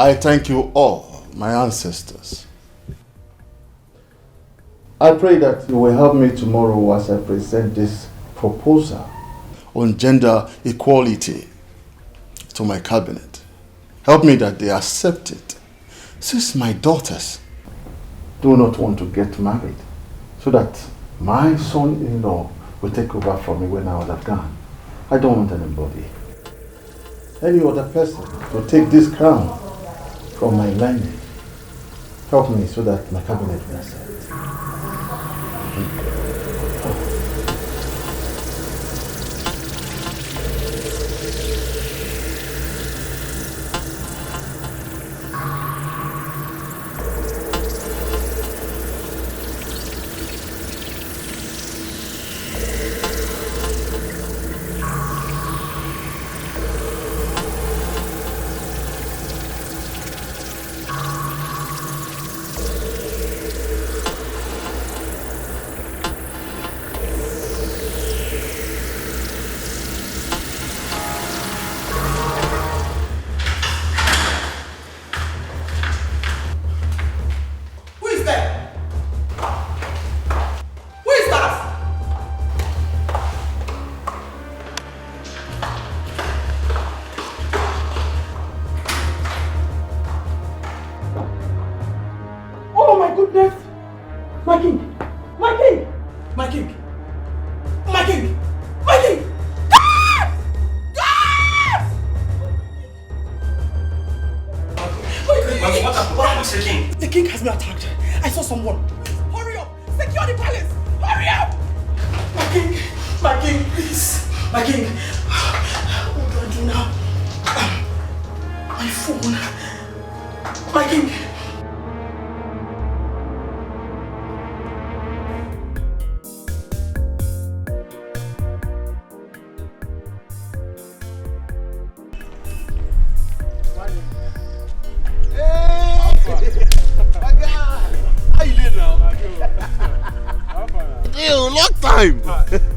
I thank you all, my ancestors. I pray that you will help me tomorrow as I present this proposal on gender equality to my cabinet. Help me that they accept it, since my daughters do not want to get married, so that my son-in-law will take over from me when I would have gone. I don't want anybody, any other person, to take this crown from my lineage. Help me so that my cabinet will accept.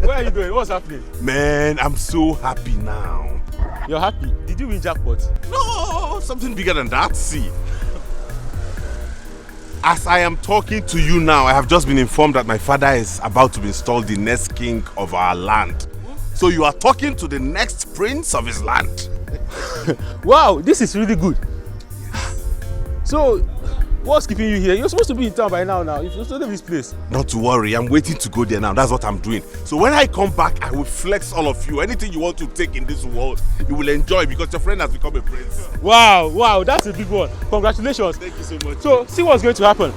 Where are you going? What's happening? Man, I'm so happy now. You're happy? Did you win jackpot? No, something bigger than that. See, as I am talking to you now, I have just been informed that my father is about to be installed the next king of our land. So you are talking to the next prince of his land. Wow, this is really good. So, what's keeping you here? You're supposed to be in town by now. If you're supposed to leave this place. Not to worry, I'm waiting to go there now. That's what I'm doing. So when I come back, I will flex all of you. Anything you want to take in this world, you will enjoy because your friend has become a prince. Wow, that's a big one. Congratulations. Thank you so much. So, see what's going to happen.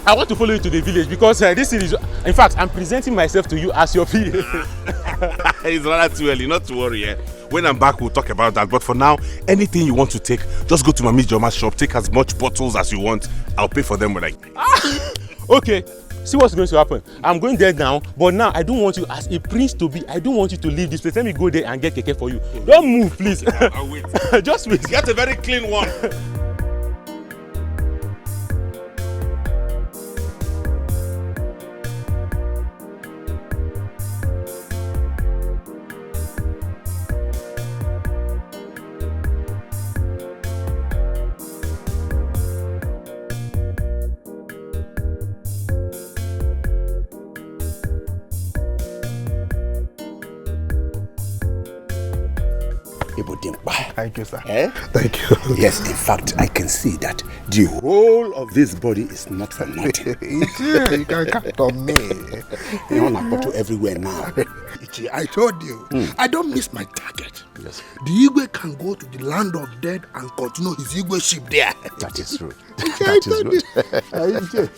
I want to follow you to the village because this is, in fact, I'm presenting myself to you as your PA. It's rather too early, not to worry. When I'm back, we'll talk about that. But for now, anything you want to take, just go to Mami Joma's shop, take as much bottles as you want. I'll pay for them when I... Okay, see what's going to happen. I'm going there now, but now I don't want you as a prince to be. I don't want you to leave this place. Let me go there and get keke for you. Don't move, please. I'll wait. Just wait. Get a very clean one. Thank you, sir. Thank you. Yes, in fact, I can see that the whole of this body is not for nothing. Yeah, you can count on me. You want to go to everywhere now. I told you, I don't miss my target. Yes. The Igwe can go to the land of dead and continue his Igwe ship there. That is true. That is good.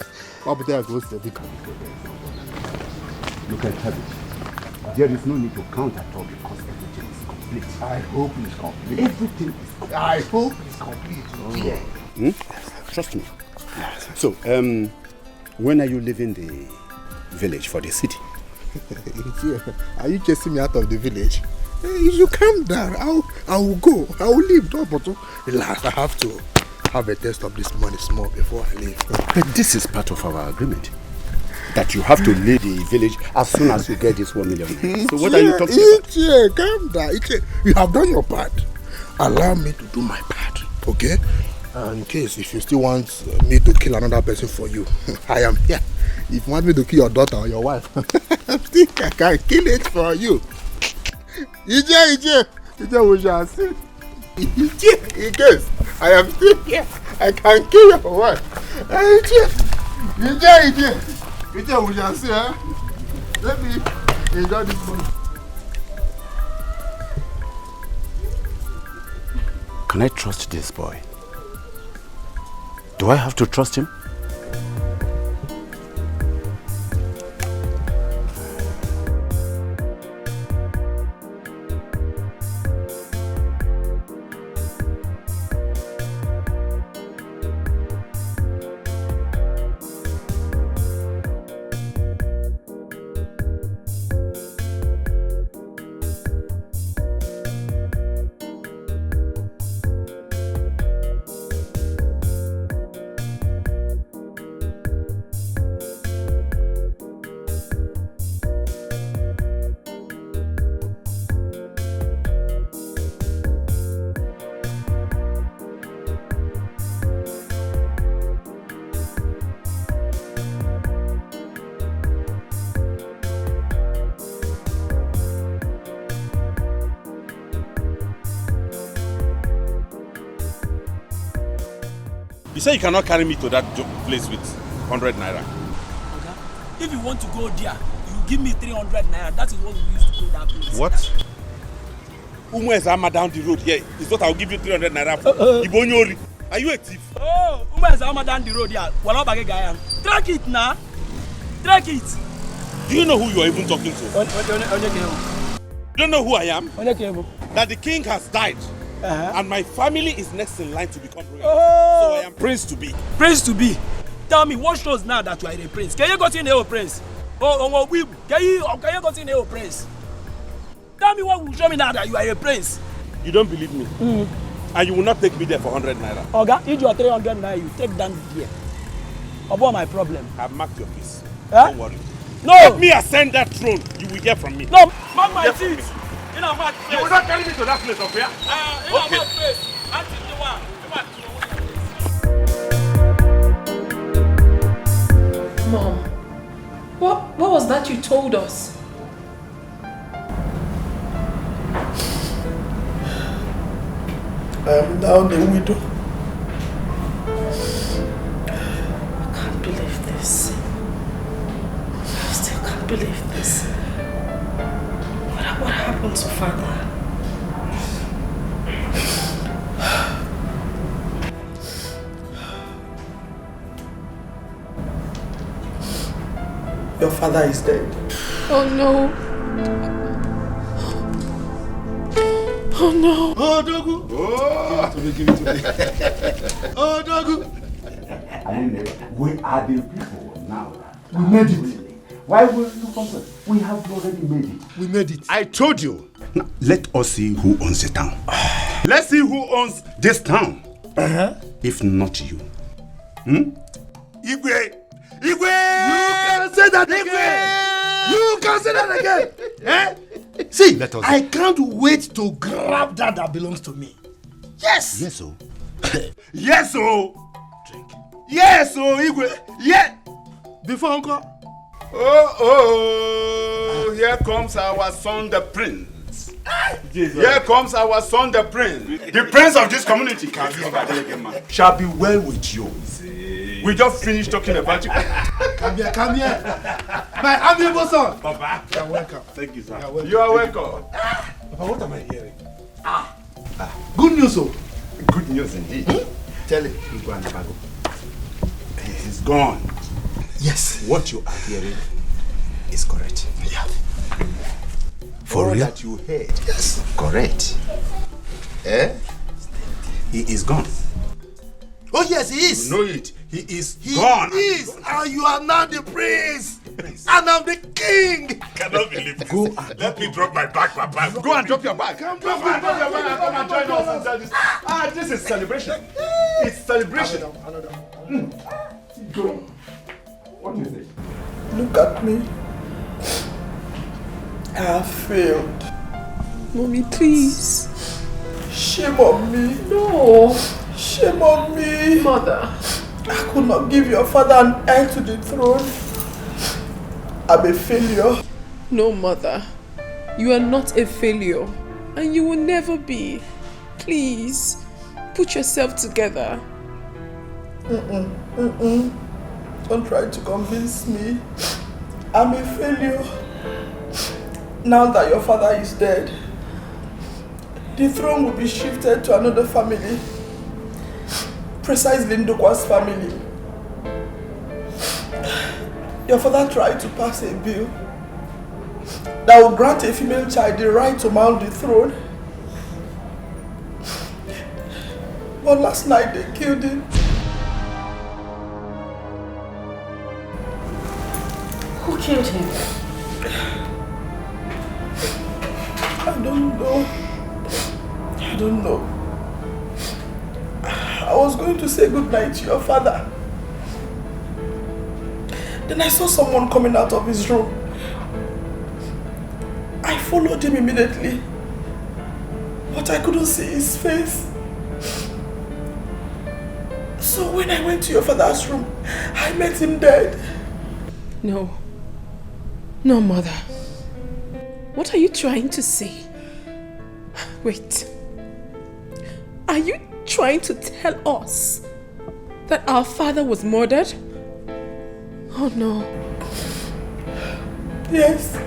Look at cabbage. There is no need to count at all because everything is complete. I hope it's complete. Everything is complete. I hope it's complete. Yeah. Trust me. So, when are you leaving the village for the city? Are you chasing me out of the village? If you calm down, I will go. I will leave. Don't relax. I have to have a taste of this money small before I leave. But this is part of our agreement. That you have to leave the village as soon as you get this 1 million. So what are you talking about? Calm down. You have done your part. Allow me to do my part, okay? In case if you still want me to kill another person for you, I am here. If you want me to kill your daughter or your wife, I can kill it for you. Ije, we shall see. Ije, in case I am still here, I can kill your wife. Ije, we shall see. Let me enjoy this money. Can I trust this boy? Do I have to trust him? You say you cannot carry me to that place with 100 naira. Okay. If you want to go there, you give me 300 naira. That is what we used to go that place. What? Umu Ezama down the road here. Is what I'll give you 300 naira for. Ibonyori. Are you a thief? Oh, Umu Ezama down the road here. Wala bage gaya. Track it now. Track it. Do you know who you are even talking to? You don't know who I am? That the king has died. And my family is next in line to become royal. So I am prince to be. Prince to be. Tell me, what shows now that you are a prince? Can you continue a prince? Can you continue a prince? Tell me what will show me now that you are a prince. You don't believe me? And you will not take me there for 100 naira. Okay, if you are 300 naira, you take down there. About my problem. I've marked your piece. Don't worry. No! Let me ascend that throne. You will hear from me. No! Mark my teeth! You will not carry me to that place of here? Mom, what was that you told us? I am now the widow. I can't believe this. I still can't believe this. What happened to Father? Your father is dead. Oh no. Oh no. Oh, Dogu. Oh, give it to me. Oh, Dogu. We are the people now. We made it. Why will you concern? We have already made it. We made it. I told you. Now, let us see who owns the town. Let's see who owns this town. If not you. Igwe! You can say that again! You can say that again! See, I can't wait to grab that belongs to me. Yes! Yes, oh. Yes, oh! Drink. Yes, oh, Igwe! Yeah! Before Uncle. Oh, here comes our son, the prince. Here comes our son, the prince. The prince of this community shall be well with you. We just finished talking about you. Come here. My amiable son. Papa. You are welcome. Thank you, sir. You are welcome. Papa, what am I hearing? Good news, oh. Good news indeed. Tell it. He's gone. Yes. What you are hearing is correct. Yeah. For all that you heard. Yes. Correct. He is gone. Oh yes, he is. You know it. He is gone. He is. And you are now the prince. And I'm the king. I cannot believe this. Go and let me drop my bag, Papa. Go and drop your bag. Come drop your bag and come and join us and this. This is celebration. It's celebration. What is it? Look at me. I have failed. Mommy, please. Shame on me. No. Shame on me. Mother. I could not give your father an heir to the throne. I'm a failure. No, Mother. You are not a failure. And you will never be. Please, put yourself together. Don't try to convince me. I'm a failure. Now that your father is dead, the throne will be shifted to another family. Precisely Ndukwa's family. Your father tried to pass a bill that will grant a female child the right to mount the throne. But last night they killed him. Who killed him? I don't know. I don't know. I was going to say goodnight to your father. Then I saw someone coming out of his room. I followed him immediately, but I couldn't see his face. So when I went to your father's room, I met him dead. No. No, Mother. What are you trying to say? Wait. Are you trying to tell us that our father was murdered? Oh no. Yes.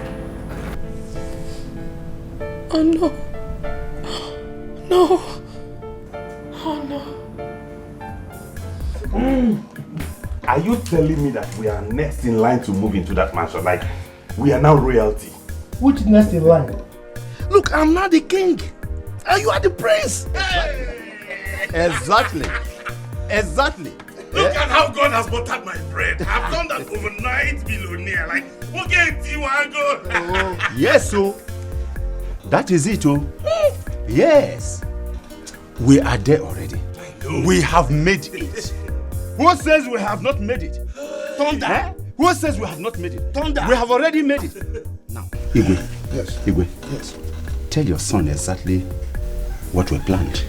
Oh no. No. Oh no. Are you telling me that we are next in line to move into that mansion? Like, we are now royalty? Which next in line? Look, I'm not the king. And you are the prince. Exactly. Exactly. Look at how God has buttered my bread. I've done that overnight millionaire. Like, okay, Tiwago. Yes, so that is it, oh. Yes. We are there already. We have made it. Who says we have not made it? Thunder. Eh? Who says we have not made it? Thunder. We have already made it. Now, Igwe. Yes. Igwe. Yes. Tell your son exactly what we planned.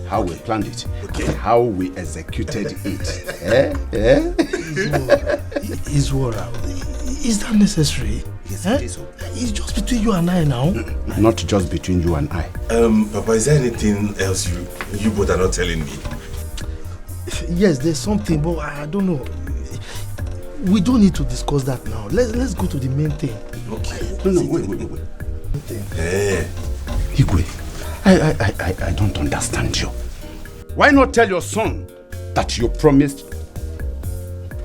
How we planned it. Okay. How we executed it. Iswara, is that necessary? Yes, it is. It's just between you and I now. Not just between you and I. Papa, is there anything else you both are not telling me? Yes, there's something, but I don't know. We don't need to discuss that now. Let's go to the main thing. Okay. No, wait. Igwe, I don't understand you. Why not tell your son that you promised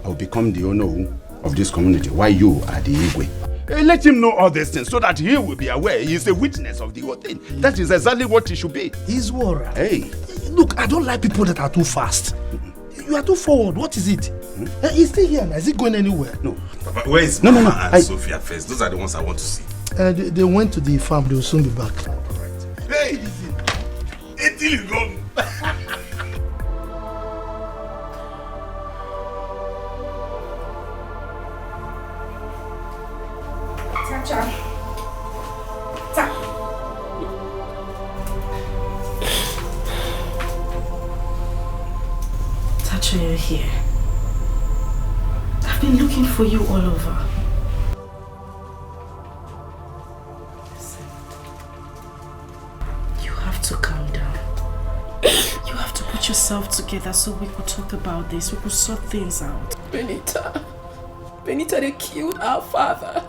I will become the owner of this community while you are the Igwe? Let him know all these things so that he will be aware. He is a witness of the whole thing. That is exactly what he should be. Iswara. Hey. Look, I don't like people that are too fast. You are too forward. What is it? He's still here now. Is he going anywhere? No. Papa, where is Mama and Sophia first? Those are the ones I want to see. They went to the farm. They will soon be back. Hey! Until you go. Tacha, you're here. I've been looking for you all over. Listen. You have to calm down. You have to put yourself together so we could talk about this. We could sort things out. Benita, they killed our father.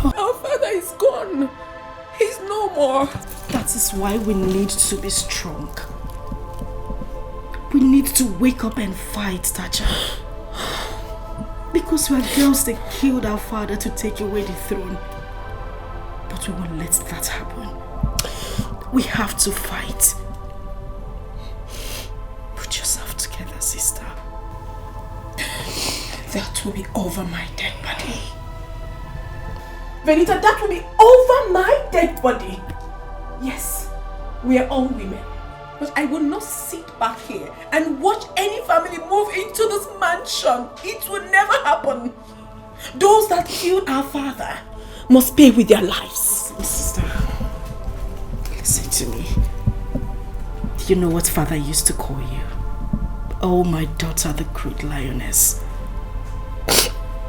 Our father is gone. He's no more. That is why we need to be strong. We need to wake up and fight, Tacha. Because we are girls that killed our father to take away the throne. But we won't let that happen. We have to fight. Put yourself together, sister. That will be over my dead body. Benita, that will be over my dead body. Yes, we are all women. But I will not sit back here and watch any family move into this mansion. It will never happen. Those that killed our father must pay with their lives. Sister, listen to me. Do you know what father used to call you? Oh, my daughter, the great lioness.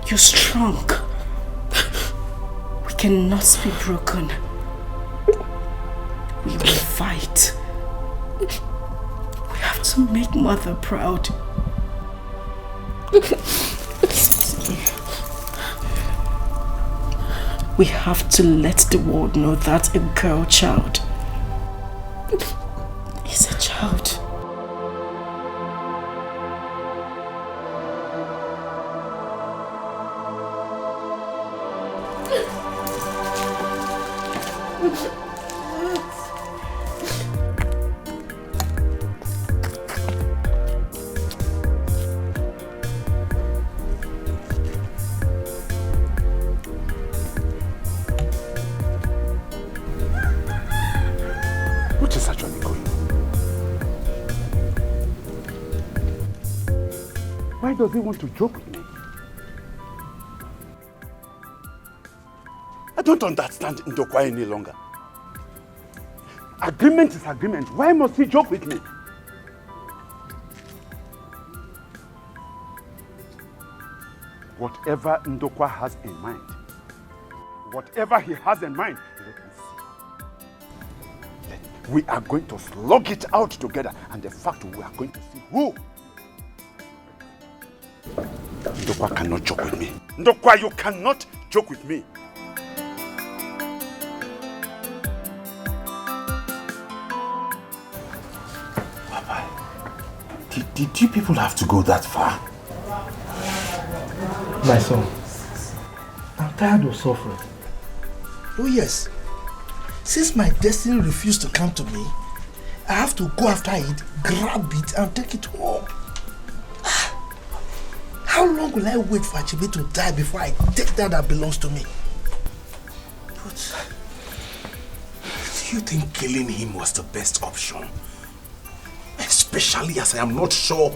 You're strong. We cannot be broken. We will fight. We have to make Mother proud. We have to let the world know that a girl child is a child. What is actually going on? Why does he want to joke with me? I don't understand Ndokwa any longer. Agreement is agreement. Why must he joke with me? Whatever Ndokwa has in mind, whatever he has in mind, let me see. We are going to slug it out together, and the fact we are going to see who. Ndokwa cannot joke with me. Ndokwa, you cannot joke with me. Papa, did you people have to go that far? My son, I'm tired of suffering. Oh yes, since my destiny refused to come to me, I have to go after it, grab it and take it home. How long will I wait for Achebe to die before I take that belongs to me? But do you think killing him was the best option? Especially as I am not sure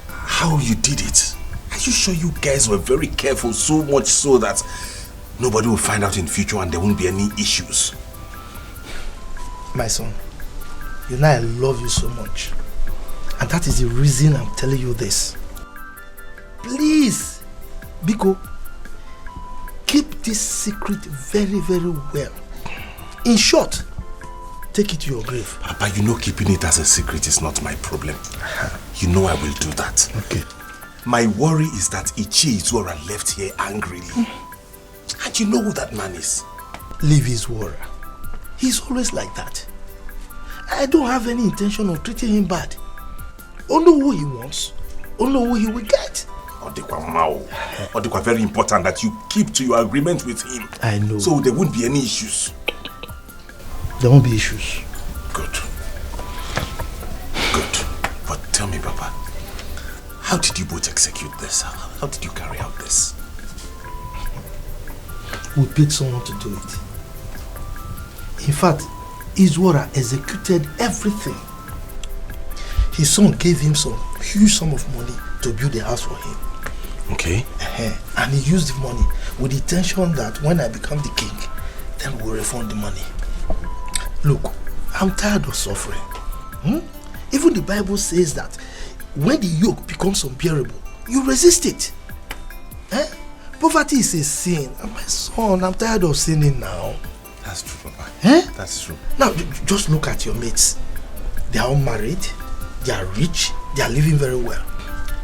how you did it. Are you sure you guys were very careful, so much so that nobody will find out in future and there won't be any issues? My son, you know I love you so much. And that is the reason I'm telling you this. Please, Biko, keep this secret very, very well. In short, take it to your grave. Papa, you know keeping it as a secret is not my problem. You know I will do that. Okay. My worry is that Ichie Izuora left here angrily. And you know who that man is. Leave Izuora. He's always like that. I don't have any intention of treating him bad. Only who he wants, only who he will get. Odekwa Mao. Odekwa, very important that you keep to your agreement with him. I know. So there won't be any issues. There won't be issues. Good. Good. But tell me, Papa, how did you both execute this? How did you carry out this? We paid someone to do it. In fact, Izuora executed everything. His son gave him some huge sum of money to build a house for him. Okay. And he used the money with the intention that when I become the king, then we'll refund the money. Look, I'm tired of suffering. Even the Bible says that when the yoke becomes unbearable, you resist it. Poverty is a sin. And my son, I'm tired of sinning now. That's true, Papa. That's true. Now, just look at your mates. They are all married, they are rich, they are living very well.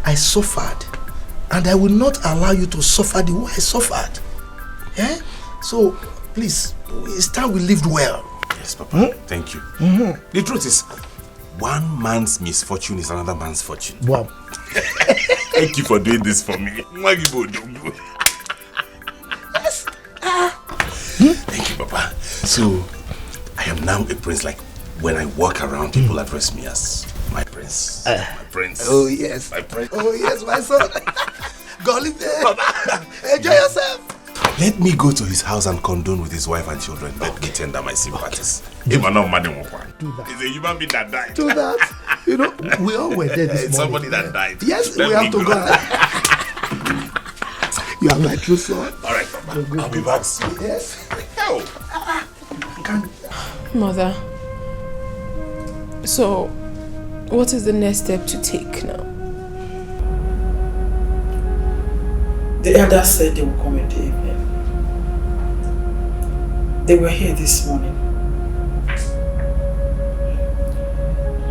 I suffered, and I will not allow you to suffer the way I suffered. So, please, it's time we lived well. Yes, Papa. Thank you. The truth is, one man's misfortune is another man's fortune. Wow. Thank you for doing this for me. Yes. Thank you, Papa. So, I am now a prince. Like, when I walk around, people address me as my prince. My prince. Oh, yes. My prince. Oh, yes, my son. Go live there. Papa. Enjoy yourself. Let me go to his house and condone with his wife and children. Let me tender my sympathies. Do that. He's a human being that died. Do that. You know, we all were there this It's morning. somebody that died. Yes, Let we me have to go. You are my true son. All right, Papa. I'll be back soon. Yes. Oh. Mother, so What is the next step to take now? The elders said they will come in the evening. They were here this morning.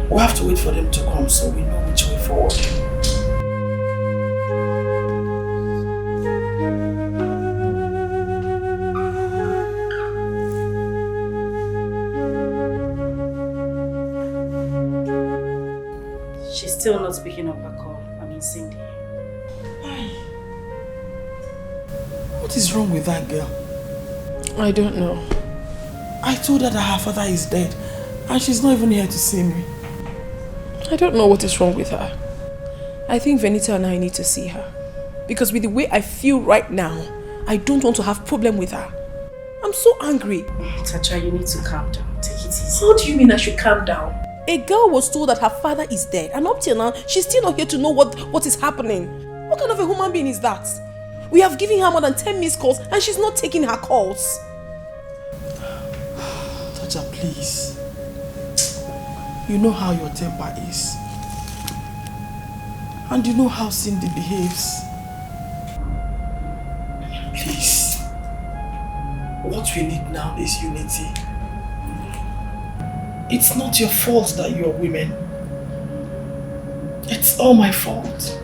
We have to wait for them to come so we know which way forward. She's still not picking up her call. I mean, Cindy. What is wrong with that girl? I don't know. I told her that her father is dead and she's not even here to see me. I don't know what is wrong with her. I think Venita and I need to see her. Because with the way I feel right now, I don't want to have problem with her. I'm so angry. Tacha, you need to calm down. Take it easy. How do you mean I should calm down? A girl was told that her father is dead, and up till now, she's still not here to know what is happening. What kind of a human being is that? We have given her more than 10 missed calls, and she's not taking her calls. Tacha, please. You know how your temper is. And you know how Cindy behaves. Please. What we need now is unity. It's not your fault that you're women. It's all my fault.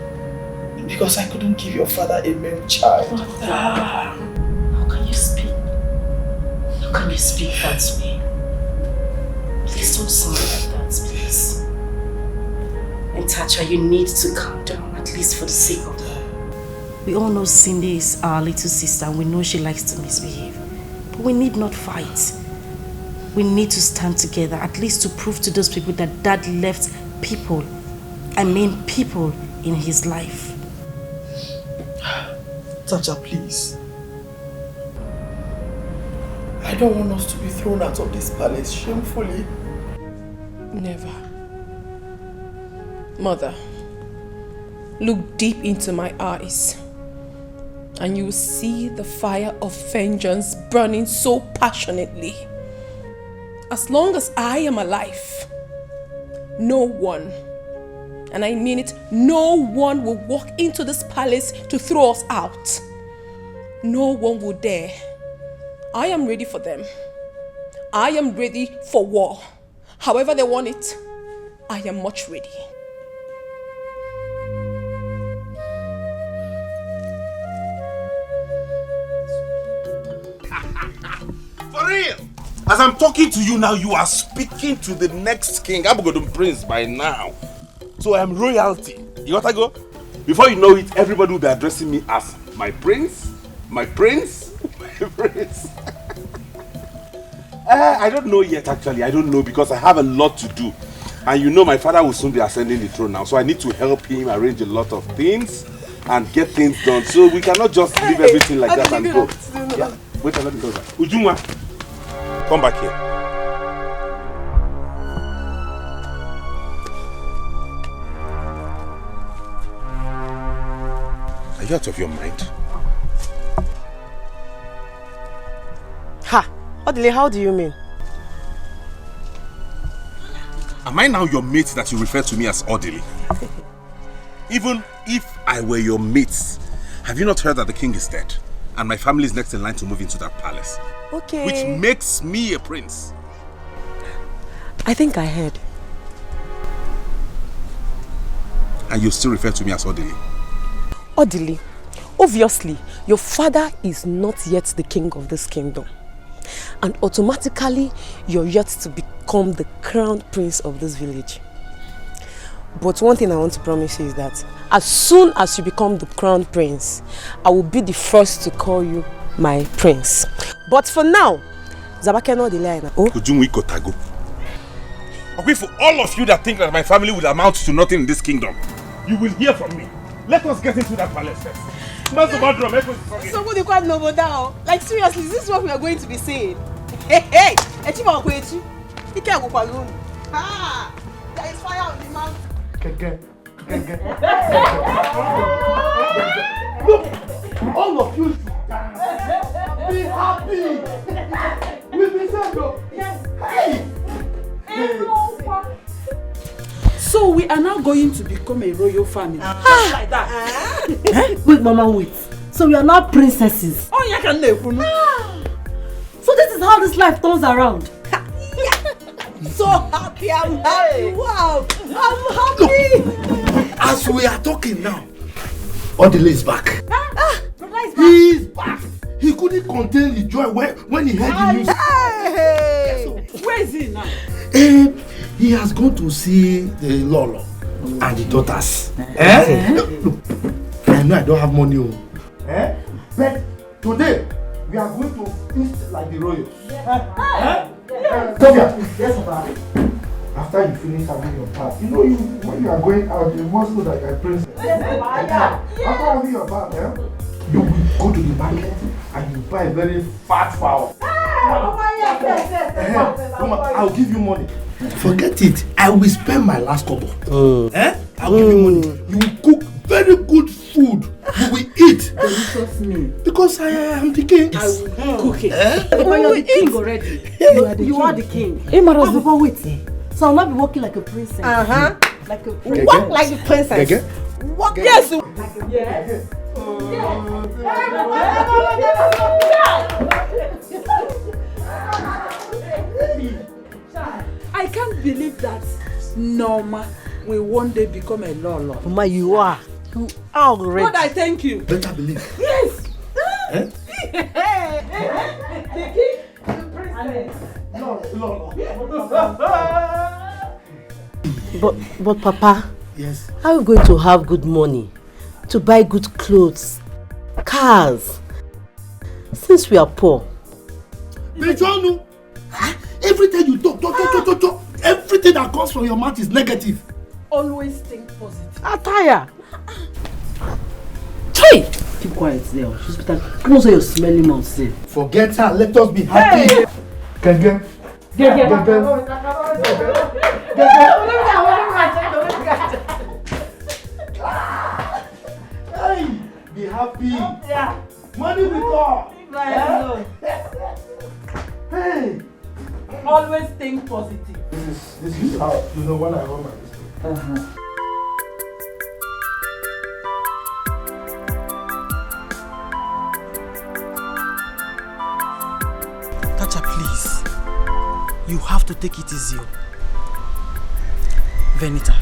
Because I couldn't give your father a male child. How can you speak? How can you speak that way? Please don't sound like that, please. And Tacha, you need to calm down, at least for the sake of her. We all know Cindy is our little sister and we know she likes to misbehave. But we need not fight. We need to stand together, at least to prove to those people that Dad left people in his life. Tacha, please. I don't want us to be thrown out of this palace shamefully. Never. Mother, look deep into my eyes and you will see the fire of vengeance burning so passionately. As long as I am alive, no one, and I mean it, no one will walk into this palace to throw us out. No one will dare. I am ready for them. I am ready for war. However they want it, I am much ready. For real? As I'm talking to you now, you are speaking to the next king. I'm going to prince by now. So I'm royalty. You gotta go? Before you know it, everybody will be addressing me as my prince, my prince, my prince. I don't know yet actually. I don't know because I have a lot to do. And you know my father will soon be ascending the throne now. So I need to help him arrange a lot of things and get things done. So we cannot just leave everything like that and go. Yeah. Wait, let me go back. Ujunwa, come back here. Are you out of your mind? Ha! Odile, how do you mean? Am I now your mate that you refer to me as Odile? Even if I were your mate, have you not heard that the king is dead? And my family is next in line to move into that palace. Okay. Which makes me a prince. I think I heard. And you still refer to me as Odile? Odile, obviously, your father is not yet the king of this kingdom. And automatically, you're yet to become the crown prince of this village. But one thing I want to promise you is that as soon as you become the crown prince, I will be the first to call you my prince. But for now, Zabake no delay na. Oh. Ujunwi Kotago. Okay, for all of you that think that my family will amount to nothing in this kingdom, you will hear from me. Let us get into that palace first. So what do you call Noboda? Like seriously, this is what we are going to be saying. Hey, Echima Okwechi. Ike Agopalun. Ah, there is fire on the mountain. Look, all of you should dance. Be happy. We'll be settled. Yes. Hey. So So we are now going to become a royal family. Just like that. Wait, Mama, wait. So we are now princesses. Oh, you can never know. So this is how this life turns around. So happy, I'm happy. Wow, I'm happy. As we are talking now, Odile is back. He is back. He couldn't contain his joy when he heard the news. Hey. Where is he now? He has gone to see the Lolo and the daughters. Look, I know I don't have money. But today, we are going to feast like the royals. Sylvia, yes, Papa. After you finish having your bath, you know when you are going out, you must know that you're a princess. After having your bath, you will go to the market and you buy a very fat fowl. I'll give you money. Forget it. I will spend my last kobo. I'll give you money. You will cook very good food. You will eat. Can you trust me? Because I am the king. I will cook it. But you're the king already. You are the king. But wait. So I'll not be walking like a princess. Like a princess. Walk like a princess. Walk. Yes. Yes. I can't believe that Norma will one day become a Lolo. Mama, you are. You are already. God, I thank you. Better believe. Yes. The king, the princess. But Papa, yes. How are we going to have good money to buy good clothes, cars, since we are poor? Bejonu, everything you talk, everything that comes from your mouth is negative. Always think positive. Attire. Hey! Keep quiet there. She's better. Close your smelly mouth there. Forget her. Let us be happy. Hey. Hey, be happy. Yeah. Money will come. Hey. Always think positive. This is how you know when I run my business. Tacha, please. You have to take it easy. Venita.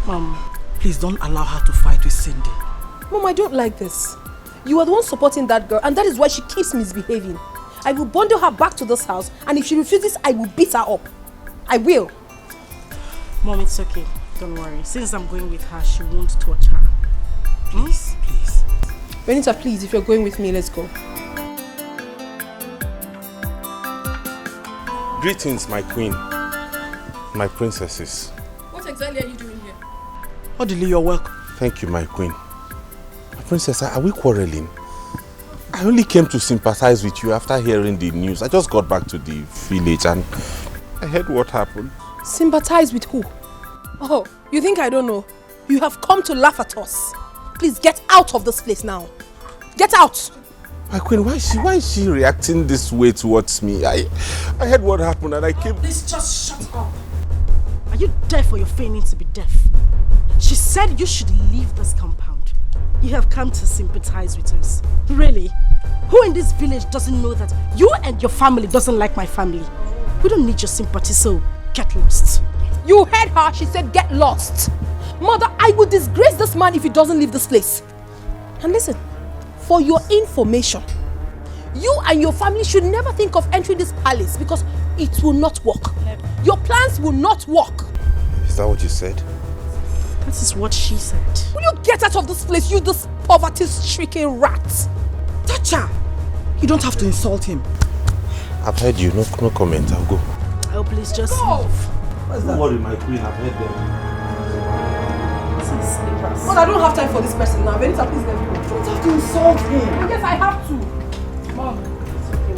Mom. Please don't allow her to fight with Cindy. Mom, I don't like this. You are the one supporting that girl, and that is why she keeps misbehaving. I will bundle her back to this house, and if she refuses, I will beat her up. I will. Mom, it's okay. Don't worry. Since I'm going with her, she won't touch her. Please, please. Benita, please, if you're going with me, let's go. Greetings, my queen. My princesses. What exactly are you doing here? Odile, you're welcome. Thank you, my queen. My princess, are we quarreling? I only came to sympathize with you after hearing the news. I just got back to the village and I heard what happened. Sympathize with who? Oh, you think I don't know? You have come to laugh at us. Please get out of this place now. Get out! My queen, why is she reacting this way towards me? I heard what happened and I came... Please just shut up. Are you deaf or you're feigning to be deaf? She said you should leave this compound. You have come to sympathize with us. Really? Who in this village doesn't know that you and your family doesn't like my family? We don't need your sympathy, so get lost. You heard her. She said get lost. Mother, I will disgrace this man if he doesn't leave this place. And listen, for your information, you and your family should never think of entering this palace because it will not work. Your plans will not work. Is that what you said? That is what she said. Will you get out of this place, you this poverty-stricken rat? Tacha! You don't have to insult him. I've heard you. No comment. I'll go. Oh, please just move. Don't worry, my queen. I've heard them. But I don't have time for this person now. Benita, please let me go. You don't have to insult him. Yes, I have to. Mom, it's okay.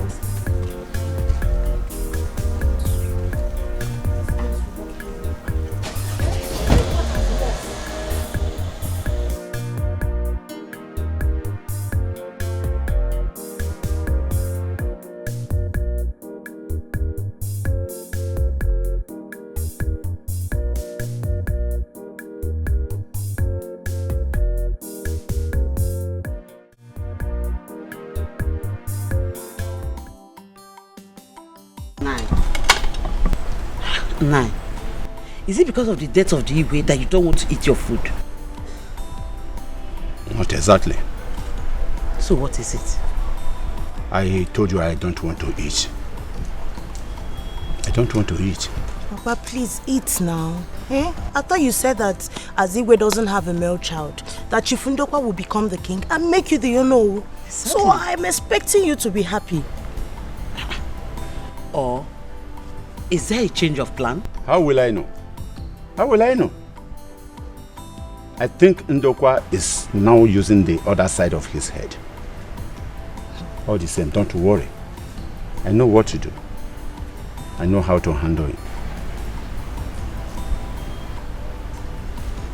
9. Is it because of the death of the Igwe that you don't want to eat your food? Not exactly. So what is it? I told you I don't want to eat. I don't want to eat. Papa, please eat now. Eh? I thought you said that as Igwe doesn't have a male child, that Chief Ndokwa will become the king and make you the Ono. Exactly. So I'm expecting you to be happy. Or is there a change of plan? How will I know? How will I know? I think Ndokwa is now using the other side of his head. All the same, don't worry. I know what to do. I know how to handle it.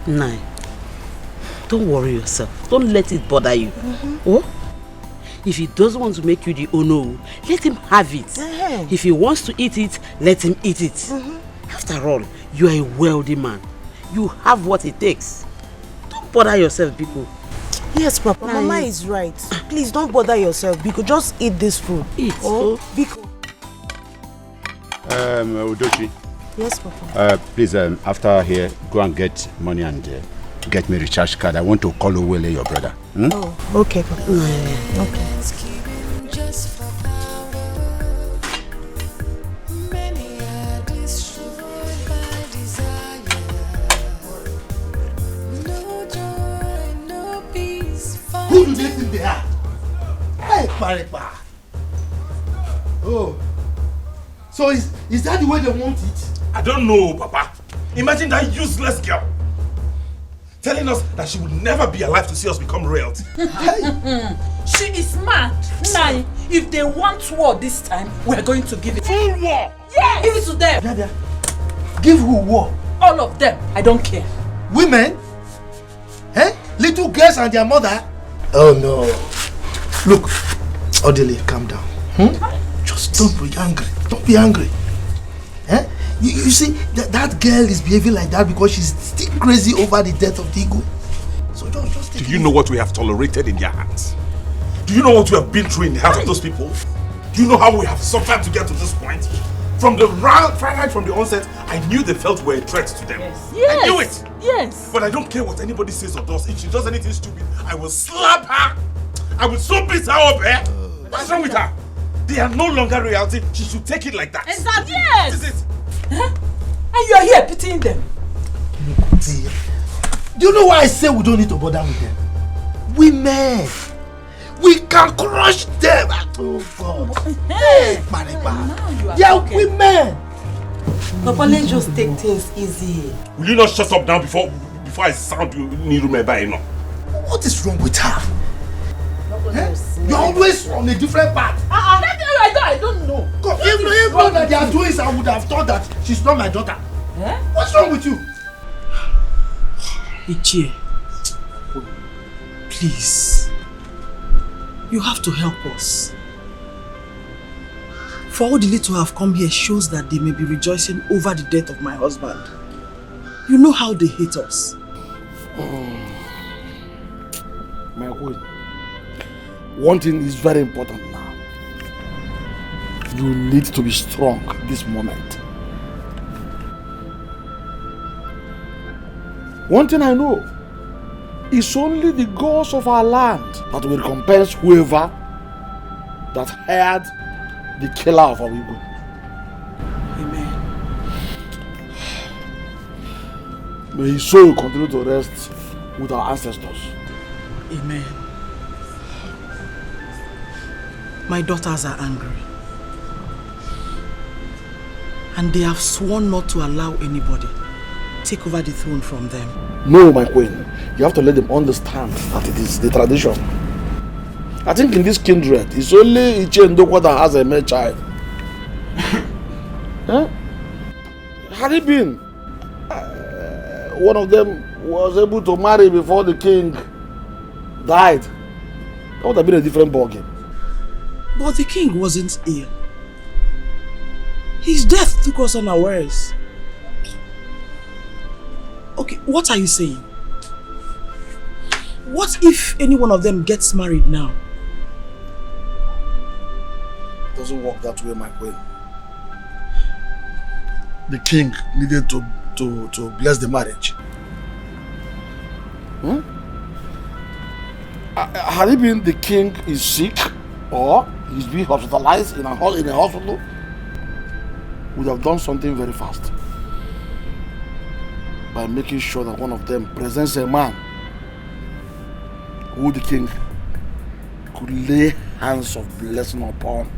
9. Don't worry yourself. Don't let it bother you. Oh? If he doesn't want to make you the Ono, let him have it. If he wants to eat it, let him eat it. After all, you are a wealthy man. You have what it takes. Don't bother yourself, Biko. Yes, Papa. Mama is right. Please don't bother yourself, Biko. Just eat this food. Eat. Oh, Biko. Udochi. Yes, Papa. Please, after here, go and get money and get me a recharge card. I want to call Owele, your brother. Hmm? Oh, okay, Papa. Okay. Who do they think they are? Hey, Paripa. Oh. So is that the way they want it? I don't know, Papa. Imagine that useless girl telling us that she would never be alive to see us become royalty. She is smart. Now, if they want war this time, we are going to give it. Full war! Yes! Give it to them. Dada, give who war? All of them. I don't care. Women? Eh? Little girls and their mother? Oh no. Look, Odile, calm down. Just don't be angry. Don't be angry. Eh? You see, that girl is behaving like that because she's still crazy over the death of Digo. So just Do you know what we have tolerated in their hands? Do you know what we have been through in the hearts of those people? Do you know how we have suffered to get to this point? From the right from the onset, I knew they felt we're a threat to them. Yes. I knew it. Yes. But I don't care what anybody says or does. If she does anything stupid, I will slap her. I will so beat her up, eh? What's wrong with her? They are no longer royalty. She should take it like that. Exactly. Yes. This is it. Huh? And you are here pitying them. Do you know why I say we don't need to bother with them? Women. We can crush them. Oh God. Hey, Mariba. They are women. Papa, let's just take things easy. Will you not shut up now before I sound you Nirumeba enough? What is wrong with her? You're always on a different path. I don't know. God, even that they are doing this, I would have thought that she's not my daughter. Eh? What's wrong with you? Ichie, please. You have to help us. For Odile to have come here shows that they may be rejoicing over the death of my husband. You know how they hate us. My queen, one thing is very important now. You need to be strong this moment. One thing I know, it's only the gods of our land that will recompense whoever that hired the killer of our Igwe. Amen. May his soul continue to rest with our ancestors. Amen. My daughters are angry. And they have sworn not to allow anybody take over the throne from them. No, my queen. You have to let them understand that it is the tradition. I think in this kindred, it's only Ichie Ndokwa that has a male child. Huh? Had it been, one of them was able to marry before the king died, that would have been a different ballgame. But the king wasn't ill. His death took us unawares. Okay, what are you saying? What if any one of them gets married now? It doesn't work that way, my queen. the king needed to bless the marriage. Had it been the king is sick or he's being hospitalized in a hospital, would have done something very fast by making sure that one of them presents a man who the king could lay hands of blessing upon.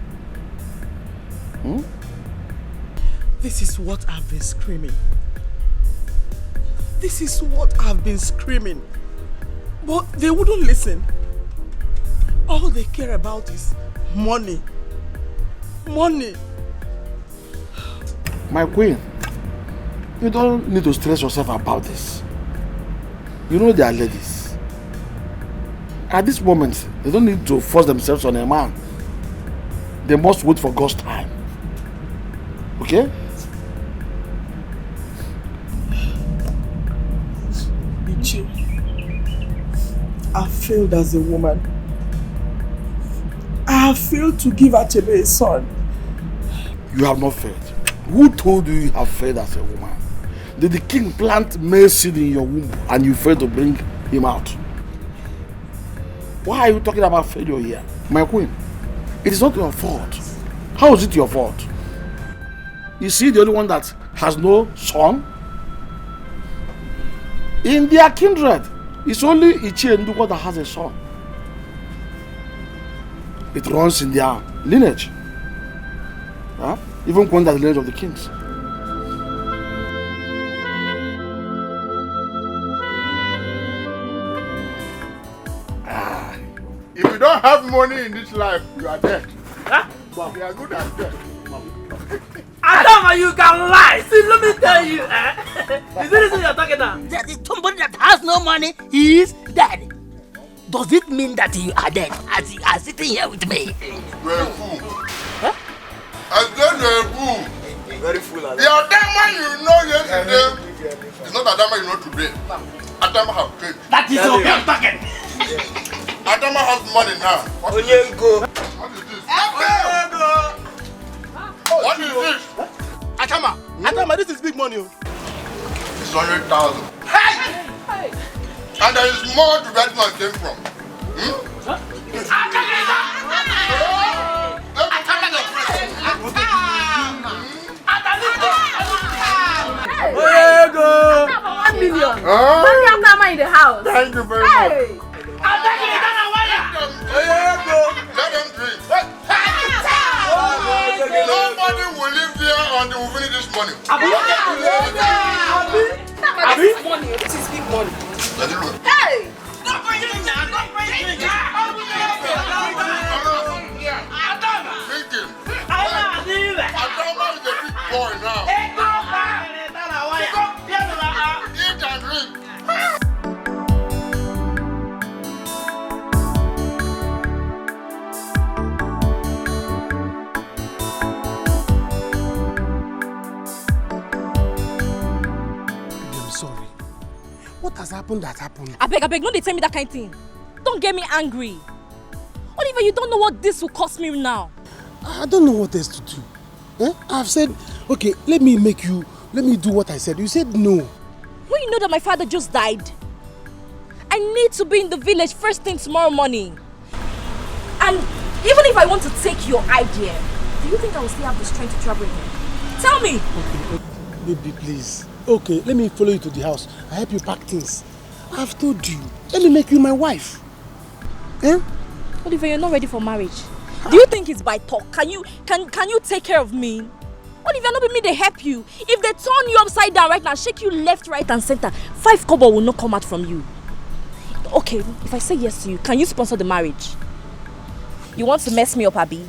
This is what I've been screaming. This is what I've been screaming. But they wouldn't listen. All they care about is money. Money. My queen, you don't need to stress yourself about this. You know they are ladies. At this moment, they don't need to force themselves on a man. They must wait for God's time. Okay? Ichi, I failed as a woman. I have failed to give Achebe a son. You have not failed. Who told you have failed as a woman? Did the king plant male seed in your womb and you failed to bring him out? Why are you talking about failure here? My queen, it is not your fault. How is it your fault? Is he the only one that has no son? In their kindred, it's only Ichi Nduko that has a son. It runs in their lineage. Huh? Even under the lineage of the kings. If you don't have money in this life, you are dead. Huh? You are good as dead. Adama, you can lie. See, let me tell you. Is this what you're talking about? That is somebody that has no money, he is dead. Does it mean that you are dead as you are sitting here with me? You're a fool. Huh? I said you're a fool. Very fool. The Adama you know yesterday is not Adama you know today. Adama have paid. That is okay, I'm talking. Adama has money now. What is this? What is this? What is this? Adama, this is big money. It's 100,000. Hey! And there is more to that man came from. Hey! 1 million. Mariam in the house. Thank you very much. Let them drink. Nobody will live there until we finish this money. This is big money. Let it look. Hey! Adama is a big boy now. Eat and drink. I'm sorry. What has happened that happened? I beg, no, they tell me that kind of thing. Don't get me angry. Oliver, you don't know what this will cost me now. I don't know what else to do. I've said, okay, let me do what I said. You said no. When you know that my father just died, I need to be in the village first thing tomorrow morning. And even if I want to take your idea, do you think I will still have the strength to travel here? Tell me! Okay, baby, please. Okay, let me follow you to the house. I help you pack things. I've told you. Let me make you my wife. Oliver, you're not ready for marriage. Do you think it's by talk? Can you take care of me? Oliver, not be me, they help you. If they turn you upside down right now, shake you left, right and center, 5 kobo will not come out from you. Okay, if I say yes to you, can you sponsor the marriage? You want to mess me up, Abi?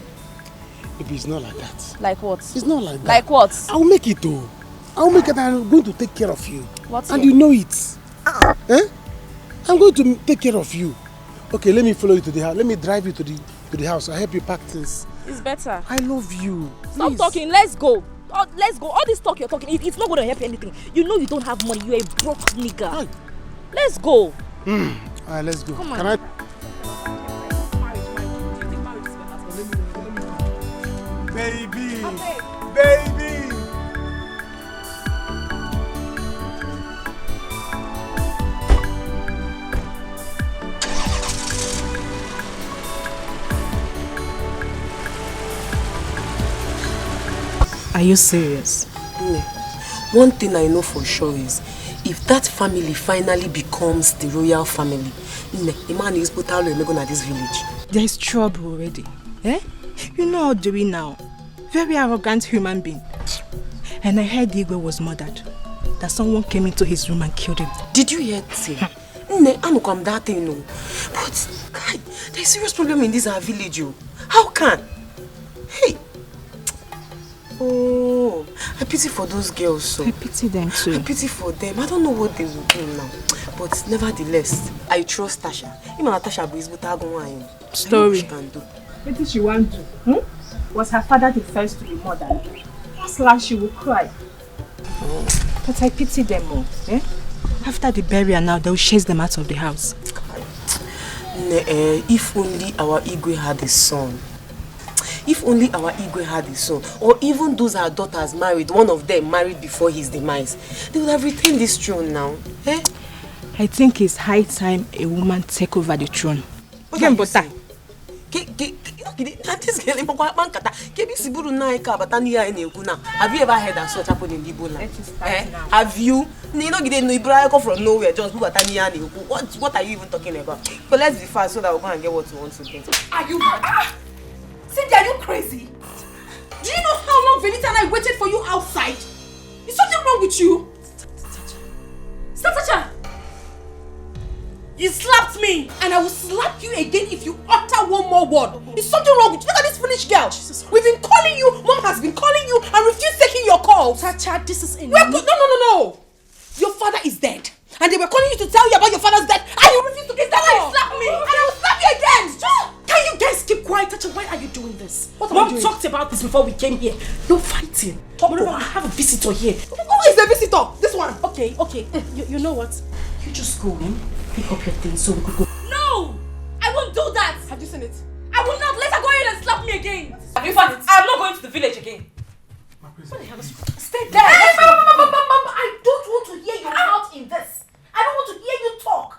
Baby, it's not like that. Like what? It's not like that. Like what? I'll make it though. I'll make it and I'm going to take care of you. What's and it? you know it. I'm going to take care of you. Okay, let me follow you to the house. Let me drive you to the house. I'll help you pack things. It's better. I love you. Stop talking. Let's go. Let's go. All this talk you're talking, it's not going to help you anything. You know you don't have money. You're a broke nigga. Hi. Let's go. Alright, let's go. Come on. Can I? Baby. Are you serious? No. One thing I know for sure is, if that family finally becomes the royal family, the man is put out in this village. There is trouble already. Eh? You know how Dewey now. Very arrogant human being. And I heard Igwe was murdered. That someone came into his room and killed him. Did you hear it? I'm come that thing, no. But God, there's a serious problem in this our village, you. How can? Hey. Oh, I pity for those girls, so. I pity them too. I pity for them. I don't know what they will do now. But nevertheless, I trust Tasha. Even Tasha is but story. What did she want to? Was her father the first to be murdered? Slash, she will cry. Oh. But I pity them all. Eh? After the burial now, they'll chase them out of the house. If only our Igwe had a son. If only our Igwe had a son. Or even those our daughters married, one of them married before his demise, they would have retained this throne now. Eh? I think it's high time a woman take over the throne. What are you saying? Have you ever heard that such happened in Igbo land? Have you? You know, Ibrahim come from nowhere, just what are you even talking about? But let's be fast so that we're going to get what we want to get. Are you mad? Cynthia, are you crazy? Do you know how long Venita and I waited for you outside? Is something wrong with you? Stop, Tasha! You slapped me, and I will slap you again if you utter one more word. Is something wrong with you? Look at this foolish girl. We've been calling you. Mom has been calling you and refused taking your calls. Tasha, this is enough. No. Your father is dead. And they were calling you to tell you about your father's death. And you refused to get that. You slapped me. And I will slap you again. Can you guys keep quiet? Tasha, why are you doing this? Mom talked about this before we came here. No fighting. No, I have a visitor here. Who is the visitor? This one. Okay. You know what? You just go in. Pick up your things so we could go. No! I won't do that! Have you seen it? I will not let her go in and slap me again! In fact, I'm not going to the village again. What the hell is... Stay there! Hey, Mama, I don't want to hear your mouth in this. I don't want to hear you talk.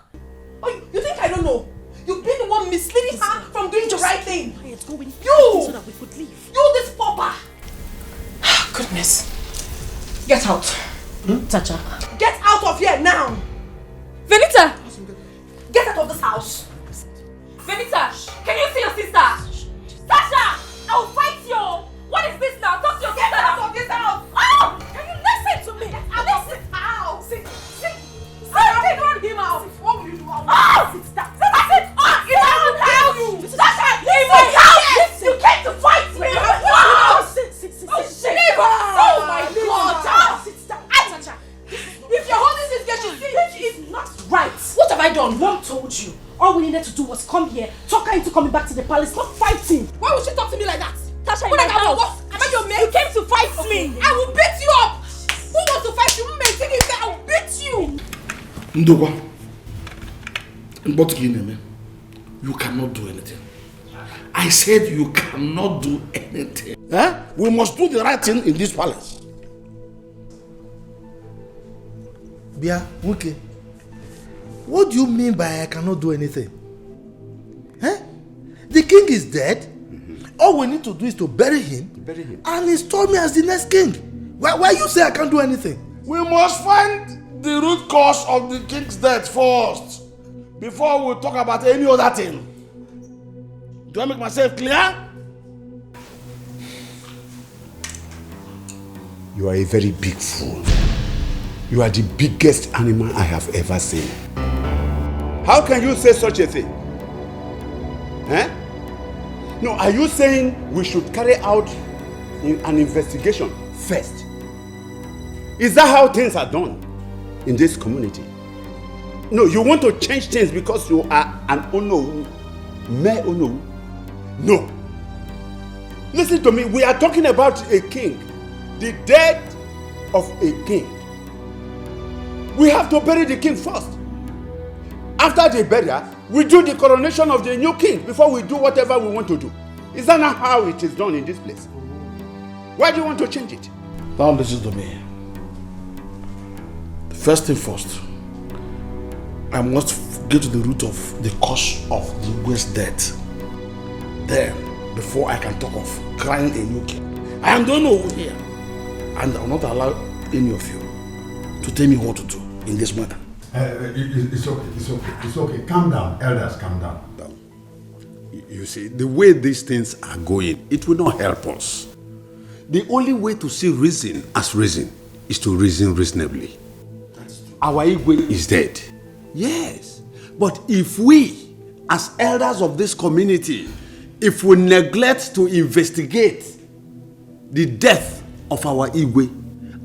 Oh, you think I don't know? You've been the one misleading her from doing the right thing. You! So that we could leave. You, this pauper! Goodness. Get out. Tasha. Get out of here now! Venita! Get out of this house! Venita! Can you see your sister? Tasha! I will fight you! What is this now? Talk to your sister! Get out of this house! Oh! Can you listen to me? Get out of this house! Sit! I don't him out! What will you do? Sit down! Sit! If I will tell you! Tasha! Leave my house! You came to fight me! Sit! Oh my God! Sit down! Tasha! If you're holding this girl, she is not right. What have I done? Mom told you. All we needed to do was come here, talk her into coming back to the palace, not fighting. Why would she talk to me like that? Tasha, when I got what? Am I your mate? You came to fight me. I will beat you up. Who wants to fight you? I will beat you. Ndogwa, you cannot do anything. I said you cannot do anything. We must do the right thing in this palace. Bia, okay. What do you mean by I cannot do anything? The king is dead. All we need to do is to bury him. And install me as the next king. Why you say I can't do anything? We must find the root cause of the king's death first, before we talk about any other thing. Do I make myself clear? You are a very big fool. You are the biggest animal I have ever seen. How can you say such a thing? No, are you saying we should carry out an investigation first? Is that how things are done in this community? No, you want to change things because you are an Ono, Mere Ono. No. Listen to me, we are talking about a king, the death of a king. We have to bury the king first. After the burial, we do the coronation of the new king before we do whatever we want to do. Is that not how it is done in this place? Why do you want to change it? Now listen to me. First thing first, I must get to the root of the cause of the Igwe's death. Then, before I can talk of crying a new king. I am the one here. And I will not allow any of you to tell me what to do in this matter. It's okay. Calm down, elders, calm down. You see, the way these things are going, it will not help us. The only way to see reason as reason is to reason reasonably. Our Igwe is dead. Yes. But if we, as elders of this community, if we neglect to investigate the death of our Igwe,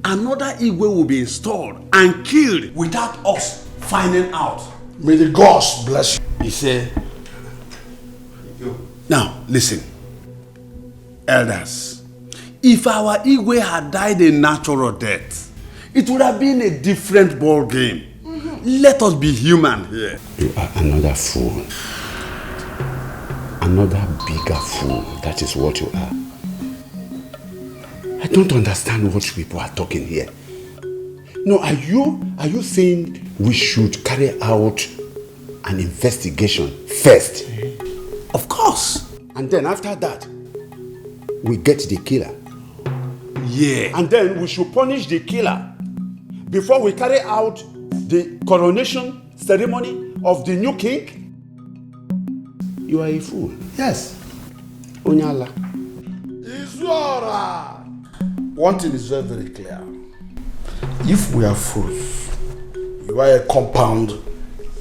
another Igwe will be installed and killed without us finding out. May the gods bless you. He said, now listen, elders, if our Igwe had died a natural death, it would have been a different ball game. Let us be human here. You are another fool. Another bigger fool. That is what you are. I don't understand what people are talking here. No, are you saying we should carry out an investigation first? Of course. And then after that, we get the killer. Yeah. And then we should punish the killer before we carry out the coronation ceremony of the new king? You are a fool. Yes. Onyala. Izora. One thing is very, very clear. If we are fools, you are a compound,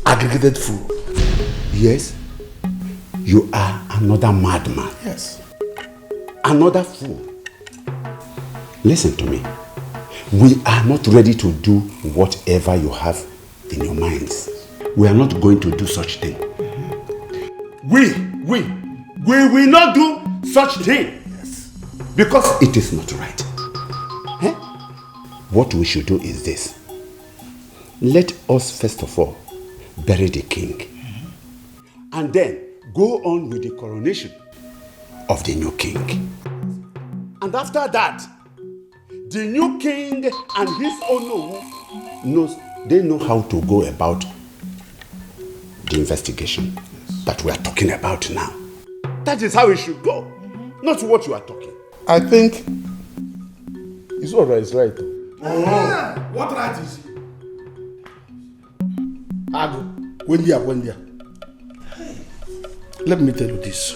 aggregated fool. Yes. You are another madman. Yes. Another fool. Listen to me. We are not ready to do whatever you have in your minds. We are not going to do such thing. We will not do such thing. Yes. Because it is not right. What we should do is this. Let us first of all bury the king. And then go on with the coronation of the new king. And after that, the new king and his Ono they know how to go about the investigation that we are talking about now. That is how it should go, not what you are talking. I think Izora is right. Oh, what right is he? Agu, Wendia. Let me tell you this.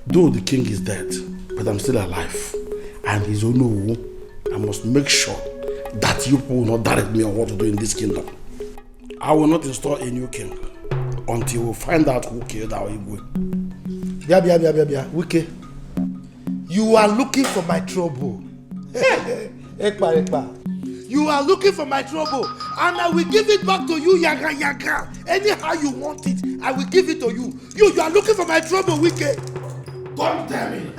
Though the king is dead, but I'm still alive. And his Ono, I must make sure that you people will not direct me on what to do in this kingdom. I will not install a new king until we find out who killed our Igwe. Bia, Wike. You are looking for my trouble. Ekpa. You are looking for my trouble, and I will give it back to you, yaga. Anyhow you want it, I will give it to you. You are looking for my trouble, Wike. Don't tell me.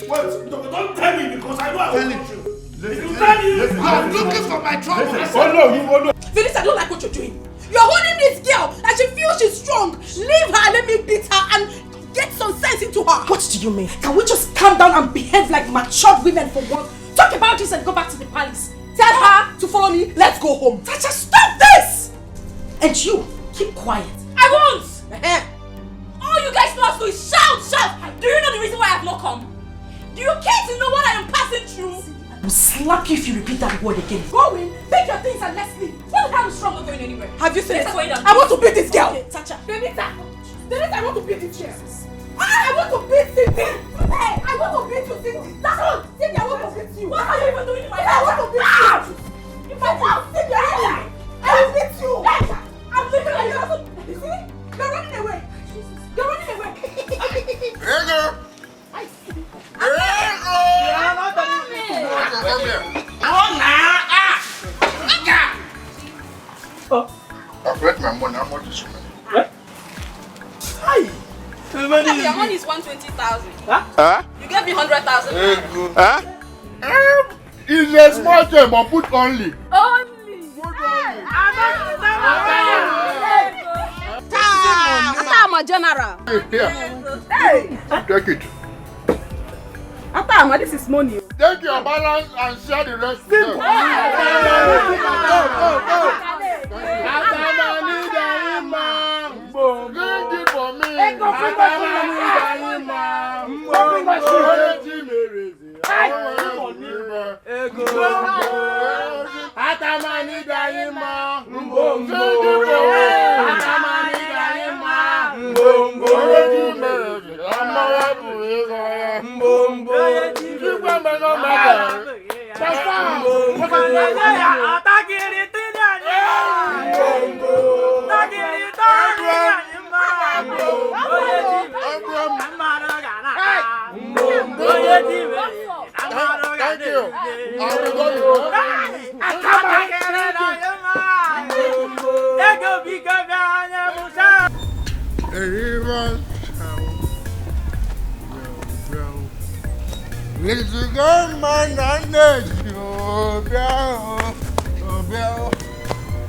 Wait, don't tell me because I know I will hit you. If you tell me, you are looking for my trouble. Oh no. Phyllis, I don't like what you're doing. You're holding this girl and she feels she's strong. Leave her, let me beat her and get some sense into her. What do you mean? Can we just calm down and behave like matured women for once? Talk about this and go back to the palace. Tell her to follow me, let's go home. Tacha, stop this! And you, keep quiet. I won't! All you guys know how to do is shout! Do you know the reason why I have not come? Do you care to know what I am passing through? I will slap you if you repeat that word again. Go in, pick your things and let's leave. What the hell is wrong with going anywhere? Have you seen it? I want to beat this girl! Okay, Tacha. Denita, I want to beat this girl. I want to beat Cindy! Hey, I want to beat you, Cindy! That's all! Cindy, I want to beat you! What are you even doing in my life? I want to beat you! If I don't Cindy, I will beat you! I'm leaving you! You see? You're running away! You're running away! Ego! I've read my money. How much is it? Hi! Your money is 120,000. Huh? You gave me 100,000. It's a small thing, but put only. Only? I'm a general. Hey! Take it. Atama, this is money. Take your balance and share the rest with them. Drink it for me.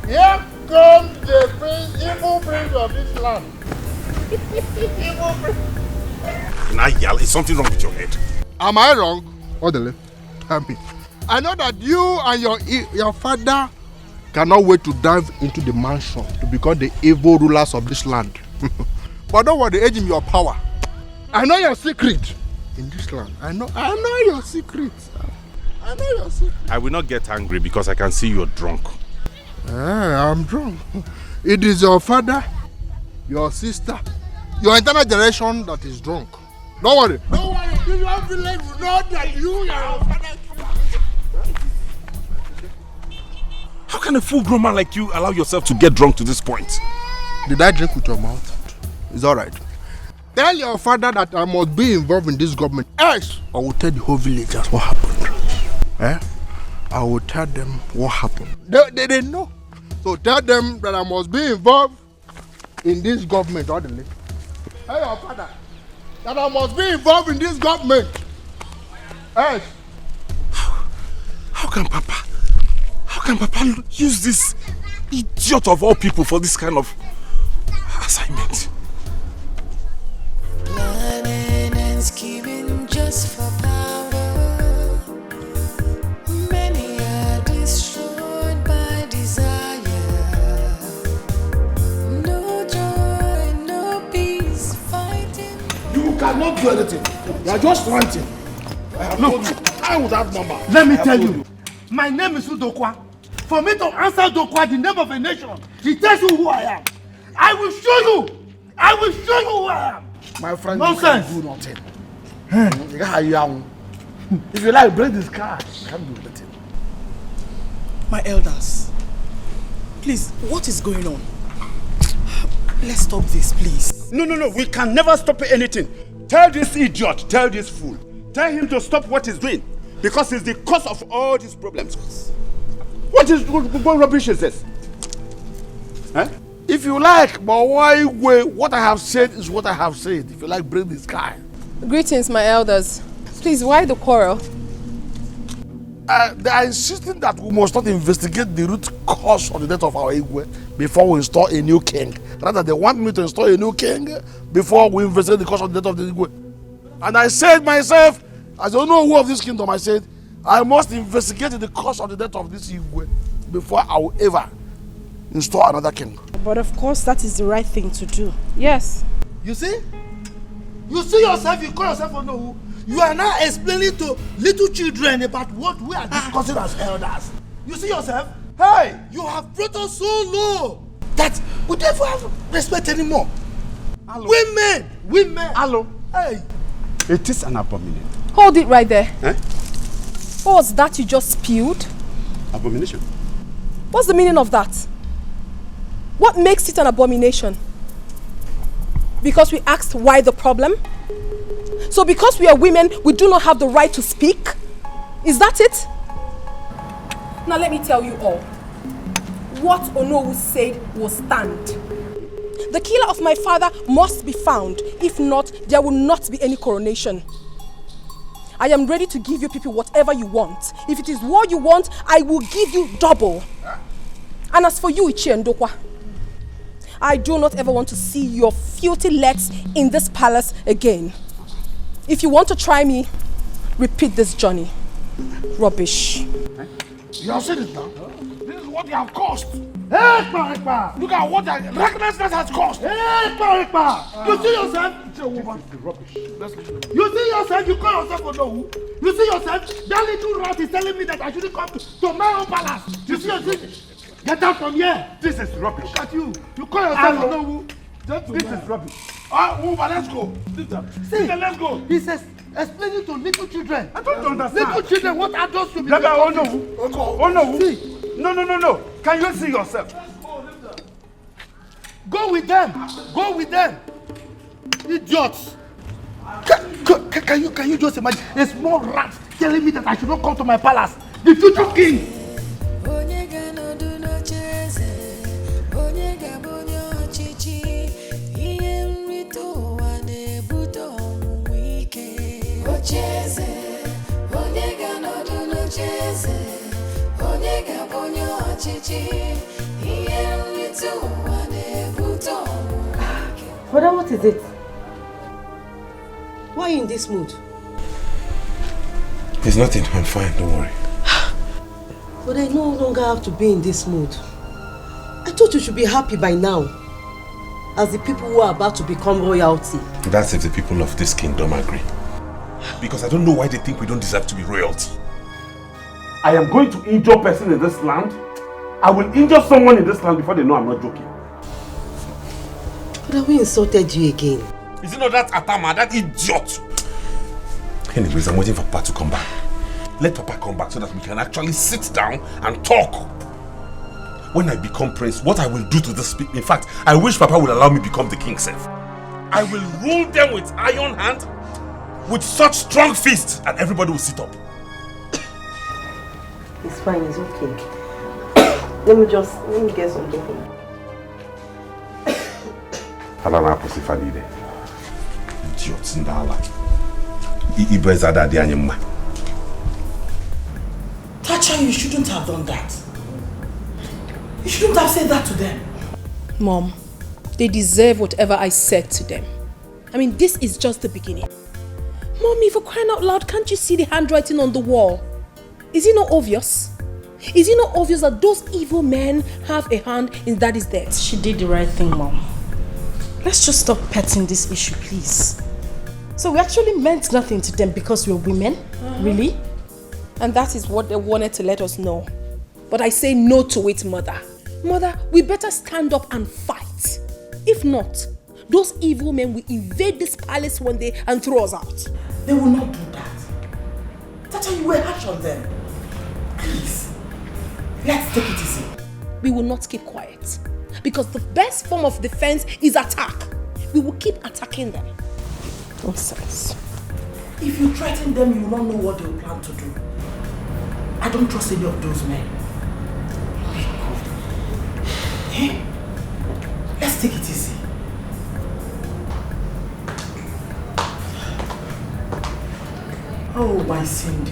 Here comes the evil prince of this land. Evil prince. Now, Yal, is something wrong with your head? Am I wrong? Odele, tell me. I know that you and your father cannot wait to dive into the mansion to become the evil rulers of this land. But don't worry, age in your power. I know your secret in this land. I know your secret. I know your secret. I will not get angry because I can see you're drunk. I'm drunk. It is your father, your sister, your entire generation that is drunk. Don't worry. Don't worry. You don't feel like you know that you are your father. How can a full-grown man like you allow yourself to get drunk to this point? Did I drink with your mouth? It's alright. Tell your father that I must be involved in this government. Else, I will tell the whole villagers what happened. I will tell them what happened. They didn't know. So tell them that I must be involved in this government. Tell your father that I must be involved in this government. Else. How can Papa use this idiot of all people for this kind of assignment? Planning and scheming just for power. Many are destroyed by desire. No joy, no peace, fighting. You cannot do anything. You are just ranting. I have told you. I would have number. Let me tell you. My name is Udokwa. For me to answer Dokwa, the name of a nation, he tells you who I am. I will show you. I will show you who I am. My friend, nonsense. You can't do nothing. If you like, break this car. You can't do nothing. My elders, please, what is going on? Let's stop this, please. No. We can never stop anything. Tell this idiot, tell this fool, tell him to stop what he's doing. Because it's the cause of all these problems. What rubbish is this? Huh? If you like, but why wait? What I have said is what I have said. If you like, bring this guy. Greetings, my elders. Please, why the quarrel? They are insisting that we must not investigate the root cause of the death of our Igwe before we install a new king. Rather, they want me to install a new king before we investigate the cause of the death of the Igwe. And I said myself, as I know who of this kingdom, I said, I must investigate the cause of the death of this Igwe before I will ever install another king. But of course, that is the right thing to do. Yes. You see? You see yourself, you call yourself Onowu. You are now explaining to little children about what we are discussing as elders. You see yourself? Hey, you have brought us so low that we don't have respect anymore. Hello. Women. Hello. Hey. It is an abomination. Hold it right there. Eh? What was that you just spewed? Abomination. What's the meaning of that? What makes it an abomination? Because we asked why the problem? So because we are women, we do not have the right to speak? Is that it? Now let me tell you all. What Onowu said will stand. The killer of my father must be found. If not, there will not be any coronation. I am ready to give you people whatever you want. If it is what you want, I will give you double. And as for you, Ichie Ndokwa, I do not ever want to see your filthy legs in this palace again. If you want to try me, repeat this journey. Rubbish. You have said it now. This is what you have caused. Hey, Ekpa! Look at what that recklessness has cost! Hey, Ekpa! You see yourself? It's a woman. Rubbish. You see yourself? You call yourself a no. You see yourself? That little rat is telling me that I shouldn't come to my own palace. You see yourself? Get out from here! This is rubbish. Look at you! You call yourself a no. This is rubbish. Woman, let's go. See, let's go. He says, explaining to little children. I don't understand. Little children, what adults should be doing. Oh no. Oh no. See. No. Can you see yourself? Go with them. Go with them. Idiots. Can you just imagine a small rat telling me that I should not come to my palace? The future king. Brother, what is it? Why are you in this mood? There's nothing. I'm fine. Don't worry. But I no longer have to be in this mood. I thought you should be happy by now, as the people who are about to become royalty. That's if the people of this kingdom agree. Because I don't know why they think we don't deserve to be royalty. I am going to injure a person in this land. I will injure someone in this land before they know I'm not joking. But we insulted you again. Is it not that Atama, that idiot? Anyways, I'm waiting for Papa to come back. Let Papa come back so that we can actually sit down and talk. When I become prince, what I will do to this people. In fact, I wish Papa would allow me to become the king self. I will rule them with iron hand, with such strong fists, and everybody will sit up. It's fine, it's okay. Let me get something for you. Alana Posifanide. Idiots in the Allah. Ibezada de Anyama. Tacha, you shouldn't have done that. You shouldn't have said that to them. Mom, they deserve whatever I said to them. I mean, this is just the beginning. Mommy, for crying out loud, can't you see the handwriting on the wall? Is it not obvious? Is it not obvious that those evil men have a hand in Daddy's death? She did the right thing, Mom. Let's just stop petting this issue, please. So we actually meant nothing to them because we're women? Really? And that is what they wanted to let us know. But I say no to it, Mother. Mother, we better stand up and fight. If not, those evil men will invade this palace one day and throw us out. They will not do that. Tacha, you were harsh on them. Please, let's take it easy. We will not keep quiet. Because the best form of defense is attack. We will keep attacking them. Nonsense. If you threaten them, you will not know what they will plan to do. I don't trust any of those men. Hey, let's take it easy. Oh, my Cindy.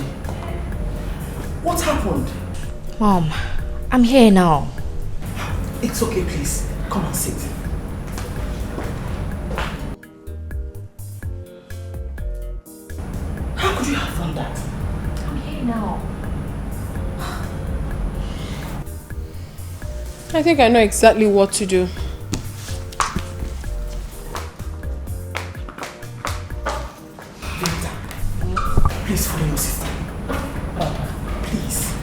What happened? Mom, I'm here now. It's okay, please. Come and sit. How could you have done that? I'm here now. I think I know exactly what to do. Please follow your sister. Please.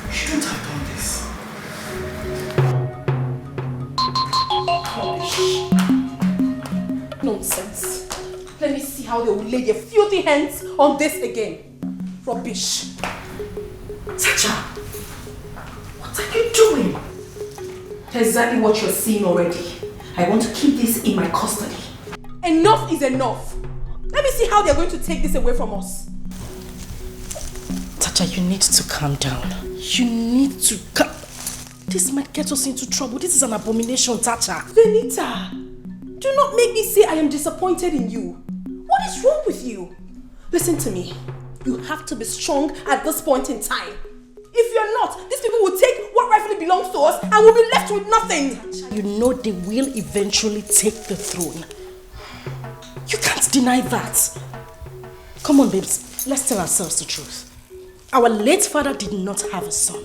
You shouldn't have done this. Nonsense. Let me see how they will lay their filthy hands on this again. Rubbish. Tacha, what are you doing? Exactly what you're seeing already. I want to keep this in my custody. Enough is enough. Let me see how they're going to take this away from us. Tacha, you need to calm down. You need to calm. This might get us into trouble. This is an abomination, Tacha. Venita, do not make me say I am disappointed in you. What is wrong with you? Listen to me. You have to be strong at this point in time. If you're not, these people will take what rightfully belongs to us and we'll be left with nothing. You know they will eventually take the throne. deny that. Come on, babes. Let's tell ourselves the truth. Our late father did not have a son.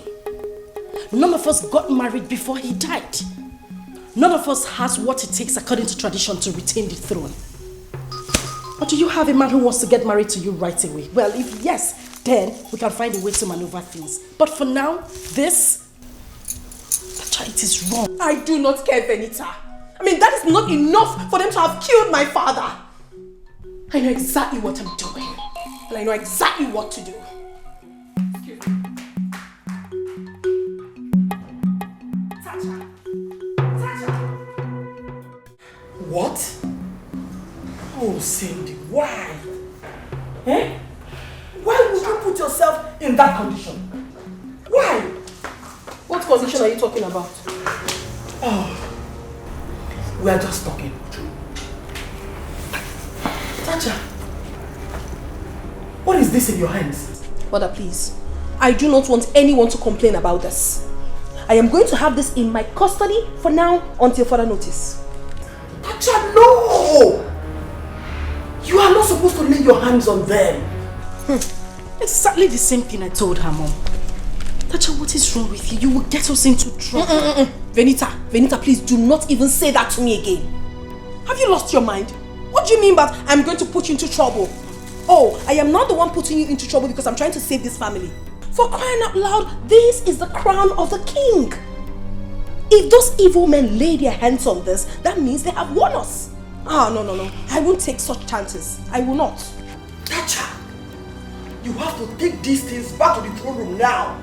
None of us got married before he died. None of us has what it takes according to tradition to retain the throne. Or do you have a man who wants to get married to you right away? Well, if yes, then we can find a way to maneuver things. But for now, this... it is wrong. I do not care, Venita. I mean, that is not enough for them to have killed my father. I know exactly what I'm doing. And I know exactly what to do. What? Oh, Cindy, why? Eh? Why would you put yourself in that condition? Why? What condition are you talking about? Oh, we are just talking. Tacha, what is this in your hands? Mother, please. I do not want anyone to complain about this. I am going to have this in my custody for now until further notice. Tacha, no! You are not supposed to lay your hands on them. Exactly the same thing I told her, Mom. Tacha, what is wrong with you? You will get us into trouble. Venita, please do not even say that to me again. Have you lost your mind? What do you mean by I'm going to put you into trouble? Oh, I am not the one putting you into trouble because I'm trying to save this family. For crying out loud, this is the crown of the king. If those evil men lay their hands on this, that means they have won us. Ah, no. I won't take such chances. I will not. Tacha, you have to take these things back to the throne room now.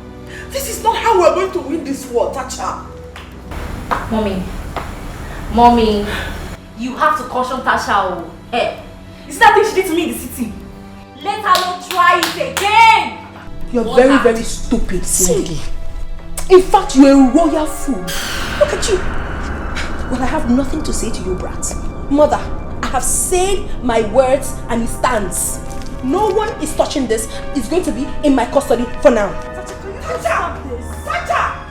This is not how we're going to win this war, Tacha. Mommy, you have to caution Tasha. Hey, is that thing she did to me in the city? Let her not try it again. You're very stupid, Cindy. In fact, you're a royal fool. Look at you. Well, I have nothing to say to you, brat. Mother, I have said my words and it stands. No one is touching this. It's going to be in my custody for now. Tacha! Tacha!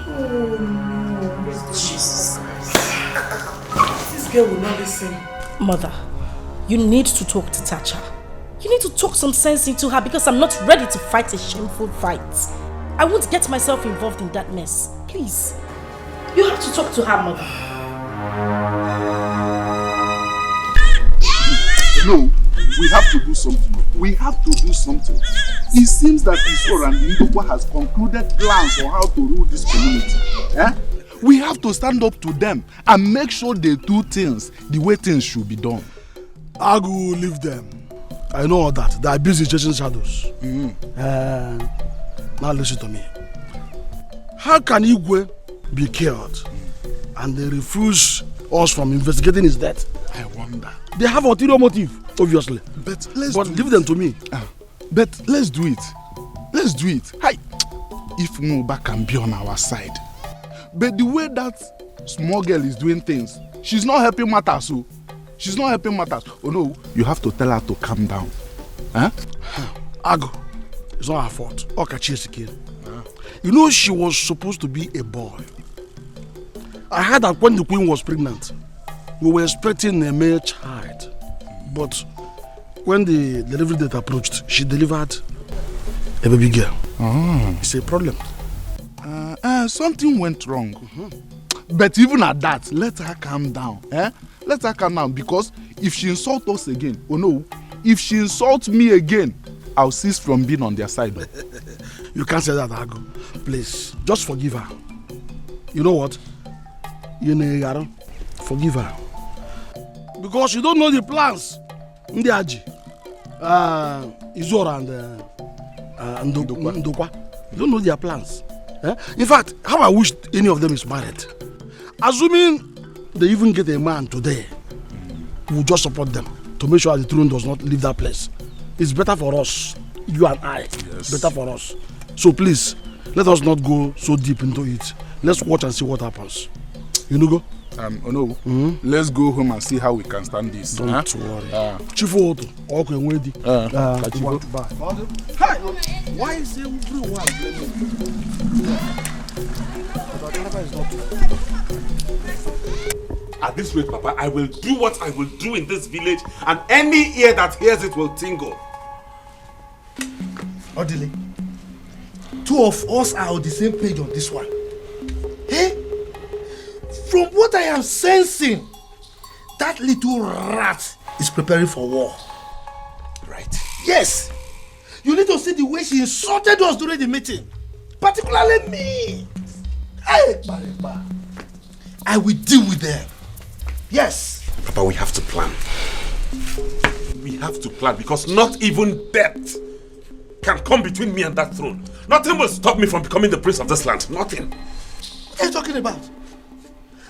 Oh no, Jesus. This girl will not listen. Mother, you need to talk to Tacha. You need to talk some sense into her because I'm not ready to fight a shameful fight. I won't get myself involved in that mess. Please. You have to talk to her, Mother. No, we have to do something. We have to do something. It seems that Isora and Ndokwa has concluded plans on how to rule this community. We have to stand up to them and make sure they do things the way things should be done. I will leave them. I know all that. They are busy chasing shadows. Now listen to me. How can Igwe be killed and they refuse us from investigating his death? I wonder. They have ulterior motive, obviously. But leave them to me. But let's do it. Let's do it. Hi. If Muba can be on our side. But the way that small girl is doing things, she's not helping matters. So she's not helping matters. Oh no, you have to tell her to calm down. Ago, it's not her fault. Okachi is a kid. You know she was supposed to be a boy. I heard that when the queen was pregnant, we were expecting a male child. But when the delivery date approached, she delivered a baby girl. It's a problem. Something went wrong. But even at that, let her calm down. Let her calm down because if she insults us again, oh no, if she insults me again, I'll cease from being on their side. You can't say that, Ago. Please, just forgive her. You know what? Forgive her. Because you don't know the plans. Ndi Aji, Izora and Ndokwa. You don't know their plans. In fact, how I wish any of them is married. Assuming they even get a man today, we'll just support them to make sure the throne does not leave that place. It's better for us, you and I. Yes. Better for us. So please, let us not go so deep into it. Let's watch and see what happens. You know, go? Let's go home and see how we can stand this. Don't worry. Chifu Otto, okay, ready. Hi. Why is everyone blaming At this rate, Papa, I will do what I will do in this village, and any ear that hears it will tingle. Odile, two of us are on the same page on this one. Eh? From what I am sensing, that little rat is preparing for war. Right. Yes. You need to see the way she insulted us during the meeting. Particularly me. Hey, Bariba. I will deal with them. Yes. Papa, we have to plan. We have to plan because not even death can come between me and that throne. Nothing will stop me from becoming the prince of this land. Nothing. What are you talking about?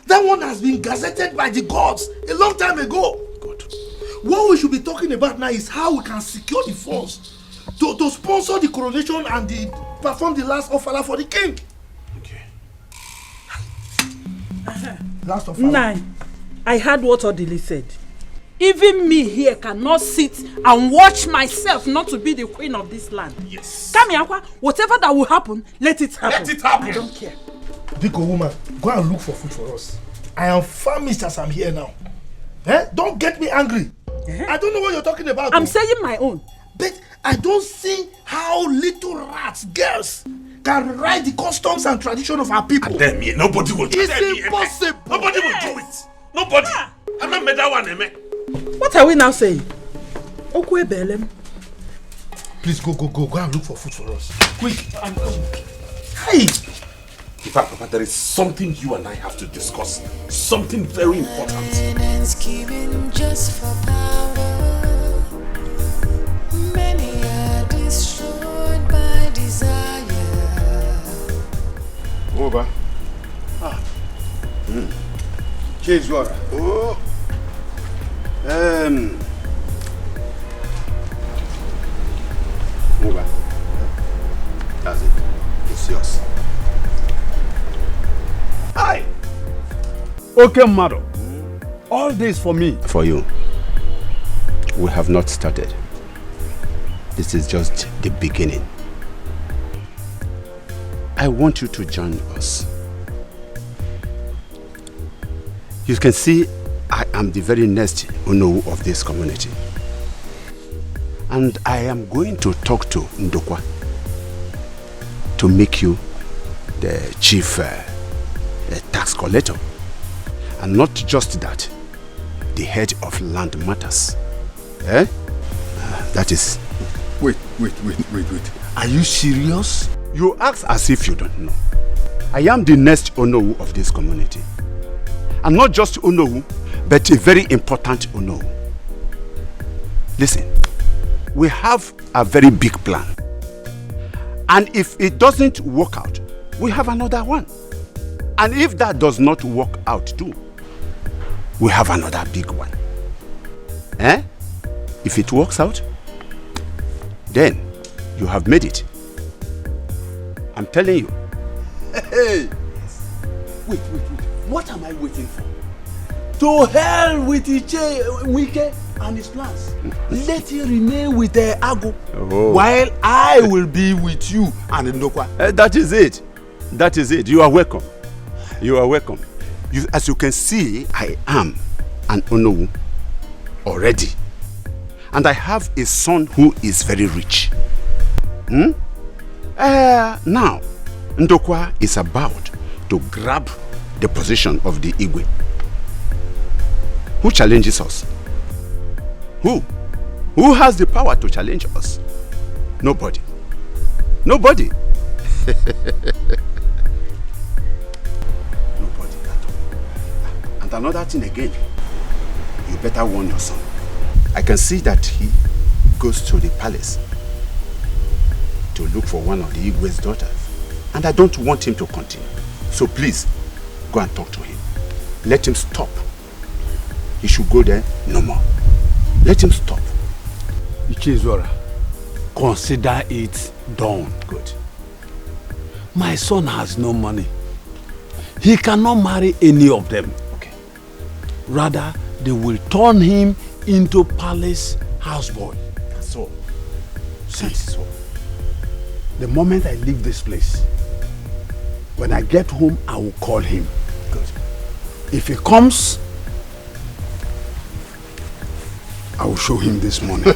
That one has been gazetted by the gods a long time ago. Good. What we should be talking about now is how we can secure the funds to sponsor the coronation and perform the last offer for the king. Okay. Last offer. Nine. I heard what Odile said. Even me here cannot sit and watch myself not to be the queen of this land. Yes. Come here, whatever that will happen, let it happen. Let it happen. I don't care. Biko woman, go and look for food for us. I am famished as I'm here now. Eh? Don't get me angry. I don't know what you're talking about. I'm saying my own. But I don't see how little rats, girls, can ride the customs and tradition of our people. And then me, nobody will do it. It's impossible. Nobody will do it. Nobody. I'm not made that one, Eme. What are we now saying? Okwe Belem. Please go and look for food for us. Quick. Hey. In fact, Papa, there is something you and I have to discuss. Something very important. Just for power. Many are destroyed by desire. Over. Change water. Oh. Over. That's it. It's yours. Hi. Okay, madam. All this for me. For you. We have not started. This is just the beginning. I want you to join us. You can see I am the very next Onowu of this community. And I am going to talk to Ndokwa to make you the chief tax collector. And not just that, the head of land matters. Eh? That is... Wait. Are you serious? You ask as if you don't know. I am the next Onowu of this community. And not just Onowu, but a very important Onowu. Listen, we have a very big plan. And if it doesn't work out, we have another one. And if that does not work out too, we have another big one. Eh? If it works out, then you have made it. I'm telling you. Hey! Wait. What am I waiting for? To hell with Wike and his plans. Let him remain with Agu, while I will be with you and Ndokwa. That is it. That is it. You are welcome. You are welcome. As you can see, I am an Onowu already. And I have a son who is very rich. Now, Ndokwa is about to grab the position of the Igwe. Who challenges us? Who? Who has the power to challenge us? Nobody. Nobody. Nobody at all. And another thing again, you better warn your son. I can see that he goes to the palace to look for one of the Igwe's daughters. And I don't want him to continue. So please, go and talk to him. Let him stop. He should go there no more. Let him stop. Ichezora, consider it done. Good. My son has no money. He cannot marry any of them. Okay. Rather, they will turn him into palace houseboy. That's all. See, the moment I leave this place, when I get home, I will call him. Good. If he comes I will show him this morning.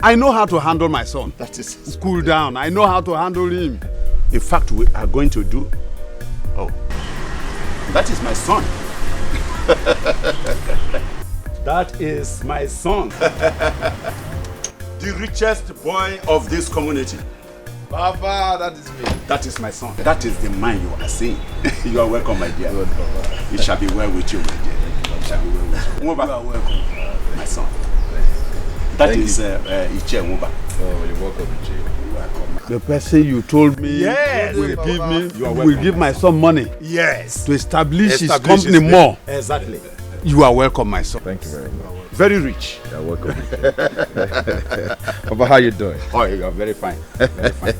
I know how to handle my son. That is cool down. I know how to handle him. In fact, we are going to do. Oh, that is my son. That is my son. The richest boy of this community. Papa, that is me. That is my son. That is the man you are seeing. You are welcome, my dear. Good, Papa. It shall be well with you, my dear. It shall be well with you. Ngoba, you are welcome, my son. That is Iche Ngoba. Oh, you're welcome, Iche. You're welcome. The person you told me yes, will give my son money. Yes. To establish his company more. Exactly. You are welcome, my son. Thank you very much. Very rich. You're welcome. Papa, how you doing? Oh, you are very fine. Very fine.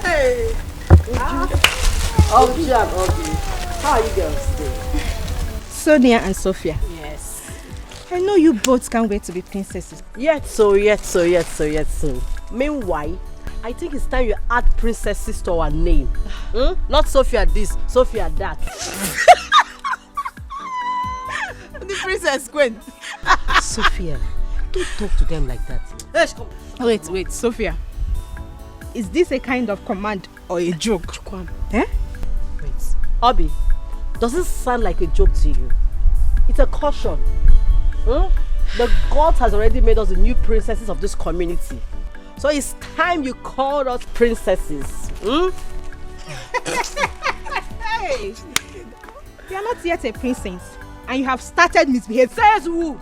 Hey. Obi and Obi. How are you girls today? Sonia and Sophia. Yes. I know you both can't wait to be princesses. Yet so. Meanwhile, I think it's time you add princesses to our name. Not Sophia this, Sophia that. The princess Gwen. Sophia, don't talk to them like that. Wait, Sophia. Is this a kind of command or a joke? Eh? Wait, Obi, does it sound like a joke to you? It's a caution. The God has already made us the new princesses of this community. So it's time you called us princesses. Hey! You are not yet a princess and you have started misbehaving. Says who?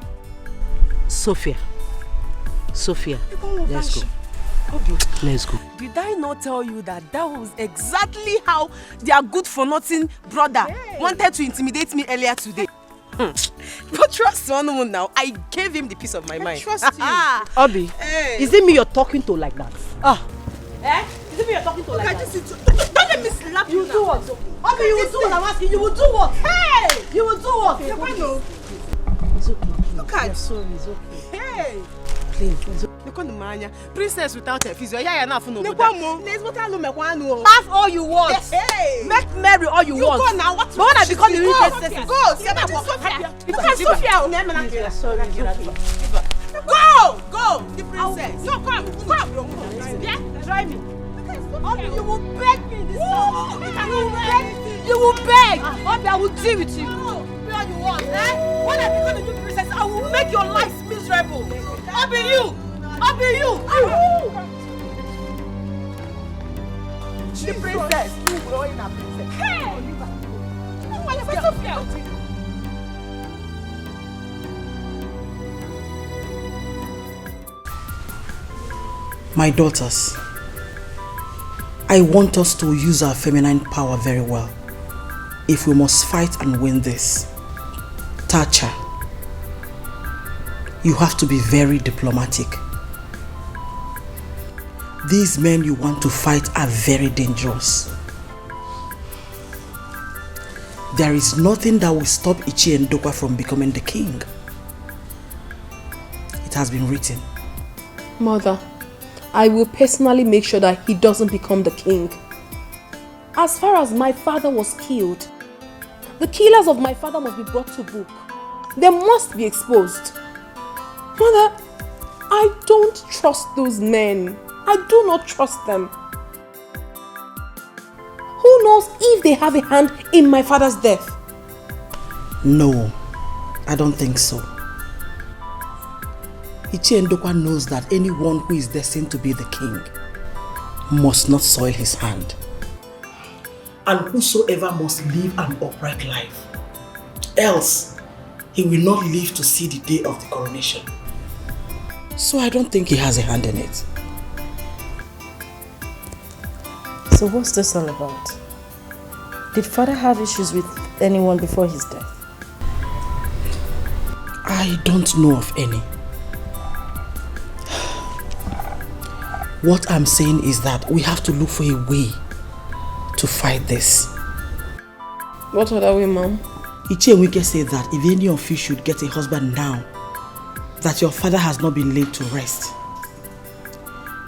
Sophia, let's go. Obi, let's go. Did I not tell you that was exactly how their good-for-nothing brother wanted to intimidate me earlier today? But trust one woman now, I gave him the peace of my mind. Trust you. Obi, is it me you're talking to like that? Is it me you're talking to like that? Don't let me slap you. You do what? Obi, you will do what I'm asking. You will do what? Hey! You will do what? It's okay. Look at sorry, it's okay. Hey! Please. Princess without a physio. Yeah, enough. No, laugh all you want. Hey. Make merry all you want. Go now. What? But when I become the real princess, go. Go. The princess. No, come. Yeah, drive me. You will beg me this time. You will beg. Obi, I will deal with you. Do all you want. When I become the new princess, I will make your life miserable. I'll be you. The princess. You growing a princess. Hey! My daughters, I want us to use our feminine power very well. If we must fight and win this. Tacha, you have to be very diplomatic. These men you want to fight are very dangerous. There is nothing that will stop Ichi Ndokwa from becoming the king. It has been written. Mother, I will personally make sure that he doesn't become the king. As far as my father was killed, the killers of my father must be brought to book. They must be exposed. Mother, I don't trust those men. I do not trust them. Who knows if they have a hand in my father's death? No, I don't think so. Ichi Ndokwa knows that anyone who is destined to be the king must not soil his hand. And whosoever must live an upright life. Else, he will not live to see the day of the coronation. So I don't think he has a hand in it. So what's this all about? Did father have issues with anyone before his death? I don't know of any. What I'm saying is that we have to look for a way to fight this. What other way, Mom? Ichewike said that if any of you should get a husband now, that your father has not been laid to rest,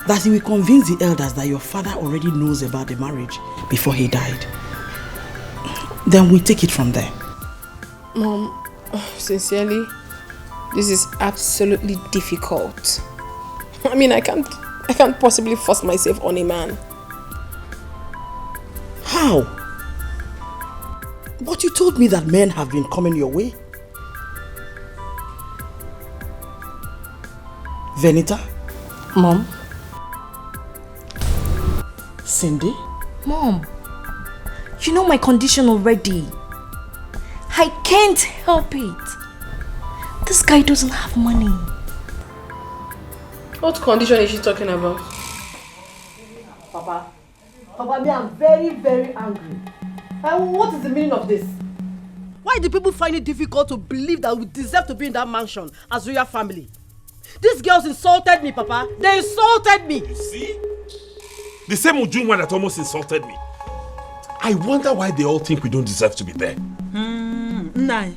that he will convince the elders that your father already knows about the marriage before he died. Then we take it from there. Mom, sincerely, this is absolutely difficult. I mean, I can't possibly force myself on a man. How? But you told me that men have been coming your way. Venita? Mom? Cindy? Mom, you know my condition already. I can't help it. This guy doesn't have money. What condition is she talking about? Papa, me, I'm very, very angry. What is the meaning of this? Why do people find it difficult to believe that we deserve to be in that mansion as royal family? These girls insulted me, Papa. They insulted me. You see? The same Ujunwa that almost insulted me. I wonder why they all think we don't deserve to be there. Nai,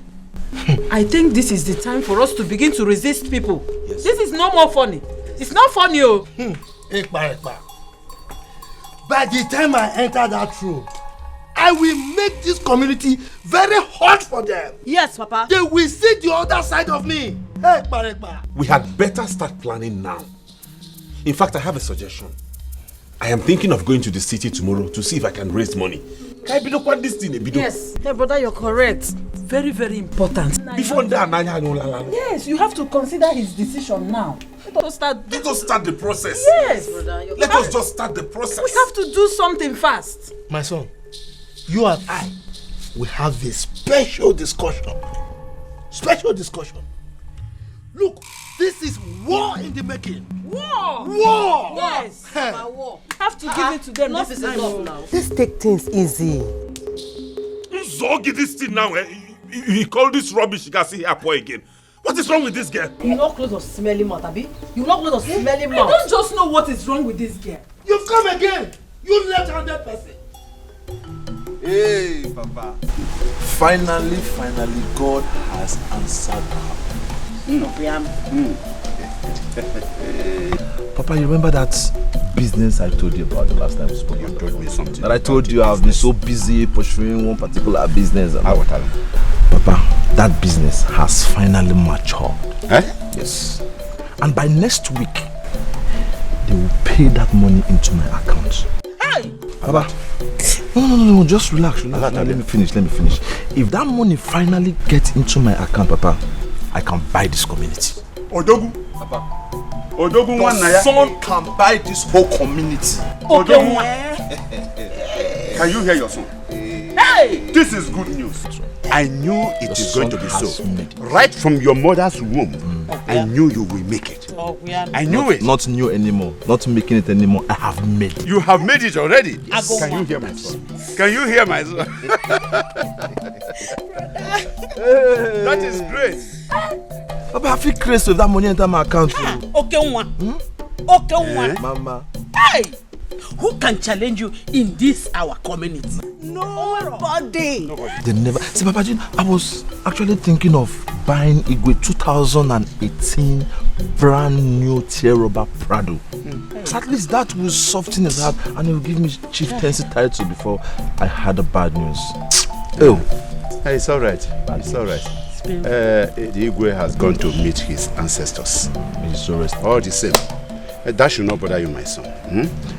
I think this is the time for us to begin to resist people. Yes. This is no more funny. It's not funny, oh. By the time I enter that room, I will make this community very hot for them. Yes, Papa. They will see the other side of me. Hey, we had better start planning now. In fact, I have a suggestion. I am thinking of going to the city tomorrow to see if I can raise money. Yes, hey brother, you're correct. Very, very important. Before that, yes, you have to consider his decision now. Let us start the process. Yes, brother. Let us just start the process. We have to do something fast. My son, you and I will have a special discussion. Special discussion. Look, this is war in the making. War! War! Yes, war. You have to give it to them. Enough is enough now. Let's take things easy. Zogi this thing now, he called this rubbish you can see here boy again. What is wrong with this girl? You not close of smelling mouth, Abi? You not close of smelling mouth. I don't just know what is wrong with this girl. You've come again! You left-handed person! Hey, Papa. Finally, God has answered Papa, you remember that business I told you about the last time we spoke? You told me something. That I told you I've been so busy pursuing one particular business. And Papa, that business has finally matured. Eh? Yes. And by next week, they will pay that money into my account. Hey! Papa, no, just relax. Let me finish. If that money finally gets into my account, Papa, I can buy this community. Odogu. Papa. Odogu one Your son can buy this whole community. Odogu one. Can you hear your son? Hey! This is good news. I knew it is going to be so. Right from your mother's womb, I knew you will make it. I knew it. Not new anymore. Not making it anymore. I have made it. You have made it already. Yes. Can you hear my son? Can you hear my son? That is great. Papa, I feel crazy with that money enter my account. Okay, one. Okay, one. Mama. Hey! Who can challenge you in this our community? Nobody. They never. See, Papa, I was actually thinking of buying Igwe 2018 brand new Tierra Prado. So at least that will soften his heart and it will give me chieftaincy title before I had the bad news. Oh. Hey, it's all right. It's all right. The Igwe has gone to meet his ancestors. All the same. That should not bother you, my son.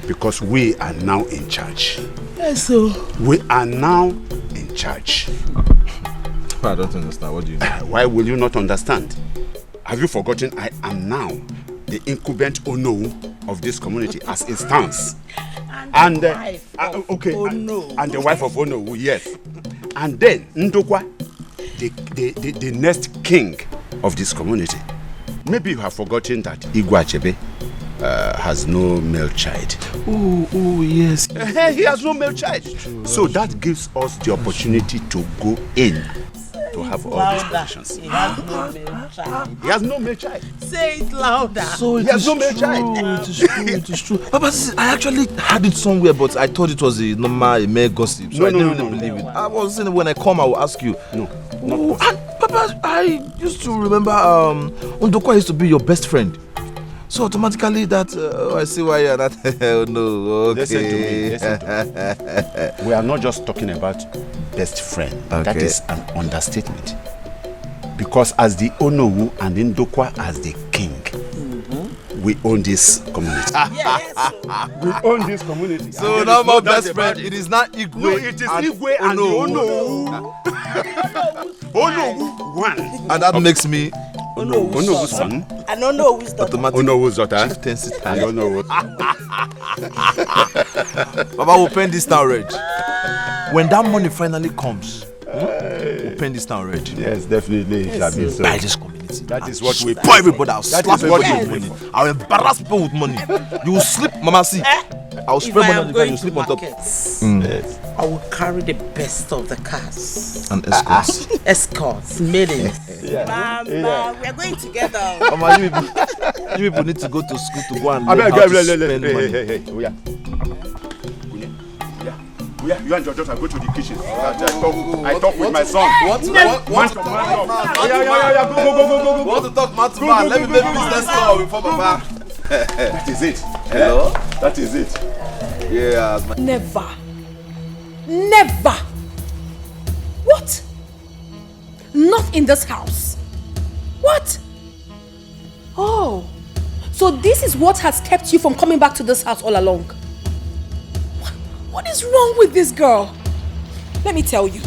Because we are now in charge. Yes, sir. We are now in charge. I don't understand. What do you mean? Why will you not understand? Have you forgotten I am now the incumbent Ono of this community as it stands? And the wife of Ono. And the wife of Ono, yes. And then Ndokwa, the next king of this community. Maybe you have forgotten that Igwe Achebe has no male child. Oh, yes. He has no male child. So that gives us the opportunity to go in to have all these positions. He has no male child. He has no male child. Say it louder. So He it has is no male true, child. it is true, it is true. Papa, see, I actually heard it somewhere, but I thought it was a normal male gossip, so I didn't really believe it. I was saying when I come, I will ask you. No, and Papa, I used to remember Ndokwa used to be your best friend. So automatically that, I see why you're not, oh no, okay. Listen to me, listen to me. We are not just talking about best friend. Okay. That is an understatement. Because as the Onowu and Ndokwa as the king, we own this community. We own this community. So now my best friend, it is not Igwe. No, it is Igwe and the Onowu. Onowu one. And that makes me Onowu's son. I don't know who's the Onowu's daughter. Chieftaincy I don't know. Baba will paint this town red. When that money finally comes, we'll paint this town red. Yes, definitely. It shall be so. Buy this community. That is what we Pour everybody. I'll That slap is what everybody we with money. I'll embarrass people with money. You will sleep, Mama. See, I'll spray money on the ground. You sleep on top. Yes. I will carry the best of the cars. And escorts. Escorts, maidens. Mama, we are going together. Mama, you people need to go to school to go and I learn beg, how to hey, spend money. hey. Oya. Oya, you and your daughter go to the kitchen. I talk with my son. What? Man to man up. Oya, go. Want to talk man to man? Let me make business call before Papa. That is it. Hello? That is it. Yeah. Never. Never. What? Not in this house. What? Oh. So this is what has kept you from coming back to this house all along. What is wrong with this girl? Let me tell you.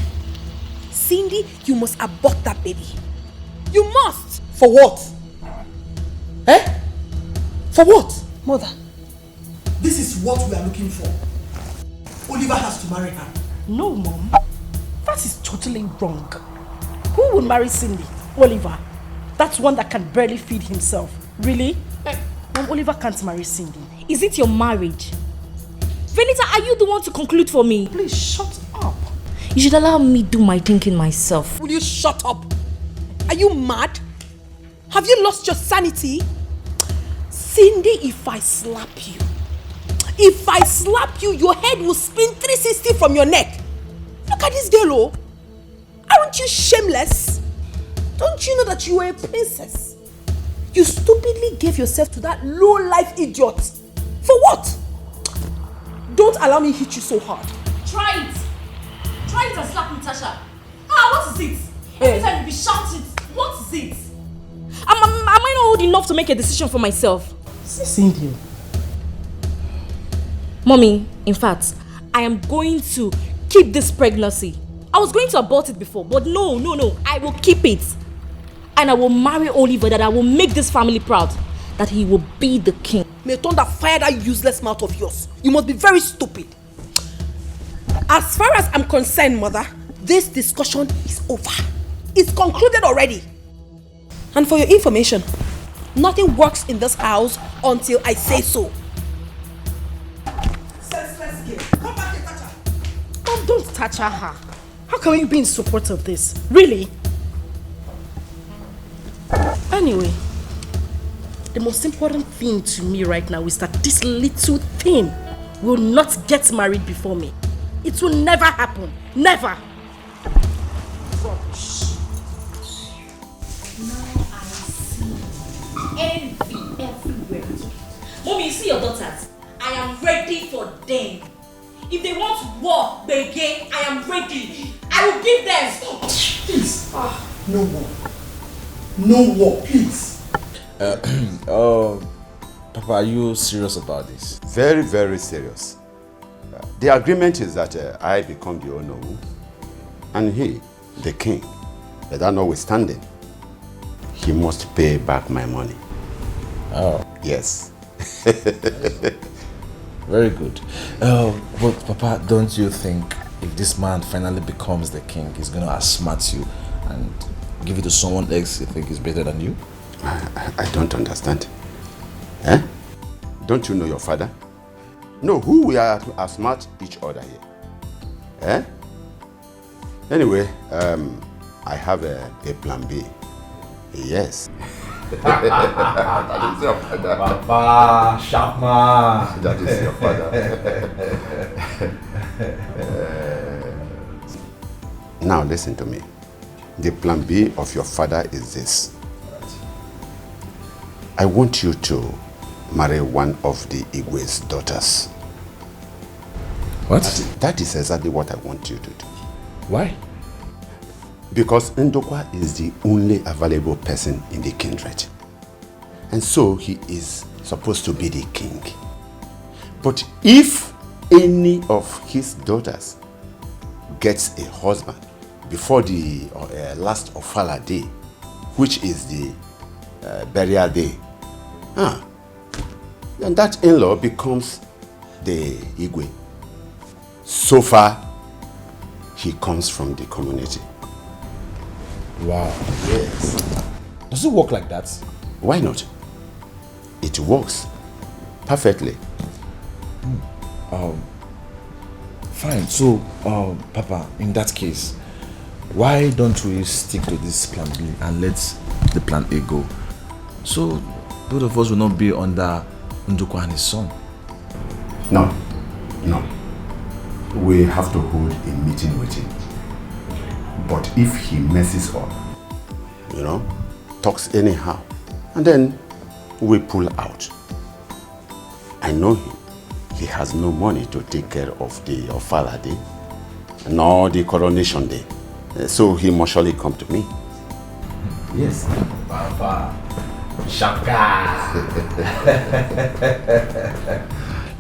Cindy, you must abort that baby. You must. For what? Eh? For what? Mother. This is what we are looking for. Oliver has to marry her. No, Mom. That is totally wrong. Who would marry Cindy? Oliver. That's one that can barely feed himself. Really? Mom, Oliver can't marry Cindy. Is it your marriage? Venita, are you the one to conclude for me? Please shut up. You should allow me do my thinking myself. Will you shut up? Are you mad? Have you lost your sanity? Cindy, if I slap you, your head will spin 360 from your neck. Look at this girl, oh. Aren't you shameless? Don't you know that you are a princess? You stupidly gave yourself to that low-life idiot. For what? Don't allow me to hit you so hard. Try it. Try it and slap Natasha. What is it? Every time you be shouting, what is it? Am I not old enough to make a decision for myself? Cindy. Mommy, in fact, I am going to keep this pregnancy. I was going to abort it before, but no. I will keep it. And I will marry Oliver, that I will make this family proud. That he will be the king. May thunder fire that useless mouth of yours. You must be very stupid. As far as I'm concerned, Mother, this discussion is over. It's concluded already. And for your information, nothing works in this house until I say so. Senseless girl. Come back and touch her. Mom, don't touch her. How can you be in support of this? Really? Anyway, the most important thing to me right now is that this little thing will not get married before me. It will never happen. Never. Rubbish. Now I see envy everywhere. Mommy, you see your daughters? I am ready for them. If they want war, again, I am ready. I will give them. Please. No war. No war, please. Papa, are you serious about this? Very, very serious. The agreement is that I become the Onowu and he, the king. But that notwithstanding, he must pay back my money. Oh. Yes. Very good. But Papa, don't you think if this man finally becomes the king, he's going to outsmart you and give it to someone else you think is better than you? I don't understand. Eh? Don't you know your father? No, who we are to outsmart each other here? Eh? Anyway, I have a plan B. Yes. That is your father. Papa, sharp man. That is your father. Now listen to me. The plan B of your father is this. I want you to marry one of the Igwe's daughters. What? That is exactly what I want you to do. Why? Because Ndokwa is the only available person in the kindred. And so he is supposed to be the king. But if any of his daughters gets a husband before the last Ofala day, which is the burial day, then that in-law becomes the Igwe. So far, he comes from the community. Wow. Yes. Does it work like that? Why not? It works perfectly. Fine. So, Papa, in that case, why don't we stick to this plan B and let the plan A go? So, both of us will not be under Ndukwa and his son. No. We have to hold a meeting with him. But if he messes up, talks anyhow, and then we pull out. I know him. He has no money to take care of the Ofala day, nor the coronation day. So he must surely come to me. Yes. Papa. Shaka.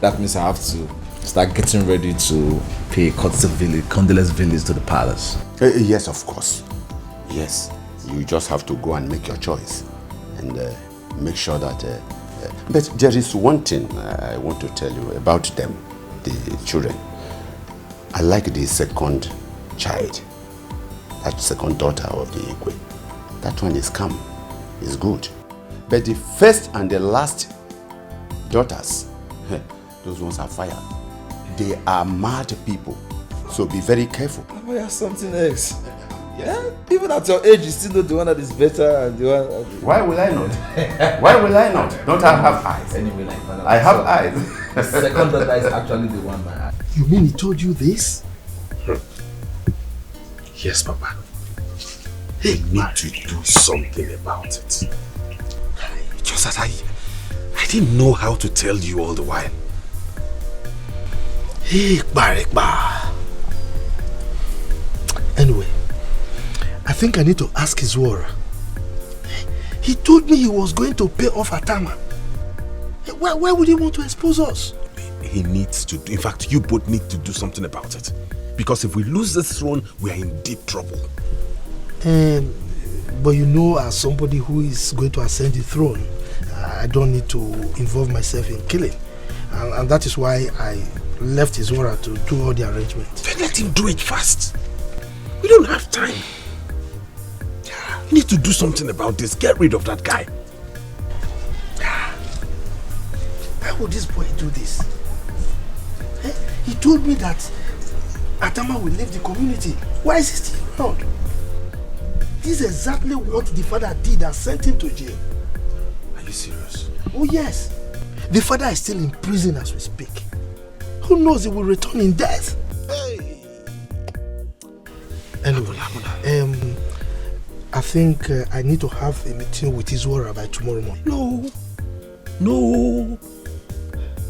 That means I have to start getting ready to pay condolence village to the palace. Yes, of course. Yes. You just have to go and make your choice. And make sure that... but there is one thing I want to tell you about them, the children. I like the second child. That second daughter of the Igwe. That one is calm. Is good. But the first and the last daughters, those ones are fire. They are mad people. So be very careful. Papa, you have something else. Yeah? Even at your age, you still know the one that is better and the one... Why will I not? Why will I not? Don't I have eyes? Anyway, like I have eyes. The second daughter is actually the one my eye. You mean he told you this? Yes, Papa. They need to do something about it. Just as I didn't know how to tell you all the while. Anyway, I think I need to ask Izwara. He told me he was going to pay off Atama. Why would he want to expose us? He needs to. In fact, you both need to do something about it. Because if we lose this throne, we are in deep trouble. But you know, as somebody who is going to ascend the throne, I don't need to involve myself in killing. And that is why I left Izwara to do all the arrangements. Then let him do it fast. We don't have time. You need to do something about this. Get rid of that guy. Why would this boy do this? He told me that Atama will leave the community. Why is he still around? This is exactly what the father did that sent him to jail. Are you serious? Oh yes. The father is still in prison as we speak. Who knows, he will return in death. Hey. Anyway, I think I need to have a meeting with Izwara by tomorrow morning. No.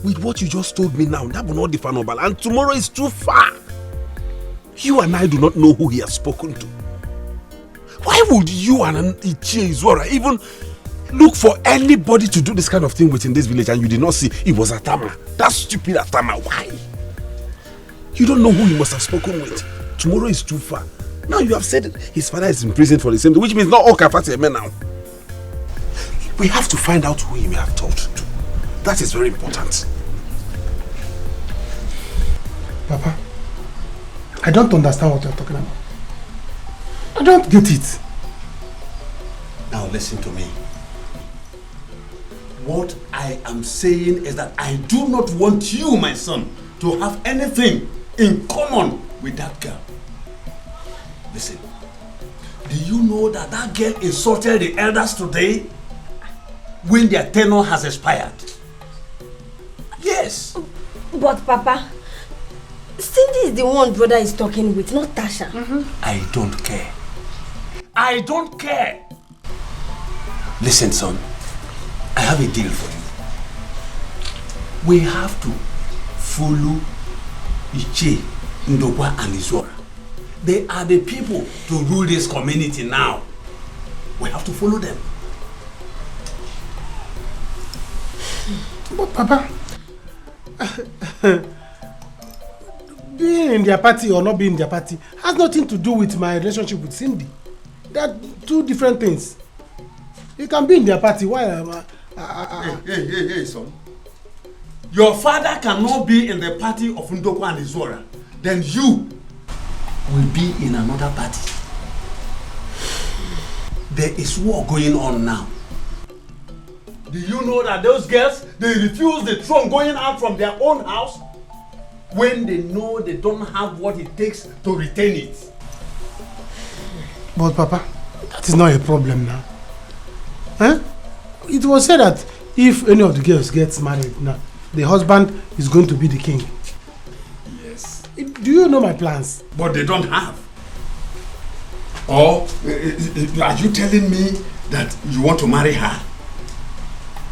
With what you just told me now, that will not differ no balance. And tomorrow is too far. You and I do not know who he has spoken to. Why would you and Ichie Izwara even look for anybody to do this kind of thing within this village and you did not see it was Atama? That stupid Atama. Why? You don't know who he must have spoken with. Tomorrow is too far. Now you have said his father is in prison for the same thing, which means not all Kafati men now. We have to find out who he may have talked to. That is very important. Papa, I don't understand what you're talking about. I don't get it. Now listen to me. What I am saying is that I do not want you, my son, to have anything in common with that girl. Listen, Do you know that that girl insulted the elders today when their tenure has expired? Yes. But Papa, Cindy is the one brother is talking with, not Tasha. I don't care. I don't care. Listen, son. I have a deal for you. We have to follow Iche, Ndokwa and Izora. They are the people to rule this community now. We have to follow them. But Papa, being in their party or not being in their party has nothing to do with my relationship with Cindy. They are two different things. You can be in their party. Why am I? Hey, son. Your father cannot be in the party of Ndokwa and Izora. Then you will be in another party. There is war going on now. Do you know that those girls, they refuse the throne going out from their own house when they know they don't have what it takes to retain it? But Papa, that is not a problem now. Huh? It was said that if any of the girls gets married now, the husband is going to be the king. Yes. Do you know my plans? But they don't have. Or are you telling me that you want to marry her?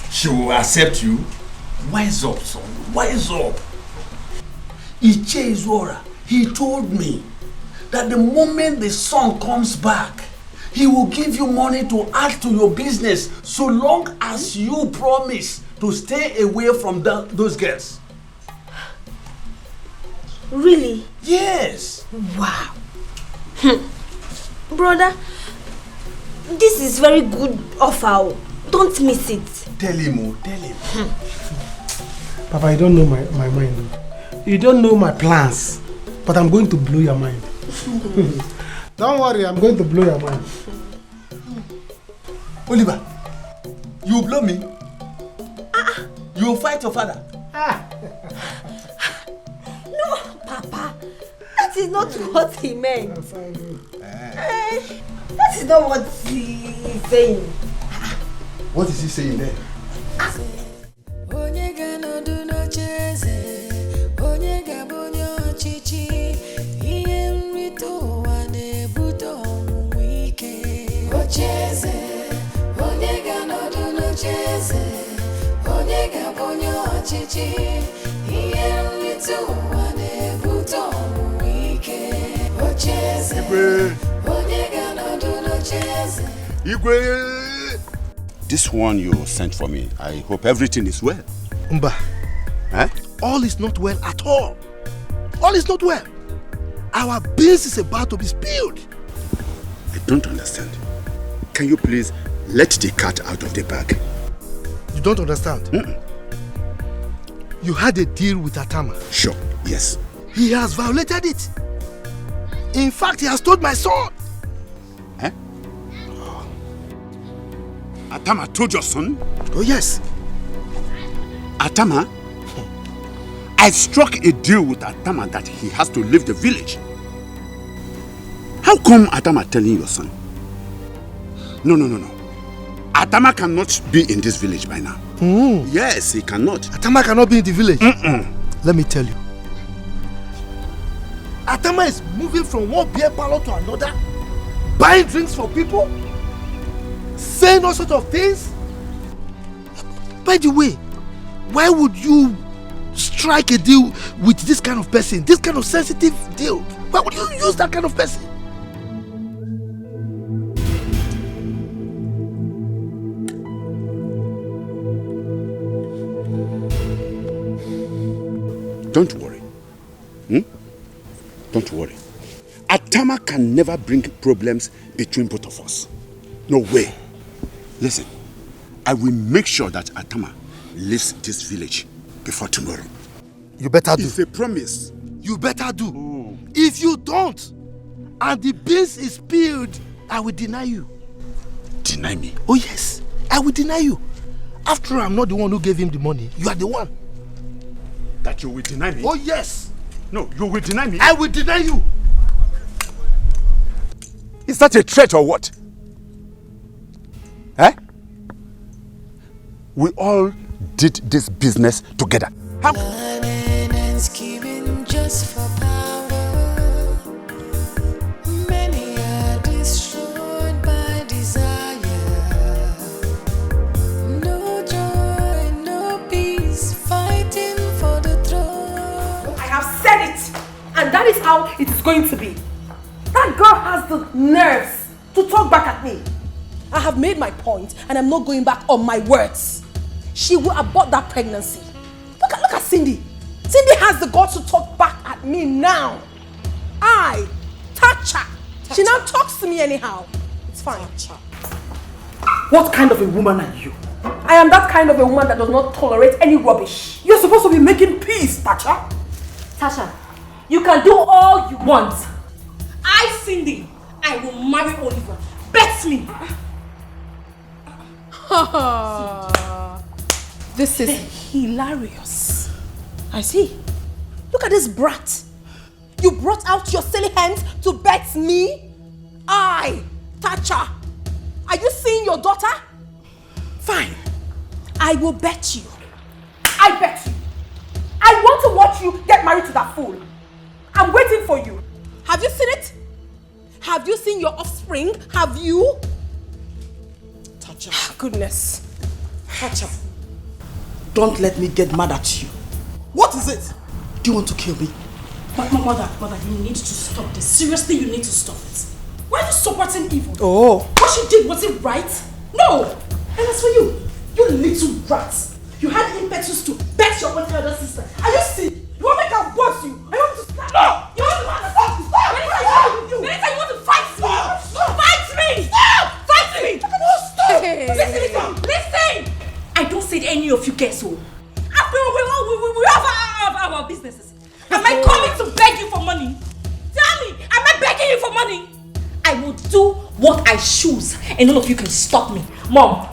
She will accept you? Wise up, son. Wise up. Iche Izora, he told me that the moment the son comes back, he will give you money to add to your business so long as you promise to stay away from those girls. Really? Yes. Wow. Brother, this is very good offer. Don't miss it. Tell him, tell him. Papa, you don't know my mind. You don't know my plans. But I'm going to blow your mind. Don't worry, I'm going to blow your mind. Oliver, you blow me? You fight your father? No, Papa. That is not what he meant. That is not what he is saying. What is he saying there? This one you sent for me, I hope everything is well. Mba, all is not well at all. All is not well. Our beans is about to be spilled. I don't understand. Can you please let the cat out of the bag? You don't understand? You had a deal with Atama. Sure, yes. He has violated it. In fact, he has told my son. Atama told your son? Oh, yes. Atama? I struck a deal with Atama that he has to leave the village. How come Atama telling your son? No. Atama cannot be in this village by now. Yes, he cannot. Atama cannot be in the village? Let me tell you. Atama is moving from one beer parlor to another, buying drinks for people, saying all sorts of things. By the way, why would you strike a deal with this kind of person, this kind of sensitive deal? Why would you use that kind of person? Don't worry. Don't worry. Atama can never bring problems between both of us. No way. Listen, I will make sure that Atama leaves this village before tomorrow. You better do. It's a promise. You better do. If you don't, and the beans is spilled, I will deny you. Deny me? Oh yes, I will deny you. After all, I'm not the one who gave him the money. You are the one. That you will deny me? Oh yes. No, you will deny me? I will deny you. Is that a threat or what? Eh? We all did this business together. Planning and scheming just for power. Many are destroyed by desire. No joy, no peace, fighting for the throne. I have said it, and that is how it is going to be. That girl has the nerves to talk back at me. I have made my point and I'm not going back on my words. She will abort that pregnancy. Look at Cindy. Cindy has the guts to talk back at me now. I touch her. She now talks to me anyhow. It's fine. What kind of a woman are you? I am that kind of a woman that does not tolerate any rubbish. You're supposed to be making peace, Tasha. Tasha, you can do all you want. I, Cindy, I will marry Oliver. Bet me. This is hilarious. I see. Look at this brat. You brought out your silly hands to bet me? I, Tacha. Are you seeing your daughter? Fine. I will bet you. I bet you. I want to watch you get married to that fool. I'm waiting for you. Have you seen it? Have you seen your offspring? Have you? Tacha. Goodness. Tacha. Don't let me get mad at you. What is it? Do you want to kill me? Mother, you need to stop this. Seriously, you need to stop it. Why are you supporting evil? Oh. What she did, was it right? No! And as for you, you little brat. You had impetus to bet your own elder sister. Are you sick? You want to make her worse you? I want to stop. No! You want to stop! Benita, you want to fight me? Fight me! Stop! Fight me! Stop! Listen! I don't say any of you guys so. We have our businesses. Am I coming to beg you for money? Tell me, am I begging you for money? I will do what I choose and none of you can stop me. Mom,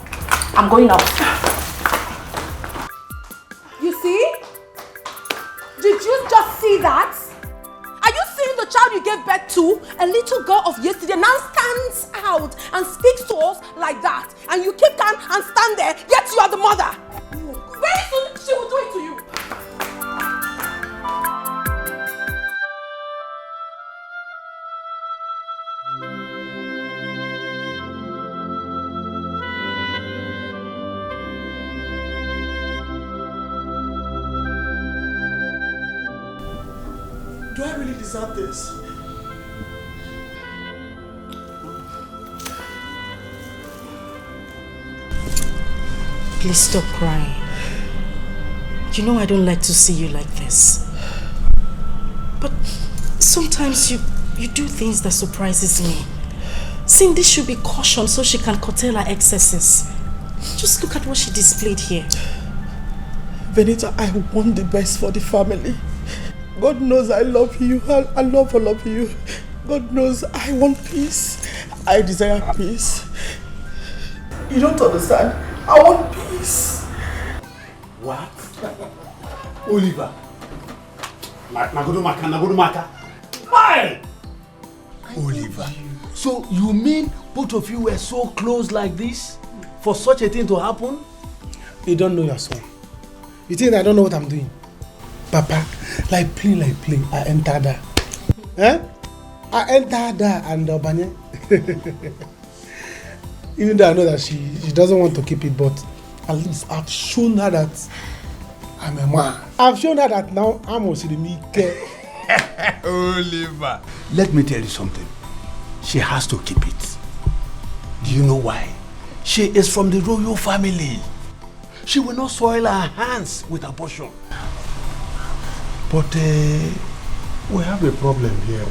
I'm going out. You see? Did you just see that? Are you seeing the child you gave birth to? A little girl of yesterday now stands out and speaks to us like that. And you keep calm and stand there, yet you are the mother. Very soon she will do it to you. Do I really deserve this? Please stop crying. You know I don't like to see you like this. But sometimes you do things that surprises me. Cindy should be cautioned so she can curtail her excesses. Just look at what she displayed here. Benita, I want the best for the family. God knows I love you. I love all of you. God knows I want peace. I desire peace. You don't understand. I want peace. What? Oliver. Nagodumaka. Why? Oliver. So you mean both of you were so close like this for such a thing to happen? You don't know your son. You think I don't know what I'm doing? Papa, like play, I entered there. Eh? I entered there and Banye. Even though I know that she doesn't want to keep it, but at least I've shown her that I'm a man. I've shown her that now I'm Osirimike. Oliver. Let me tell you something. She has to keep it. Do you know why? She is from the royal family. She will not soil her hands with abortion. But we have a problem here.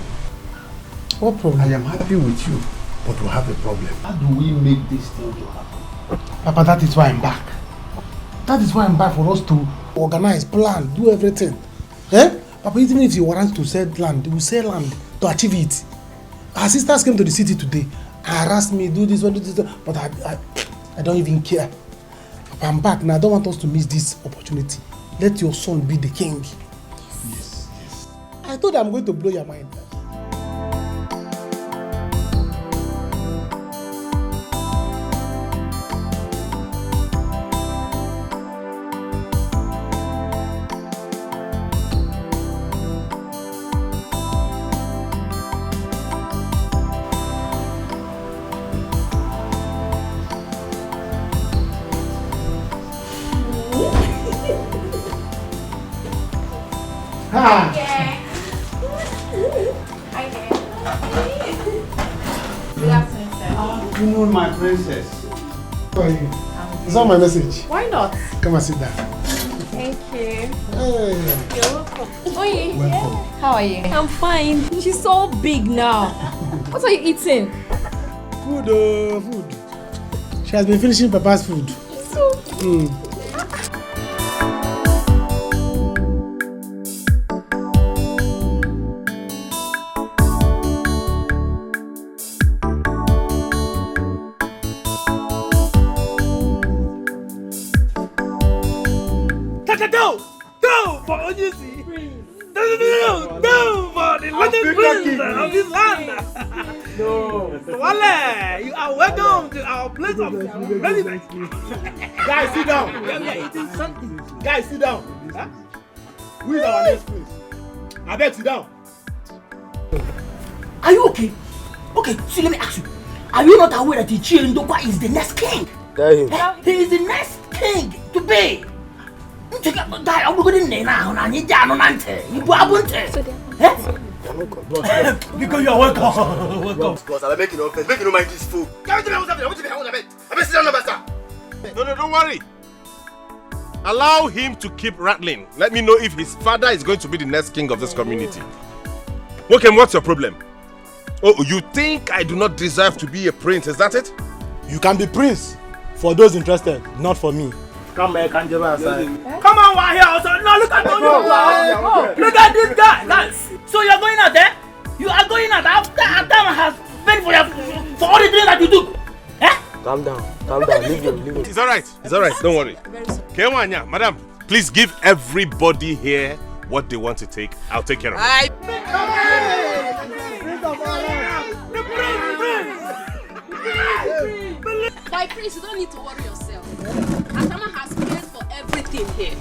What problem? I am happy with you, but we have a problem. How do we make this thing to happen? Papa, that is why I'm back. That is why I'm back, for us to organize, plan, do everything. Eh? Papa, even if you want to sell land, we sell land to achieve it. Our sisters came to the city today and harassed me, do this, but I don't even care. Papa, I'm back now. I don't want us to miss this opportunity. Let your son be the king. Yes. I thought I'm going to blow your mind. afternoon, my princess. How are you? Is that my message? Why not? Come and sit down. Thank you. Hey. You're welcome. Oye, Welcome. how are you? I'm fine. She's so big now. What are you eating? Food, food. She has been finishing Papa's food. So. Go for Onyisi. Go for the London Prince of this land. No. Wale, you are welcome to our place of residence. Guys, sit down. We are eating something. Guys, sit down. Huh? Who is our next prince? I beg, sit down. Are you okay? Okay, see, let me ask you. Are you not aware that Ichie Ndokwa is the next king? He is the next king to be. I'm going to now. Because you are welcome. Welcome. Because I'm making no offense. Make you no mind this fool. No, don't worry. Allow him to keep rattling. Let me know if his father is going to be the next king of this community. Okay, what's your problem? Oh, you think I do not deserve to be a prince, is that it? You can be prince for those interested, not for me. Come back, Kanjaba aside. Come on, we're here also. No, look at Look at this guy, guys. So you're going out there? You are going out after Adam has paid for all the things that you do. Eh? Calm down, leave him. It's alright, don't worry. Kewanya, madam, please give everybody here what they want to take. I'll take care of it. My prince, you don't need to worry yourself. Atama has paid for everything here.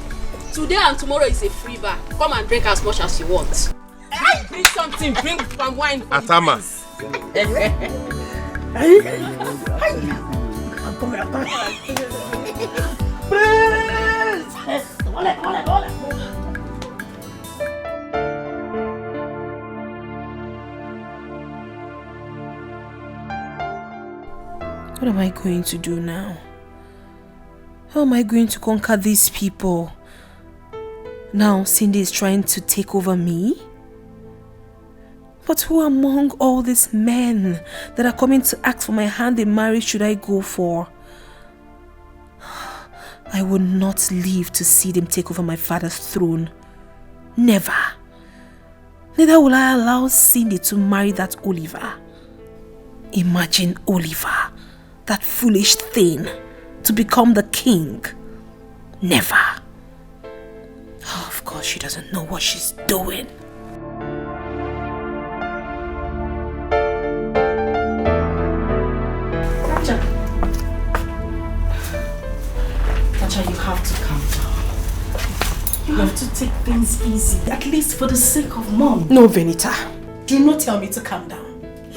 Today and tomorrow is a free bar. Come and drink as much as you want. Bring something, bring some wine for Atama. What am I going to do now? How am I going to conquer these people? Now Cindy is trying to take over me? But who among all these men that are coming to ask for my hand in marriage should I go for? I will not live to see them take over my father's throne. Never. Neither will I allow Cindy to marry that Oliver. Imagine Oliver, that foolish thing, to become the king. Never. Oh, of course she doesn't know what she's doing. Raja, you have to calm down. You have to take things easy, at least for the sake of Mom. No, Venita. Do not tell me to calm down.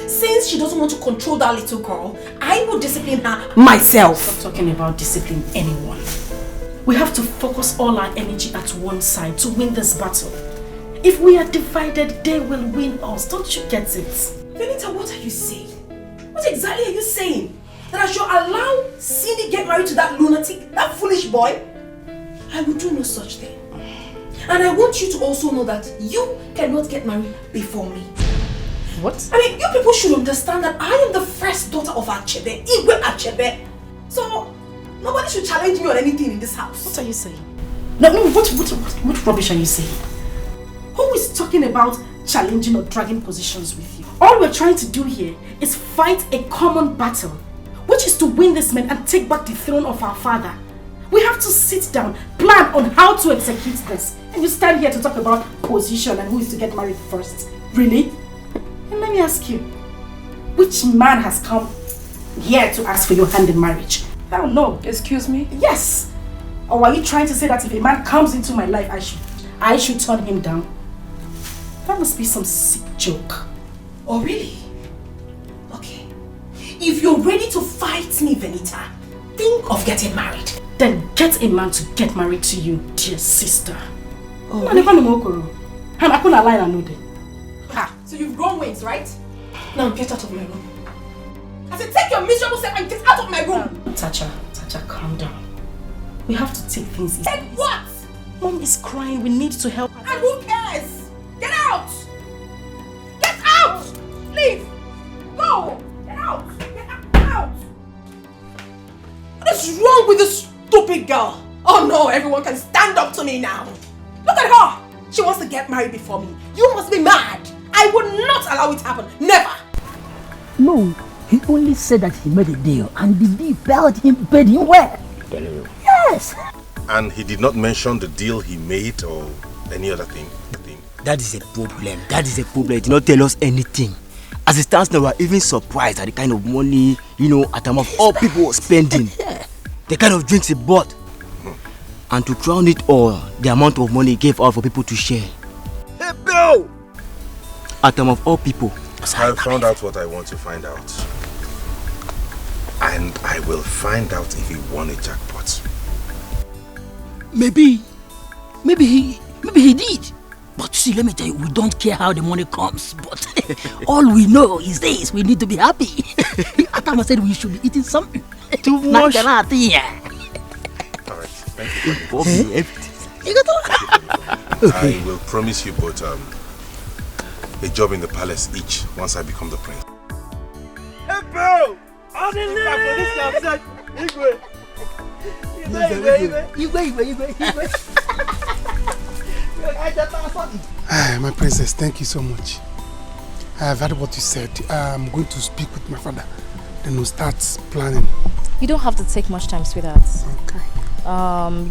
Since she doesn't want to control that little girl, I will discipline her myself. Stop talking about discipline anyone. We have to focus all our energy at one side to win this battle. If we are divided, they will win us. Don't you get it? Venita, what are you saying? What exactly are you saying? That I should allow Cindy get married to that lunatic, that foolish boy? I will do no such thing. And I want you to also know that you cannot get married before me. What? I mean, you people should understand that I am the first daughter of Achebe, Igwe Achebe. So, nobody should challenge me on anything in this house. What are you saying? No, what rubbish are you saying? Who is talking about challenging or dragging positions with you? All we're trying to do here is fight a common battle, which is to win this man and take back the throne of our father. We have to sit down, plan on how to execute this. And you stand here to talk about position and who is to get married first. Really? And let me ask you, which man has come here to ask for your hand in marriage? I don't know. Excuse me? Yes. Or are you trying to say that if a man comes into my life, I should turn him down? That must be some sick joke. Oh, really? Okay. If you're ready to fight me, Venita, think of getting married. Then get a man to get married to you, dear sister. Oh, so you've grown wings, right? Now get out of my room. I said, take your miserable self and get out of my room. Tacha, calm down. We have to take things easy. Take what? Mom is crying. We need to help her. And who cares? Get out! Get out! Leave! Go! Get out! Get out! What is wrong with this stupid girl? Oh no, everyone can stand up to me now. Look at her! She wants to get married before me. You must be mad. I would not allow it to happen. Never! No, he only said that he made a deal and the deal paid him well. Yes! And he did not mention the deal he made or any other thing. That is a problem. That is a problem. He did not tell us anything. As it stands now, we are even surprised at the kind of money, at time of all people were spending. The kind of drinks he bought. And to crown it all, the amount of money he gave out for people to share. Hey, bro! At time of all people. I found out what I want to find out. And I will find out if he won a jackpot. Maybe he did. But see, let me tell you, we don't care how the money comes. But all we know is this: we need to be happy. Atama said we should be eating something. Too much. Alright, thank you. I will promise you both a job in the palace each once I become the prince. Hey, bro! On the My princess, thank you so much. I have heard what you said. I'm going to speak with my father. Then we'll start planning. You don't have to take much time, sweetheart. Okay.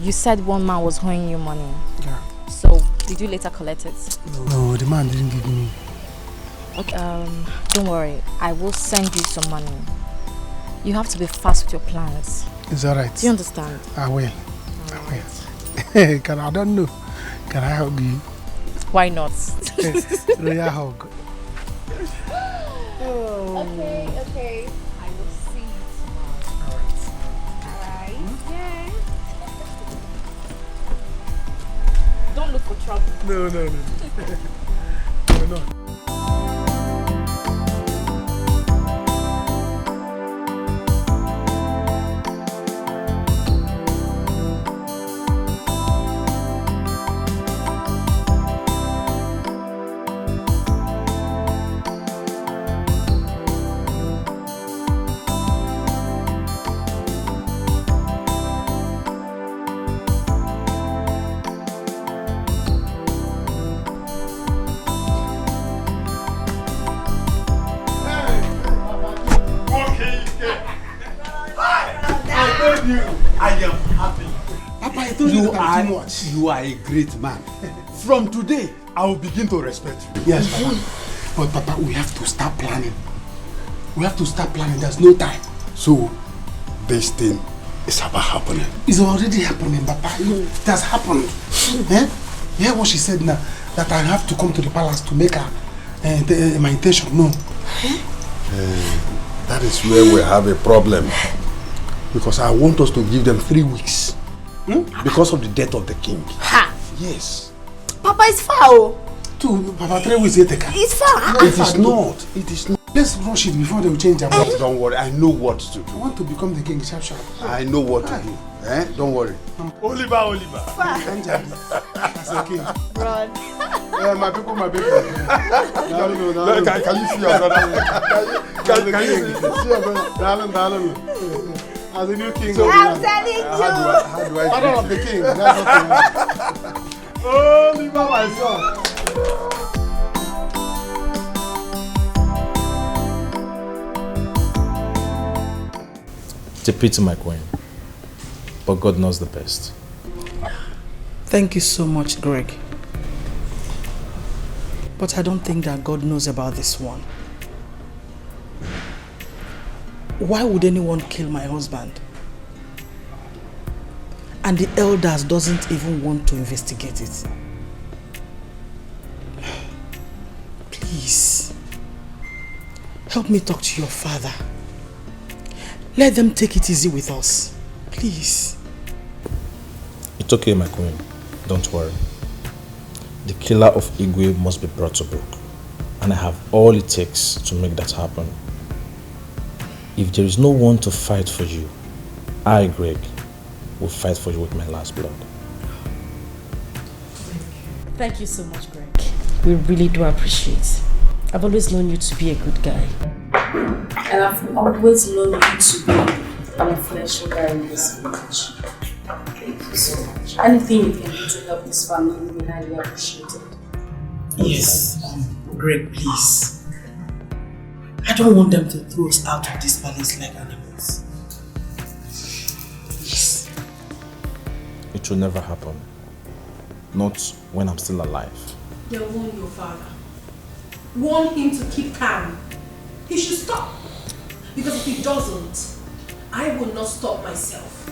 You said one man was owing you money. Yeah. So, did you later collect it? No, the man didn't give me. Okay. Don't worry. I will send you some money. You have to be fast with your plans. It's alright. Do you understand? I will. I don't know. Can I hug you? Why not? Royal hug. Okay. I will see you tomorrow. Alright. Yeah. Don't look for trouble. No. No. I am happy. Papa, I told you that too much. You are a great man. From today, I will begin to respect you. Yes, Papa. But Papa, we have to start planning. There's no time. So, this thing is about happening. It's already happening, Papa. It has happened. Hear what she said now, that I have to come to the palace to make her my intention known. That is where we have a problem. Because I want us to give them 3 weeks. Because of the death of the king. Ha! Yes. Papa, it's far. Papa, 3 weeks later. It's far. No, it is not. It is not. Let's rush it before they will change their mind. Don't worry, I know what to do. I want to become the king sharp. I know what to do. Don't worry. Oliver. That's okay. Run. My people. No. Can you see your brother? Can you see your brother? Darling. As a new king. So I'm telling you. How do I Father of the king. That's okay. Oliver, my son. It's a pity, my queen. But God knows the best. Thank you so much, Greg. But I don't think that God knows about this one. Why would anyone kill my husband? And the elders doesn't even want to investigate it. Please, help me talk to your father. Let them take it easy with us. Please. It's okay, my queen. Don't worry. The killer of Igwe must be brought to book. And I have all it takes to make that happen. if there is no one to fight for you, I, Greg, will fight for you with my last blood. Thank you so much, Greg. We really do appreciate. I've always known you to be a good guy. And I've always known you to be an influential guy in this village. Thank you so much. Anything you can do to help this family will be highly appreciated. Yes, Greg, please. I don't want them to throw us out of this palace like animals. Please. It will never happen. Not when I'm still alive. Then warn your father. Warn him to keep calm. He should stop. Because if he doesn't, I will not stop myself.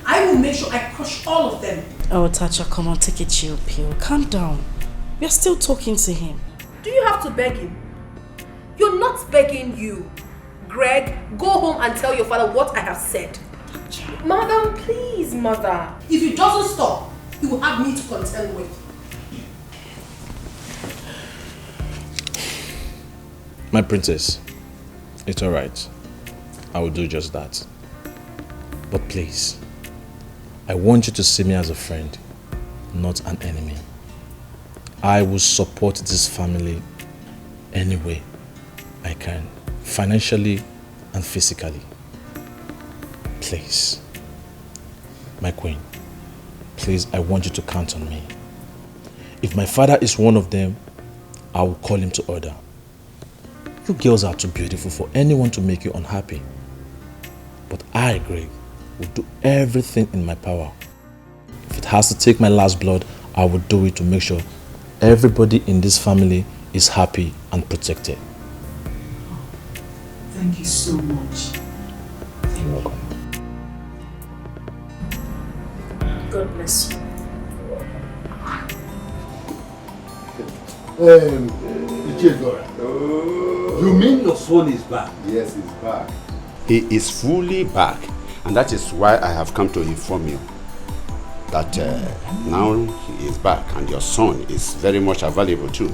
I will make sure I crush all of them. Oh, Tacha, come on, take a chill pill. Calm down. We're still talking to him. Do you have to beg him? You're not begging you. Greg, go home and tell your father what I have said. Madam, please, mother. If he doesn't stop, he will have me to contend with. My princess, it's alright. I will do just that. But please, I want you to see me as a friend, not an enemy. I will support this family any way I can, financially and physically. Please, my queen, please, I want you to count on me. If my father is one of them, I will call him to order. You girls are too beautiful for anyone to make you unhappy. But I, Greg, will do everything in my power. If it has to take my last blood, I will do it to make sure everybody in this family is happy and protected. Thank you so much. You're welcome. God bless you. You mean your son is back? Yes, he's back. He is fully back, and that is why I have come to inform you that now he is back and your son is very much available too.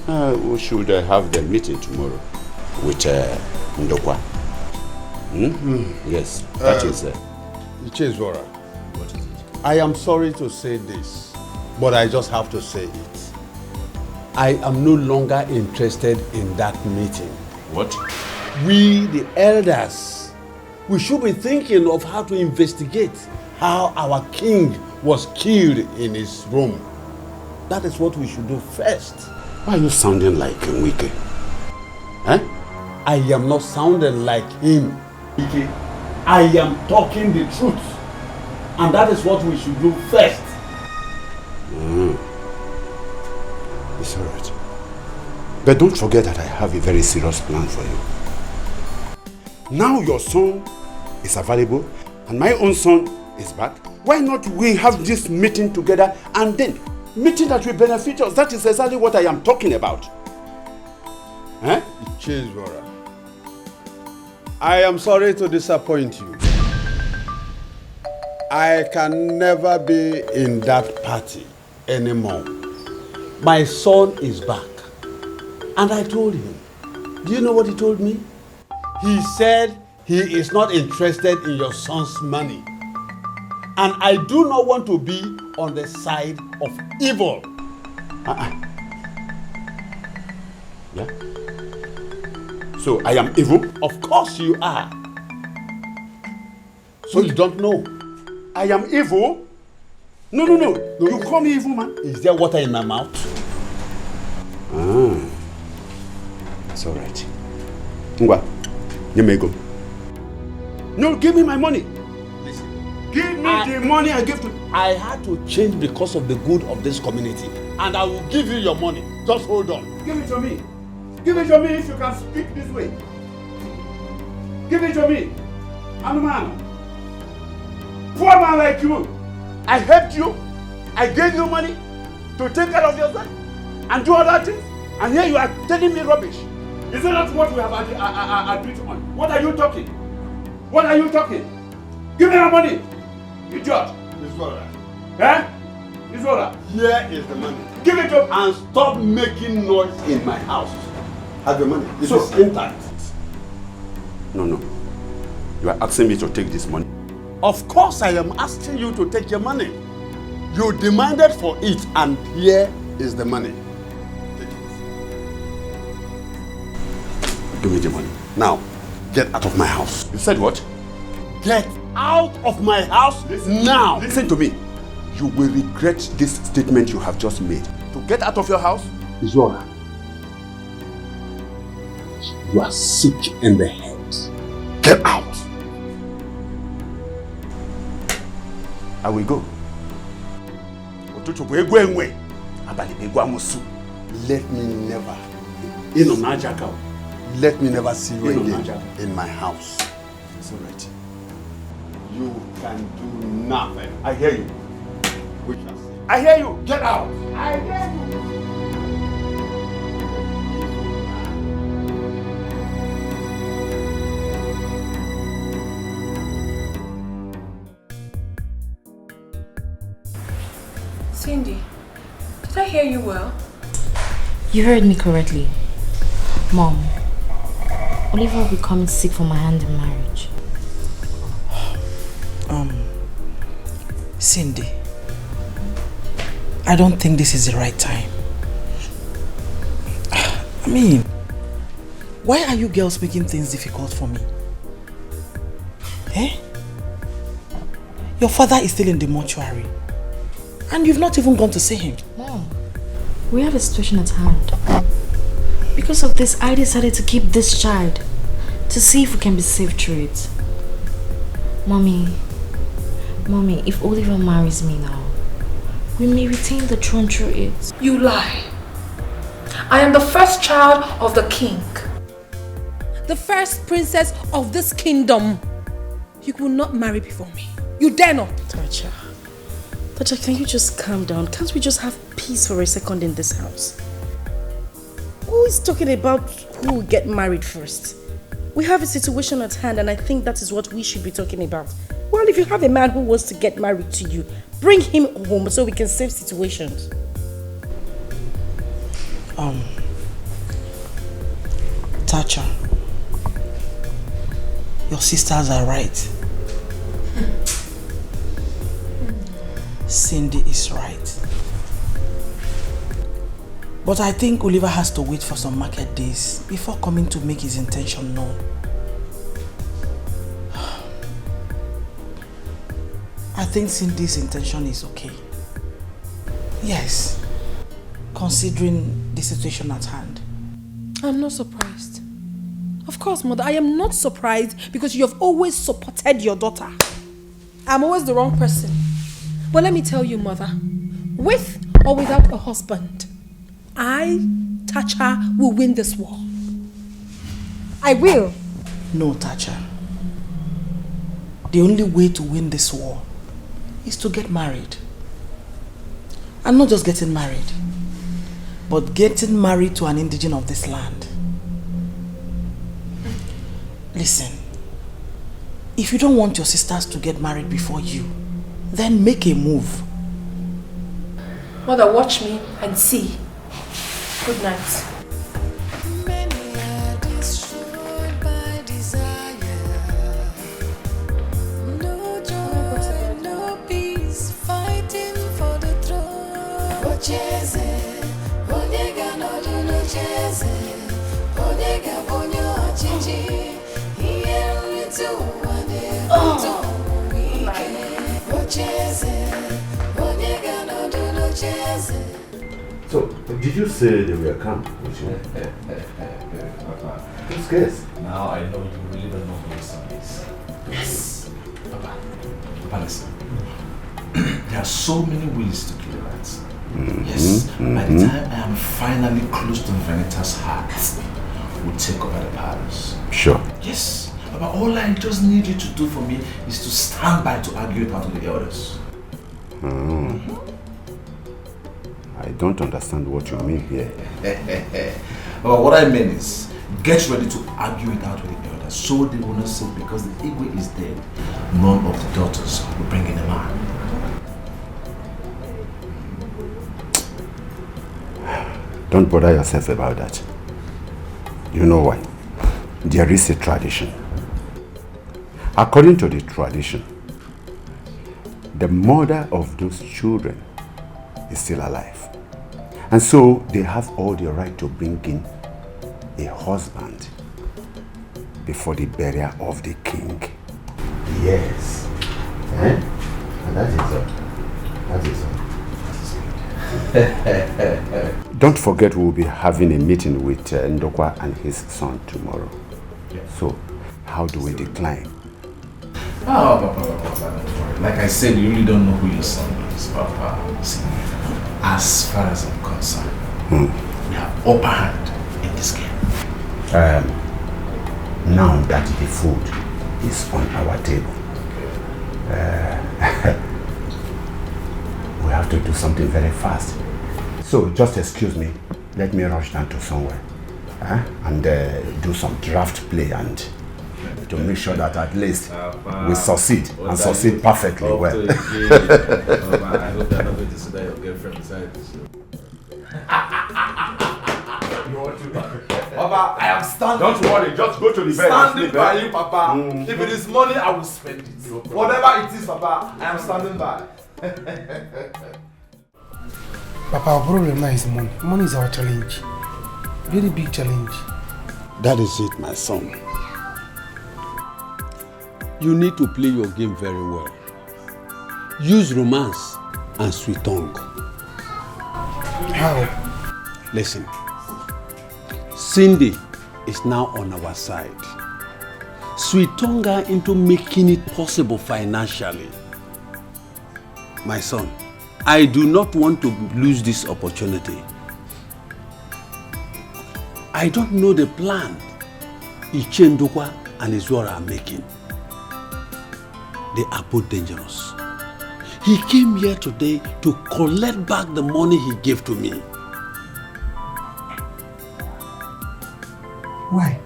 We should have the meeting tomorrow with Ndokwa. Yes, that is it. Ichezora, I am sorry to say this, but I just have to say it. I am no longer interested in that meeting. What? We, the elders, we should be thinking of how to investigate how our king was killed in his room. That is what we should do first. Why are you sounding like Wike? Huh? I am not sounding like him. I am talking the truth. And that is what we should do first. It's all right. But don't forget that I have a very serious plan for you. Now your son is available and my own son is back. Why not we have this meeting together and then meeting that will benefit us? That is exactly what I am talking about. Huh? Chizbora, I am sorry to disappoint you. I can never be in that party anymore. My son is back. And I told him. Do you know what he told me? He said he is not interested in your son's money. And I do not want to be on the side of evil. Yeah? So I am evil? Of course you are. So you don't know. I am evil? No. You call me evil, man? Is there water in my mouth? It's all right. Ngwa, you may go. No, give me my money. Listen. Give me the money I gave to... I had to change because of the good of this community. And I will give you your money. Just hold on. Give it to me. Give it to me if you can speak this way. Give it to me. I'm a man. Poor man like you. I helped you. I gave you money to take care of yourself and do other things. And here you are telling me rubbish. Is that not what we have agreed on? What are you talking? What are you talking? Give me my money. Idiot. It's all right. Eh? It's all right. Here is the money. Give it to... And stop making noise in my house. Have your money. This is intact. No. You are asking me to take this money? Of course I am asking you to take your money. You demanded for it and here is the money. Take it. Give me the money. Now, get out of my house. You said what? Get out of my house now. Listen to me. You will regret this statement you have just made. To get out of your house? Zora, you are sick in the head. Get out. I will go. Let me never, let me never see you again in my house. It's all right. You can do nothing. I hear you. We shall see. I hear you. Get out. I hear you. Cindy, did I hear you well? You heard me correctly. Mom, Oliver will be coming sick for my hand in marriage. Cindy, I don't think this is the right time. I mean, why are you girls making things difficult for me? Eh? Your father is still in the mortuary. And you've not even gone to see him. Mom, we have a situation at hand. Because of this, I decided to keep this child to see if we can be saved through it. Mommy, if Oliver marries me now, we may retain the throne through it. You lie. I am the first child of the king. The first princess of this kingdom. You will not marry before me. You dare not. Tacha, can you just calm down? Can't we just have peace for a second in this house? Who is talking about who will get married first? We have a situation at hand and I think that is what we should be talking about. Well, if you have a man who wants to get married to you, bring him home so we can save situations. Tacha, your sisters are right. Cindy is right. But I think Oliver has to wait for some market days before coming to make his intention known. I think Cindy's intention is okay. Yes, considering the situation at hand. I'm not surprised. Of course, Mother, I am not surprised because you have always supported your daughter. I'm always the wrong person. But let me tell you, Mother, with or without a husband, I, Tacha, will win this war. I will. No, Tacha. The only way to win this war is to get married. And not just getting married, but getting married to an indigene of this land. Listen, if you don't want your sisters to get married before you, then make a move. Mother, watch me and see. Good night. So, did you say they were come with you? Who's guess? Now I know you really don't know who your son is. Yes. Papa, listen. There are so many ways to kill rats. Yes. By the time I am finally close to Venita's heart, we'll take over the palace. Sure. Yes. Papa, all I just need you to do for me is to stand by to argue it out with the elders. I don't understand what you mean here. But what I mean is, get ready to argue it out with the elders so they will not say because the Igwe is dead, none of the daughters will bring in a man. Don't bother yourself about that. You know why? There is a tradition. According to the tradition, the mother of those children is still alive. And so they have all the right to bring in a husband before the burial of the king. Yes. And that is all. That is all. Don't forget we'll be having a meeting with Ndokwa and his son tomorrow. So, how do we decline? Oh, Papa, don't worry. Like I said, you really don't know who your son is, Papa. See, as far as I'm concerned, we have upper hand in this game. Now that the food is on our table, we have to do something very fast. So just excuse me, let me rush down to somewhere and do some draft play and to make sure that at least we succeed and succeed perfectly well. I hope you're not going to sit down your girlfriend beside you. Papa, I am standing. Don't worry, just go to the bed. Standing by you, Papa. If it is money, I will spend it. Whatever it is, Papa, I am standing by. Papa, our problem now is money. Money is our challenge. Very big challenge. That is it, my son. You need to play your game very well. Use romance and sweet tongue. How? Listen. Cindy is now on our side. Sweet tongue her into making it possible financially. My son, I do not want to lose this opportunity. I don't know the plan Ichie Ndokwa and Izuora are making. They are both dangerous. He came here today to collect back the money he gave to me. Why?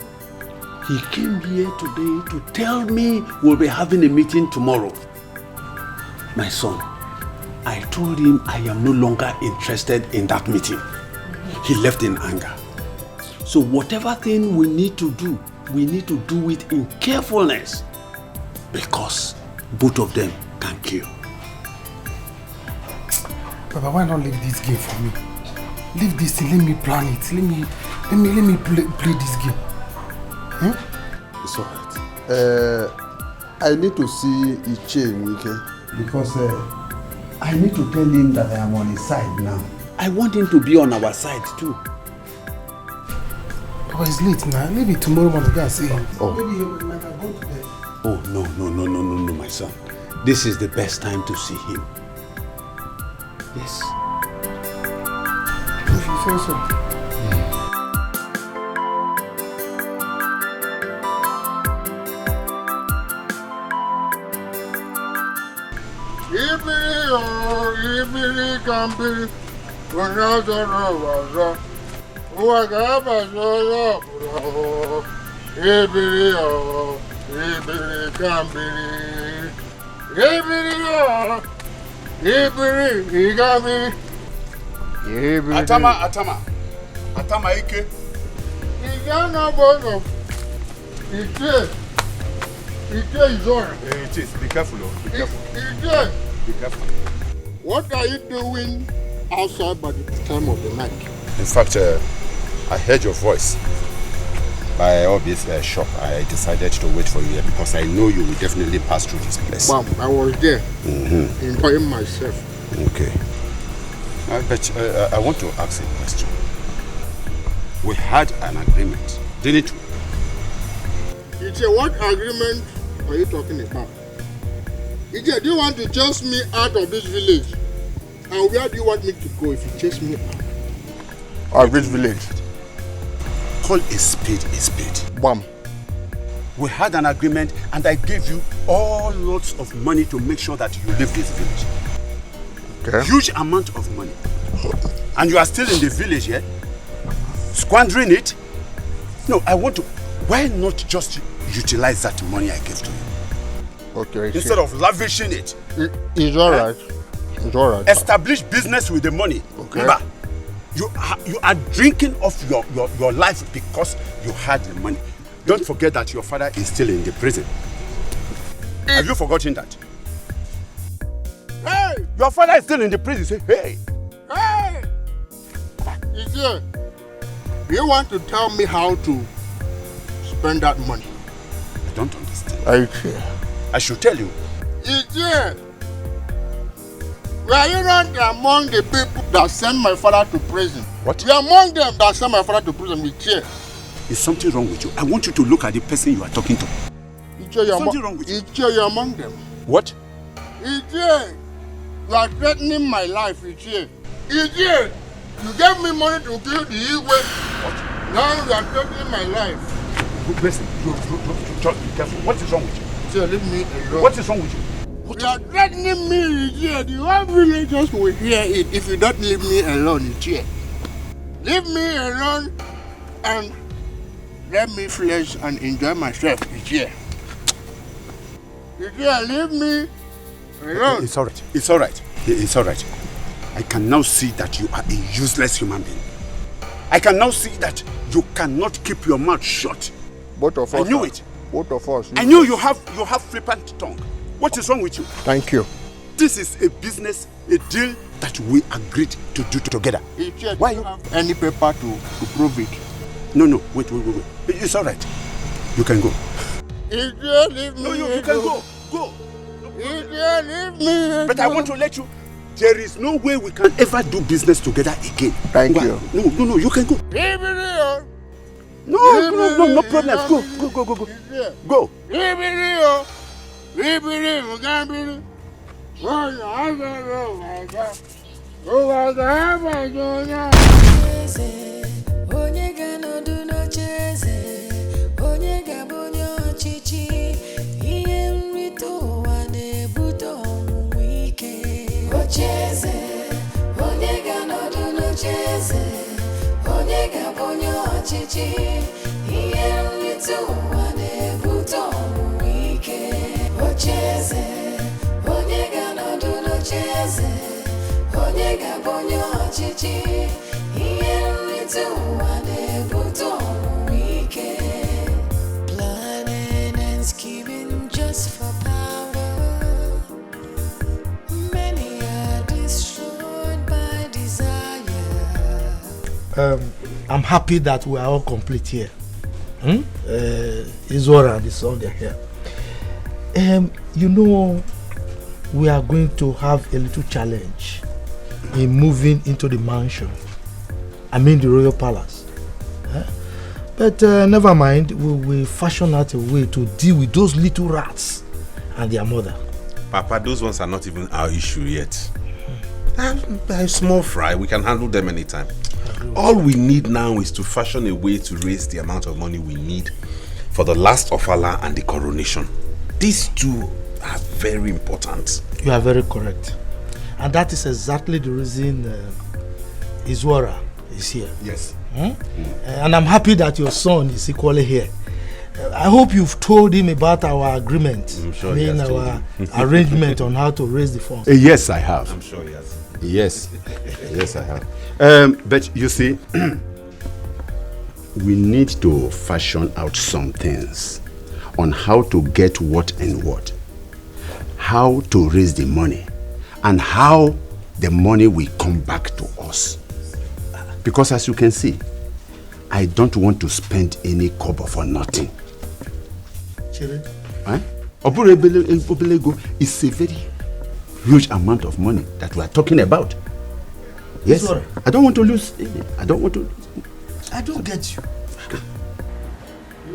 He came here today to tell me we'll be having a meeting tomorrow. My son, I told him I am no longer interested in that meeting. He left in anger. So whatever thing we need to do it in carefulness, because both of them can kill. Papa, why not leave this game for me? Leave this thing, let me plan it. Let me play this game. It's alright. I need to see Ichie Nwike because I need to tell him that I am on his side now. I want him to be on our side too. Papa, it's late now. Maybe tomorrow morning we can see him. Oh. Maybe he might have gone to bed. Oh, no, my son. This is the best time to see him. Yes. If you say so. Ibiri kambi, wanazara wagaba bro. Ibiri kambi, Ibiri kambi. Atama Ike. Igana bono. Ichie Izuora. It is. Be careful, be careful. Ichie. Be careful. What are you doing outside by the time of the night? In fact, I heard your voice by Obi's shop. I decided to wait for you here because I know you will definitely pass through this place. Mom, I was there, enjoying myself. Okay. But I want to ask a question. We had an agreement, didn't we? Ichie, what agreement are you talking about? Ichie, do you want to chase me out of this village? And where do you want me to go if you chase me out? Of this village? Call a spade a spade. Bam. We had an agreement and I gave you all lots of money to make sure that you leave this village. Okay. Huge amount of money. And you are still in the village here? Squandering it? No, I want to... Why not just utilize that money I gave to you? Okay. Instead of lavishing it. It's alright. It's alright. Establish business with the money. Okay. Remember, you are drinking off your life because you had the money. Don't forget that your father is still in the prison. Have you forgotten that? Hey! Your father is still in the prison. Say, hey! Hey! Ije, you want to tell me how to spend that money? I don't understand. Ije. I should tell you. Ije, were you not among the people that sent my father to prison? What? You are among them that sent my father to prison, Ije. Is something wrong with you? I want you to look at the person you are talking to. Ije, you're Something wrong with you. Ije, you're among them. What? Ije, you are threatening my life, Ije. Ije, you gave me money to kill the Igwe. Now you are threatening my life. Listen, just be careful. What is wrong with you? Ije, leave me alone. What is wrong with you? You are threatening me, Ije. The whole villagers will hear it if you don't leave me alone, Ije. Leave me alone and let me flex and enjoy myself, Ije. Ije, leave me alone. It's alright. It's alright. It's alright. I can now see that you are a useless human being. I can now see that you cannot keep your mouth shut. Both of us. I knew it. Both of us. I knew you have flippant tongue. What is wrong with you? Thank you. This is a business, a deal that we agreed to do together. Ije, why do you have any paper to prove it? No. Wait. It's alright. You can go. Ije, leave me. No, you can go. Go. Ije, leave me. But I want to let you. There is no way we can ever do business together again. Thank you. No, you can go. Leave me alone. No problem. Go. Go. Leave me alone. Leave me alone. Onye ga-anọdụ n'ocheeze, onye ga-abụ onye ọchịchị, ihe nrite ụwa na-ebute ọnwụnwa ike. Ocheeze, onye ga-anọdụ n'ocheeze, onye ga-abụ onye ọchịchị, ihe nrite ụwa na-ebute ọnwụnwa ike. Ocheeze, onye ga-anọdụ n'ocheeze, onye ga-abụ onye ọchịchị, ihe nrite ụwa na-ebute ọnwụnwa ike. Planning and scheming just for power. Many are destroyed by desire. I'm happy that we are all complete here. Izora and the son, they're here. You know, we are going to have a little challenge in moving into the mansion. I mean the royal palace. But never mind, we will fashion out a way to deal with those little rats and their mother. Papa, those ones are not even our issue yet. They're small fry, we can handle them anytime. All we need now is to fashion a way to raise the amount of money we need for the last ofala and the coronation. These two are very important. You are very correct. And that is exactly the reason Izwara is here. Yes. And I'm happy that your son is equally here. I hope you've told him about our agreement. I'm sure he has told our him. arrangement on how to raise the funds. Yes, I have. I'm sure he has. Yes, I have. But you see, we need to fashion out some things on how to get what and what, how to raise the money, and how the money will come back to us. Because as you can see, I don't want to spend any kobo for nothing. Children? Obelego is a very huge amount of money that we are talking about. Yes, I don't want to lose. I don't get you.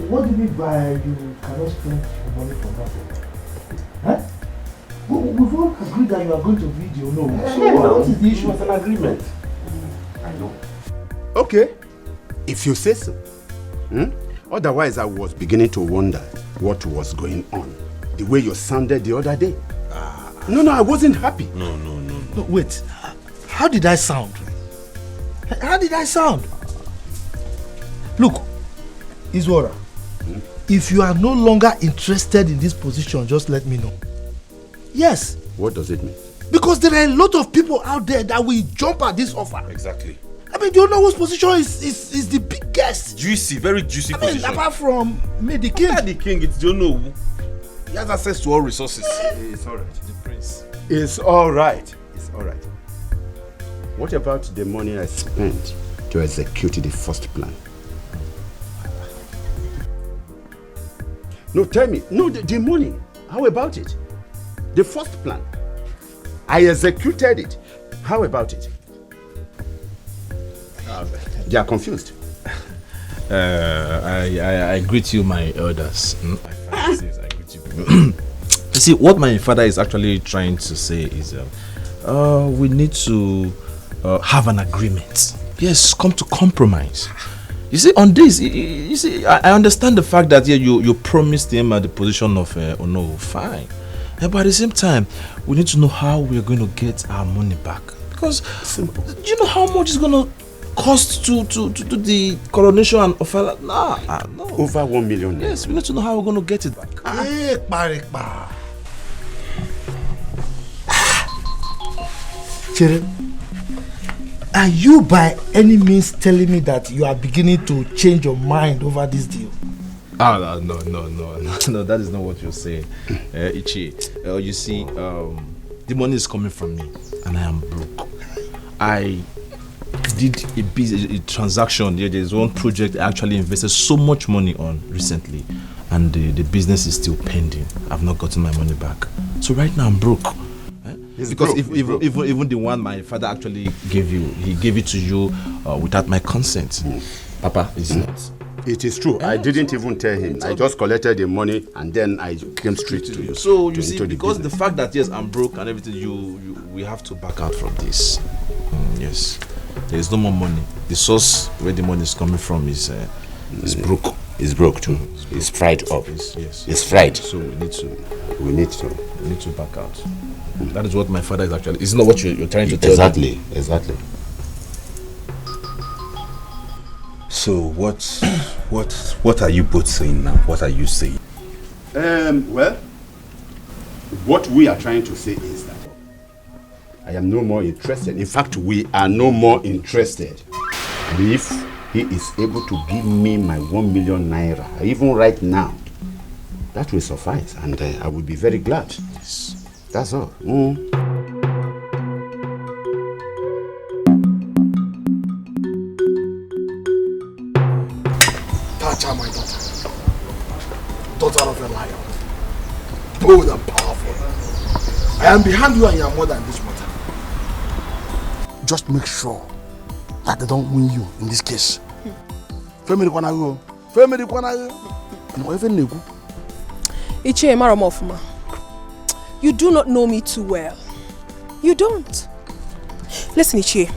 What do you mean by you cannot spend your money for nothing? We've all agreed that you are going to video, no? So what is the issue? It was an agreement. I know. Okay, if you say so. Otherwise, I was beginning to wonder what was going on. The way you sounded the other day. No, I wasn't happy. No. No, wait. How did I sound? Look, Izwara, if you are no longer interested in this position, just let me know. Yes. What does it mean? Because there are a lot of people out there that will jump at this offer. Exactly. I mean, do you know whose position is the biggest? Juicy, very juicy I mean, position. apart from me, the king. Yeah, the king, it's don't know. He has access to all resources. It's all right. The prince. It's all right. It's all right. What about the money I spent to execute the first plan? No, tell me. No, the money. How about it? The first plan. I executed it. How about it? They are confused. I greet you, my elders. I greet you. You see, what my father is actually trying to say is we need to have an agreement. Yes, come to compromise. You see, on this, you see, I understand the fact that you promised him the position of Ono, fine. But at the same time, we need to know how we are going to get our money back. Because do you know how much it's going to cost to do the coronation and offer? No. Over 1 million. Yes, we need to know how we're going to get it back. Chere, are you by any means telling me that you are beginning to change your mind over this deal? No, that is not what you're saying. Ichi, you see, the money is coming from me and I am broke. I did a transaction. There's one project I actually invested so much money on recently, and the business is still pending. I've not gotten my money back. So right now I'm broke. Because even the one my father actually gave you, he gave it to you without my consent. Papa, it's not. It is true. I didn't even tell him. I just collected the money and then I came straight to you. So you see, because the fact that yes, I'm broke and everything, we have to back out from this. Yes, there is no more money. The source where the money is coming from is broke. It's broke too. It's fried up. It's fried. So we need to back out. That is what my father is actually. It's not what you're trying to tell me. Exactly. So what are you both saying now? What are you saying? Well, what we are trying to say is that I am no more interested. In fact, we are no more interested. If he is able to give me my 1 million naira, even right now, that will suffice, and I will be very glad. Yes. That's all. Tacha, my daughter of a lion, bold and powerful. I am behind you and your mother in this matter. Just make sure that they don't win you in this case. Ichie Maramofuma, you do not know me too well. You don't. Listen, Ichie,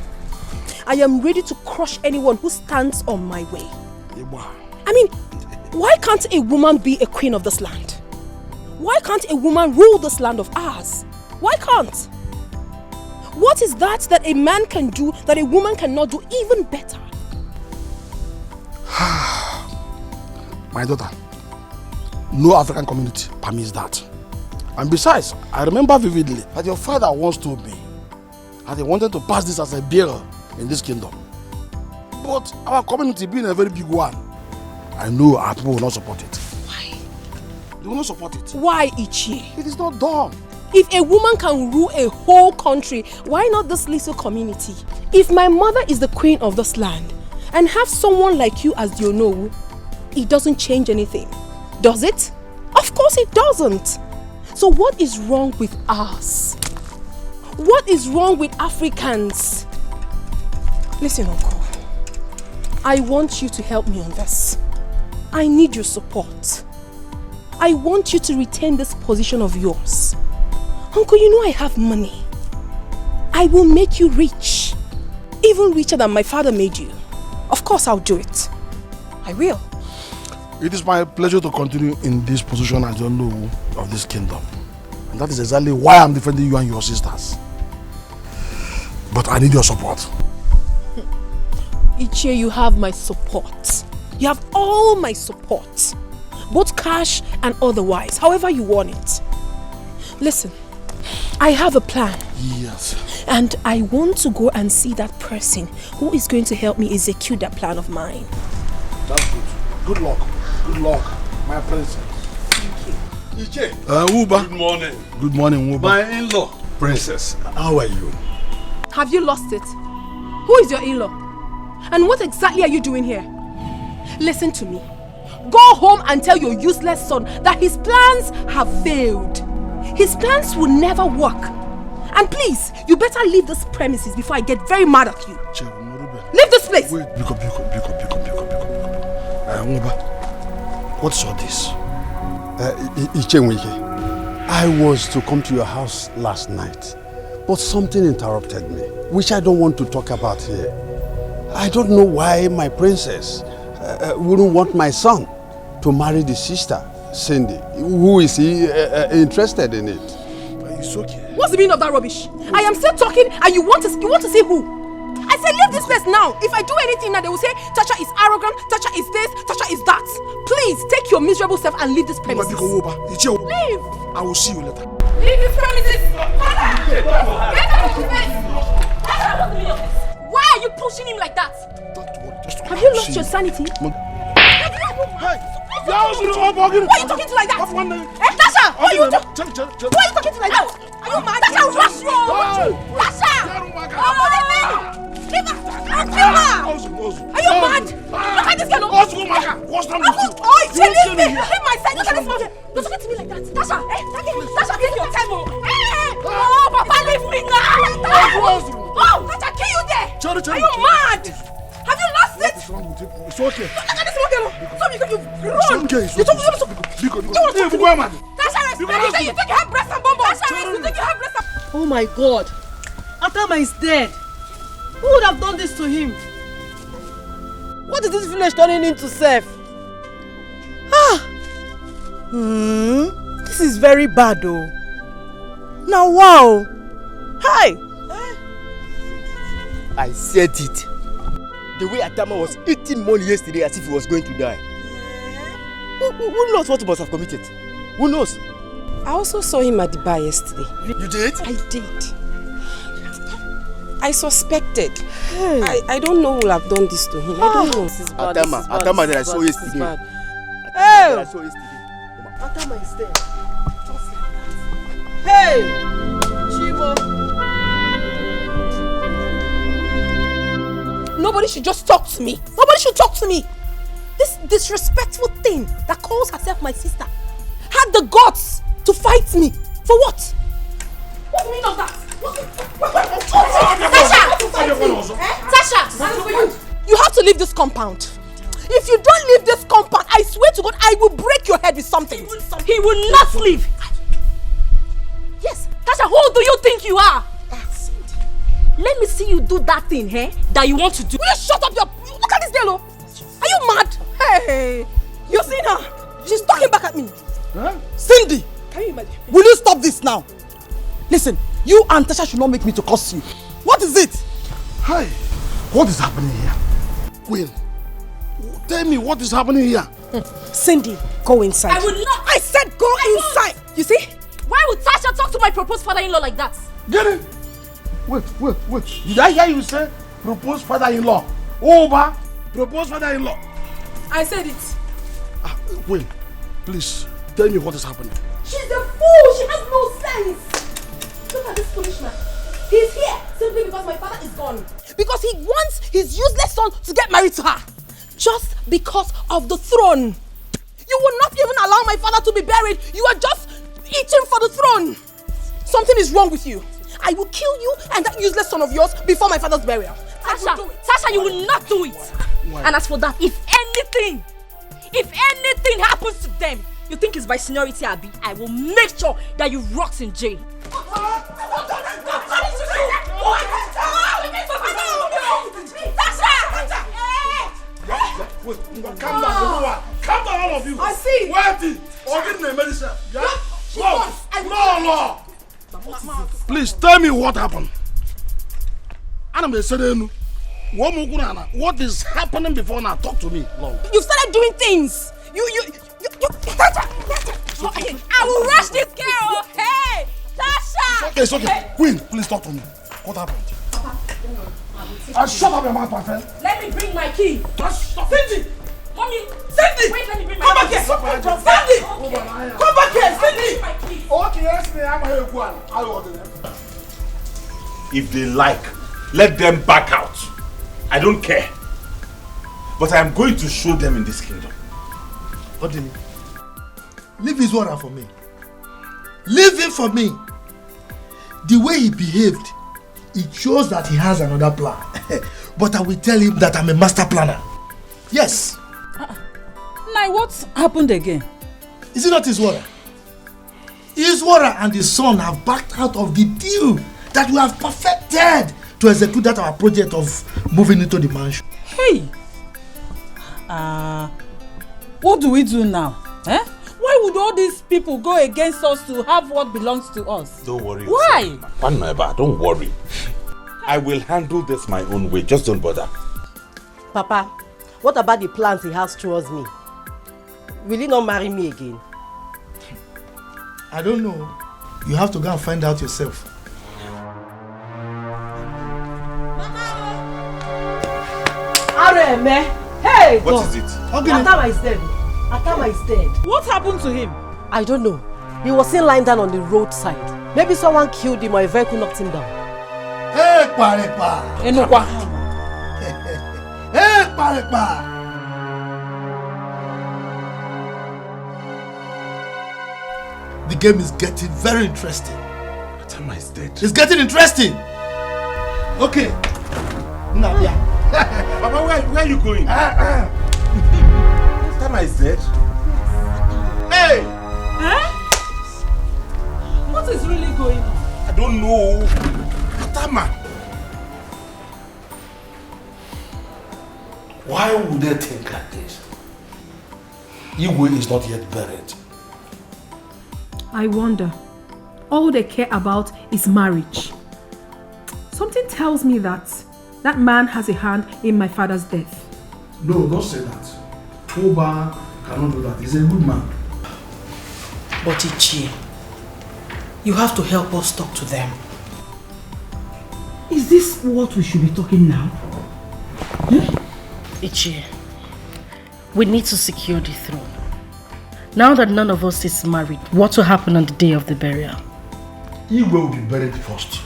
I am ready to crush anyone who stands on my way. I mean, why can't a woman be a queen of this land? Why can't a woman rule this land of ours? Why can't? What is that a man can do that a woman cannot do even better? My daughter, no African community permits that. And besides, I remember vividly that your father once told me that he wanted to pass this as a bill in this kingdom. But our community being a very big one, I know our people will not support it. Why? They will not support it. Why, Ichie? It is not done. If a woman can rule a whole country, why not this little community? If my mother is the queen of this land and have someone like you as the Onowu, it doesn't change anything, does it? Of course it doesn't. So what is wrong with us? What is wrong with Africans? Listen, Uncle, I want you to help me on this. I need your support. I want you to retain this position of yours. Uncle, you know I have money. I will make you rich. Even richer than my father made you. Of course I'll do it. I will. It is my pleasure to continue in this position as the Onowu of this kingdom. And that is exactly why I'm defending you and your sisters. But I need your support. Ichie, you have my support. You have all my support. Both cash and otherwise, however you want it. Listen, I have a plan. Yes. And I want to go and see that person who is going to help me execute that plan of mine. That's good. Good luck. Good luck, my princess. Thank you. Iche. Uba. Good morning. Good morning, Uba. My in-law. Princess, how are you? Have you lost it? Who is your in-law? And what exactly are you doing here? Listen to me. Go home and tell your useless son that his plans have failed. His plans will never work. And please, you better leave this premises before I get very mad at you. Leave this place! Wait, Biko. What's all this? Ichenwike, I was to come to your house last night, but something interrupted me, which I don't want to talk about here. I don't know why my princess wouldn't want my son to marry the sister, Cindy. Who is he interested in it? It's okay. What's the meaning of that rubbish? I am still talking and you want to see who? I said leave this place now. If I do anything now, they will say Tasha is arrogant, Tasha is this, Tasha is that. Please take your miserable self and leave this premises. Leave! I will see you later. Leave this premises! Get out of the place! Why are you pushing him like that? Have you lost your sanity? Why are you talking to like that? Tasha! Why are you talking to like that? Are you mad? Tasha, rush you! Tasha! Leave her! I'll kill her! Are you mad? Look at this girl! What's wrong with you? What's wrong with you? Oh, leave me! Leave my side! Look at this girl! Don't talk to me like that! Tasha! Tasha, take your time! Oh, Papa, leave me now! Oh, Tasha, kill you there! Are you mad? Have you lost it? What's wrong with you? It's okay. Look at this girl! You've grown! It's okay. Tasha, you think you have breast and bonbons? Tasha, you think you have breast and... Oh my God! Atama is dead. Who would have done this to him? What is this village turning into, Seth? This is very bad, though. Now, wow! Hi! I said it. The way Atama was eating money yesterday as if he was going to die. Who knows what he must have committed? Who knows? I also saw him at the bar yesterday. You did? I did. I suspected. I don't know who will have done this to him. I don't know. Atama that I saw yesterday. Hey! Atama is dead. Just like that. Hey! Chimo! Nobody should just talk to me. Nobody should talk to me. This disrespectful thing that calls herself my sister had the guts to fight me. For what? What do you mean of that? Tasha! You have to leave this compound. If you don't leave this compound, I swear to God, I will break your head with something. He will not leave. Yes. Tasha, who do you think you are? Let me see you do that thing, that you want to do. Will you shut up your... Look at this girl, oh. Are you mad? Hey, you seen her? She's talking back at me. Huh? Cindy! Can you imagine? Will you stop this now? Listen, you and Tasha should not make me to curse you. What is it? Hi. What is happening here? Queen, tell me what is happening here. Cindy, go inside. I will not. I said go inside. You see? Why would Tasha talk to my proposed father-in-law like that? Get it? Wait. Did I hear you say proposed father-in-law? Over proposed father-in-law. I said it. Queen, please tell me what is happening. She's a fool. She has no sense. Look at this foolish man. He's here simply because my father is gone. Because he wants his useless son to get married to her. Just because of the throne. You will not even allow my father to be buried. You are just eating for the throne. Something is wrong with you. I will kill you and that useless son of yours before my father's burial. Tasha, you will not do it. Why? And as for that, if anything happens to them, you think it's by seniority, Abby? I will make sure that you rot in jail. Calm down, all of you. I see. Wait, or give me a medicine. Yeah? No. Please tell me what happened. What is happening before now? Talk to me, Lord. You started doing things. You. I will rush this girl. Hey, Tasha. It's okay. Queen, please talk to me. What happened? Shut up your mouth, my friend. Let me bring my key. Cindy! Mommy! Cindy! Wait, let me bring my key. Come back here! Cindy! Come back here, Cindy! If they like, let them back out. I don't care. But I am going to show them in this kingdom. Odini, leave his water for me. Leave him for me. The way he behaved, it shows that he has another plan. But I will tell him that I'm a master planner. Yes. Now what happened again? Is it not his water? His water and his son have backed out of the deal that we have perfected to execute that our project of moving into the mansion. Hey! What do we do now? Eh? Why would all these people go against us to have what belongs to us? Don't worry. Why? Don't worry. I will handle this my own way. Just don't bother. Papa, what about the plans he has towards me? Will he not marry me again? I don't know. You have to go and find out yourself. Areme! Hey! What is it? Atama is dead. Atama is dead. What happened to him? I don't know. He was seen lying down on the roadside. Maybe someone killed him or a vehicle knocked him down. Hey, Parepa! Enokwa. Hey, Parepa! The game is getting very interesting. Atama is dead. It's getting interesting. Okay. Now, yeah. Papa, where are you going? Atama is dead. Hey! Huh? What is really going on? I don't know. Atama. Why would they think like this? Igwe is not yet buried. I wonder. All they care about is marriage. Something tells me that that man has a hand in my father's death. No, don't say that. Toba cannot do that. He's a good man. But Ichie, you have to help us talk to them. Is this what we should be talking now? Ichie, we need to secure the throne. Now that none of us is married, what will happen on the day of the burial? Igwe will be buried first.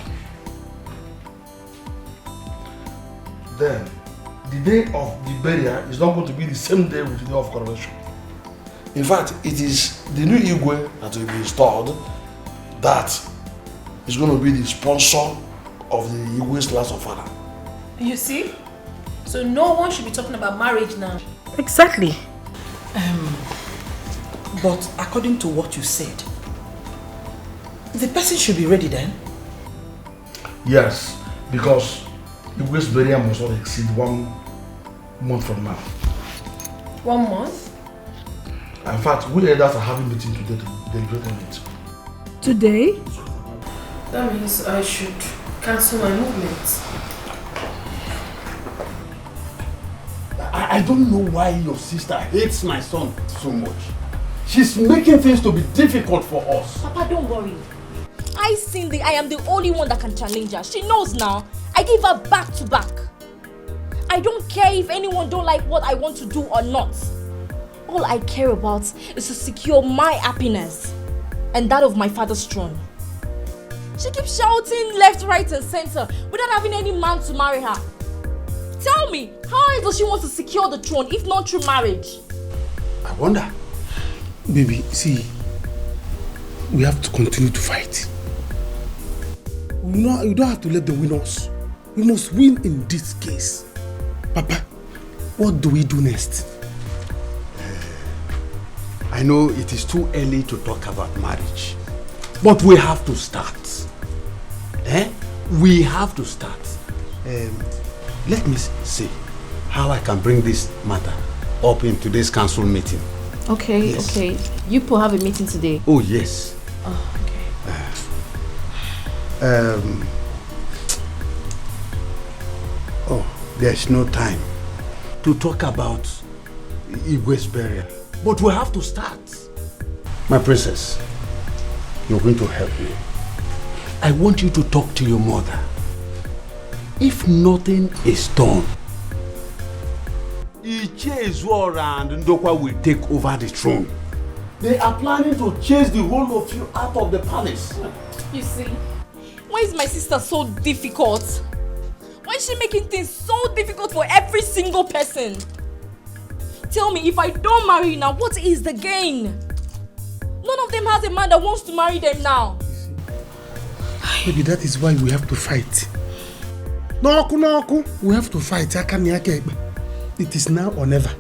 Then, the day of the burial is not going to be the same day with the day of coronation. In fact, it is the new Igwe that will be installed that is going to be the sponsor of the Igwe's last of father. You see? So no one should be talking about marriage now. Exactly. But according to what you said, the person should be ready then? Yes, because Igwe's burial must not exceed 1 month from now. 1 month? In fact, we elders are having meeting today to deliberate on it. Today? That means I should cancel my movements. I don't know why your sister hates my son so much. She's making things to be difficult for us. Papa, don't worry. I am the only one that can challenge her. She knows now. I give her back to back. I don't care if anyone don't like what I want to do or not. All I care about is to secure my happiness and that of my father's throne. She keeps shouting left, right and center without having any man to marry her. Tell me, how else does she want to secure the throne if not through marriage? I wonder. Baby, see, we have to continue to fight. You don't have to let them win us. We must win in this case. Papa, what do we do next? I know it is too early to talk about marriage, but we have to start. We have to start. Let me see how I can bring this matter up in today's council meeting. Okay, Yes. okay. You people have a meeting today. Oh, yes. Oh, okay. There's no time to talk about Igwe's burial, but we have to start. My princess, you're going to help me. I want you to talk to your mother. If nothing is done, Ichie Ezuora and Ndokwa will take over the throne. They are planning to chase the whole of you out of the palace. You see, why is my sister so difficult? Why is she making things so difficult for every single person? Tell me, if I don't marry you now, what is the gain? None of them has a man that wants to marry them now. Maybe that is why we have to fight. No, we have to fight. It is now or never.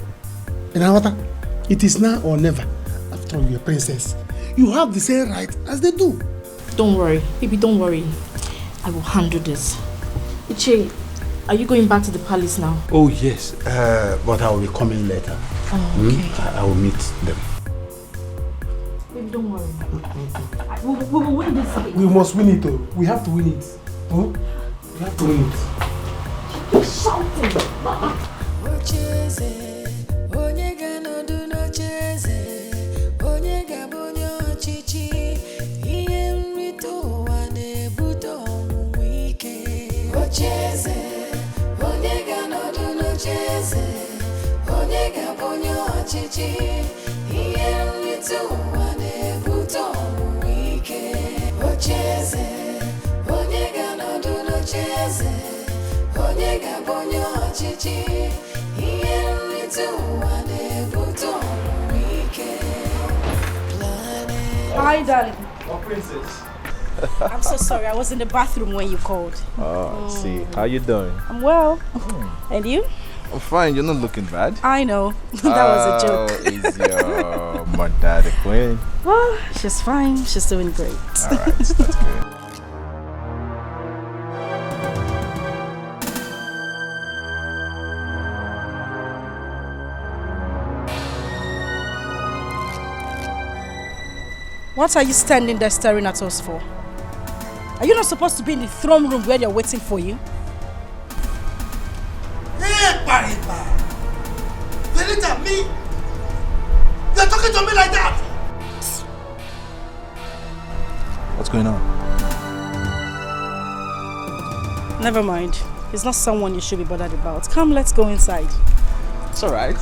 It is now or never. After all, you're a princess. You have the same right as they do. Don't worry, baby, don't worry. I will handle this. Iche, are you going back to the palace now? Oh yes, but I will be coming later. Oh, okay. I will meet them. Baby, don't worry. We will win this game. We must win it though. We have to win it. Oh? We have to win it. Keep shouting. Hi, darling. Oh, princess. I'm so sorry. I was in the bathroom when you called. Oh, see. How you doing? I'm well. And you? I'm fine. You're not looking bad. I know. That was a joke. Is your mother the queen? Well, she's fine. She's doing great. All right. That's good. What are you standing there staring at us for? Are you not supposed to be in the throne room where they're waiting for you? Hey, Paripa! Velita, me? You're talking to me like that? What's going on? Never mind. He's not someone you should be bothered about. Come, let's go inside. It's alright.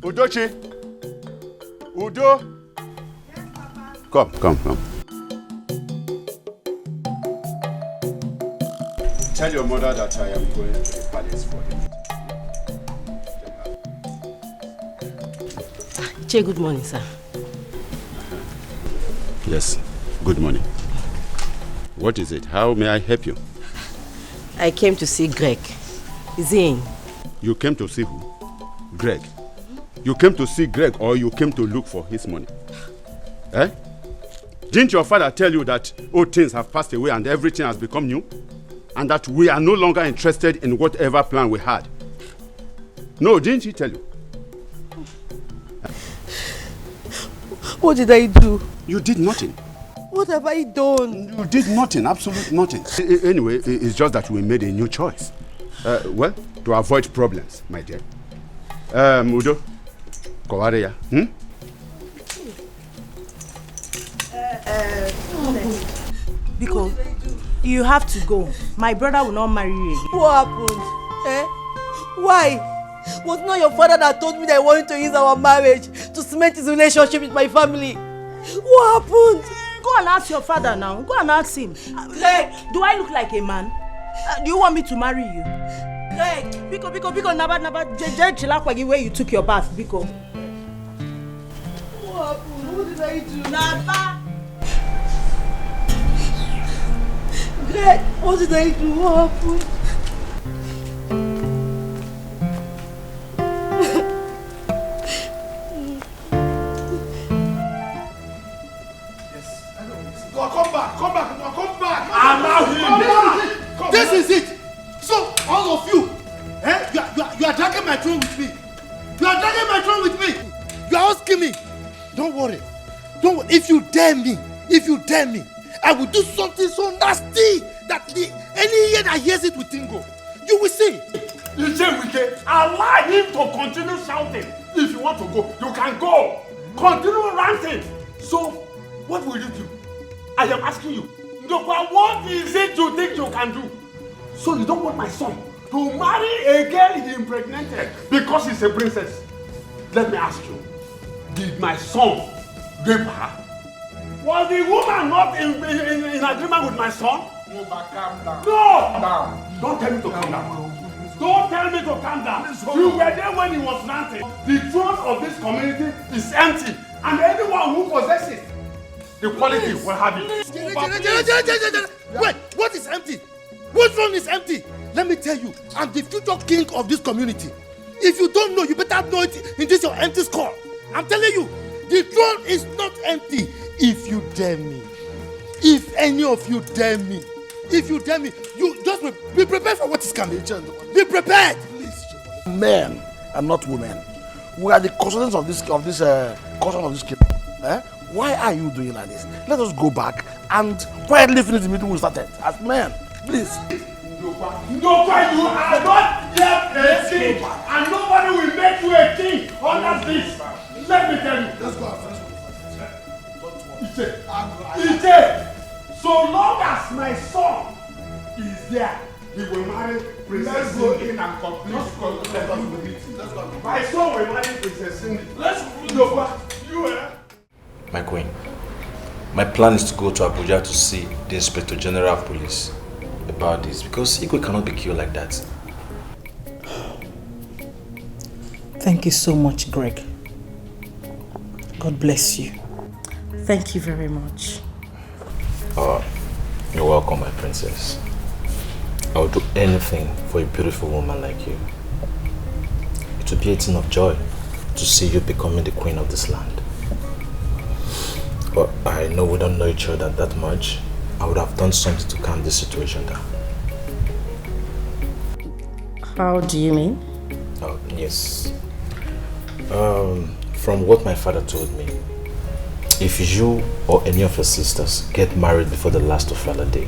Udochi. Udo. Come. Tell your mother that I am going to the palace for him. Che, good morning, sir. Yes, good morning. What is it? How may I help you? I came to see Greg. Is he in? You came to see who? Greg. You came to see Greg or you came to look for his money? Eh? Didn't your father tell you that old things have passed away and everything has become new? And that we are no longer interested in whatever plan we had? No, didn't he tell you? What did I do? You did nothing. What have I done? You did nothing, absolutely nothing. Anyway, it's just that we made a new choice. Well, to avoid problems, my dear. Udo, Kowareya, Because you have to go. My brother will not marry you again. What happened? Eh? Why? Was not your father that told me that he wanted to use our marriage to cement his relationship with my family? What happened? Go and ask your father now. Go and ask him. Greg, do I look like a man? Do you want me to marry you? Greg, Biko, naba, chilakwagi where you took your bath, Biko. What happened? What did I do? Naba. Greg, what did I do? What happened? Come back. Allow him. This is it. So, all of you, you are dragging my throne with me. You are dragging my throne with me. You are asking me. Don't worry. If you dare me, I will do something so nasty that any ear that hears it will tingle. You will see. Allow him to continue shouting. If you want to go, you can go. Continue ranting. So, What will you do? I am asking you. Ndokwa, what is it you think you can do? So you don't want my son to marry a girl he impregnated because he's a princess? Let me ask you, did my son rape her? Was the woman not in agreement with my son? No, but calm down. No! Calm down. Don't tell me to calm down. Don't tell me to calm down. You were there when he was ranting. The throne of this community is empty, and anyone who possesses it, the quality will have it. Wait, what is empty? Which throne is empty? Let me tell you, I'm the future king of this community. If you don't know, you better know it in this your empty skull. I'm telling you, the throne is not empty. If you dare me, if any of you dare me, you just be prepared for what is coming. Be prepared. Please, men and not women. We are the custodians of this custom of this kingdom. Why are you doing like this? Let us go back and quietly finish the meeting we started as men. Please. Ndokwa, you are not yet a king, and nobody will make you a king under this. Let me tell you. Let's go. Ije, so long as my son is there, he will marry Princess. Let's go in and complete the meeting. Let's go. My son will marry Princess Cindy. Let's go. You My queen, my plan is to go to Abuja to see the Inspector General of Police about this because Igwe cannot be killed like that. Thank you so much, Greg. God bless you. Thank you very much. You're welcome, my princess. I will do anything for a beautiful woman like you. It will be a thing of joy to see you becoming the queen of this land. But I know we don't know each other that much. I would have done something to calm this situation down. How do you mean? Oh, yes. From what my father told me, if you or any of your sisters get married before the last of Ofala Day,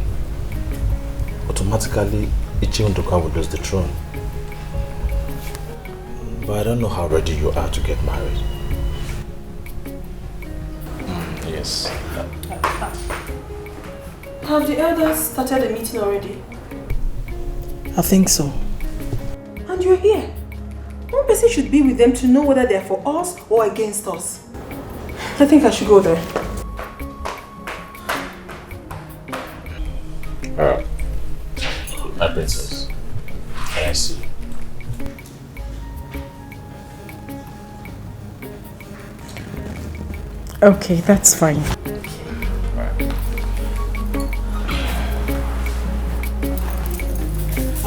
automatically Ichie Nduka will lose the throne. But I don't know how ready you are to get married. Yes. Have the elders started the meeting already? I think so. And you're here. One person should be with them to know whether they're for us or against us. I think I should go there. My princess, can I see you? Okay, that's fine.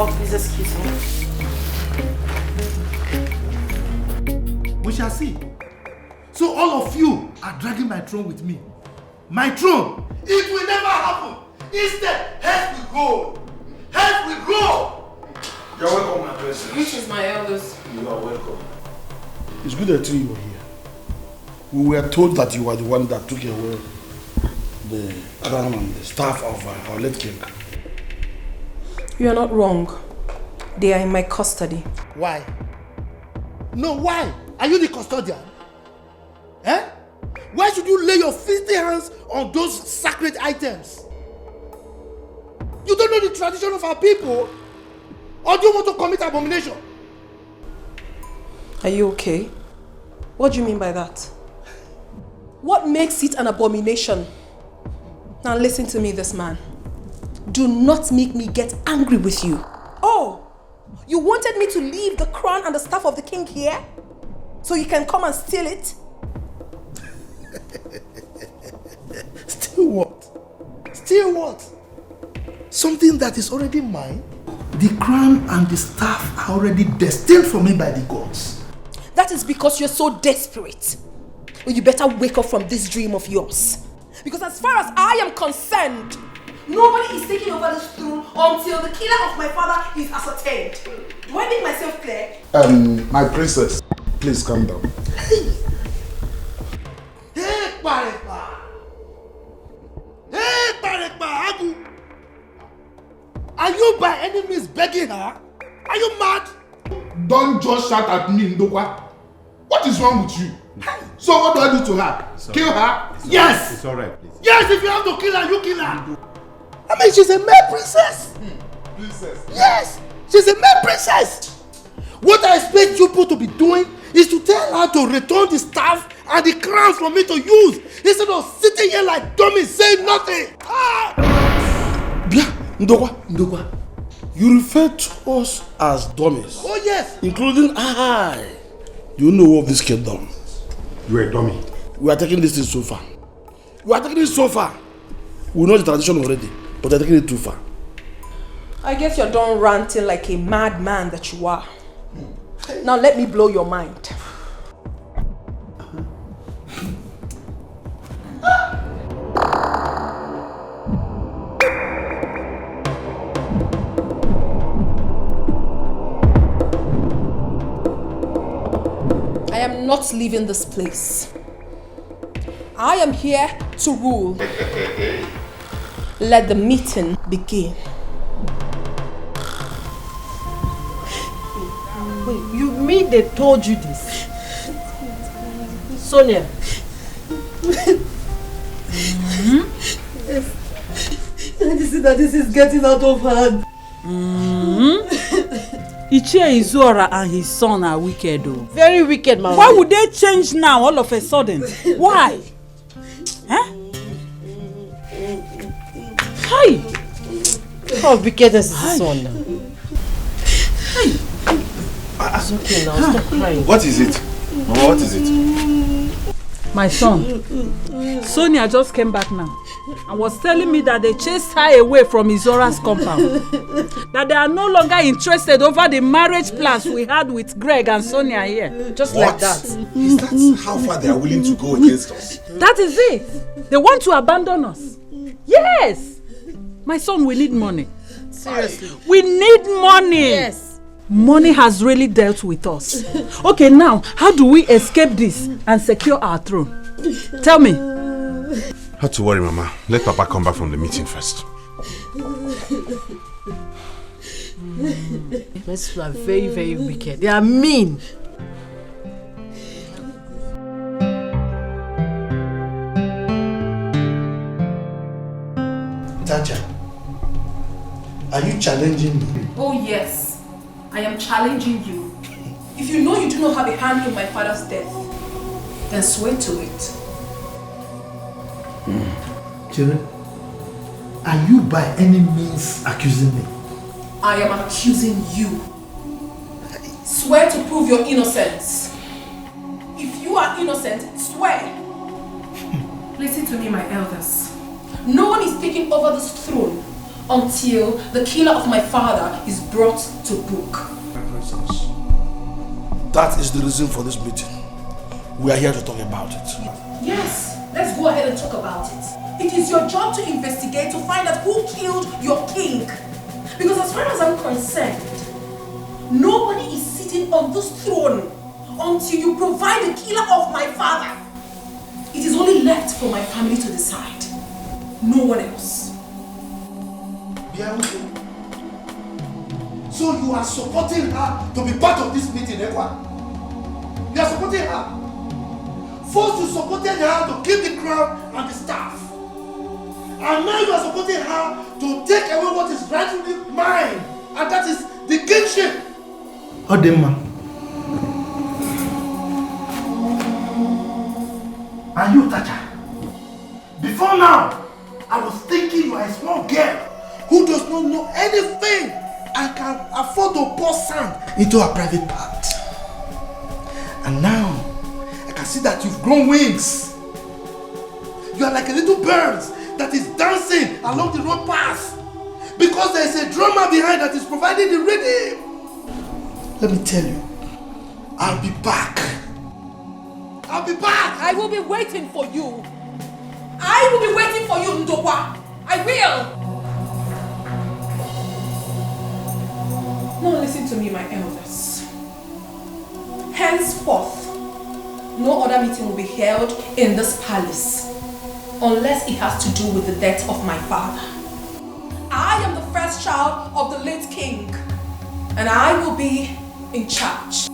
Oh, please excuse me. We shall see. So all of you are dragging my throne with me. My throne! It will never happen! Instead, heads will go! Heads will go! You're welcome, my princess. Which is my elders? You are welcome. It's good that you were here. We were told that you were the one that took away the crown and the staff of our late king. You are not wrong. They are in my custody. Why? No, why? Are you the custodian? Eh? Why should you lay your filthy hands on those sacred items? You don't know the tradition of our people? Or do you want to commit abomination? Are you okay? What do you mean by that? What makes it an abomination? Now listen to me, this man. Do not make me get angry with you. Oh, you wanted me to leave the crown and the staff of the king here? So you can come and steal it? Steal what? Steal what? Something that is already mine? The crown and the staff are already destined for me by the gods. That is because you're so desperate. Well, you better wake up from this dream of yours. Because as far as I am concerned, nobody is taking over this throne until the killer of my father is ascertained. Do I make myself clear? My princess, please calm down. Hey, Parekpa! Hey, Parekpa, Agu! Are you by any means begging her? Are you mad? Don't just shout at me, Ndokwa. What is wrong with you? So what do I do to her? Kill her? Yes! It's alright, please. Yes, if you have to kill her, you kill her. I mean, she's a male princess. Princess. Yes, she's a male princess. What I expect you people to be doing is to tell her to return the staff and the crowns for me to use instead of sitting here like dummies saying nothing. Ndokwa, you refer to us as dummies. Oh yes. Including I. You know of this kingdom. You are a dummy. We are taking this thing so far. We are taking it so far. We know the tradition already, but we are taking it too far. I guess you're done ranting like a madman that you are. Now let me blow your mind. I am not leaving this place. I am here to rule. Let the meeting begin. Wait, you mean they told you this? Sonia. This is getting out of hand. Ichie Izora and his son are wicked though. Very wicked, man. Why would they change now all of a sudden? Why? Huh? Hi! How wicked is his son now? It's okay now, stop crying. What is it? Mama, what is it? My son, Sonia just came back now and was telling me that they chased her away from Izora's compound. That they are no longer interested over the marriage plans we had with Greg and Sonia here. Just What? like that. Is that how far they are willing to go against us? That is it. They want to abandon us. Yes. My son, we need money. Seriously. We need money. Yes. Money has really dealt with us. Okay, now, how do we escape this and secure our throne? Tell me. Not to worry, Mama. Let Papa come back from the meeting first. These people are very, very wicked. They are mean. Tacha, are you challenging me? Oh yes, I am challenging you. If you know you do not have a hand in my father's death, then swear to it. Children, are you by any means accusing me? I am accusing you. Swear to prove your innocence. If you are innocent, swear. Listen to me, my elders. No one is taking over this throne until the killer of my father is brought to book. That is the reason for this meeting. We are here to talk about it. Yes, let's go ahead and talk about it. It is your job to investigate to find out who killed your king. Because as far as I'm concerned, nobody is sitting on this throne until you provide the killer of my father. It is only left for my family to decide. No one else. So you are supporting her to be part of this meeting, Ekwa? You are supporting her. First you supported her to keep the crown and the staff. And now you are supporting her to take away what is rightfully mine. And that is the kingship. Odemma. And you, Tacha. Before now, I was thinking you are a small girl who does not know anything and can afford to pour sand into her private part. And now, I can see that you've grown wings. You are like a little bird that is dancing along the road path because there is a drummer behind that is providing the rhythm. Let me tell you, I'll be back. I'll be back. I will be waiting for you. I will be waiting for you, Ndokwa. I will. Now listen to me, my elders. Henceforth, no other meeting will be held in this palace unless it has to do with the death of my father. I am the first child of the late king, and I will be in charge.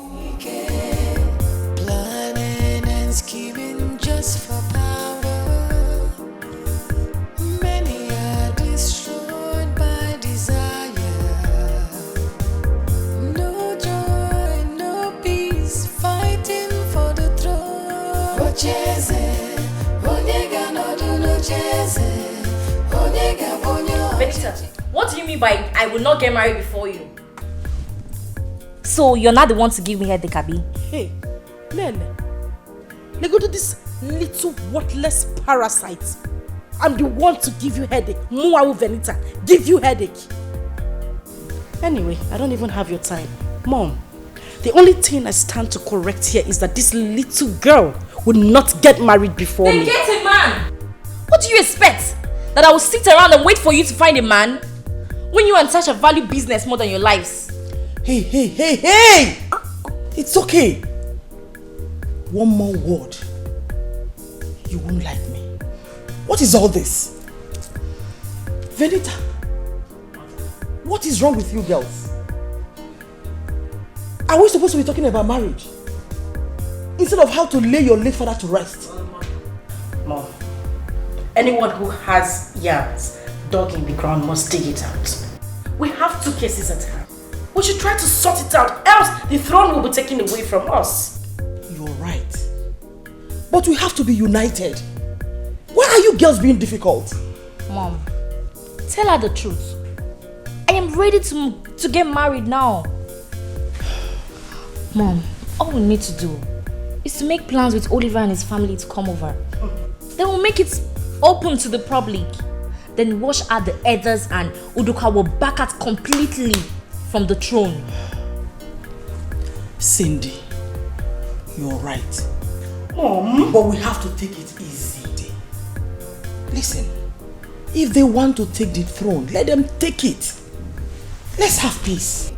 Planning and scheming just for power. Benita, what do you mean by I will not get married before you? So you're not the one to give me headache, Abi? Hey, Lele, let go to this little worthless parasite. I'm the one to give you headache. Muawu Venita, give you headache. Anyway, I don't even have your time. Mom, the only thing I stand to correct here is that this little girl will not get married before me. Then get a man! What do you expect? That I will sit around and wait for you to find a man? When you and Sasha value business more than your lives? Hey! It's okay. One more word. You won't like me. What is all this? Venita, what is wrong with you girls? Are we supposed to be talking about marriage? Instead of how to lay your late father to rest? Mom, anyone who has yarns dug in the ground must dig it out. We have 2 cases at hand. We should try to sort it out, else the throne will be taken away from us. You're right. But we have to be united. Why are you girls being difficult? Mom, tell her the truth. I am ready to get married now. Mom, all we need to do is to make plans with Oliver and his family to come over. Then we'll make it open to the public. Then wash out the elders and Udoka will back out completely from the throne. Cindy, you're right. Mom, but we have to take it easy. Listen, if they want to take the throne, let them take it. Let's have peace.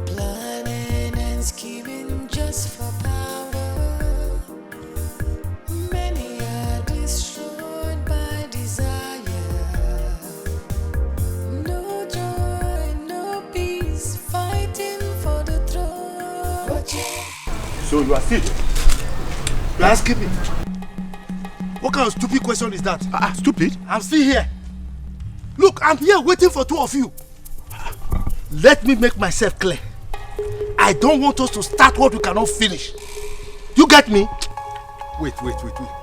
Planning and scheming just for power. Many are destroyed by desire. No joy, no peace, fighting for the throne. So you are still? You are asking me? What kind of stupid question is that? Stupid? I'm still here. Look, I'm here waiting for 2 of you. Let me make myself clear. I don't want us to start what we cannot finish. You get me? Wait.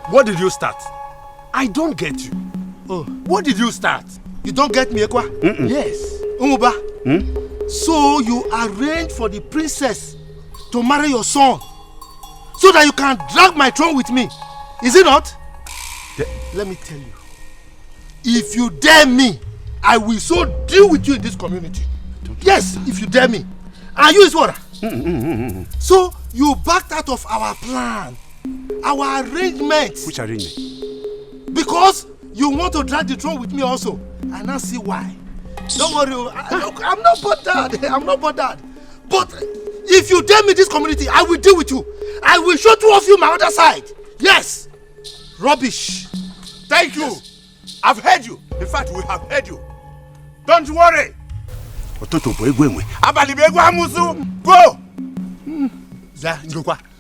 What did you start? I don't get you. Oh. What did you start? You don't get me, Ekwa? Yes. Umuba. So you arranged for the princess to marry your son so that you can drag my throne with me. Is it not? Let me tell you. If you dare me, I will so deal with you in this community. Yes, if you dare me. And you is what? So you backed out of our plan, our arrangement. Which arrangement? Because you want to drag the throne with me also. I now see why. Don't worry. I'm not bothered. I'm not bothered. But if you dare me this community, I will deal with you. I will show 2 of you my other side. Yes. Rubbish. Thank you. I've heard you. In fact, we have heard you. Don't worry. Go.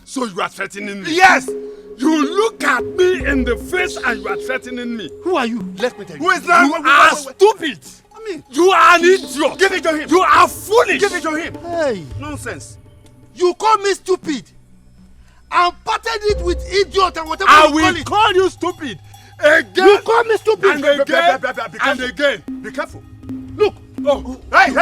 So you are threatening me? Yes. You look at me in the face and you are threatening me. Who are you? Let me tell you. Who is that? You are stupid. You are an idiot. Give it to him. You are foolish. Give it to him. Hey. Nonsense. You call me stupid and parted it with idiot and whatever I you call it. I will call you stupid. Again. You call me stupid. And again. And again. Be careful. Look. Oh. Hey.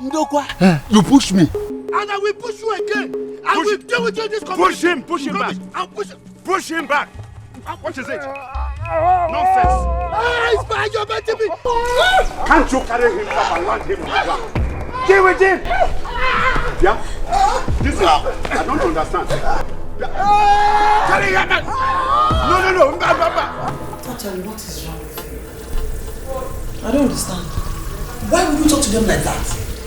Ndokwa. You push me. And I will push you again. I will deal with you in this community. Push him back. I'll push him back. What is it? Nonsense. It's fine, you're beating me. Can't you carry him up and land him on the ground? Deal with him. Yeah? This is, I don't understand. Carry him back. No. Tell me what is wrong with you? I don't understand. Why would you talk to them like that?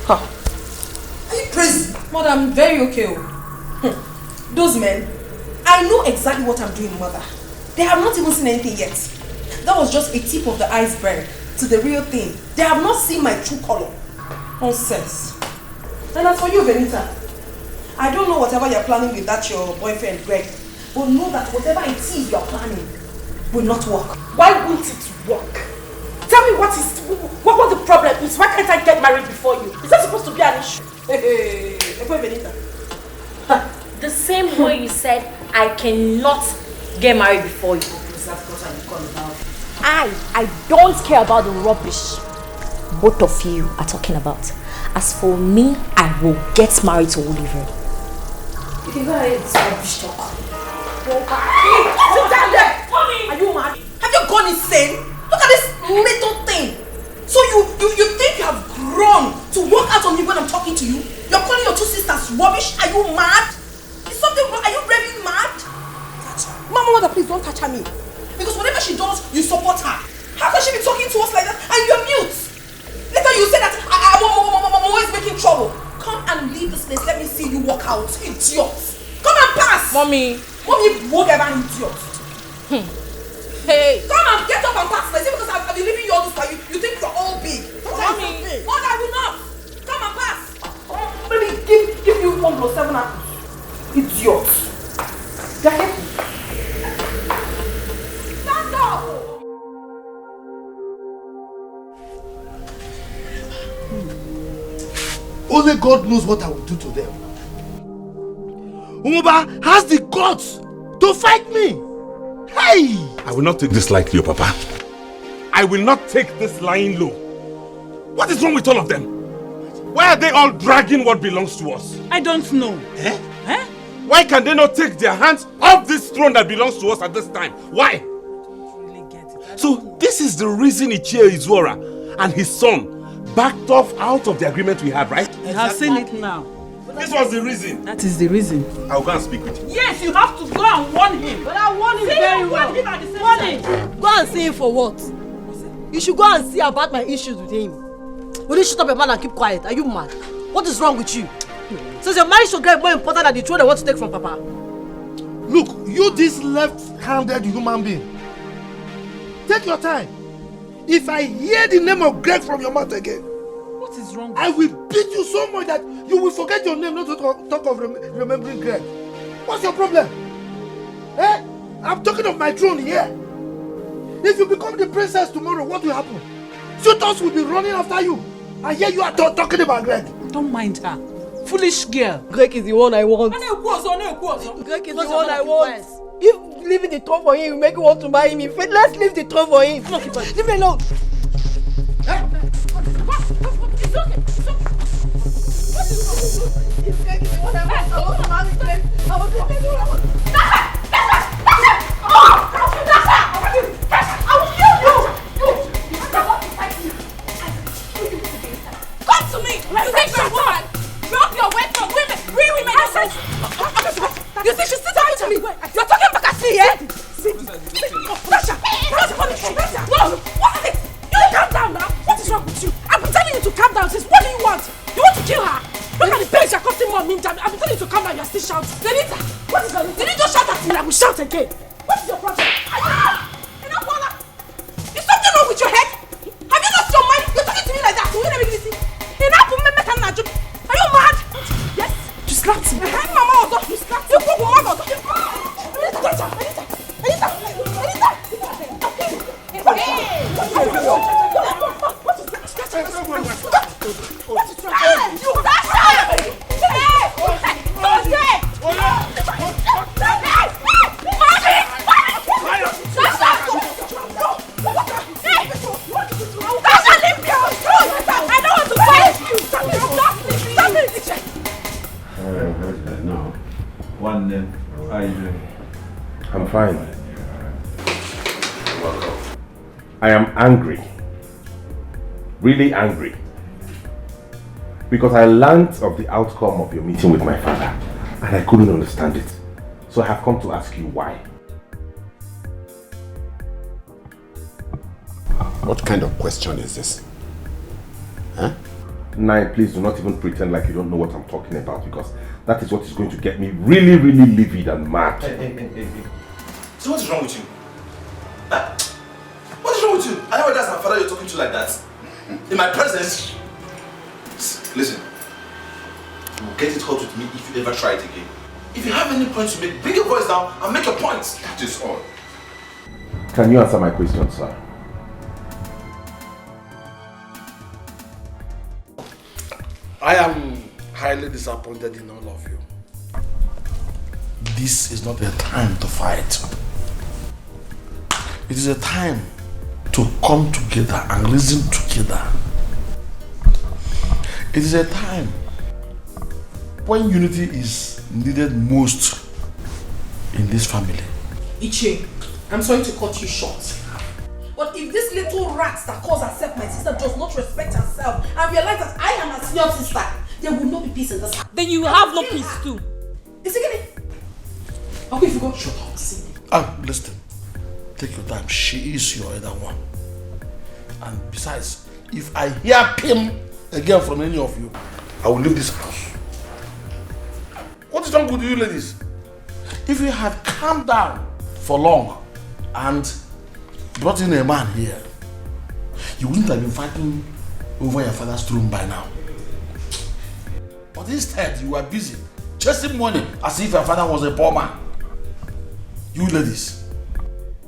Are you crazy? Mother, I'm very okay. Those men, I know exactly what I'm doing, Mother. They have not even seen anything yet. That was just a tip of the iceberg to the real thing. They have not seen my true color. Nonsense. And as for you, Benita, I don't know whatever you're planning with that your boyfriend, Greg, but know that whatever it is you're planning will not work. Why won't it work? Tell me what the problem is. Why can't I get married before you? Is that supposed to be an issue? Hey, Benita. The same way you said I cannot get married before you. I don't care about the rubbish both of you are talking about. As for me, I will get married to Oliver. You can go ahead and rubbish talk. Sit down there! Are you mad? Have you gone insane? Look at this little thing. So you think you have grown to walk out on me when I'm talking to you? You're calling your two sisters rubbish? Are you mad? Is something wrong? Are you really mad? Mama, mother, please don't touch her me. Because whatever she does, you support her. How can she be talking to us like that and you're mute? Later you say that I'm always making trouble. Come and leave this place. Let me see you walk out. Idiot. Come and pass. Mommy, whatever idiot. Hey. Come and get up and pass. Is it because I've been leaving you all this while you think you're all big? Mommy. What I will not. Come and pass. Maybe give you 1 + 7 apples. Idiot. Stand up. Only God knows what I will do to them. Umuba has the guts to fight me. Hey! I will not take this lightly, Papa. I will not take this lying low. What is wrong with all of them? Why are they all dragging what belongs to us? I don't know. Why can they not take their hands off this throne that belongs to us at this time? Why? So this is the reason Ichie Izuora and his son backed off out of the agreement we had, right? You have seen it now. This was the reason. That is the reason. I'll go and speak with him. Yes, you have to go and warn him. But I warn him very well. Warn him. Go and see him for what? You should go and see about my issues with him. Will you shut up your mouth and keep quiet? Are you mad? What is wrong with you? Since your marriage to Greg more important than the throne they want to take from Papa. Look, you this left-handed human being. Take your time. If I hear the name of Greg from your mouth again, what is wrong? I will beat you so much that you will forget your name, not to talk of remembering Greg. What's your problem? Eh? I'm talking of my throne here. If you become the princess tomorrow, what will happen? Suitors will be running after you. And here you are talking about Greg. Don't mind her. Foolish girl. Greg is the one I want. Greg is the one I want. If leaving the throne for him will make you want to marry me, let's leave the throne for him. Leave me alone. It's okay. What is wrong? If Greg is the one I want to marry Greg, I want to marry him. I will kill you. Come to me. You think you're a woman? Drop your weapon, women. We women. You think she's talking to me? You're talking back at me, eh? Tasha, no, what is it? You calm down now. What is wrong with you? I've been telling you to calm down since. What do you want? You want to kill her? Look at the pain you're costing more meantime. I've been telling you to calm down. You're still shouting. Denita, what is that? Did you just shout at me? I will shout again. What is your problem? Is something wrong with your head? Have you lost your mind? You're talking to me like that. Are you mad? Yes. You slapped me. Mama, you slapped me. You go, Mama. How are you doing? I'm fine. I am angry. Really angry. Because I learned of the outcome of your meeting with my father and I couldn't understand it. So I have come to ask you why. What kind of question is this? Huh? Nai, please do not even pretend like you don't know what I'm talking about, because that is what is going to get me really, really livid and mad. Hey. So what is wrong with you? What is wrong with you? I know that's my father you're talking to like that. In my presence. Listen. You will get it hot with me if you ever try it again. If you have any points to make, bring your voice down and make your points. That is all. Can you answer my question, sir? I am highly disappointed in all of you. This is not the time to fight. It is a time to come together and reason together. It is a time when unity is needed most in this family. Iche, I'm sorry to cut you short. But if this little rat that calls herself my sister does not respect herself and realize that I am her senior sister, there will not be peace in this house. Then you have no peace too. Is it gonna? Okay, if you go, shut up. Listen. Take your time. She is your other one. And besides, if I hear him again from any of you, I will leave this house. What is wrong with you ladies? If you had calmed down for long and brought in a man here, you wouldn't have been fighting over your father's throne by now. But instead, you were busy chasing money as if your father was a poor man. You ladies,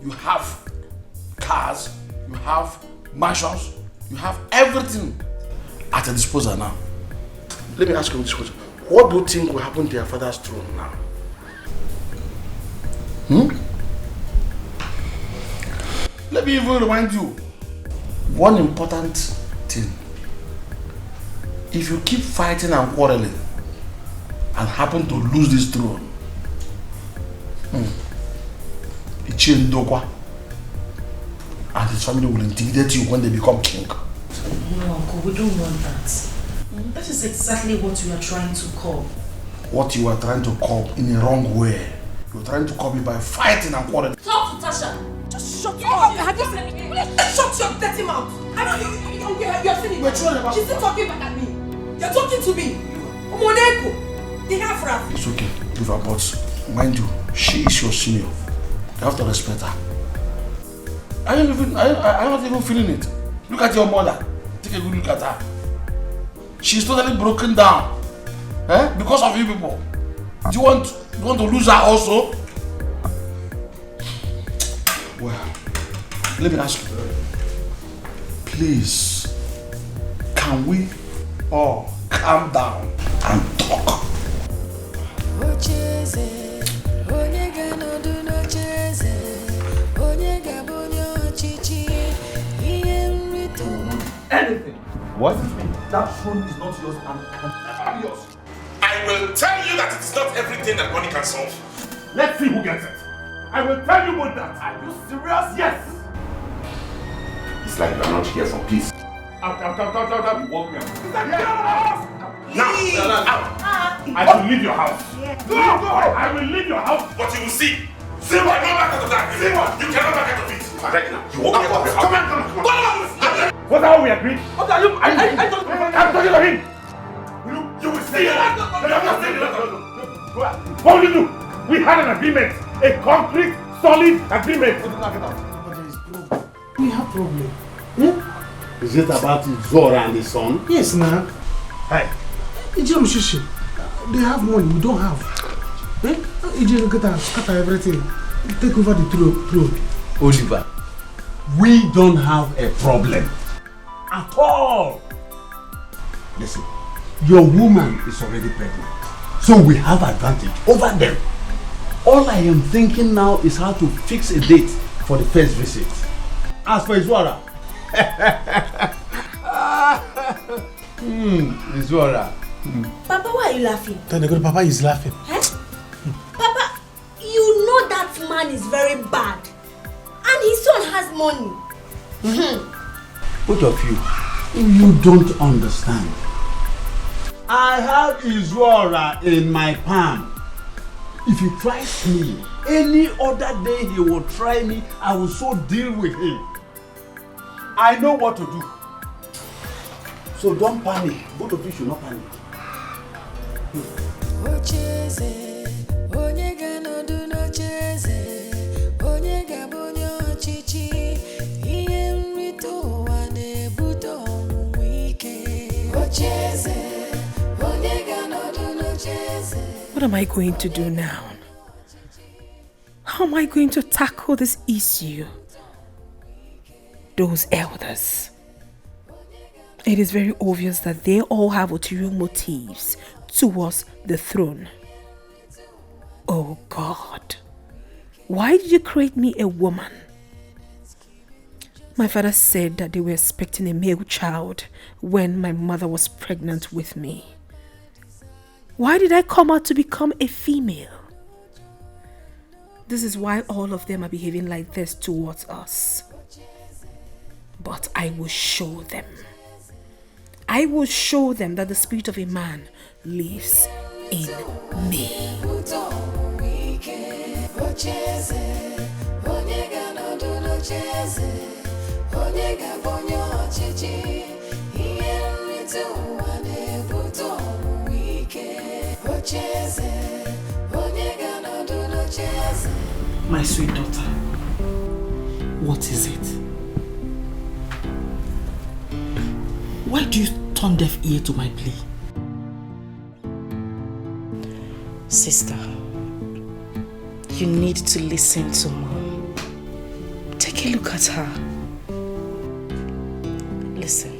you have cars, you have mansions, you have everything at your disposal now. Let me ask you this question. What do you think will happen to your father's throne now? Let me even remind you one important thing. If you keep fighting and quarreling and happen to lose this throne, Ichie Ndokwa and his family will intimidate you when they become king. No, Uncle, we don't want that. That is exactly what we are trying to curb. What you are trying to curb in a wrong way. You're trying to curb it by fighting and quarreling. Talk to Tasha. Just shut up. Have you seen me? Shut your dirty mouth. I know you're sitting. She's still talking back at me. You're talking to me. Omoneko. They have wrath. It's okay, River, but mind you, she is your senior. You have to respect her. I'm not even feeling it. Look at your mother. Take a good look at her. She's totally broken down. Because of you people. Do you want to lose her also? Well, let me ask you. Please, can we all calm down and talk? Anything. What? That phone is not yours and never be yours. I will tell you that it is not everything that money can solve. Let's see who gets it. I will tell you both that. Are you serious? Yes. It's like you are not here for peace. Out. You walk me out. Now, out. I will leave your house. Go. I will leave your house. But you will see. See what? You cannot back out of that. See what? You cannot back out of it. Right now. You walk me out of your house. Come on. What are we agreed? What are you? I'm talking to him. You will see. What will you do? We had an agreement. A concrete, solid agreement. We have problem. Is it about Zora and the son? Yes, ma'am. Hey. Ijemushishi, they have money, we don't have. Ije scatter everything. Take over the throne. Oliver, we don't have a problem at all. Listen, your woman is already pregnant, so we have advantage over them. All I am thinking now is how to fix a date for the first visit. As for Izwara, Izwara. Papa, why are you laughing? Papa is laughing. Papa, you know that man is very bad. And his son has money. Both of you don't understand. I have Izwara in my palm. If he tries me, any other day he will try me, I will so deal with him. I know what to do. So don't panic. Both of you should not panic. What am I going to do now? How am I going to tackle this issue? Those elders. It is very obvious that they all have ulterior motives towards the throne. Oh God, why did you create me a woman My father said that they were expecting a male child when my mother was pregnant with me. Why did I come out to become a female? This is why all of them are behaving like this towards us. But I will show them. I will show them that the spirit of a man lives in me. My sweet daughter, what is it? Why do you turn deaf ear to my plea? Sister, you need to listen to Mom. Take a look at her. Listen,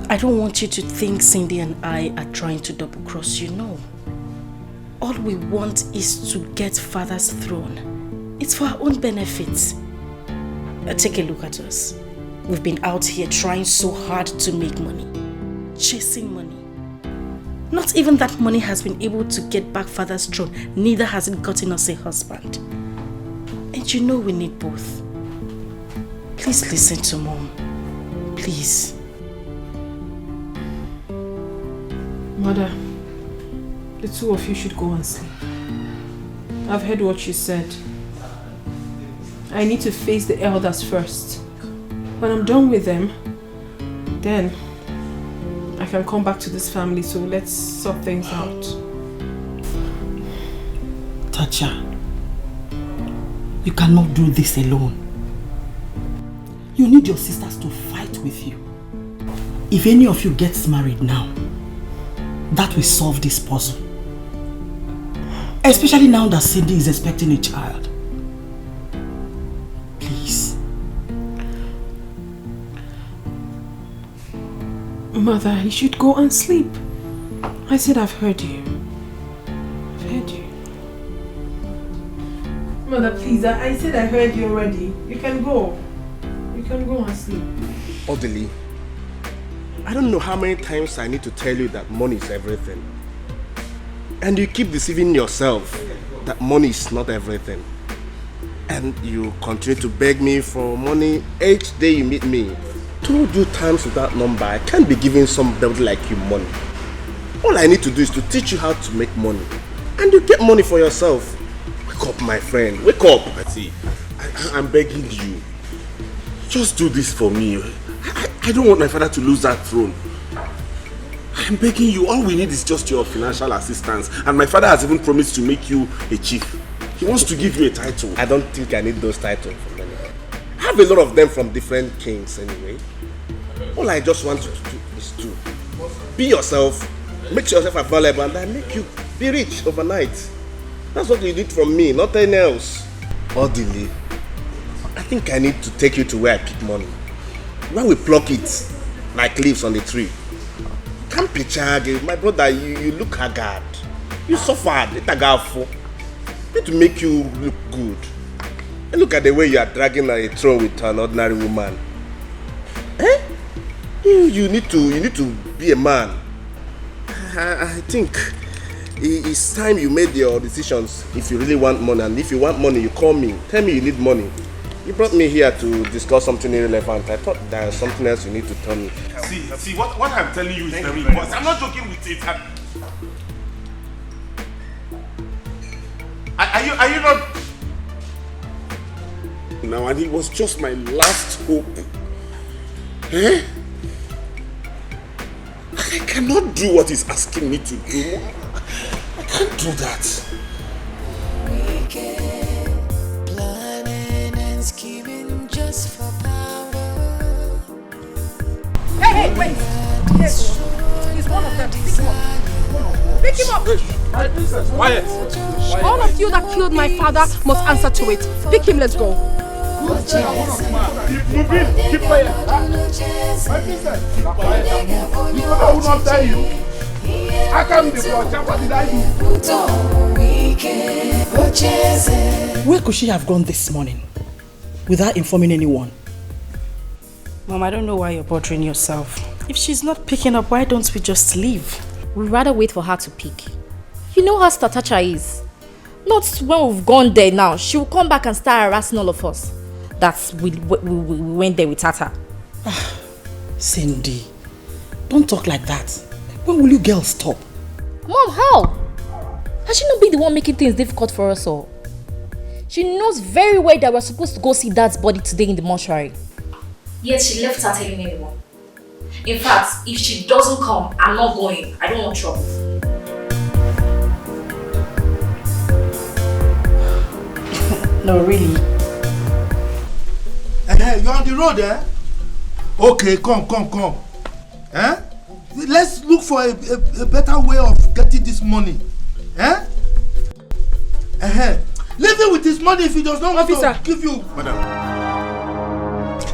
I don't want you to think Cindy and I are trying to double-cross you, no. All we want is to get Father's throne. It's for our own benefit. Take a look at us. We've been out here trying so hard to make money. Chasing money. Not even that money has been able to get back Father's throne. Neither has it gotten us a husband. And you know we need both. Please listen to Mom. Please. Mother, the two of you should go and sleep. I've heard what you said. I need to face the elders first. When I'm done with them, then I can come back to this family, so let's sort things out. Tacha, you cannot do this alone. You need your sisters to fight with you. If any of you gets married now, that will solve this puzzle. Especially now that Cindy is expecting a child. Please. Mother, you should go and sleep. I said I've heard you. I've heard you. Mother, please, I said I heard you already. You can go. You can go and sleep. Odili, I don't know how many times I need to tell you that money is everything. And you keep deceiving yourself that money is not everything. And you continue to beg me for money each day you meet me. 2 due times with that number, I can't be giving somebody like you money. All I need to do is to teach you how to make money. And you get money for yourself. Wake up, my friend. Wake up. See, I'm begging you. Just do this for me. I don't want my father to lose that throne. I'm begging you. All we need is just your financial assistance. And my father has even promised to make you a chief. He wants to give you a title. I don't think I need those titles from anyone. I have a lot of them from different kings anyway. All I just want you to do is to be yourself, make yourself available, and I make you be rich overnight. That's what you need from me, nothing else. Odili, I think I need to take you to where I pick money. When we pluck it, like leaves on the tree. Can't picture, my brother, you look haggard. You suffered, need to make you look good. And look at the way you are dragging a throne with an ordinary woman. Eh? You need to be a man. I think it's time you made your decisions if you really want money. And if you want money, you call me. Tell me you need money. You brought me here to discuss something irrelevant. I thought there was something else you need to tell me. See, what I'm telling you is very important. I'm not joking with it. Are you not? Now, and it was just my last hope. Eh? I cannot do what he's asking me to do. I can't do that. Planning and scheming just for power. Hey, wait! Yes, he's one of them. Pick him up. Pick him up. Quiet. All of you that killed my father must answer to it. Pick him, let's go. Keep moving. Keep quiet. My business. Keep quiet. You know I will not tell you. I can't be the watcher. What did I do? Where could she have gone this morning without informing anyone? Mom, I don't know why you're bothering yourself. If she's not picking up, why don't we just leave? We'd rather wait for her to pick. You know how Statacha is. Not when we've gone there now. She will come back and start harassing all of us. That's we went there with Tata. Cindy, don't talk like that. When will you girls stop? Mom, how? Has she not been the one making things difficult for us all? She knows very well that we're supposed to go see Dad's body today in the mortuary. Yet she left without telling anyone. In fact, if she doesn't come, I'm not going. I don't want trouble. No, really. You're on the road, eh? Okay, come. Eh? Let's look for a better way of getting this money. Eh? Leave him with his money if he does not want to give you.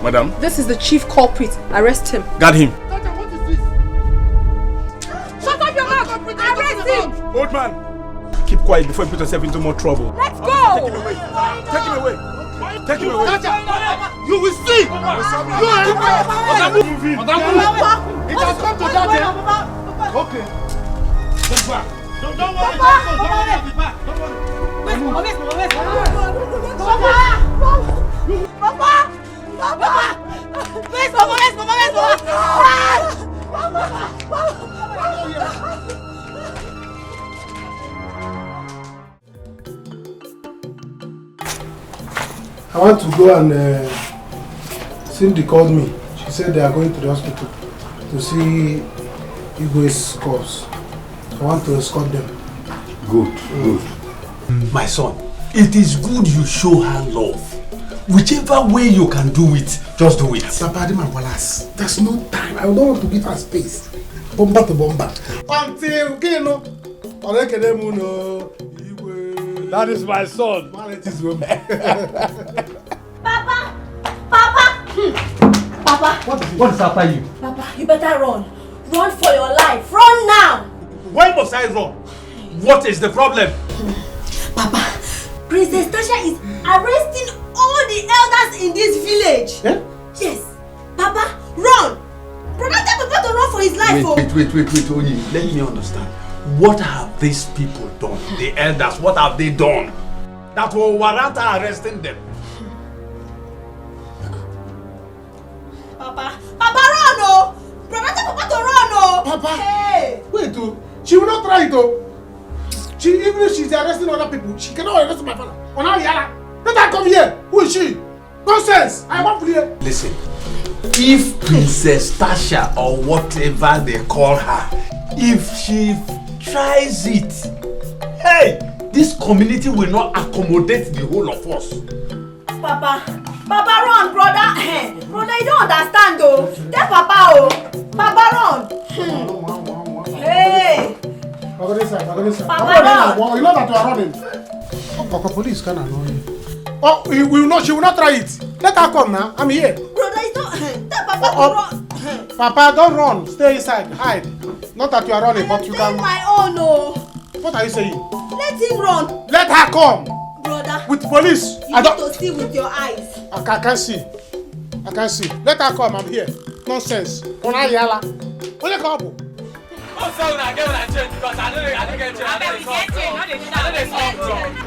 Madam. This is the chief culprit. Arrest him. Got him. Tata, what is this? Shut up your mouth! Arrest him! Old man. Keep quiet before you put yourself into more trouble. Let's go! Take him away. Take him away. Take him away. Tata, you will see. You are moving. It has come to that. Okay. Let's back. Don't worry. Don't worry. Where's Mama? I want to go and Cindy called me. She said they are going to the hospital to see Igwe's corpse. I want to escort them. Good. My son, it is good you show her love. Whichever way you can do it, just do it. Papa, Wallace, there's no time. I don't want to give her space. Bomba to bomba. Until, that is my son. Papa! What is after you? Papa, you better run. Run for your life. Run now! Why must I run? What is the problem? Papa, Princess Tasha is arresting all the elders in this village. Eh? Yes. Papa, run! Brother, tell Papa to run for his life. Wait, Oni. Let me understand. What have these people done? The elders, what have they done that will warrant arresting them? Papa, run, oh! Brother, tell Papa to run, oh! Papa! Hey! Wait, she will not try it, oh. Even if she's arresting other people, she cannot arrest my father. Let her come here. Who is she? Nonsense! I want to hear. Listen, if Princess Tasha or whatever they call her, if she tries it, hey, this community will not accommodate the whole of us. Papa, run, brother. Brother, you don't understand, though. Tell Papa, oh. Papa, run. Hey. Papa, run. you know that you are running. Papa, police can annoy you. Oh, she will not try it. Let her come now. I'm here. Brother, you don't. Tell Papa to run. Papa, don't run. Stay inside. Hide. Not that you are running, but you can. My own, oh. What are you saying? Let him run. Let her come. Brother. With police. You need to see with your eyes. I can see. Let her come. I'm here. Nonsense. Only come. Oh, so I get what I change because I don't get change. I don't get change.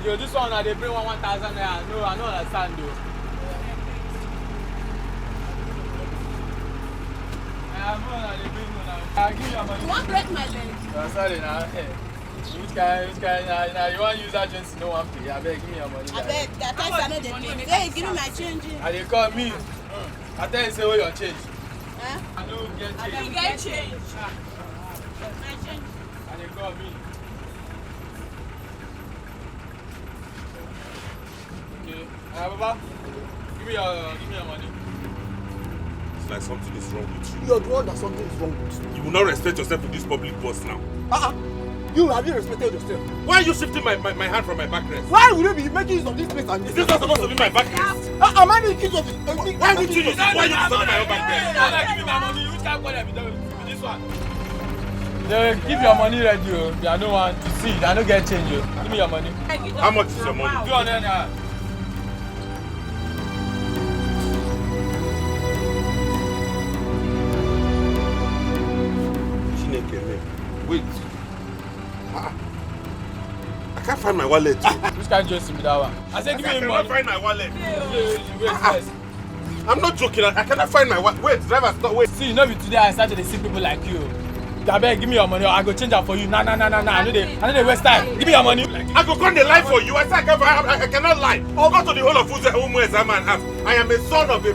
This one they bring 1,000 naira. No, I don't understand though. You want to break my leg? Sorry now. Which kind? You want to use that change to no one pay? I beg, give me your money. I beg, that time I know the money. Hey, give me my change. And they call me. I tell you, say, where your change? Huh? I don't get change. You get change. My change. And they call me. Okay. Baba, give me your money. It's like something is wrong with you. You're the one that something is wrong with you. You will not respect yourself in this public bus now. You have you respected yourself? Why are you shifting my hand from my backrest? Why would you be making use of this place? And Is this not supposed to be my backrest? Am I making use of it? Why would you use it? Why are you using my own backrest? Give me my money. You can't call them with this one. They give your money ready. They are no one to see. They are no get change. Give me your money. How much is your money? 200 naira. Wait. I can't find my wallet. Which kind of dress with that one? I said give me money. I cannot find my wallet. Wait first. I'm not joking. I cannot find my wallet. Wait, driver, stop. Wait. See, you know today I started to see people like you. Abeg, give me your money or I go change it for you. Nah. I know they waste time. Give me your money. I go come the lie for you. I cannot lie. Go to the whole of Umu man have. I am a son of a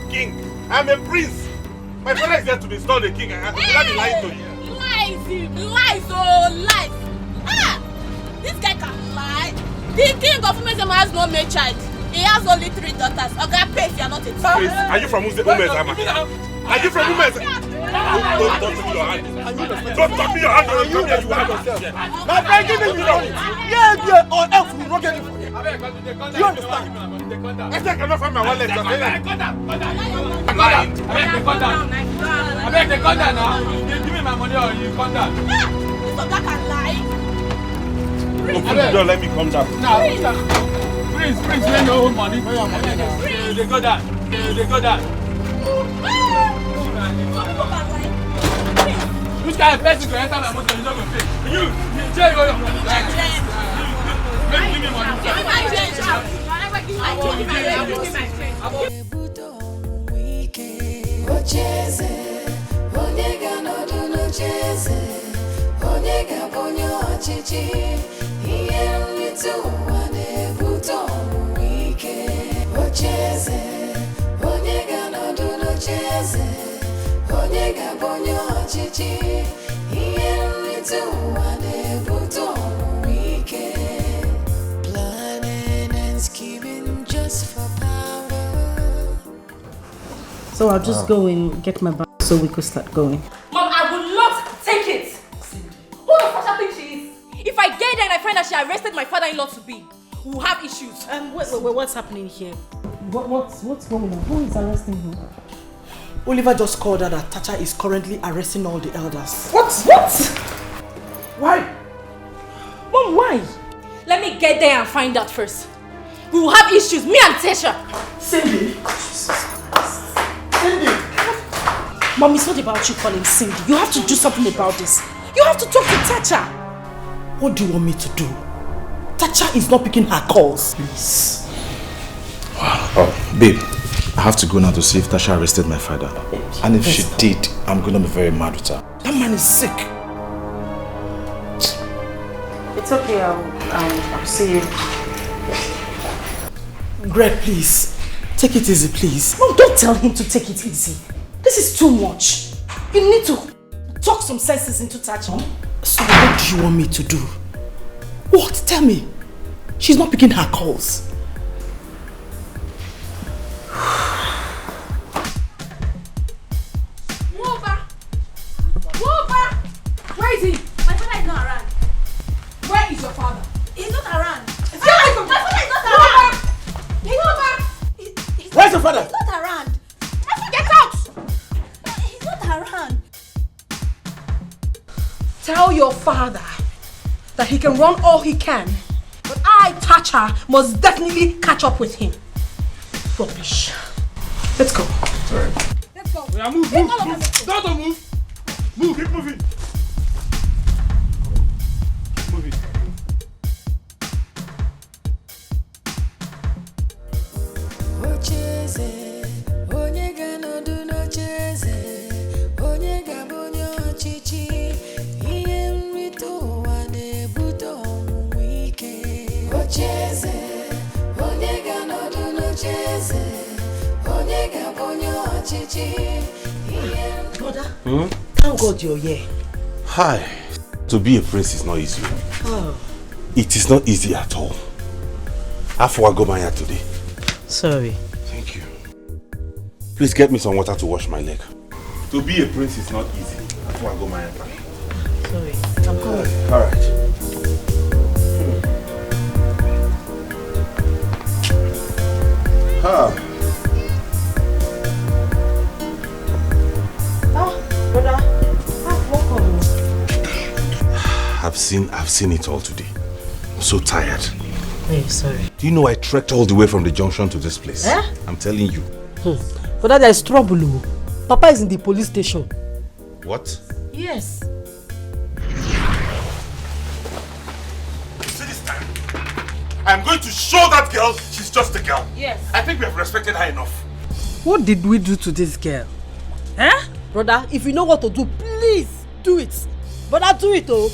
king. I am a prince. My father is here to be son of a king. I cannot be lying to you. Lies, Ah! This guy can lie. The king of Umezama has no male child. He has only 3 daughters. Okay, pay if you are not a child. Are you from Umezama? Are you from Umezama? Don't touch me your hand. Don't touch me your hand. Don't come here, you have yourself. My friend, give me the money. Yeah, or else we will not get it for you. Do you understand? I said I cannot find my wallet. I'm lying. Abeg, they come down now. Give me my money or you come down. This guy can lie. Open the door, let me come down. Now, Prince, let me hold money. They go down. Which kind of person can enter my motor? You don't go pay. You take all your money. Give me money. Give me my change. Ocheze, onyega n'ọdụnụ cheze, onyega bụ onye ọchịchị, ihe nrite ụwa na-ebute ọnwụnwa ike. Ocheze, onyega n'ọdụnụ cheze, onyega bụ onye ọchịchị, ihe nrite ụwa na-ebute ọnwụnwa ike. Planning and scheming just for power. So I'll just go and get my bag so we could start going. Mom, I would not take it. Who the fuck I think she is? If I get there and I find that she arrested my father-in-law to be, we'll have issues. Wait, what's happening here? What's going on? Who is arresting who? Oliver just called her that Tacha is currently arresting all the elders. What? Why? Mom, why? Let me get there and find out first. We will have issues, me and Tasha. Cindy? Mom, it's not about you calling Cindy. You have to do something about this. You have to talk to Tacha. What do you want me to do? Tacha is not picking her calls. Please. Babe, I have to go now to see if Tasha arrested my father. And if she did, I'm gonna be very mad with her. That man is sick. It's okay, I'll see you. Greg, please. Take it easy, please. Mom, don't tell him to take it easy. This is too much. You need to talk some senses into Tacha. So what do you want me to do? What? Tell me. She's not picking her calls. Woba! Where is he? My father is not around. Where is your father? He's not around. My father is not around. Where's your father? He's not around. Get out! He's not around. Tell your father that he can run all he can, but I, Tacha, must definitely catch up with him. Rubbish. Let's go. Sorry. Let's go. Yeah, move. Don't move. Move, keep moving. Move it. Ocheze, onyega n'ọdụnụ cheze, onyega bụ onye ọchịchị, ihe nrite ụwa na-ebute ọnwụnwa ike. Ocheze, onyega n'ọdụnụ cheze, onyega bụ onye ọchịchị, ihe. Brother, thank God you're here. Hi. To be a prince is not easy. Oh. It is not easy at all. How far I go my hair today? Sorry. Thank you. Please get me some water to wash my leg. To be a prince is not easy. How far I go my hair. Sorry. I'm coming. All right. seen it all today. I'm so tired. Hey, sorry. Do you know I trekked all the way from the junction to this place? Eh? I'm telling you. For that there is trouble. Papa is in the police station. What? Yes. See this time? I'm going to show that girl she's just a girl. Yes. I think we have respected her enough. What did we do to this girl? Eh? Brother, if you know what to do, please do it. Brother, do it, oh.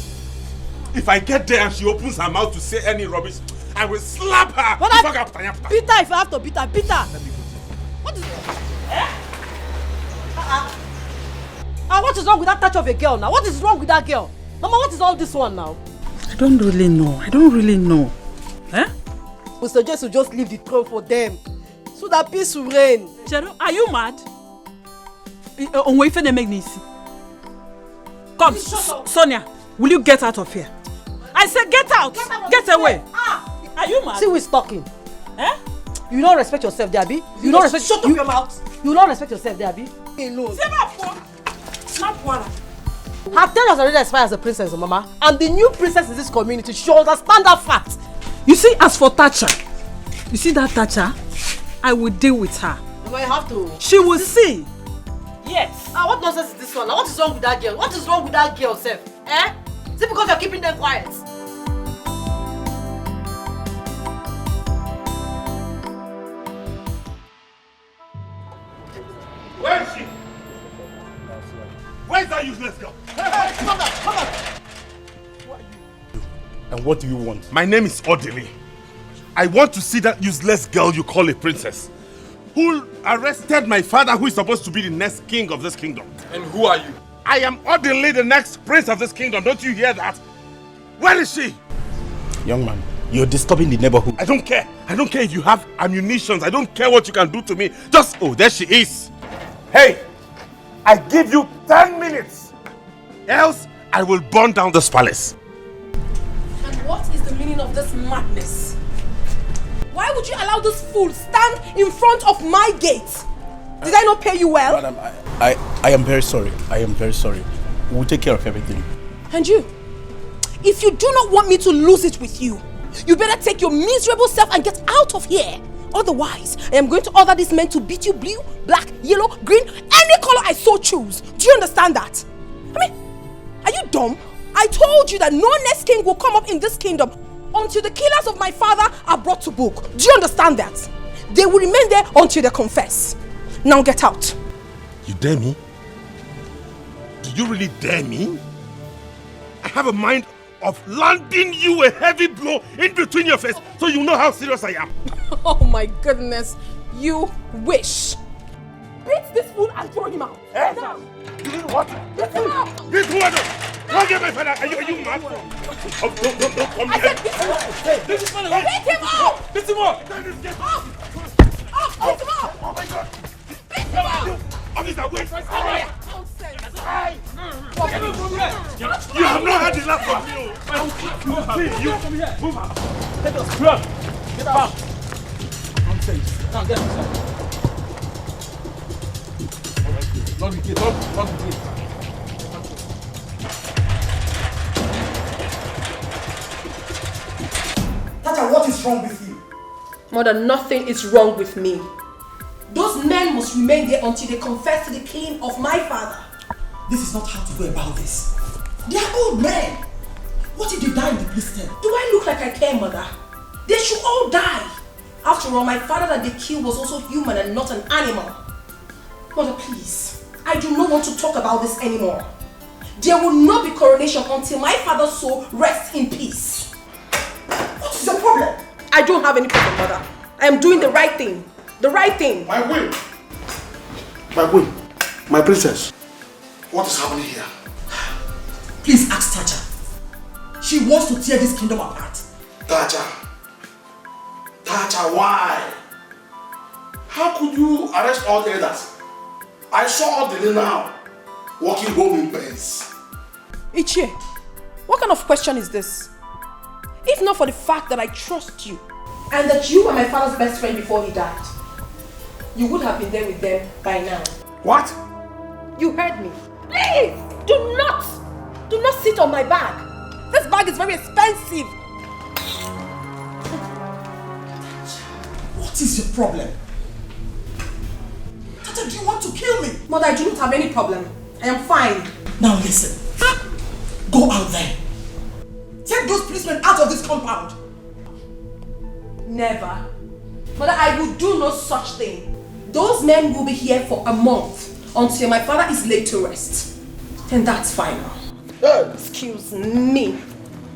If I get there and she opens her mouth to say any rubbish, I will slap her. Brother, Peter, if I have to beat her, Peter. What is it? Eh? What is wrong with that touch of a girl now? What is wrong with that girl? Mama, what is all this one now? I don't really know. Eh? We suggest you just leave the throne for them, so that peace will reign. Chero, are you mad? Come, Sonia, will you get out of here? I said get out! Get away! Are you mad? See who is talking. Eh? You don't respect yourself, Debbie. You don't respect. Shut up your mouth. You don't respect yourself, Debbie. Alone. Her tenure has already expired as a princess, Mama. I'm the new princess in this community. She understand that fact. You see, as for Thatcher, you see that Thatcher? I will deal with her. Mama, you have to. She will see. Yes. What nonsense is this one? What is wrong with that girl? What is wrong with that girl, Seth? Eh? Is it because you're keeping them quiet? Where is she? Where is that useless girl? Hey, come back, come back. And what do you want? My name is Odili. I want to see that useless girl you call a princess, who arrested my father, who is supposed to be the next king of this kingdom. And who are you? I am Odili, the next prince of this kingdom. Don't you hear that? Where is she? Young man, you're disturbing the neighborhood. I don't care. I don't care if you have ammunitions. I don't care what you can do to me. Just, oh, there she is. Hey, I give you 10 minutes. Else, I will burn down this palace. And what is the meaning of this madness? Why would you allow this fool stand in front of my gate? Did I not pay you well? Madam, I am very sorry. I am very sorry. We'll take care of everything. And you? If you do not want me to lose it with you, you better take your miserable self and get out of here. Otherwise, I am going to order these men to beat you blue, black, yellow, green, any color I so choose. Do you understand that? I mean, are you dumb? I told you that no next king will come up in this kingdom until the killers of my father are brought to book. Do you understand that? They will remain there until they confess. Now get out. You dare me? Do you really dare me? I have a mind of landing you a heavy blow in between your face so you know how serious I am. Oh my goodness. You wish. Beat this fool and throw him out. Eh? Now. You mean what? Beat him out. Beat who? Don't get my father. Are you mad? Oh, don't come I here. said beat him out. Hey, beat him out. Beat him out. Beat him out. Beat him out. Oh my God. Beat him out. Officer, wait. Nonsense. You have not had the last of me. Please, you move out. Let us run. Get out. Nonsense. Now get inside. Lock the gate. Lock the gate. Tata, what is wrong with you? Mother, nothing is wrong with me. Those men must remain there until they confess to the killing of my father. This is not how to go about this. They are old men. What if they die in the police tent? Do I look like I care, Mother? They should all die. After all, my father that they killed was also human and not an animal. Mother, please. I do not want to talk about this anymore. There will not be coronation until my father's soul rests in peace. What is your problem? I don't have any problem, Mother. I am doing the right thing. The right thing. My queen. My queen. My princess. What is happening here? Please ask Thatcher. She wants to tear this kingdom apart. Thatcher. Thatcher, why? How could you arrest all the elders? I saw Odili now walking home in peace. Ichie, what kind of question is this? If not for the fact that I trust you and that you were my father's best friend before he died, you would have been there with them by now. What? You heard me. Please, do not sit on my back. This bag is very expensive. What is your problem? Tata, do you want to kill me? Mother, I do not have any problem. I am fine. Now listen. Go out there. Take those policemen out of this compound. Never. Mother, I will do no such thing. Those men will be here for a month until my father is laid to rest. Then that's final. Excuse me.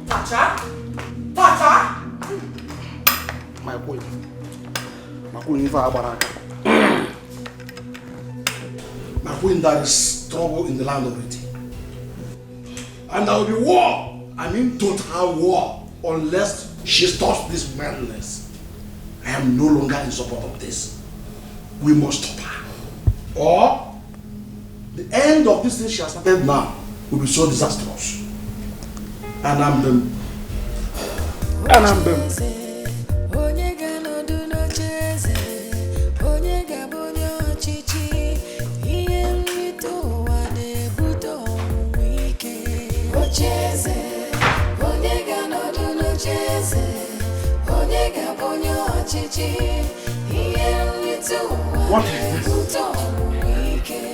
Tacha? Tacha? My queen. My queen, my queen, there is trouble in the land already. And there will be war. I mean total war. Unless she stops this madness. I am no longer in support of this. We must stop her. Or the end of this thing she has started now will be so disastrous. And I'm them. What is this?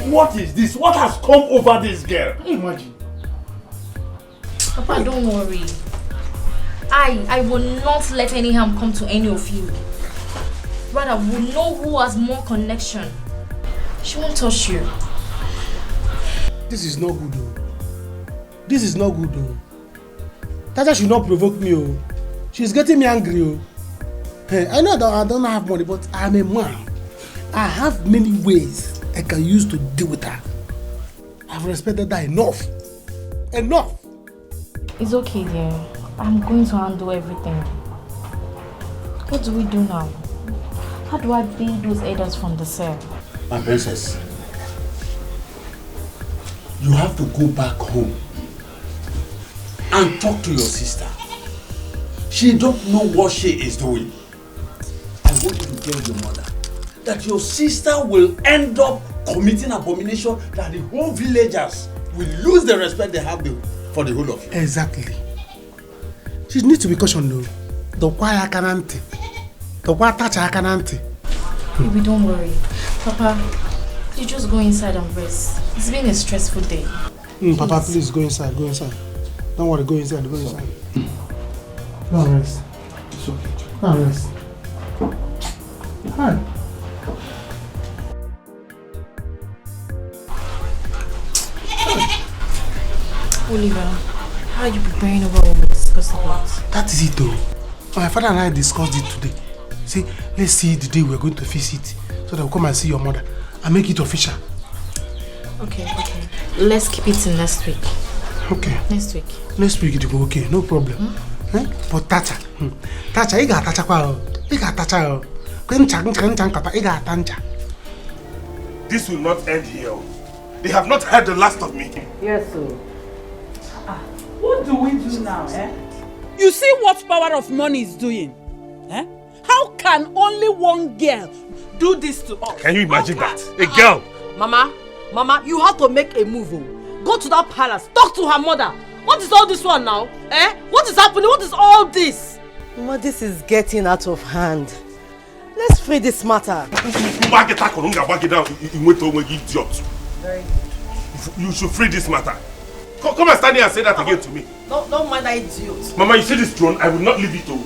What is this? What has come over this girl? Imagine. Papa, don't worry. I will not let any harm come to any of you. Rather, we'll know who has more connection. She won't touch you. This is not good though. This is not good though. Tata should not provoke me oh. She's getting me angry oh. Hey, I know that I don't have money, but I'm a man. I have many ways I can use to deal with her. I've respected her enough. Enough! It's okay, dear. I'm going to handle everything. What do we do now? How do I pay those elders from the cell? My princess, you have to go back home and talk to your sister. She don't know what she is doing. I want you to tell your mother that your sister will end up committing abomination that the whole villagers will lose the respect they have for the whole of you. Exactly. She needs to be cautioned though. The choir canante. The choir touch her canante. Baby, don't worry. Papa, you just go inside and rest. It's been a stressful day. Papa, please go inside, go inside. Don't worry, go inside, go inside. Go and rest. It's okay. Go and rest. Hi. Oliver, how are you preparing over what we discussed about? That is it though. My father and I discussed it today. See, let's see the day we're going to visit so that we'll come and see your mother and make it official. Okay. Let's keep it till next week. Okay. Next week. Next week it will go okay, no problem. Eh? But Tacha, Tacha, you got Tacha. You got Tacha. This will not end here. They have not heard the last of me. Yes, sir. What do we do now, eh? You see what power of money is doing? Eh? How can only one girl do this to us? Can you imagine that? A girl! Mama, you have to make a move. Go to that palace, talk to her mother. What is all this one now? Eh? What is happening? What is all this? Mama, this is getting out of hand. Let's free this matter. You should free this matter. Come and stand here and say that again to me. Don't mind that idiot. Mama, you see this throne? I will not leave it to.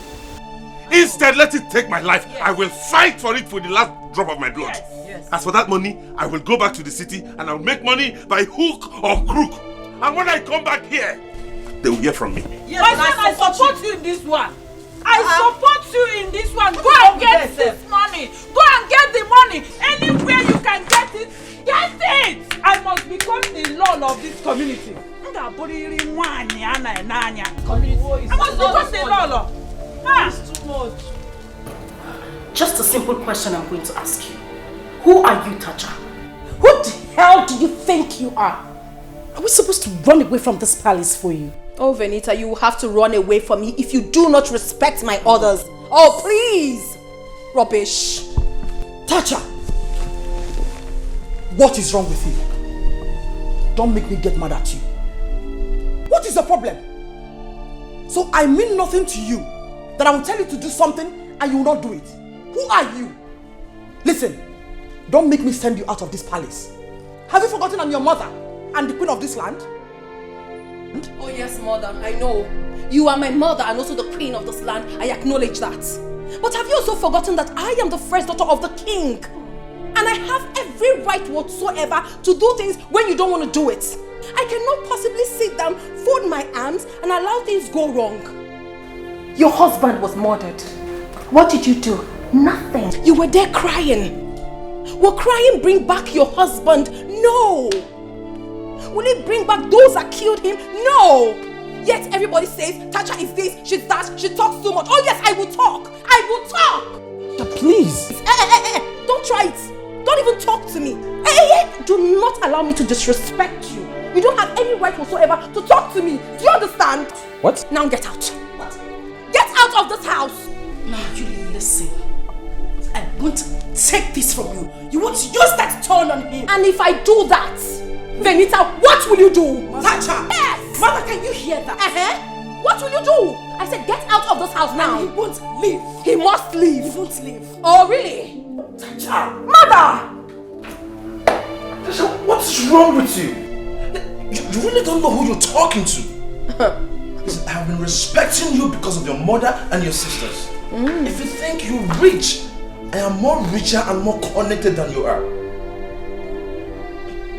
Instead, let it take my life. Yes. I will fight for it for the last drop of my blood. Yes. As for that money, I will go back to the city and I will make money by hook or crook. And when I come back here, they will hear from me. Yes, I support you in this one. I support you in this one. Go and get this money. Go and get the money. Anywhere you can get it, get it. I must become the lord of this community. I must become the lord. It's too much. Just a simple question I'm going to ask you. Who are you, Tacha? Who the hell do you think you are? Are we supposed to run away from this palace for you? Oh, Venita, you will have to run away from me if you do not respect my orders. Oh, please! Rubbish. Tacha! What is wrong with you? Don't make me get mad at you. What is the problem? So I mean nothing to you that I will tell you to do something and you will not do it. Who are you? Listen, don't make me send you out of this palace. Have you forgotten I'm your mother and the queen of this land? Oh yes, mother, I know. You are my mother and also the queen of this land. I acknowledge that. But have you also forgotten that I am the first daughter of the king? And I have every right whatsoever to do things when you don't want to do it. I cannot possibly sit down, fold my arms and allow things go wrong. Your husband was murdered. What did you do? Nothing. You were there crying. Will crying bring back your husband? No. Will it bring back those that killed him? No. Yet everybody says, Tacha is this, she's that, she talks too much. Oh yes, I will talk. I will talk. Please. Don't try it. Don't even talk to me. Do not allow me to disrespect you. You don't have any right whatsoever to talk to me. Do you understand? What? Now get out. What? Get out of this house. Now you listen. I won't take this from you. You won't use that turn on him. And if I do that, Venita, what will you do? Tacha! Yes! Mother, can you hear that? What will you do? I said get out of this house now. And he won't leave. He must leave. He won't leave. Oh, really? Tacha! Mother! Tacha, what's wrong with you? You really don't know who you're talking to. Listen, I have been respecting you because of your mother and your sisters. If you think you're rich, I am more richer and more connected than you are.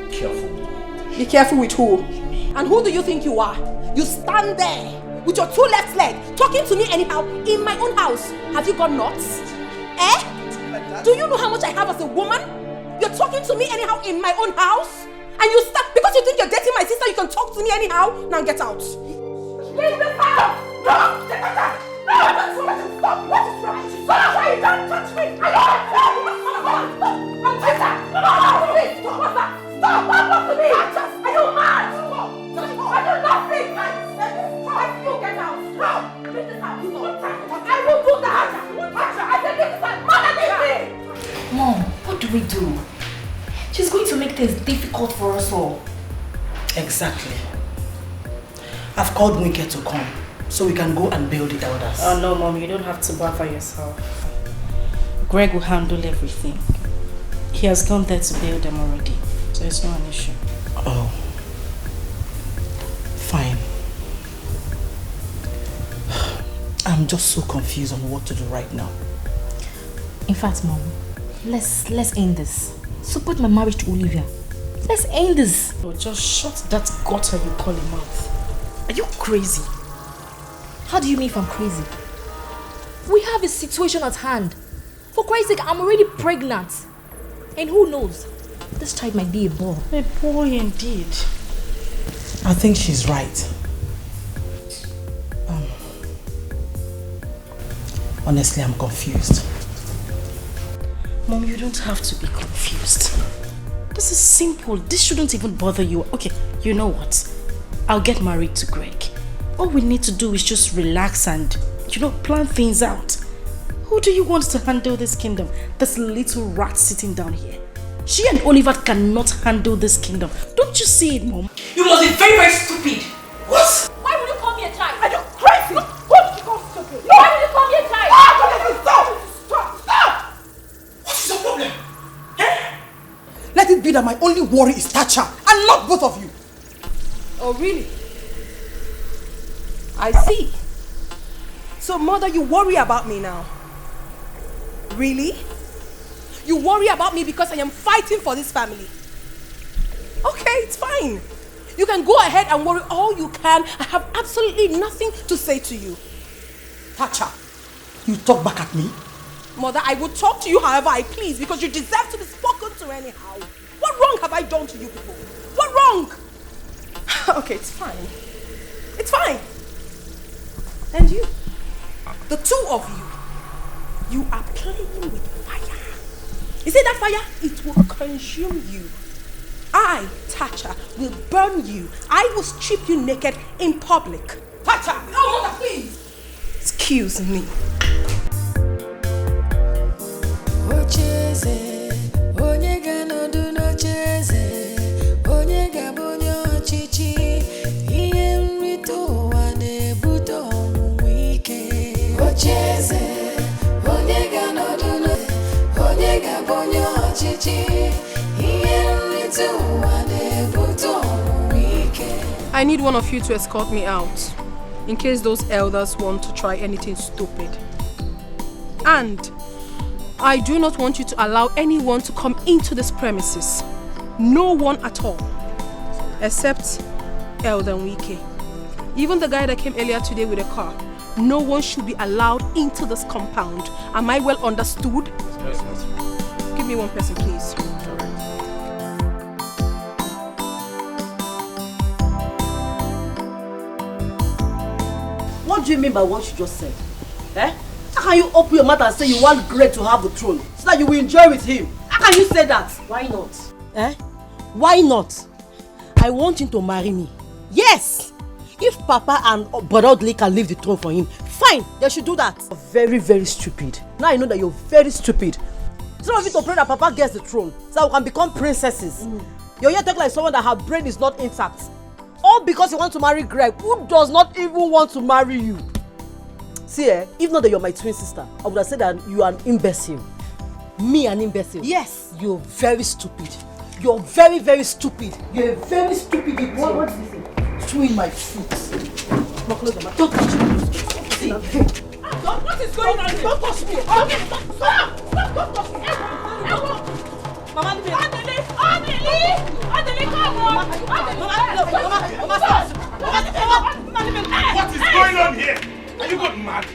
Be careful. Be careful with who? And who do you think you are? You stand there with your two left legs talking to me anyhow in my own house. Have you got nuts? Do you know how much I have as a woman? You're talking to me anyhow in my own house? And you start because you think you're dating my sister, you can talk to me anyhow? Now get out. Leave this house! No! No! Stop! What is wrong? Stop! You don't touch me! I don't I'm Tessa! No! Please! Stop! Stop! What to me? Are you mad? I do nothing! You get out! Stop! Leave this house! I will do that! I said leave this house! Mother, leave me! Mom, what do we do? She's going to make things difficult for us all. Exactly. I've called Wike to come so we can go and bail the elders. Oh no, Mom, you don't have to bother yourself. Greg will handle everything. He has gone there to bail them already, so it's not an issue. Oh. Fine. I'm just so confused on what to do right now. In fact, Mom, let's end this. Support my marriage to Olivia. Let's end this. Oh, just shut that gutter you call a mouth. Are you crazy? How do you mean if I'm crazy? We have a situation at hand. For Christ's sake, I'm already pregnant. And who knows? This child might be a boy. A boy indeed. I think she's right. Honestly, I'm confused. Mom, you don't have to be confused. This is simple. This shouldn't even bother you. Okay, you know what? I'll get married to Greg. All we need to do is just relax and, plan things out. Who do you want to handle this kingdom? This little rat sitting down here. She and Oliver cannot handle this kingdom. Don't you see it, Mom? You must be very, very stupid. What? Why would you call me a child? Are you crazy? What did you call stupid? Why would you call me a child? Stop! What is your problem? Let it be that my only worry is Tacha and not both of you. Oh, really? I see. So, Mother, you worry about me now? Really? You worry about me because I am fighting for this family? Okay, it's fine. You can go ahead and worry all you can. I have absolutely nothing to say to you. Tacha, you talk back at me? Mother, I will talk to you however I please because you deserve to be spoken to anyhow. What wrong have I done to you people? What wrong? Okay, it's fine. It's fine. And you, the two of you are playing with fire. You see that fire? It will consume you. I, Tacha, will burn you. I will strip you naked in public. Tacha! Oh, Mother, please! Excuse me. Onye ga-abụ onye ọchịchị ihe nrite ụwa na-ebute ọnwụ I need one of you to escort me out, in case those elders want to try anything stupid. And I do not want you to allow anyone to come into this premises. No one at all. Except Elder Wike. Even the guy that came earlier today with a car. No one should be allowed into this compound. Am I well understood? Yes, yes. Give me one person, please. What do you mean by what you just said? Eh? How can you open your mouth and say you want Greg to have the throne so that you will enjoy with him? How can you say that? Why not? Eh? Why not? I want him to marry me. Yes! If Papa and Brother Odili can leave the throne for him, fine, they should do that. Very, very stupid. Now I know that you're very stupid. It's not of you to pray that Papa gets the throne so that we can become princesses. You're here talking like someone that her brain is not intact. All because you want to marry Greg, who does not even want to marry you. See, if not that you're my twin sister, I would have said that you are an imbecile. Me, an imbecile? Yes. You're very stupid. You're very, very stupid. You're a very stupid idiot. What is this? Chewing my foot. Don't touch me. See. What is going on here? Don't touch me. Stop. Don't touch me. Mama, What is going on here? Are you got mad?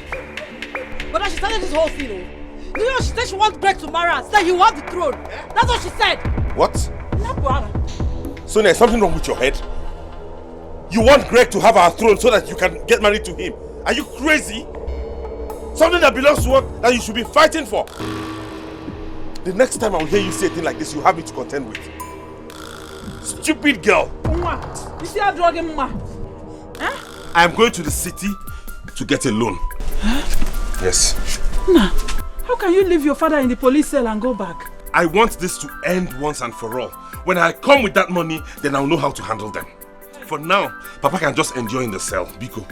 But she started this whole thing. You know, she said she wants Greg to marry her, so that he will have the throne. That's what she said. What? Sonia, is something wrong with your head? You want Greg to have our throne so that you can get married to him? Are you crazy? Something that belongs to us that you should be fighting for. The next time I will hear you say a thing like this, you have me to contend with. Stupid girl. You see how drug him, I am going to the city to get a loan. Huh? Yes. Nah, how can you leave your father in the police cell and go back? I want this to end once and for all. When I come with that money, then I'll know how to handle them. For now, Papa can just enjoy in the cell. Biko.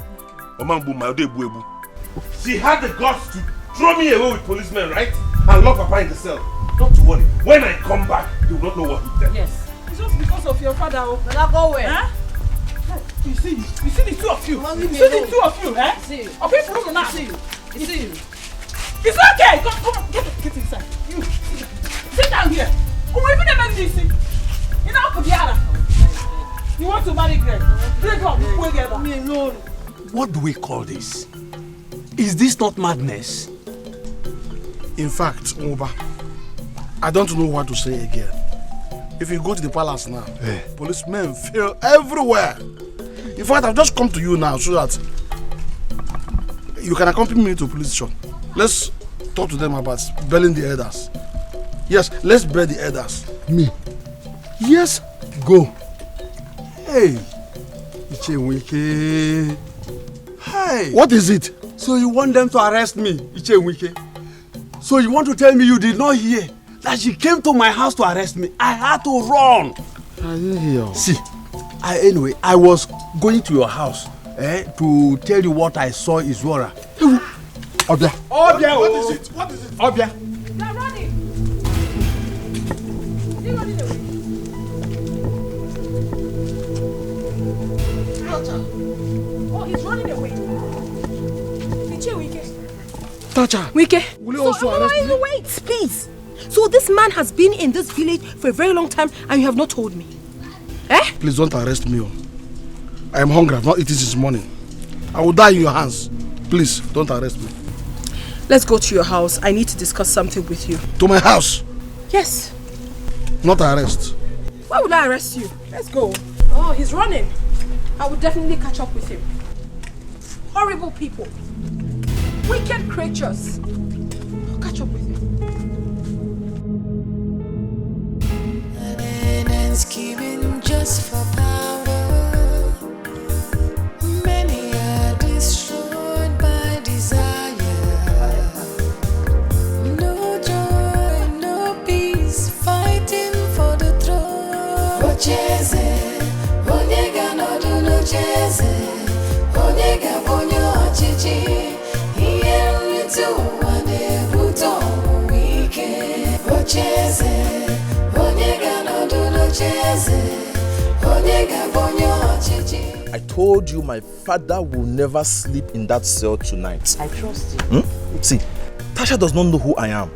She had the guts to throw me away with policemen, right? And lock Papa in the cell. Not to worry. When I come back, you will not know what hit them. Yes. It's just because of your father. Then I'll go where? Huh? You see the two of you. You see the two of you, eh? See. Okay, from now. See you. It's okay. Come, get inside. You sit down here. Even the man this. You know, Kabiara. You want to marry Greg? Greg, we'll get me alone. What do we call this? Is this not madness? In fact, Oba, I don't know what to say again. If you go to the palace now, policemen feel everywhere. In fact, I've just come to you now so that you can accompany me to police station. Let's talk to them about belling the elders. Yes, let's bear the elders. Me? Yes. Go. Hey. Ichewike. Hey. What is it? So you want them to arrest me, Ichewike? So you want to tell me you did not hear that she came to my house to arrest me? I had to run. I didn't hear. See, anyway, I was going to your house to tell you what I saw is Wara. Obia. Obia. What is it? What is it? Obia. They're running. They're running away. Oh, he's running away. Tacha. Wike. Will you also arrest me? Wait, please. So this man has been in this village for a very long time and you have not told me. Eh? Please don't arrest me. I am hungry. I've not eaten since morning. I will die in your hands. Please don't arrest me. Let's go to your house. I need to discuss something with you. To my house? Yes. Not arrest. Why would I arrest you? Let's go. Oh, he's running. I will definitely catch up with him. Horrible people. Wicked creatures. I'll catch up with him. And scheming just for power. Many are destroyed by desire. No joy, no peace, fighting for the throne. Ocheze, onyega no do no cheze, onyega bonyo chichi. Ocheze I told you my father will never sleep in that cell tonight. I trust you. See, Tasha does not know who I am.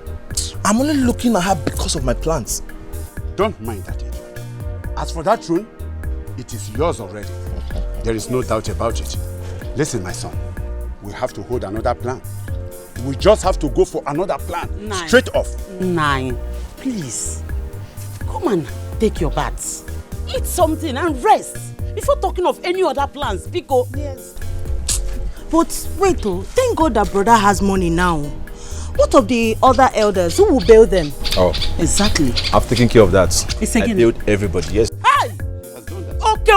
I'm only looking at her because of my plans. Don't mind that idiot. As for that throne, it is yours already. There is no doubt about it. Listen, my son, we have to hold another plan. We just have to go for another plan. Nine. Straight off. 9. Please. Come and take your baths. Eat something and rest. Before talking of any other plans, Pico. Yes. But wait, thank God that brother has money now. What of the other elders? Who will bail them? Oh. Exactly. I've taken care of that. It's I again. bailed everybody, yes. Hey! Okay,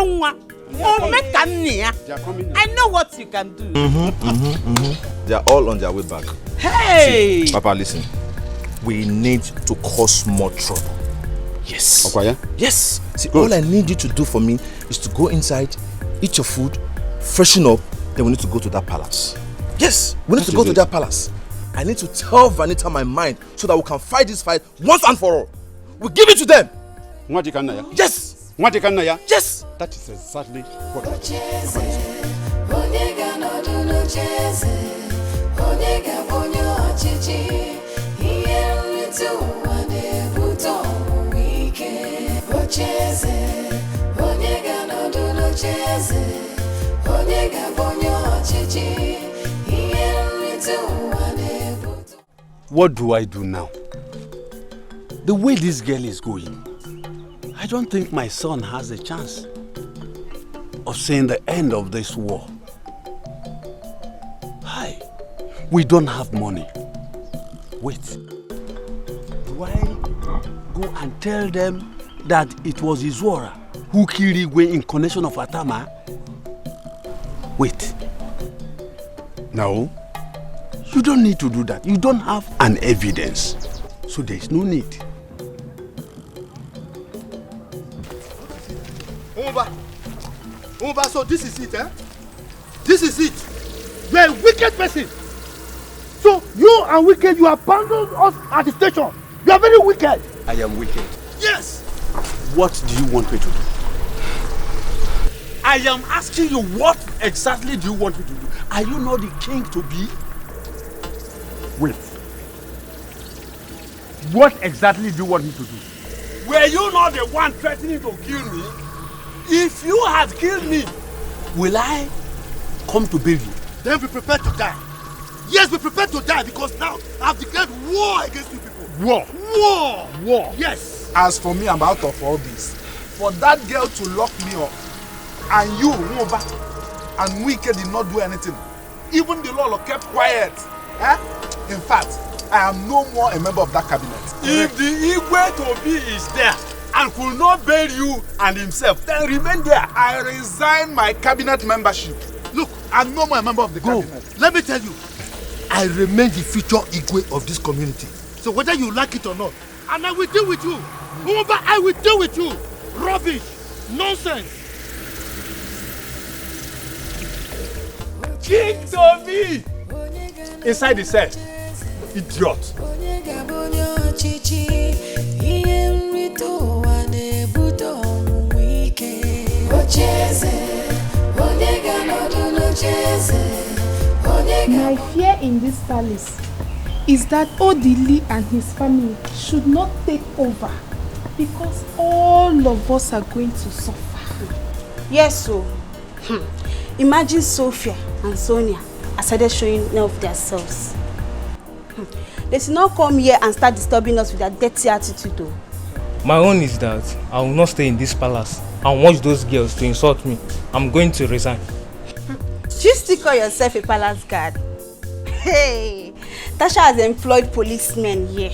I know what you can do. They are all on their way back. Hey! See, Papa, listen. We need to cause more trouble. Yes. Okay, yes. See, all I need you to do for me is to go inside, eat your food, freshen up, then we need to go to that palace. Yes, we need to go to that palace. I need to tell Vanita my mind so that we can fight this fight once and for all. We give it to them. Yes. Yes. That is exactly what I What do I do now? The way this girl is going, I don't think my son has a chance of seeing the end of this war. Hi, we don't have money. Wait, do I go and tell them that it was Izora who killed Igwe in connection of Atama? Wait. No, you don't need to do that. You don't have an evidence, so there is no need. Umba, so this is it, eh? This is it. You are a wicked person. So you are wicked, you abandoned us at the station. You are very wicked. I am wicked. Yes. What do you want me to do? I am asking you, what exactly do you want me to do? Are you not the king to be? Wait. What exactly do you want me to do? Were you not the one threatening to kill me? If you had killed me, will I come to bail you? Then be prepared to die. Yes, be prepared to die because now I have declared war against you people. War. War. War. Yes. As for me, I'm out of all this. For that girl to lock me up, and you, Nwuba, and Wike did not do anything. Even the Lolo kept quiet. Eh? In fact, I am no more a member of that cabinet. If the Igwe Tobi is there and could not bail you and himself, then remain there. I resign my cabinet membership. Look, I'm no more a member of the cabinet. Let me tell you, I remain the future Igwe of this community. So whether you like it or not, and I will deal with you. Nwuba, I will deal with you. Rubbish. Nonsense. King Tobi! Inside the cell. Idiot. My fear in this palace is that Odili and his family should not take over because all of us are going to suffer. Yes, so. Imagine Sophia and Sonia are started showing off themselves. They should not come here and start disturbing us with their dirty attitude though. My own is that I will not stay in this palace and watch those girls to insult me. I'm going to resign. You still call yourself a palace guard? Hey, Tasha has employed policemen here.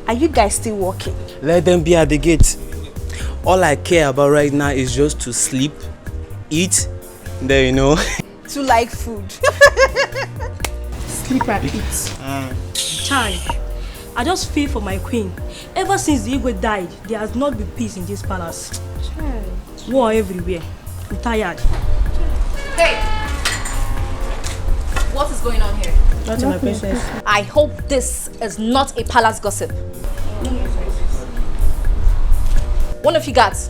Are you guys still working? Let them be at the gate. All I care about right now is just to sleep, eat, there you know. To like food. Sleep and eat. Chai, I just feel for my queen. Ever since the Igwe died, there has not been peace in this palace. Chai. War everywhere. I'm tired. Hey! What is going on here? Nothing, my princess. I hope this is not a palace gossip. One of you guys,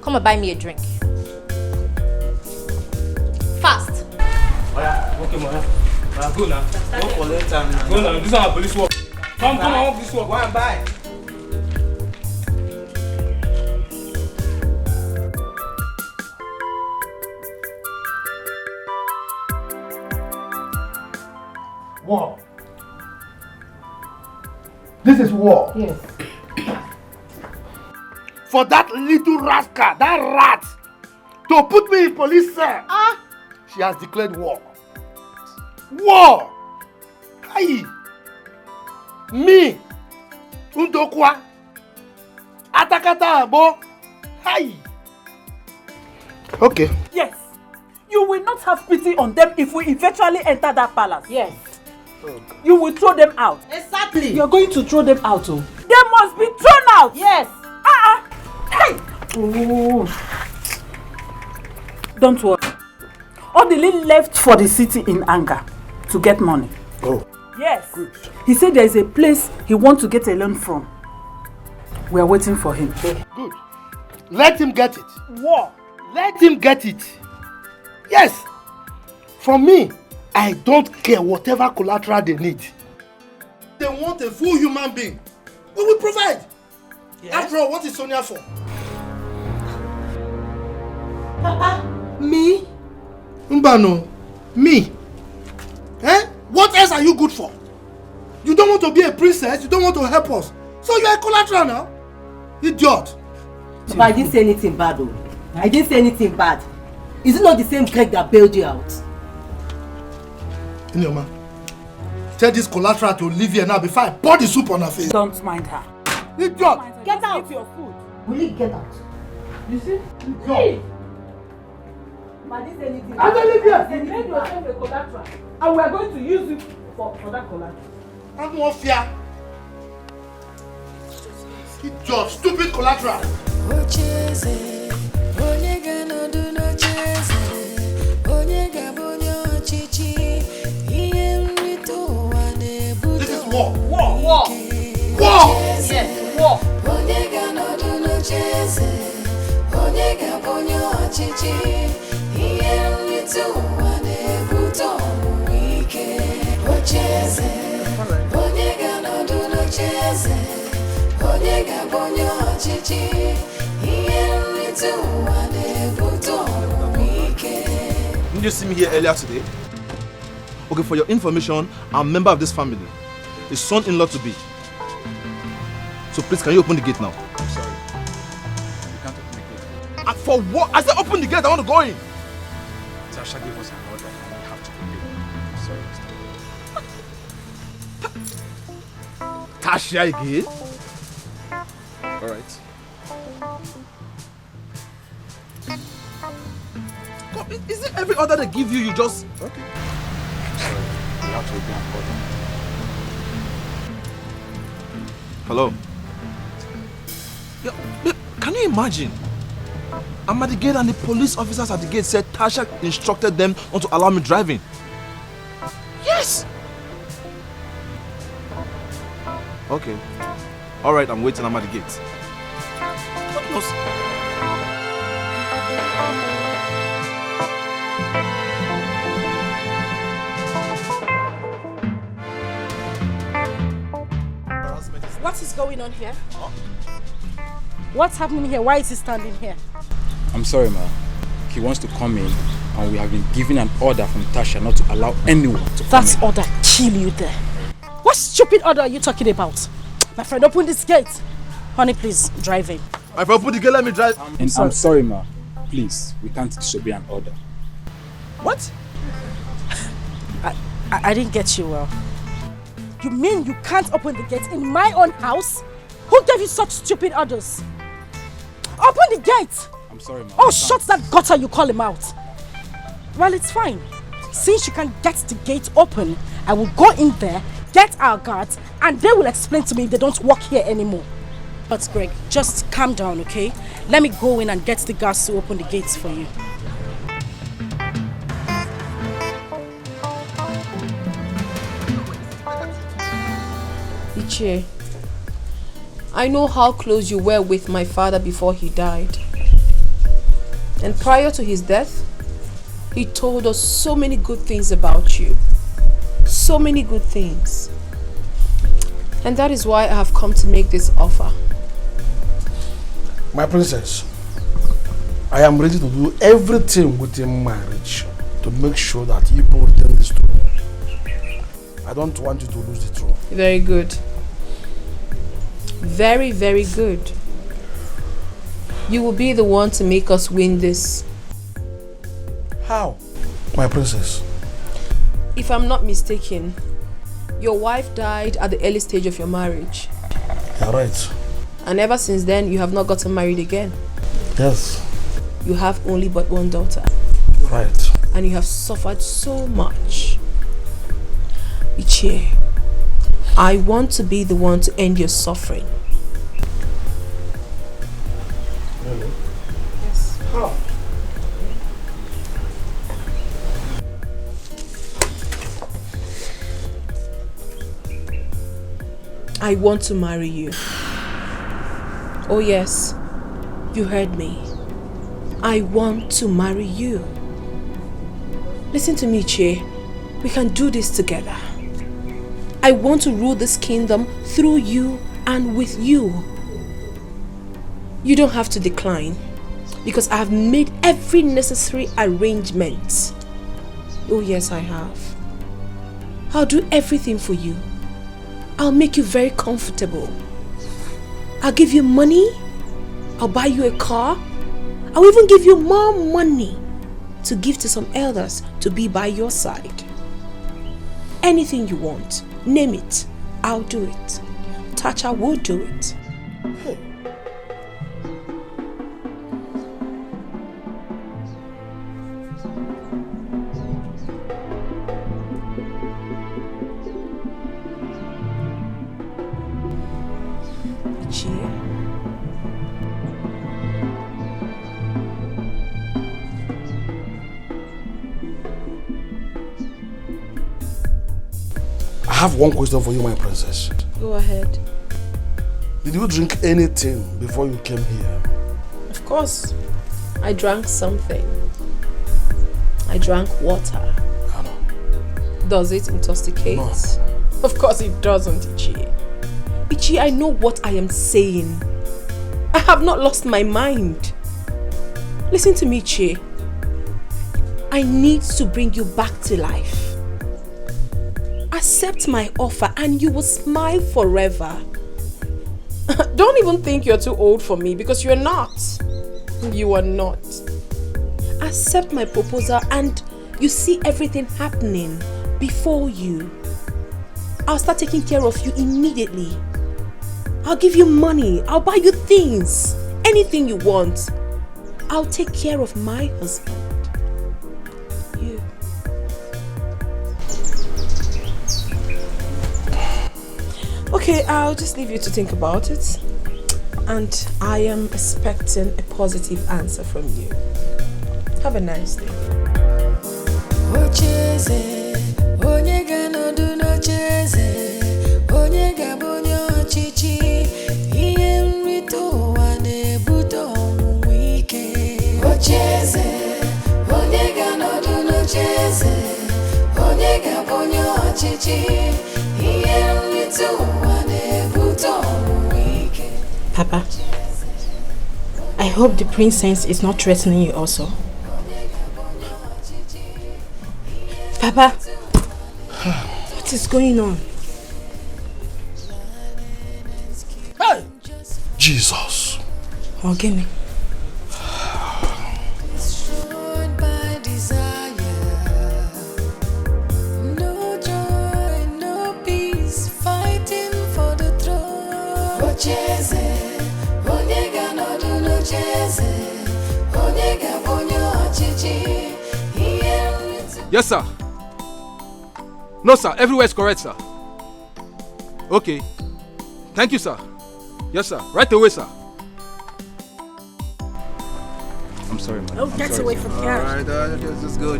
come and buy me a drink. Fast. Okay, Moya. Go now. Go collect time. Go now. This is our police work. Come on, this work. Go and buy. War. This is war. Yes. For that little rascal, that rat, to put me in police cell. She has declared war. War! Aye! Me! Undokwa! Atakata abo! Aye! Okay. Yes. You will not have pity on them if we eventually enter that palace. Yes. You will throw them out. Exactly. You're going to throw them out, oh. They must be thrown out. Yes. Hey! Oh. Don't worry. Odili left for the city in anger to get money. Oh. Yes. Good. He said there is a place he wants to get a loan from. We are waiting for him. Good. Let him get it. War. Let him get it. Yes. For me, I don't care whatever collateral they need. They want a full human being. We will provide. Yes. After all, what is Sonia for? Papa, me? Mbano, me? Eh? What else are you good for? You don't want to be a princess, you don't want to help us. So you are a collateral now? Idiot. But I didn't say anything bad though. I didn't say anything bad. Is it not the same Greg that bailed you out? Inyoma, tell this collateral to leave here now before I pour the soup on her face. Don't mind her. Idiot! Get out! Eat your food. Will you get out? You see? Go! But I didn't say anything I don't live here! They made your name a collateral. And we are going to use it for that collateral. I'm more fear. Idiot, stupid collateral. This is war. War. War. Yes, war. Didn't you see me here earlier today? Okay, for your information, I'm a member of this family. His son-in-law to be. So please, can you open the gate now? I'm sorry. You can't open the gate. For what? I said open the gate, I want to go in. Tasha gave us an order and we have to obey. I'm sorry. Tasha again? Alright. Is it every order they give you, you just... Okay. I'm sorry. We have to obey an order. Hello? Yeah, can you imagine? I'm at the gate and the police officers at the gate said Tasha instructed them not to allow me driving. Yes! Okay. Alright, I'm waiting, I'm at the gate. God knows. What is going on here? What's happening here? Why is he standing here? I'm sorry, ma. He wants to come in and we have been given an order from Tasha not to allow anyone to come That in. order kill you there. What stupid order are you talking about? My friend, open this gate. Honey, please, drive in. If I open the gate, let me drive. I'm sorry, ma. Please, we can't disobey an order. What? I didn't get you well. You mean you can't open the gate in my own house? Who gave you such stupid orders? Open the gate! I'm sorry, ma. Oh, shut that gutter you call him out. Well, it's fine. Since you can get the gate open, I will go in there, get our guards, and they will explain to me if they don't work here anymore. But Greg, just calm down, okay? Let me go in and get the guards to open the gates for you. Ichie, I know how close you were with my father before he died. And prior to his death, he told us so many good things about you. So many good things. And that is why I have come to make this offer. My princess, I am ready to do everything within marriage to make sure that you return this throne. I don't want you to lose the throne. Very good. Very, very good. You will be the one to make us win this. How? My princess. If I'm not mistaken, your wife died at the early stage of your marriage. You're right. And ever since then, you have not gotten married again. Yes. You have only but one daughter. Right. And you have suffered so much. Ichie, I want to be the one to end your suffering. Really? Yes. How? I want to marry you. Oh yes, you heard me. I want to marry you. Listen to me, Che. We can do this together. I want to rule this kingdom through you and with you. You don't have to decline because I have made every necessary arrangement. Oh yes, I have. I'll do everything for you. I'll make you very comfortable. I'll give you money. I'll buy you a car. I'll even give you more money to give to some elders to be by your side. Anything you want, name it, I'll do it. Tacha will do it. Hey. I have one question for you, my princess. Go ahead. Did you drink anything before you came here? Of course. I drank something. I drank water. I know. Does it intoxicate? No. Of course it doesn't, Ichi. Ichi, I know what I am saying. I have not lost my mind. Listen to me, Ichi. I need to bring you back to life. Accept my offer and you will smile forever. Don't even think you're too old for me because you're not. You are not. Accept my proposal and you see everything happening before you. I'll start taking care of you immediately. I'll give you money. I'll buy you things. Anything you want. I'll take care of my husband. You. Okay, I'll just leave you to think about it. And I am expecting a positive answer from you. Have a nice day. Papa, I hope the princess is not threatening you also. Papa, what is going on? Hey! Jesus. Ogini. Yes, sir. No, sir. Everywhere is correct, sir. Okay. Thank you, sir. Yes, sir. Right away, sir. I'm sorry, man. Oh, get away from here. Alright, just go.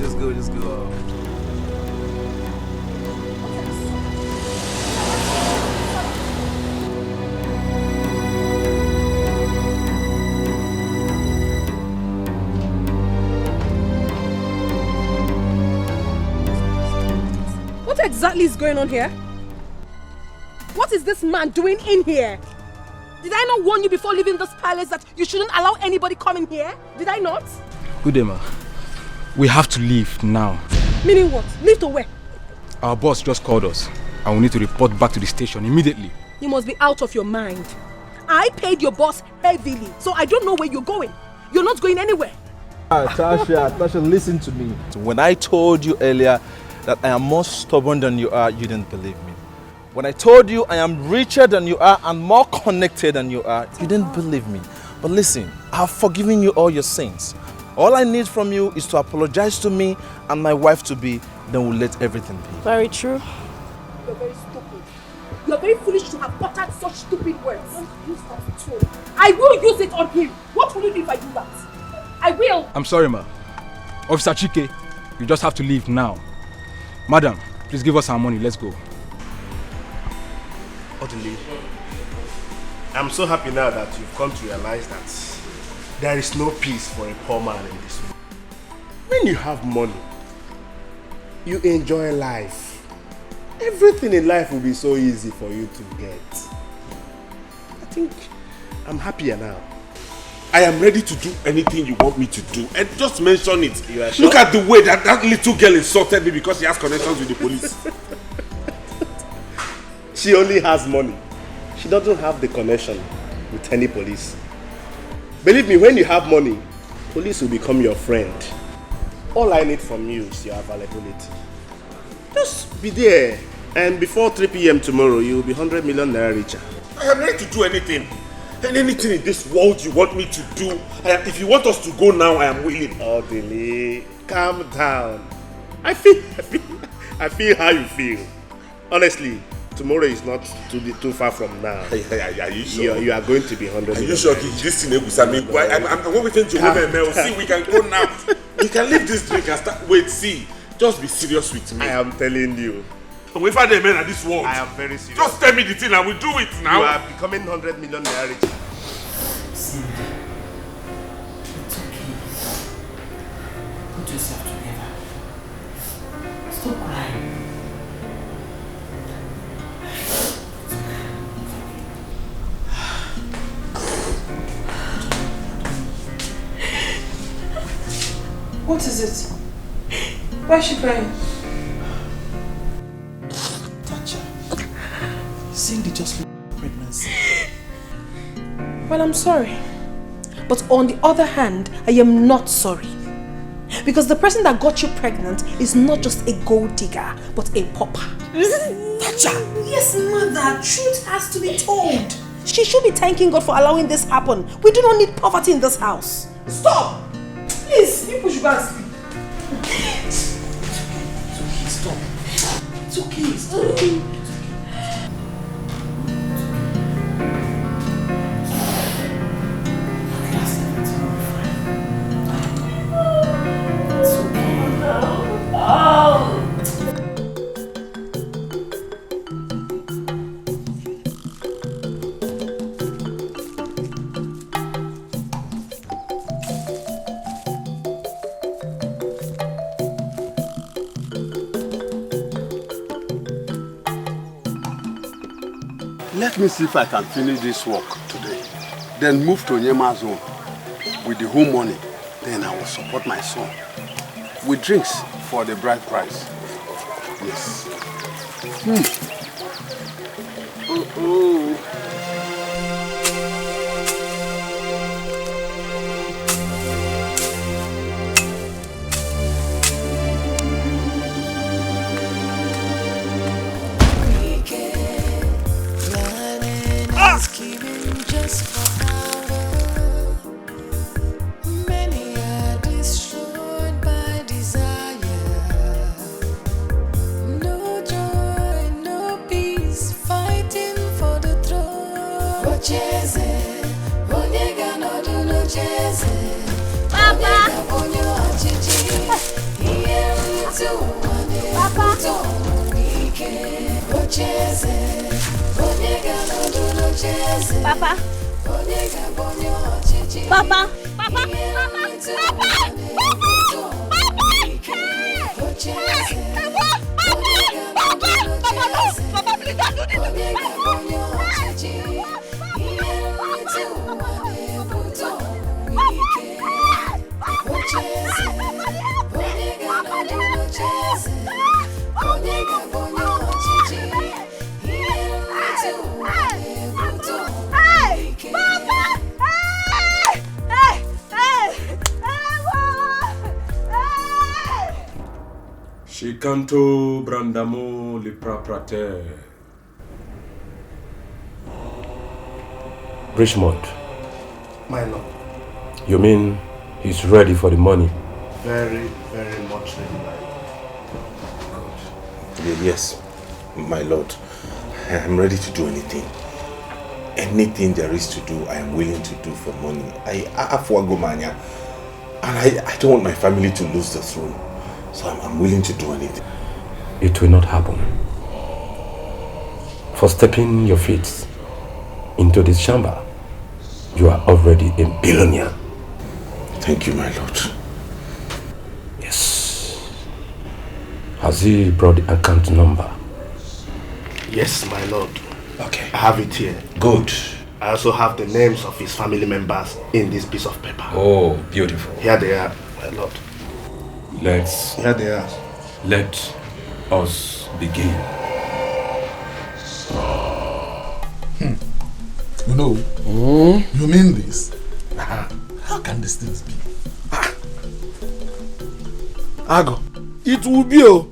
exactly is going on here? What is this man doing in here? Did I not warn you before leaving this palace that you shouldn't allow anybody coming here? Did I not? Udema, we have to leave now. Meaning what? Leave to where? Our boss just called us and we need to report back to the station immediately. You must be out of your mind. I paid your boss heavily, so I don't know where you're going. You're not going anywhere. Tasha, listen to me. When I told you earlier that I am more stubborn than you are, you didn't believe me. When I told you I am richer than you are and more connected than you are, you didn't believe me. But listen, I have forgiven you all your sins. All I need from you is to apologize to me and my wife-to-be, then we'll let everything be. Very true. You're very stupid. You're very foolish to have uttered such stupid words. Don't use that tone. I will use it on him. What will you do if I do that? I will. I'm sorry, ma. Officer Chike, you just have to leave now. Madam, please give us our money. Let's go. Odili, I'm so happy now that you've come to realize that there is no peace for a poor man in this world. When you have money, you enjoy life. Everything in life will be so easy for you to get. I think I'm happier now. I am ready to do anything you want me to do. And just mention it. You are sure? Look at the way that little girl insulted me because she has connections with the police. She only has money. She doesn't have the connection with any police. Believe me, when you have money, police will become your friend. All I need from you is your availability. Just be there, and before 3 p.m. tomorrow, you will be 100 million naira richer. I am ready to do anything. And anything in this world you want me to do. If you want us to go now, I am willing. Odili, calm down. I feel how you feel. Honestly, tomorrow is not too far from now. Are you sure? You are going to be 100 million. Are you sure? This thing I'm waiting to women. See, we can go now. We can leave this drink and start. Wait, see. Just be serious with me. I am telling you. If I men at this world, I am very serious. Just tell me the thing and we'll do it now. You are becoming 100 million naira richer. See, it's okay. Put yourself together. Stop crying. What is it? Why is she crying? Cindy just lost pregnancy. Well, I'm sorry. But on the other hand, I am not sorry. Because the person that got you pregnant is not just a gold digger, but a pauper. Yes, mother. Truth has to be told. She should be thanking God for allowing this happen. We do not need poverty in this house. Stop! Please, people should go and sleep. Stop. It's okay. Stop. Let me see if I can finish this work today. Then move to Nyema zone with the whole money. Then I will support my son with drinks for the bride price. Yes. Papa. Papa. Papa. Papa. Papa. Icanto brandamo lipra prater. Richmond, My lord. you mean he's ready for the money? Very, very much ready. Yes, my lord. I am ready to do anything. Anything there is to do, I am willing to do for money. I Afuagomania. And I don't want my family to lose the throne. So I'm willing to do anything. It will not happen. For stepping your feet into this chamber, you are already a billionaire. Thank you, my lord. Yes. Has he brought the account number? Yes, my lord. Okay. I have it here. Good. I also have the names of his family members in this piece of paper. Oh, beautiful. Here they are, my lord. Here they are. Let us begin. You know, you mean this? How can these things be? Ago, it will be oh.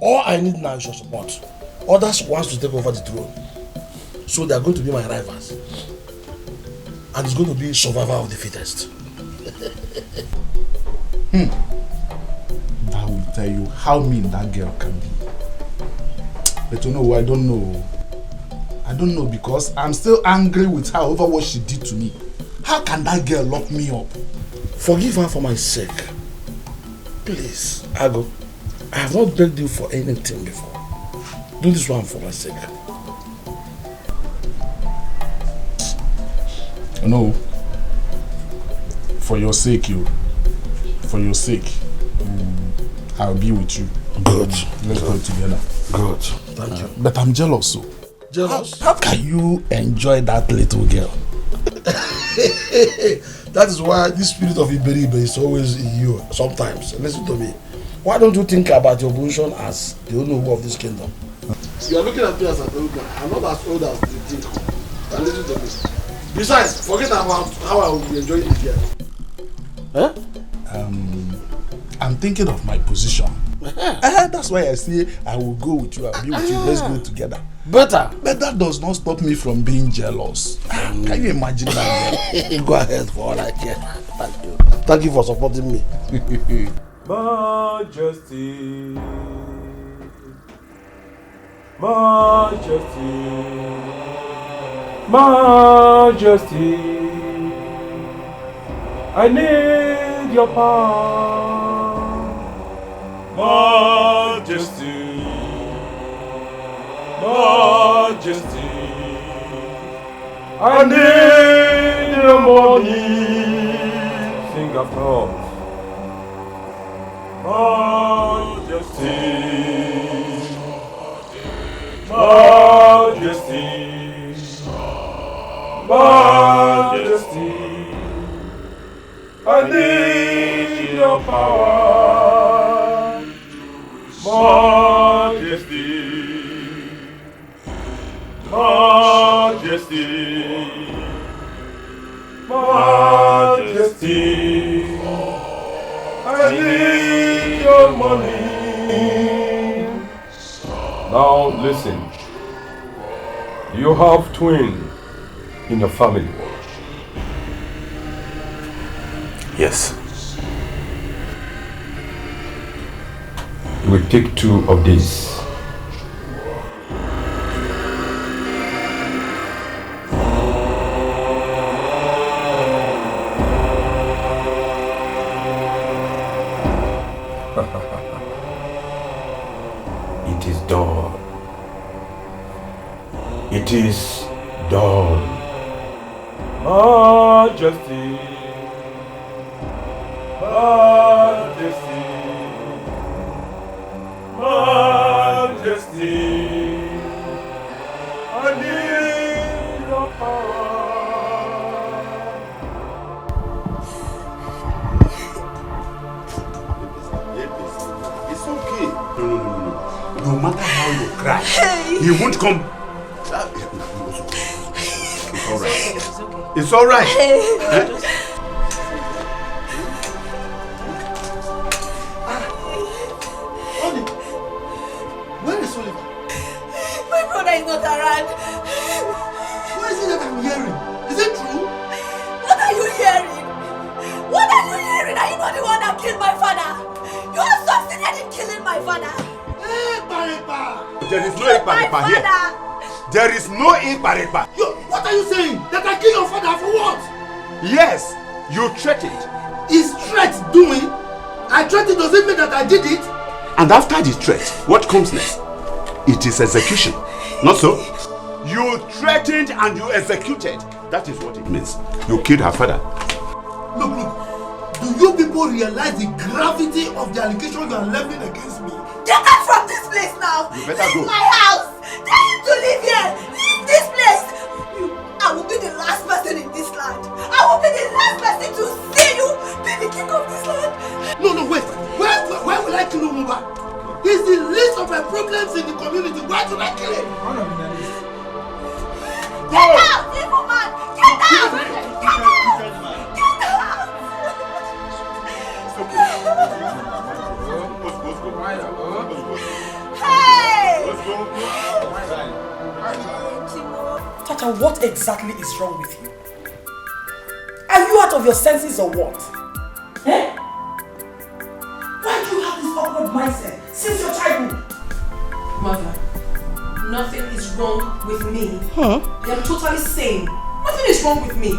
All I need now is your support. Others wants to take over the throne. So they are going to be my rivals. And it's going to be survival of the fittest. That will tell you how mean that girl can be. But you know, I don't know. I don't know because I'm still angry with her over what she did to me. How can that girl lock me up? Forgive her for my sake. Please, Ago. I have not begged you for anything before. Do this one for my sake. No. For your sake, I'll be with you. Good. Let's go together. Good. Thank you. But I'm jealous, so. Jealous? How can you enjoy that little girl? That is why this spirit of Iberibe is always in you sometimes. Listen to me. Why don't you think about your position as the owner of this kingdom? You are looking at me as an old man. I'm not as old as you think. And listen to me. Besides, forget about how I will be enjoying it here. Huh? I'm thinking of my position. That's why I say I will go with you. I'll be with you. Let's go together. Better. But that does not stop me from being jealous. Can you imagine that? Go ahead for all I care. Thank you. Thank you for supporting me. Majesty, Majesty, Majesty, I need your power. Majesty, Majesty, I need your money. Sing after us. Majesty, Majesty, Majesty, I need your power. Majesty, Majesty, Majesty, I need your money. Now listen. You have twins in your family. Yes. You will take 2 of these. It is done. It is done. Majesty, Majesty, Majesty, I need your power. It's okay. No matter how you cry, he won't come. It's alright. It's alright. father is not around. What is it that I'm hearing? Is it true? What are you hearing? What are you hearing? Are you not the one that killed my father? You have succeeded in killing my father. There is no Ikparekpa here. There is no Ikparekpa. What are you saying? That I kill your father for what? Yes, you threatened. Is threat doing? I threatened, does it mean that I did it? And after the threat, what comes next? It is execution. Not so? You threatened and you executed. That is what it means. You killed her father. Look. Do you people realize the gravity of the allegation you are leveling against me? Get out from this place now! You better this go. This is my house! Tell him to leave here! Leave this place! I will be the last person in this land. I will be the last person to see you be the king of this land. No, wait. Why will I kill Umuba? He's the least of my problems in the community. Why should I kill him? Get out, evil man! Get out! Get out! Hey! Tata, what exactly is wrong with you? Are you out of your senses or what? Eh? Why do you have this awkward mindset since your childhood? Mother, nothing is wrong with me. Huh? I am totally sane. Nothing is wrong with me.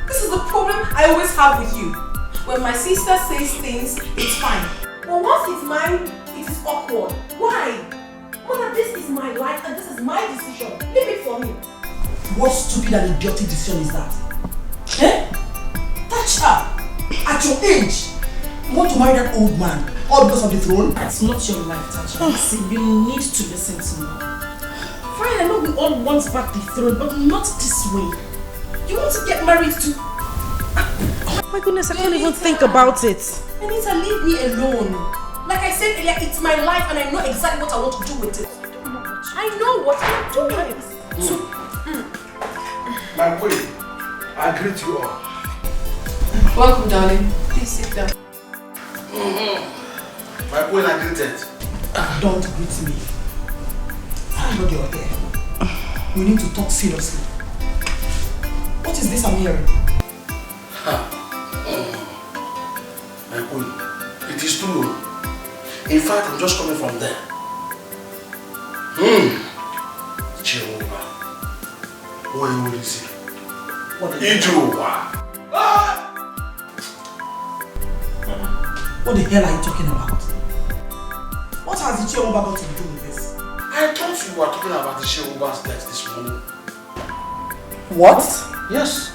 This is the problem I always have with you. When my sister says things, it's fine. But once it's mine, it is awkward. Why? Mother, this is my life and this is my decision. Leave it for me. What stupid and idiotic decision is that? Eh? Touch her! At your age! You want to marry that old man? All because of the throne? It's not your life, Tacha. See, you need to listen to me. Fine, I know we all want back the throne, but not this way. You want to get married to... Oh my goodness, I can't even think about it. Anita, leave me alone. Like I said earlier, it's my life and I know exactly what I want to do with it. I know what I'm doing. My boy, I greet you all. Welcome, darling. Please sit down. My boy, I greeted. Don't greet me. I know you're here. We need to talk seriously. What is this I'm hearing? My boy, it is true. In fact, I'm just coming from there. Jehovah. What is it? Jehovah. What the hell are you talking about? What has the Jehovah got to do with this? I thought you were talking about the Jehovah's death this morning. What? Yes.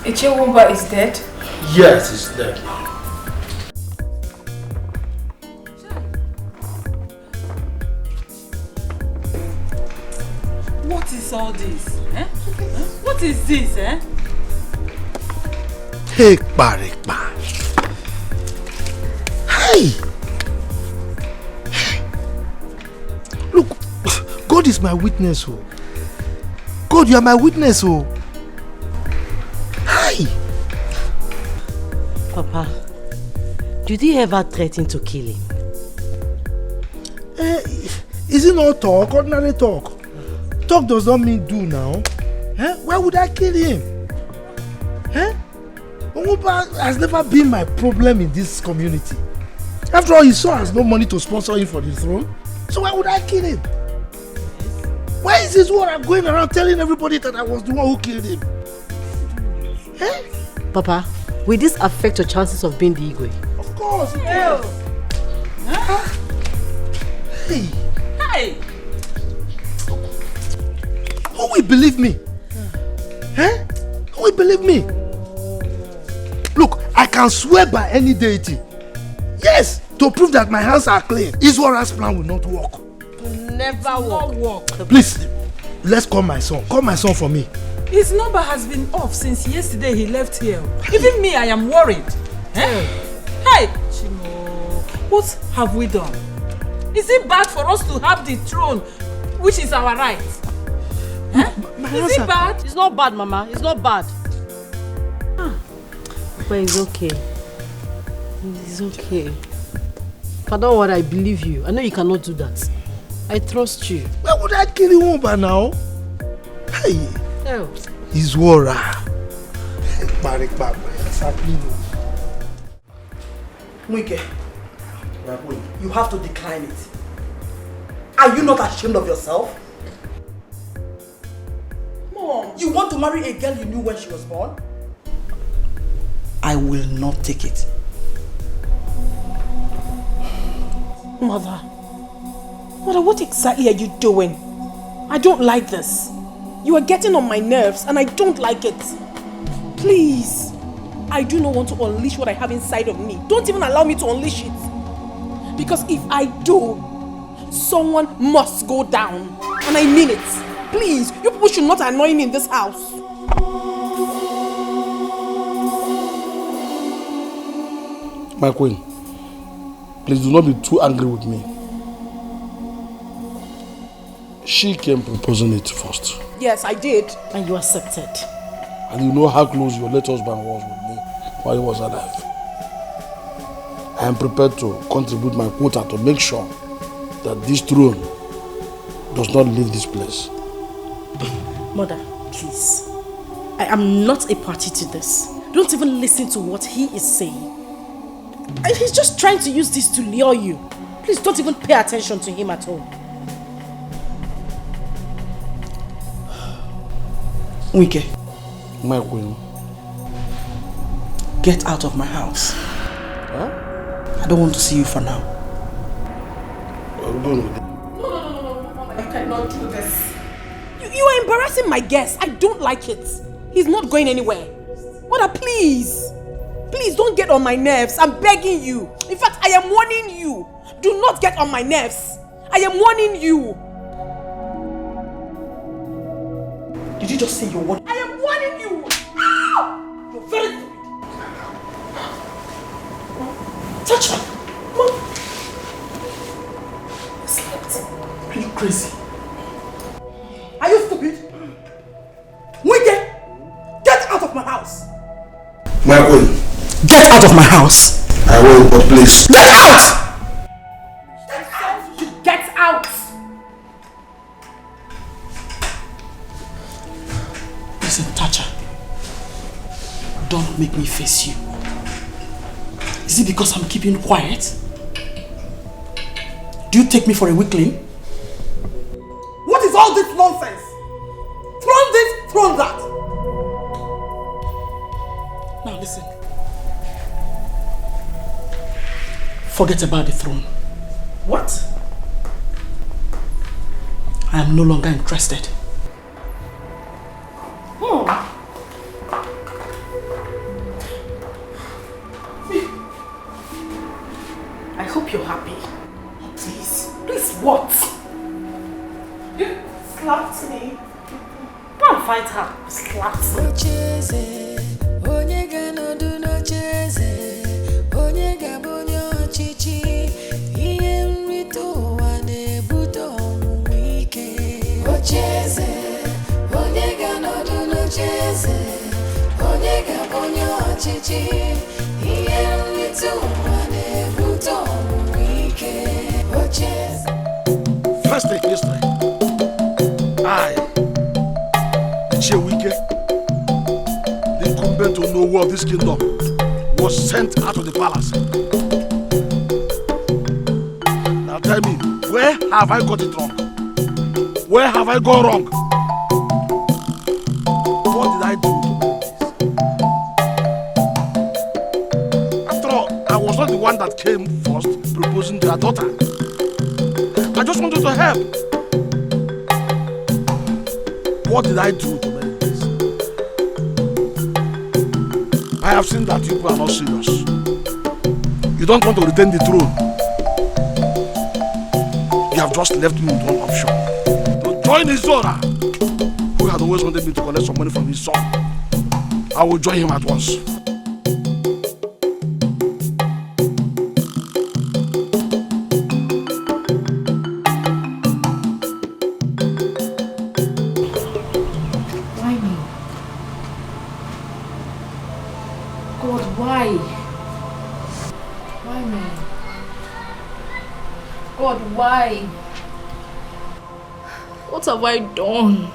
Ichewumba is dead? Yes, he's dead now. What is all this? Eh? What is this, eh? Ikparekpa. Hey! Look, God is my witness, oh. God, you are my witness, oh. Hi! Papa, did he ever threaten to kill him? Is it not talk? Ordinary talk. Talk does not mean do now. Eh? Why would I kill him? Eh? Umuba has never been my problem in this community. After all, his son has no money to sponsor him for the throne. So why would I kill him? Why is this what I'm going around telling everybody that I was the one who killed him? Eh? Papa, will this affect your chances of being the Igwe? Of course it will. Huh? Hey. Hey! Who will believe me? Eh? Who will believe me? Look, I can swear by any deity. Yes, to prove that my hands are clean. Iswara's plan will not work. Never work. Please, let's call my son. Call my son for me. His number has been off since yesterday he left here. Even me, I am worried. Eh? Hey! Chimo, what have we done? Is it bad for us to have the throne, which is our right? Eh? Is it bad? It's not bad, Mama. It's not bad. But it's okay. It's okay. But don't worry, I believe you. I know you cannot do that. I trust you. Why would I kill you by now? Hey, Oh. Izora. Exactly. Mwike, you have to decline it. Are you not ashamed of yourself? Mom, you want to marry a girl you knew when she was born? I will not take it. Mother, what exactly are you doing? I don't like this. You are getting on my nerves and I don't like it. Please, I do not want to unleash what I have inside of me. Don't even allow me to unleash it. Because if I do, someone must go down. And I mean it. Please, you people should not annoy me in this house. My queen, please do not be too angry with me. She came proposing it first. Yes, I did. And you accepted. And you know how close your late husband was with me while he was alive. I am prepared to contribute my quota to make sure that this throne does not leave this place. Mother, please. I am not a party to this. Don't even listen to what he is saying. And he's just trying to use this to lure you. Please don't even pay attention to him at all. Wike, my queen, get out of my house. Huh? I don't want to see you for now. No, I cannot do this. You are embarrassing my guest. I don't like it. He's not going anywhere. Mother, please. Please don't get on my nerves. I'm begging you. In fact, I am warning you. Do not get on my nerves. I am warning you. Did you just say you're warning? I am warning you. Ow! You're very stupid. Touch her. Are you crazy? Are you stupid? Wike, get out of my house. My queen. Get out of my house. I will, but please. Get out! Get out! Listen, Tacha. Don't make me face you. Is it because I'm keeping quiet? Do you take me for a weakling? What is all this nonsense? Throw this, throw that. Now listen. Forget about the throne. What? I am no longer interested. I hope you're happy. Please. Please what? You slapped me. Go and fight her. Slapped me. First thing history. I, Chewike, the incumbent to know of this kingdom, was sent out of the palace. Now tell me, where have I got it wrong? Where have I gone wrong? What did I do to make this? After all, I was not the one that came first proposing to her daughter. I just wanted to help. What did I do to make this? I have seen that you people are not serious. You don't want to retain the throne. You have just left me with one option. To join Izora, who had always wanted me to collect some money from his son. I will join him at once. Why me? God, why? Why me? God, why? What have I done?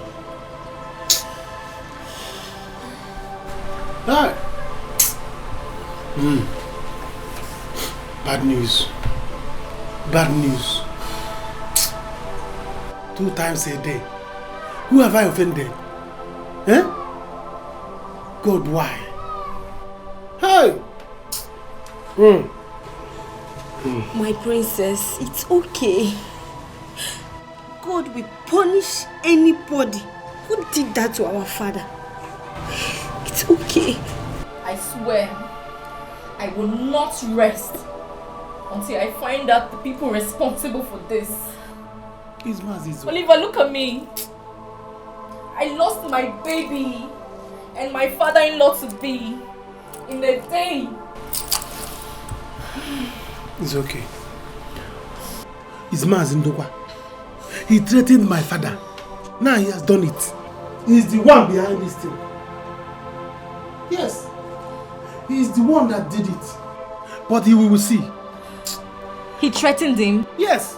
Hey. Bad news. Bad news. 2 times a day. Who have I offended? Eh? God, why? Hey! My princess, it's okay. God will punish anybody who did that to our father. It's okay. I swear, I will not rest until I find out the people responsible for this. Oliver, look at me. I lost my baby and my father-in-law to be in a day. It's okay. It's Mazindokwa. He threatened my father. Now he has done it. He's the one behind this thing. Yes. He's the one that did it. But he will see. He threatened him? Yes.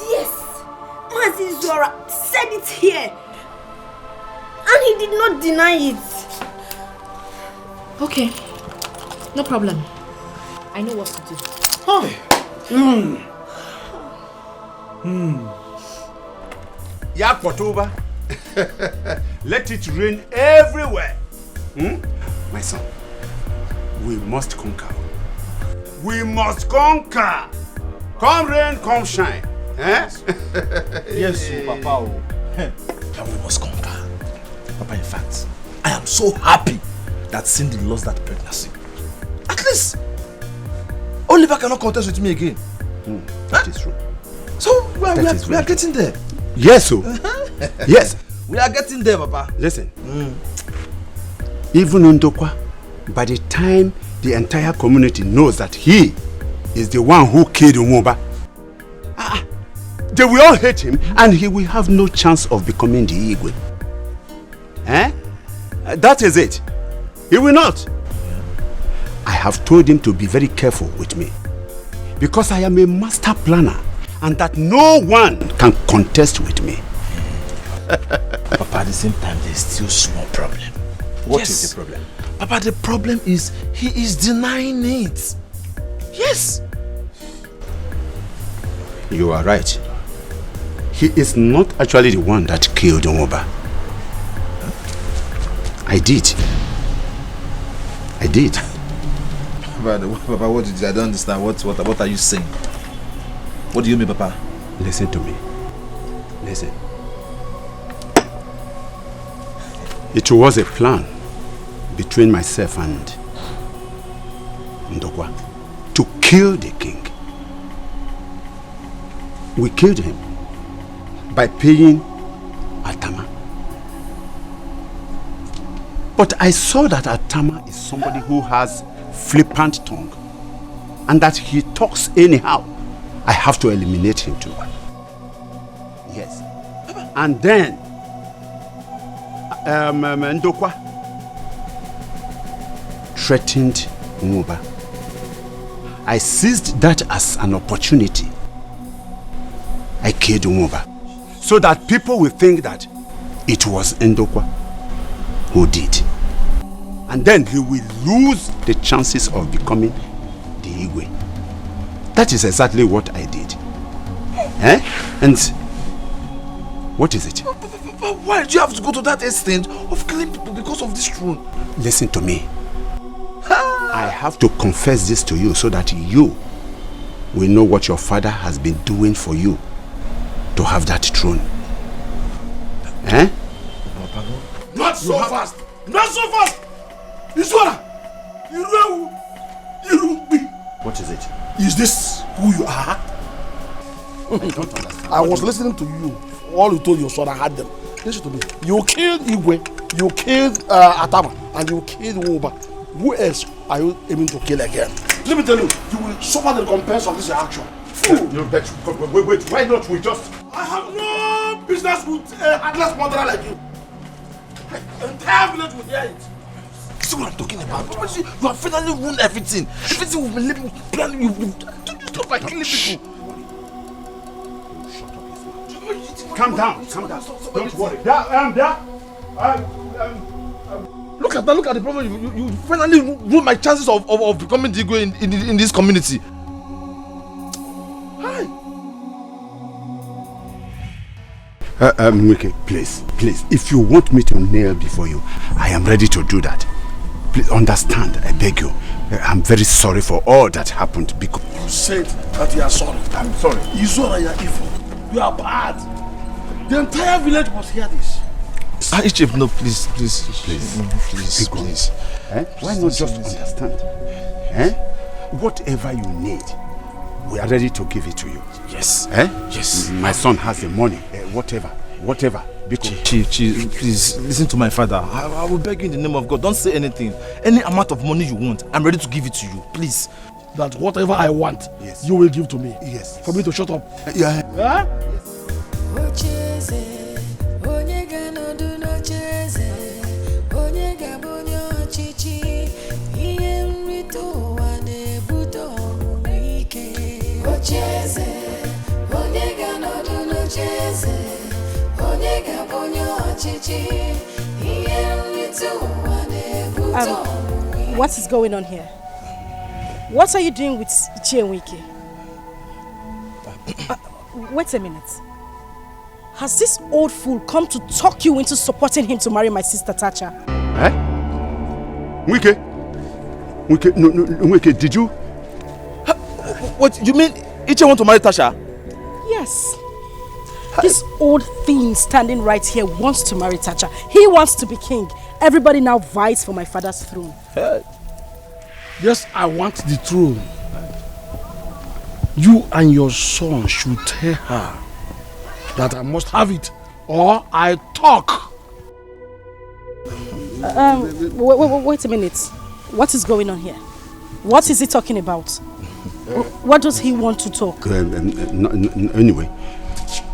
Yes. Mazi Zora said it here. And he did not deny it. Okay. No problem. I know what to do. Yak Potoba. Let it rain everywhere. My son, we must conquer. We must conquer. Come rain, come shine. Yes, Papa. And we must conquer. Papa, in fact, I am so happy that Cindy lost that pregnancy. At least, Oliver cannot contest with me again. That is true. So, we are getting there. Yes, so. Yes. We are getting there, Papa. Listen. Even Ndokwa, by the time the entire community knows that he is the one who killed Umoba, they will all hate him and he will have no chance of becoming the Igwe. That is it. He will not. I have told him to be very careful with me because I am a master planner and that no one can contest with me. Papa, at the same time, there's still a small problem. What is the problem? Papa, the problem is he is denying it. Yes. You are right. He is not actually the one that killed Umoba. I did. Papa, what did you? I don't understand. What are you saying? What do you mean, Papa? Listen to me. Listen. It was a plan between myself and Ndokwa to kill the king. We killed him by paying Atama. But I saw that Atama is somebody who has flippant tongue and that he talks anyhow. I have to eliminate him too. Yes. And then Ndokwa threatened Umoba. I seized that as an opportunity. I killed Umoba so that people will think that it was Ndokwa who did. And then he will lose the chances of becoming the Igwe. That is exactly what I did. And what is it? Why do you have to go to that extent of killing people because of this throne? Listen to me. I have to confess this to you so that you will know what your father has been doing for you to have that throne. Not so fast! Not so fast! Iswara! What is it? Is this who you are? I don't understand. I was listening to you. All you told your son, I had them. Listen to me. You killed Igwe, you killed Atama, and you killed Umoba. Who else are you aiming to kill again? Let me tell you, you will suffer the recompense of this action. No, wait, why not we just... I have no business with a heartless murderer like you. The entire village will hear it. See what I'm talking about? You have finally ruined everything. Everything we've been living, planning, you stop by killing people. Calm down. Don't worry. Look at the problem. You finally ruined my chances of becoming the Igwe in this community. Hi. Wike, please. If you want me to kneel before you, I am ready to do that. Please understand, I beg you. I'm very sorry for all that happened because... You said that you are sorry. I'm sorry. Izora, you are evil. You are bad. The entire village must hear this. Ichef, no, please. Why not just understand? Whatever you need, we are ready to give it to you. Yes. Yes. My son has the money. Whatever. Chief, please listen to my father. I will beg you in the name of God. Don't say anything. Any amount of money you want, I'm ready to give it to you. Please. That whatever I want, you will give to me. Yes. For me to shut up. Yeah. Huh? What is going on here? What are you doing with Ichie Nwike? Wait a minute. Has this old fool come to talk you into supporting him to marry my sister Tacha? Nwike, no, Nwike, did you? What, you mean Ichie want to marry Tasha? Yes. This old thing standing right here wants to marry Tacha. He wants to be king. Everybody now vies for my father's throne. Yes, I want the throne. You and your son should tell her that I must have it, or I talk. Wait a minute. What is going on here? What is he talking about? What does he want to talk? Anyway,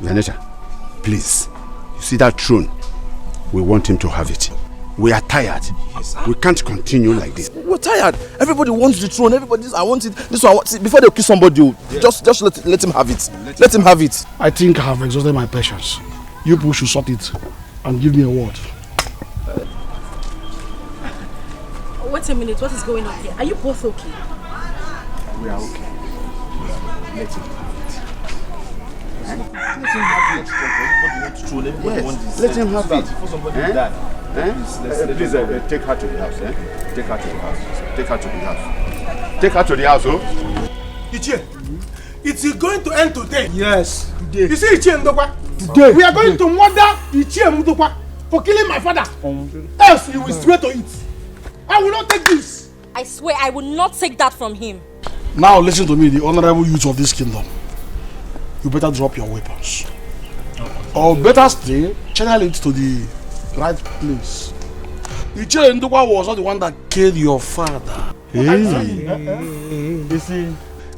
Vanessa, please. You see that throne? We want him to have it. We are tired. We can't continue like this. We're tired. Everybody wants the throne. Everybody, I want it. This one, I want it. Before they kill somebody, just let him have it. Let him have it. I think I have exhausted my patience. You people should sort it and give me a word. Wait a minute. What is going on here? Are you both okay? We are okay. Let him have it. Yes, let him have it. Before somebody die. Please take her to the house. Take her to the house. Take her to the house. Take her to the house, oh. Ichie, it is going to end today. Yes, today. You see Ichie Ndokwa? Today. We are going to murder Ichie Ndokwa for killing my father. Else you will swear to it. I will not take this. I swear I will not take that from him. Now listen to me, the honorable youth of this kingdom. You better drop your weapons. Or better still, channel it to the right place. Ichie Ndokwa was not the one that killed your father. You see,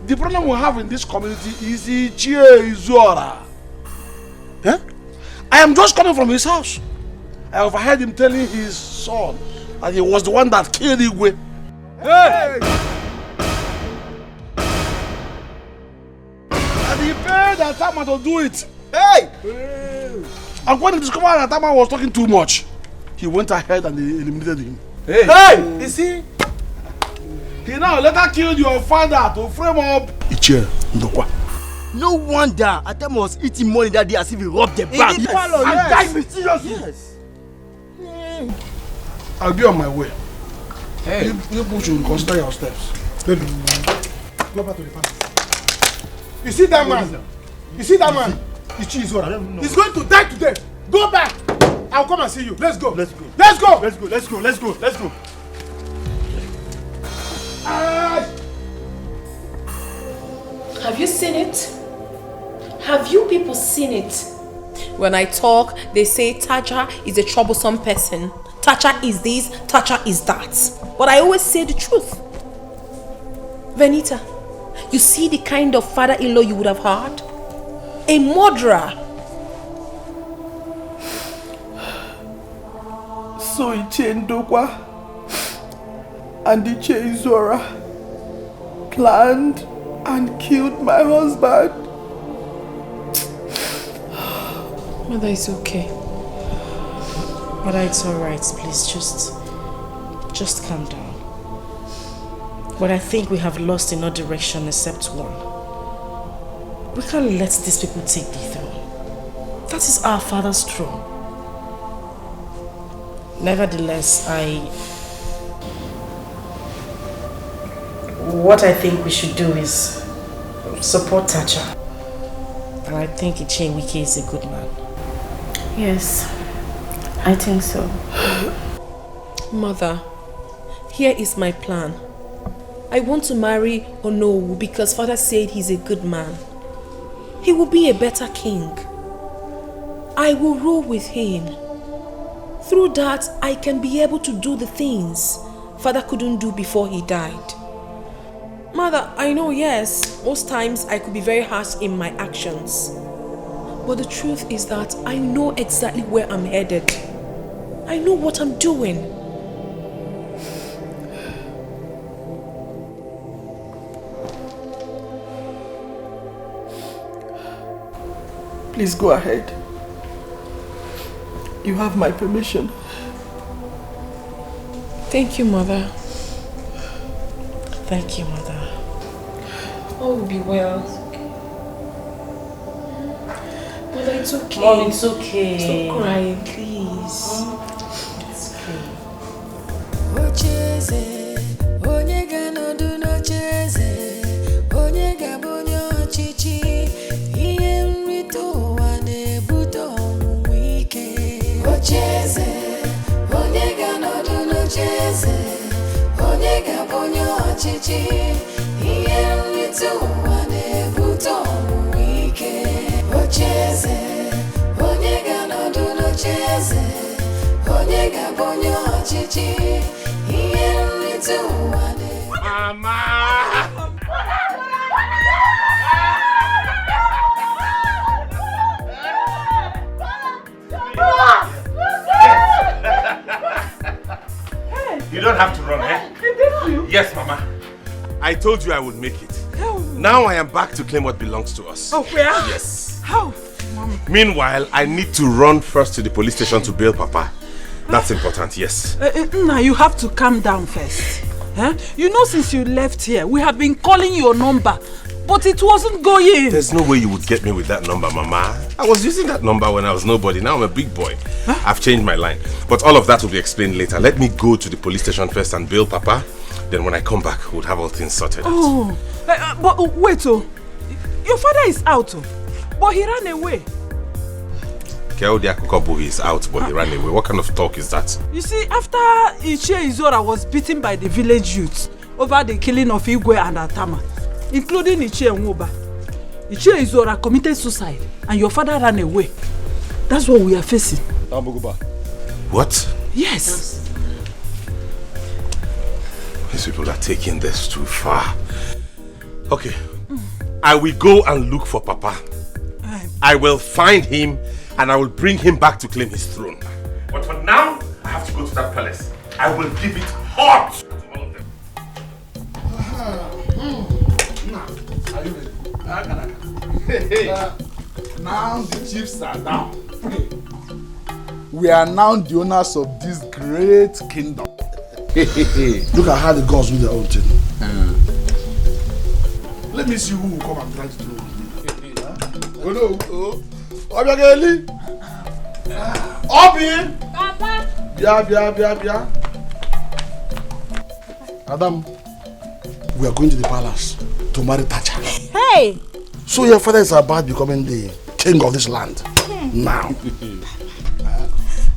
the problem we have in this community is Ichie Izora. I am just coming from his house. I overheard him telling his son that he was the one that killed Igwe. Hey! And he paid Atama to do it. Hey! And when he discovered that Atama was talking too much, he went ahead and eliminated him. Hey! You see? He now later killed your father to frame up Ichie Ndokwa. No wonder Atama was eating money that day as if he robbed the bank. And died mysteriously. Yes. I'll be on my way. Hey. You people should consider your steps. Baby, go back to the palace. You see that man? You see that man? Ichie Izora. He's going to die today. Go back. I'll come and see you. Let's go. Let's go. Let's go. Let's go. Let's go. Let's go. Let's go. Have you seen it? Have you people seen it? When I talk, they say Tacha is a troublesome person. Tacha is this, Tacha is that. But I always say the truth. Venita, you see the kind of father-in-law you would have had? A murderer. So Ichie Ndokwa and Ichie Izora planned and killed my husband. Mother, it's okay. Mother, it's alright. Please, just calm down. But I think we have lost in all direction except one. We can't let these people take the throne. That is our father's throne. Nevertheless, what I think we should do is support Tacha. And I think Ichewike is a good man. Yes, I think so. Mother, here is my plan. I want to marry Onowu because father said he's a good man. He will be a better king. I will rule with him. Through that, I can be able to do the things father couldn't do before he died. Mother, I know, yes, most times I could be very harsh in my actions. But the truth is that I know exactly where I'm headed. I know what I'm doing. Please go ahead. You have my permission. Thank you, Mother. Thank you, Mother. All will be well. Mother, it's okay. Mom, it's okay. Stop crying, please. It's okay. Mama! You don't have to run, eh? Yes, Mama. I told you I would make it. Now I am back to claim what belongs to us. Oh, where? Yes. How? Mom. Meanwhile, I need to run first to the police station to bail Papa. That's important, yes. Now you have to calm down first. Huh? You know, since you left here, we have been calling your number, but it wasn't going. There's no way you would get me with that number, Mama. I was using that number when I was nobody. Now I'm a big boy. Huh? I've changed my line. But all of that will be explained later. Let me go to the police station first and bail Papa. Then when I come back, we'll have all things sorted out. Oh, but wait, your father is out, but he ran away. Keodi Akukobu is out, but he ran away. What kind of talk is that? You see, after Ichie Izora was beaten by the village youths over the killing of Igwe and Atama, including Ichie Nwoba, Ichie Izora committed suicide and your father ran away. That's what we are facing. What? Yes. These people are taking this too far. Okay. I will go and look for Papa. I will find him and I will bring him back to claim his throne. But for now, I have to go to that palace. I will give it hot to all of them. Are you ready? Now the chiefs are down. We are now the owners of this great kingdom. Look at how the gods do their own thing. Let me see who will come and try to do it. Oh no! Obiageli! Obi! Papa! Bia! Adam, we are going to the palace to marry Tacha. Hey! So your father is about becoming the king of this land. Now.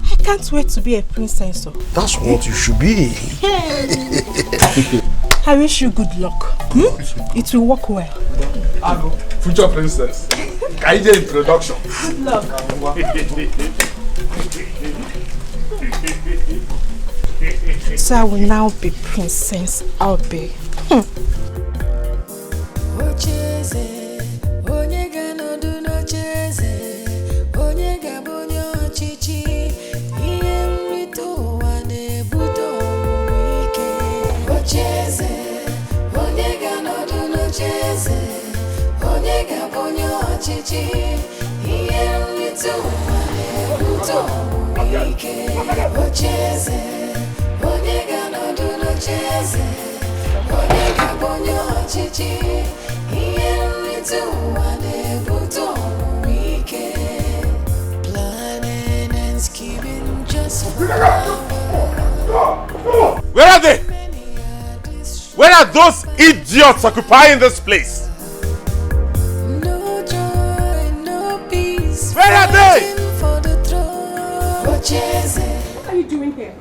I can't wait to be a princess. That's what you should be. I wish you good luck. It will work well. Future princess. Kaije introduction. Good luck. So I will now be Princess Albe. Onye ga-abụ onye ọchịchị ihe nrite ụwa Where are they? Where are those idiots occupying this place? Where are they? What are you doing here?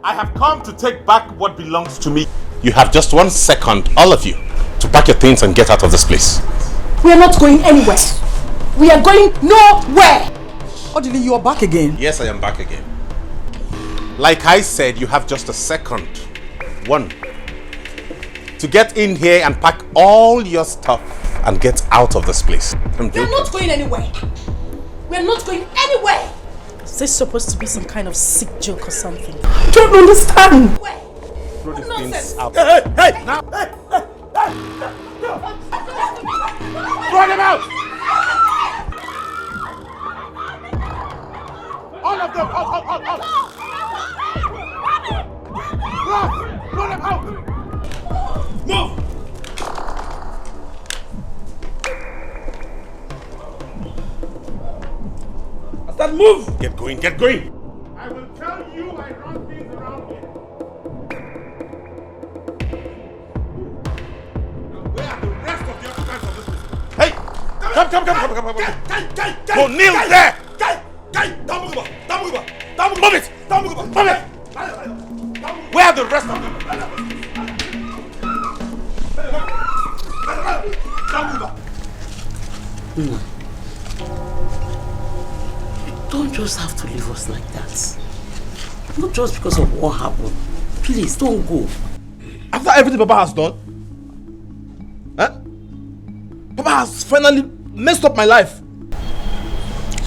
I have come to take back what belongs to me. You have just 1 second, all of you, to pack your things and get out of this place. We are not going anywhere. We are going nowhere. Odili, you are back again. Yes, I am back again. Like I said, you have just 1 second. 1. To get in here and pack all your stuff and get out of this place. We are not going anywhere. We are not going anywhere. Is this supposed to be some kind of sick joke or something? I don't understand. Throw these things out. Hey! Now! Hey! Throw them out! All of them! Out! Throw them out! Move! That move! Get going, get going! I will tell you I run things around here. Now, where are the rest of the occupants of this place? Hey! Come. Go kneel there! Move it! Where are the rest of them? Don't just have to leave us like that. Not just because of what happened. Please, don't go. After everything Papa has done? Huh? Papa has finally messed up my life.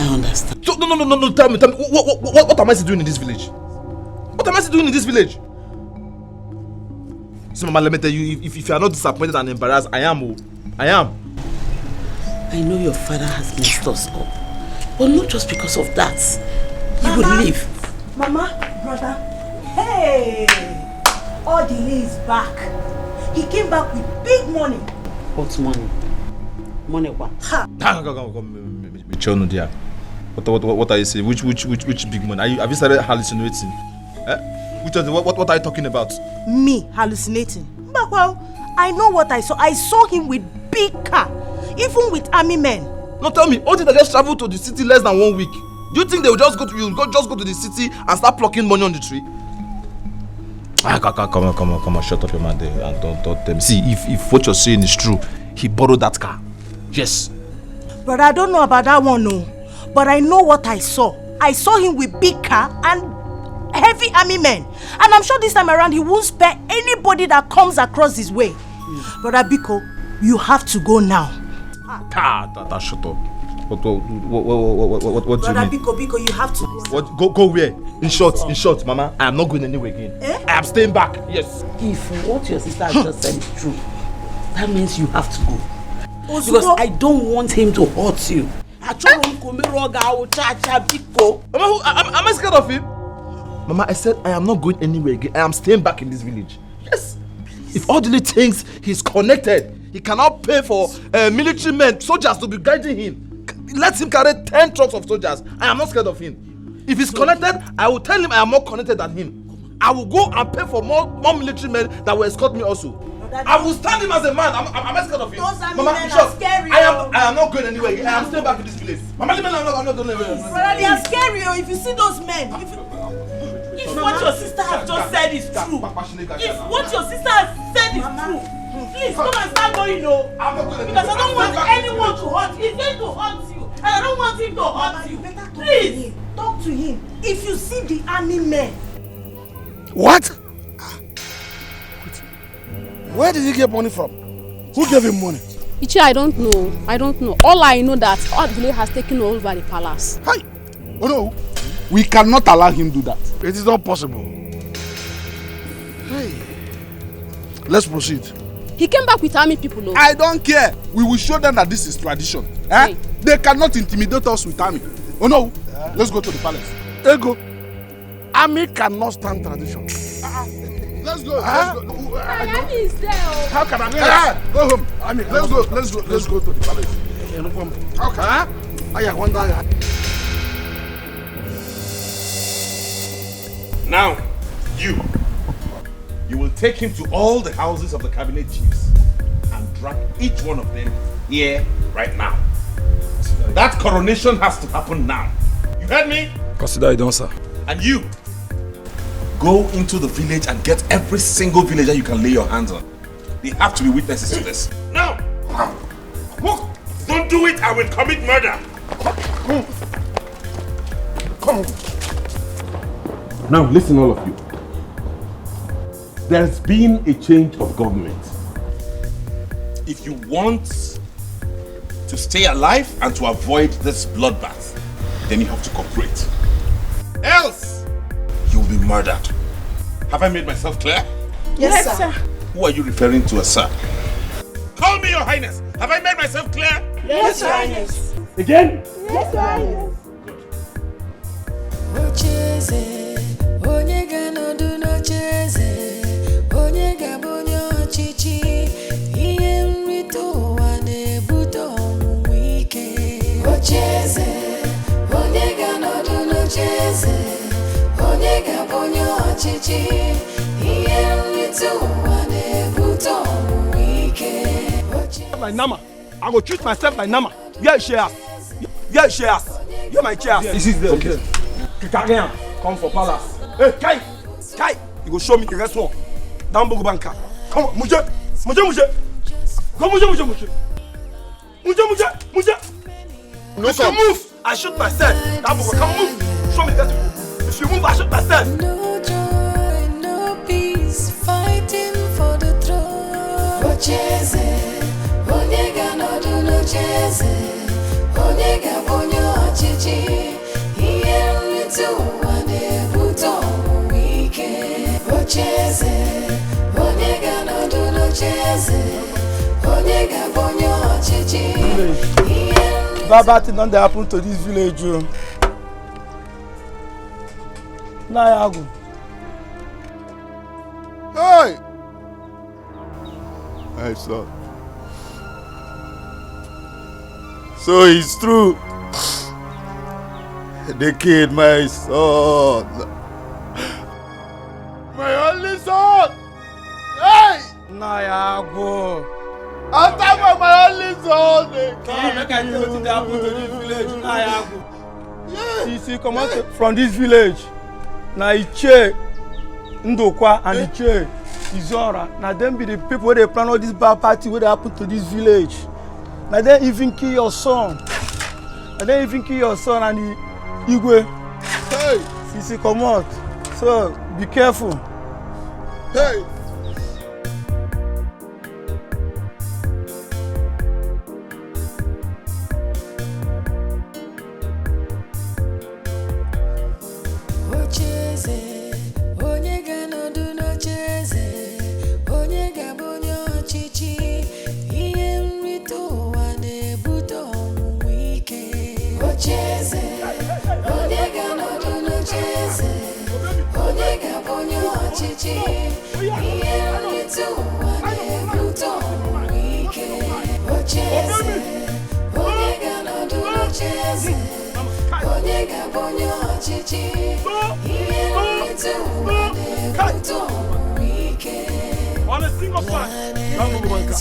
I understand. So, no, tell me. What am I still doing in this village? What am I still doing in this village? So, Mama, let me tell you, if you are not disappointed and embarrassed, I am. I am. I know your father has messed us up. But not just because of that. He will leave. Mama, brother. Hey! Odili is back. He came back with big money. What money? Money what? Ha! Michel, dear. What are you saying? Which big money? Have you started hallucinating? What are you talking about? Me hallucinating? But well, I know what I saw. I saw him with big car, even with army men. No, tell me, all they just traveled to the city less than 1 week. Do you think they will just go to the city and start plucking money on the tree? Come on, shut up your mouth there and don't tell me. See, if what you're saying is true, he borrowed that car. Yes. But I don't know about that one, no. But I know what I saw. I saw him with big car and heavy army men. And I'm sure this time around he won't spare anybody that comes across his way. Brother Biko, you have to go now. Shut up. What do you mean? Biko, you have to go. Go where? In short, Mama, I am not going anywhere again. I am staying back. Yes. If what your sister has just said is true, that means you have to go. Because I don't want him to hurt you. Mama, am I scared of him? Mama, I said I am not going anywhere again. I am staying back in this village. Yes. If Odili thinks he's connected, he cannot pay for military men, soldiers to be guiding him. Let him carry 10 trucks of soldiers. I am not scared of him. If he's connected, I will tell him I am more connected than him. I will go and pay for more military men that will escort me also. I will stand him as a man. Am I scared of him? Mama, are scary. I am not going anywhere. I am staying back in this village. Mama, I'm not going anywhere. Brother, they are scary. If you see those men, if what your sister has just said is true, if what your sister has said is true, please come and start going, no. Because I don't want anyone to hurt you. He's going to hurt you. And I don't want him to hurt you. Please, talk to him. If you see the army men. What? Where did he get money from? Who gave him money? Ichi, I don't know. All I know that Odili has taken over the palace. Hi! Oh no, we cannot allow him do that. It is not possible. Hey, let's proceed. He came back with army people. No? I don't care. We will show them that this is tradition. They cannot intimidate us with army. Oh no, let's go to the palace. Ego, army cannot stand tradition. Let's go. Huh? Let's go. Army is there. How can I? Go home. Army, Let's go. Let's go. Let's go to the palace. Okay. Huh? I wonder. Now, you will take him to all the houses of the cabinet chiefs and drag each one of them here right now. That coronation has to happen now. You heard me? Consider it done, sir. And you, go into the village and get every single villager you can lay your hands on. They have to be witnesses to this. Now! Don't do it, I will commit murder! Come. Now listen, all of you. There's been a change of government. If you want to stay alive and to avoid this bloodbath, then you have to cooperate. Else, you'll be murdered. Have I made myself clear? Yes, sir. Who are you referring to as sir? Call me your highness. Have I made myself clear? Yes, Your Highness. Again? Yes, Your Highness. My Nama, I go treat myself like Nama. Yeah, shares. Yeah, shares. You're my chair. This is the okay. Kikarian, come for palace. Hey, Kai, you go show me the restaurant. Down Bogo Banka. Come on, Muje. Go, Muje. No, if sir. you move, I shoot myself. Down Bogo, come move. Show me the restaurant. If you move, I shoot myself. No joy, no peace, fighting for the throne. Onyega no do no cheze. Onyega bonyo chichi. Iye mtu wane buto wike. Ocheze. Onyega no do no cheze. Onyega bonyo chichi. Bad thing don't happen to this village. Nayago. Hey! Hey, son. So it's true. They killed my son. My only son. Hey! Nayago. I'm talking about my only son. They Come make I tell you what happened to this village. Nayago. See, come out from this village. Na Iche, Ndokwa, and Iche, Izora. Now them be the people where they plan all this bad party where they happen to this village. Now they even kill your son. And they even kill your son and the Igwe. Hey! See, come out. So be careful. Hey! Onyega no do no cheze. Onyega bonyo chichi. Iye mrito wane buto wike. Ocheze. Onyega no do no cheze. Onyega bonyo chichi. Iye mrito wane buto wike. Ocheze. Onyega no do no cheze. Onyega bonyo chichi. On a single flash. Onyega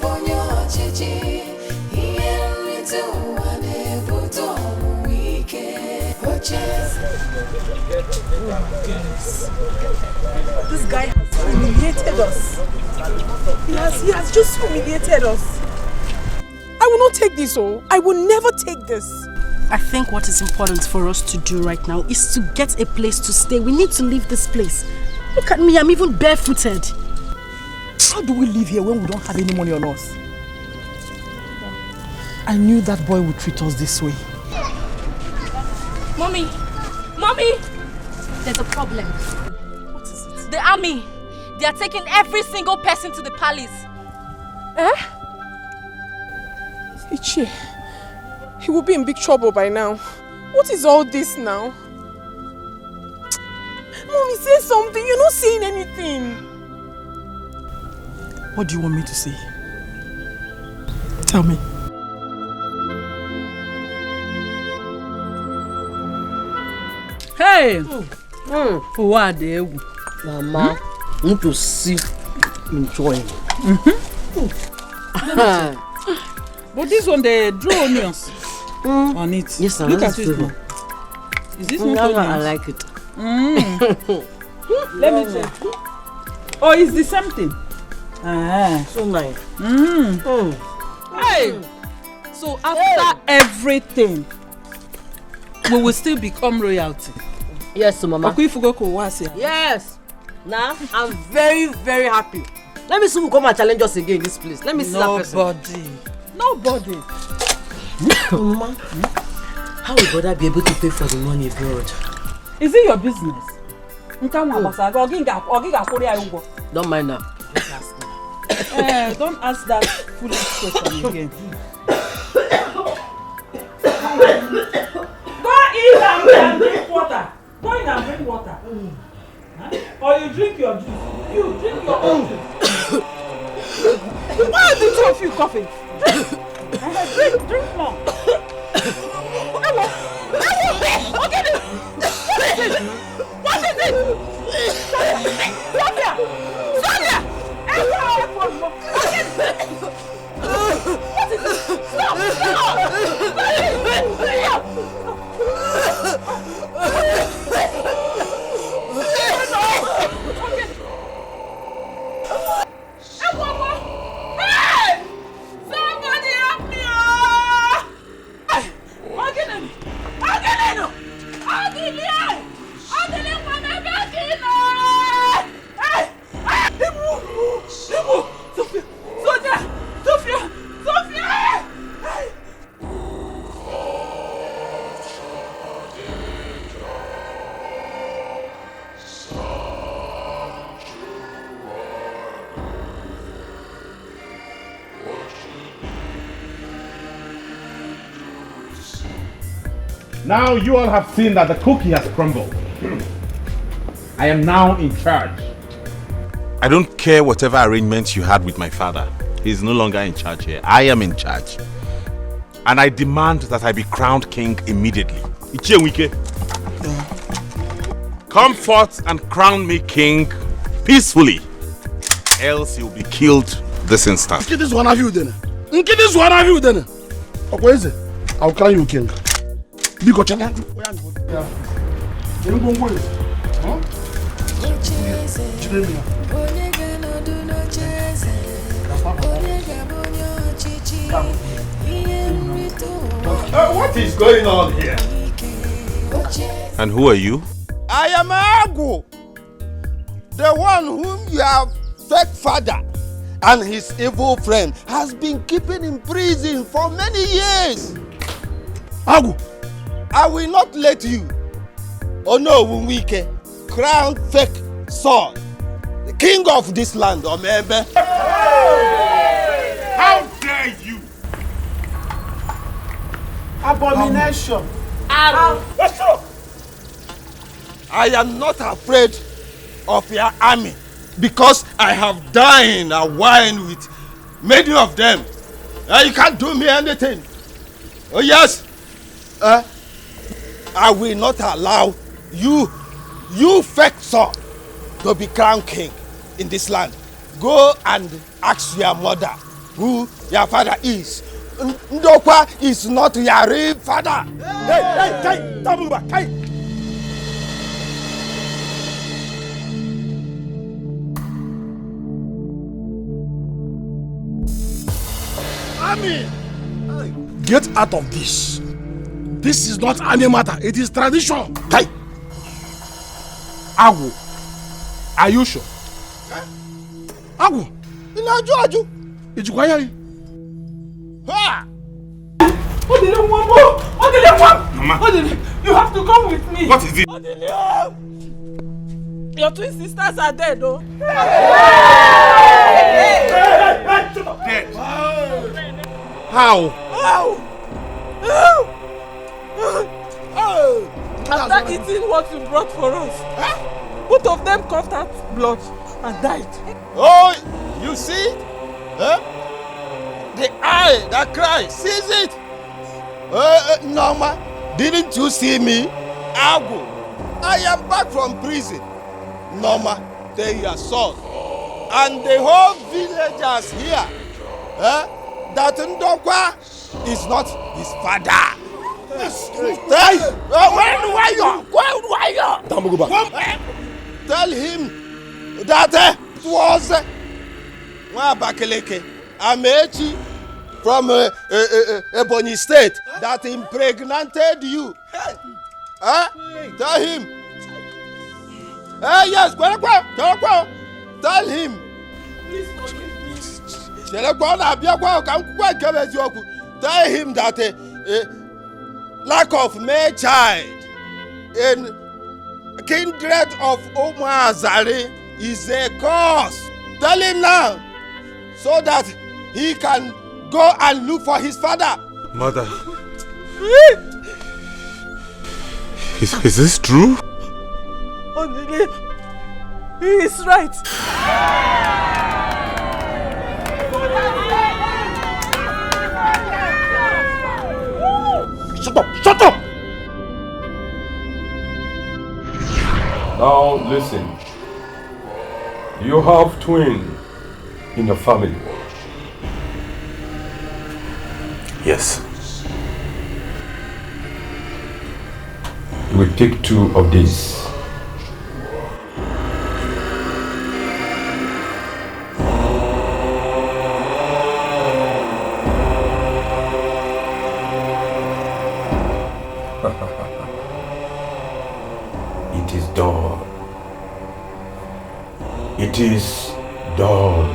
bonyo chichi. Iye mrito wane buto wike. This guy has humiliated us. He has just humiliated us. I will not take this, I will never take this. I think what is important for us to do right now is to get a place to stay. We need to leave this place. Look at me, I'm even barefooted. How do we live here when we don't have any money on us? I knew that boy would treat us this way. Mommy! Mommy! There's a problem. What is it? The army. They are taking every single person to the palace. Eh? Ichie, he will be in big trouble by now. What is all this now? Mommy, say something. You're not saying anything. What do you want me to say? Tell me. Hey! Who are they? Mama, want to see enjoying. But this one, they draw onions on it. Yes, sir. Look at it now. Is this not onions? I like it. Let me check. Oh, it's the same thing. So nice. Hey! So after everything, we will still become royalty. Yes, Mama. Yes. Now, I'm very, very happy. Let me see who come and challenge us again in this place. Let me see that person. Nobody. Mama, how will brother be able to pay for the money abroad? Is it your business? Don't mind now. Don't ask that foolish question again. Go in and drink water. Go in and drink water. Or you drink your juice. You drink your own juice. Why are the two of you coughing? Drink more. What is it? Sonia! Sonia! What is it? Stop! Now you all have seen that the cookie has crumbled. I am now in charge. I don't care whatever arrangements you had with my father. He's no longer in charge here. I am in charge. And I demand that I be crowned king immediately. Ichewike, come forth and crown me king peacefully. Else you'll be killed this instant. Get this one of you then. Get this one of you then. What is it? I'll crown you king. Biko chana. What is going on here? And who are you? I am Agu, the one whom your fake father and his evil friend has been keeping in prison for many years. Agu, I will not let you, Onowunwike, crown fake son, the king of this land, Omebe. How dare you! Abomination. I am not afraid of your army because I have dined and wine with many of them. You can't do me anything. Oh yes, I will not allow you fake son to be crowned king in this land. Go and ask your mother who your father is. Ndokwa is not your real father. Hey, Tamuba, hey. Ami, get out of this. This is not any matter. It is tradition. Hey! Agu, are you sure? Agu, Aju. Ijukwaya. Ha! Odile, you have to come with me. What is it? Odile, your twin sisters are dead, though. Dead. How? After eating what you brought for us, both of them coughed out blood and died. Oh, you see? Huh? The eye that cries sees it. Norma, didn't you see me? Agu, I am back from prison. Norma, take your son. And the whole villagers here, that Ndokwa is not his father. Tell him that it was Nwabakeleke Amechi from Ebonyi State that impregnated you. Tell him. Yes, tell him. Tell him that lack of male child in kindred of Umuazari is a cause. Tell him now so that he can go and look for his father. Mother. Is this true? Odile, he is right. Shut up! Now listen. You have twins in your family. Yes. You will take 2 of these. It is done. It is done.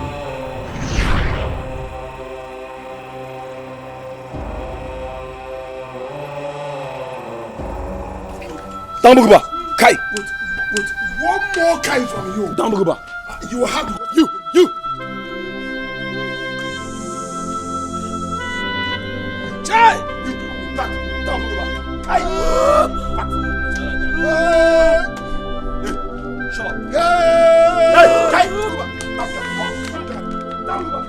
Dambuguba, Kai. Wait. One more Kai from you. Dambuguba. You will have you. Chai! You back. Dambuguba. Kai. Back. Shut up. Hey, Kai. Dambuguba.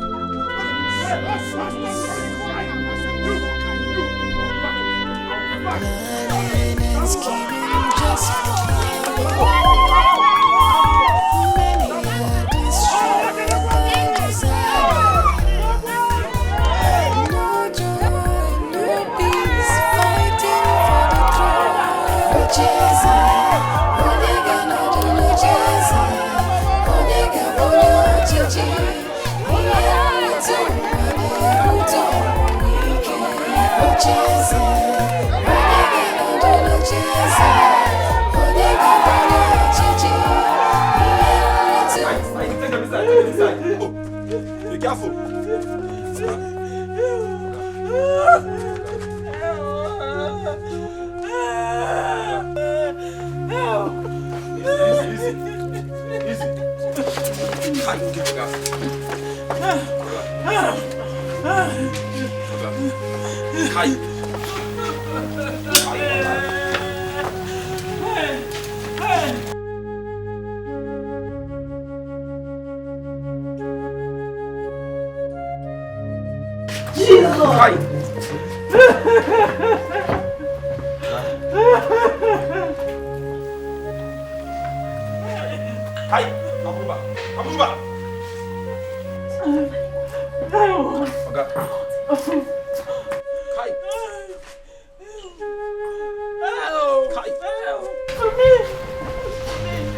Be careful.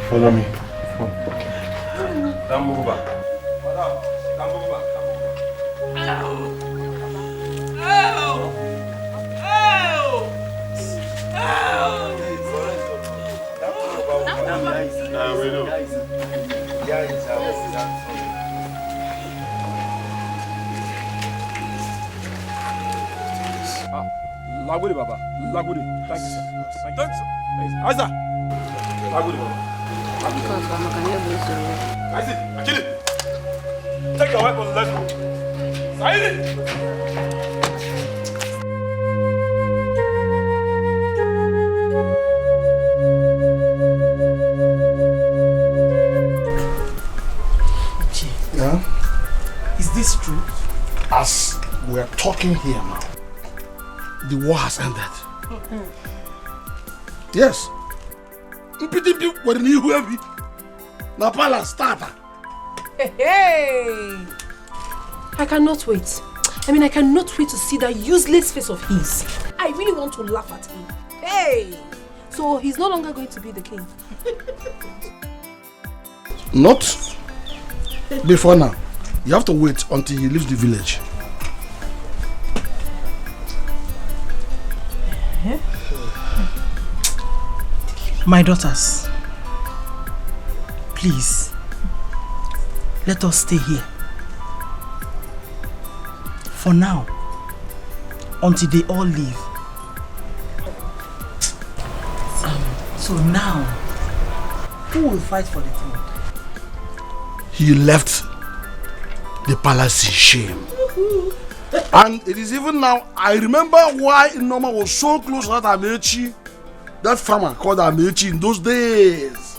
Follow me. Don't move back. Lagode, Baba. Lagode. Thank you, sir. Thank you, sir. Aisa. Lagode, Baba. Aisa, Achille. Take your weapons, let's go. Saidi. Yeah? Is this true? As we're talking here now, the war has ended. Yes. Mpiti when you heavy. Na palace starter. Hey! I cannot wait. I cannot wait to see that useless face of his. I really want to laugh at him. Hey! So he's no longer going to be the king. Not before now. You have to wait until he leaves the village. My daughters, please, let us stay here. For now, until they all leave. So now, who will fight for the throne? He left the palace in shame. And it is even now, I remember why Noma was so close to that Amechi, that farmer called Amechi in those days.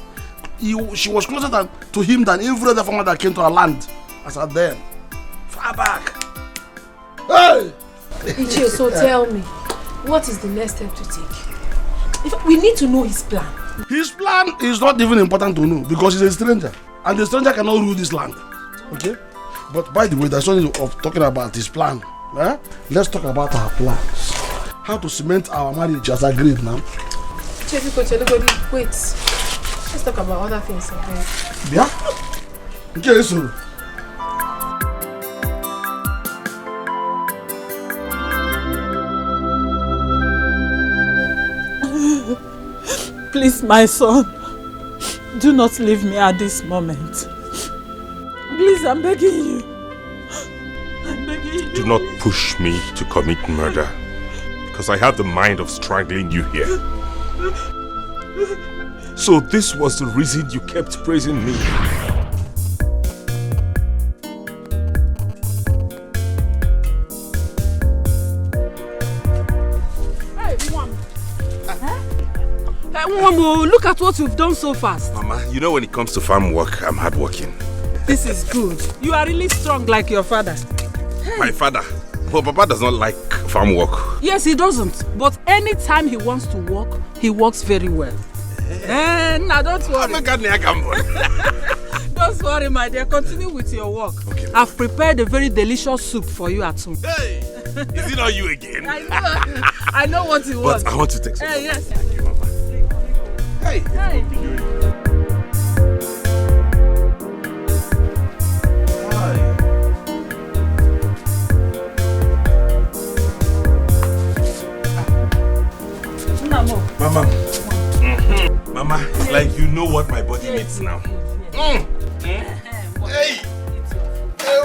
She was closer to him than every other farmer that came to our land as at then. Far back. Hey! Ichie, so tell me, what is the next step to take? We need to know his plan. His plan is not even important to know because he's a stranger. And the stranger cannot rule this land. Okay? But by the way, there's something of talking about his plan. Eh? Let's talk about our plans. How to cement our marriage as agreed now. Wait. Let's talk about other things. Okay? Yeah? Okay, so. Please, my son, do not leave me at this moment. Please, I'm begging you. I'm begging you. Do not push me to commit murder, because I have the mind of strangling you here. So this was the reason you kept praising me. Look at what you've done so fast. Mama, you know when it comes to farm work, I'm hardworking. This is good. You are really strong like your father. Hey. My father? Well, Papa does not like farm work. Yes, he doesn't. But anytime he wants to work, he works very well. Now don't worry. Don't worry, my dear. Continue with your work. Okay. I've prepared a very delicious soup for you at home. Hey! Is it not you again? I know. I know what you want. But I want to take some. Hey, yes. Thank you, Mama. Hey! Hey! Mama. Mama, it's like you know what my body needs now. Hey! Hey,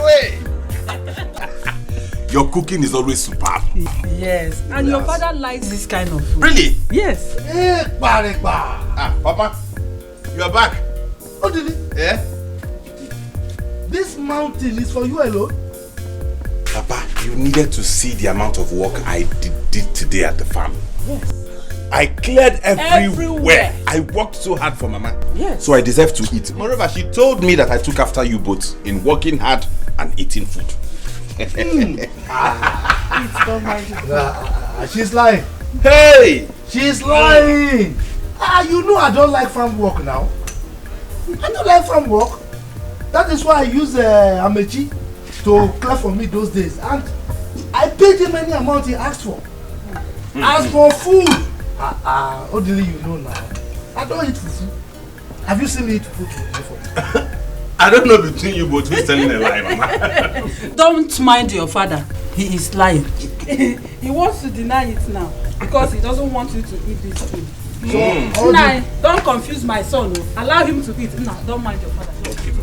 wait! Your cooking is always superb. Yes, and your father likes this kind of food. Really? Yes. Papa, you are back. Oh, did it? Yeah? This mountain is for you alone? Papa, you needed to see the amount of work I did today at the farm. Yes. I cleared everywhere. I worked so hard for Mama. Yes. So I deserve to eat. Moreover, she told me that I took after you both in working hard and eating food. She's lying. Hey! She's lying. You know I don't like farm work now. I don't like farm work. That is why I use Amechi to clear for me those days. And I paid him any amount he asked for. As for food, Odili, you know now. I don't eat fufu. Have you seen me eat food before? I don't know between you both who's telling a lie, Mama. Don't mind your father. He is lying. He wants to deny it now because he doesn't want you to eat this food. So, don't confuse my son. Allow him to eat. No, don't mind your father. Okay,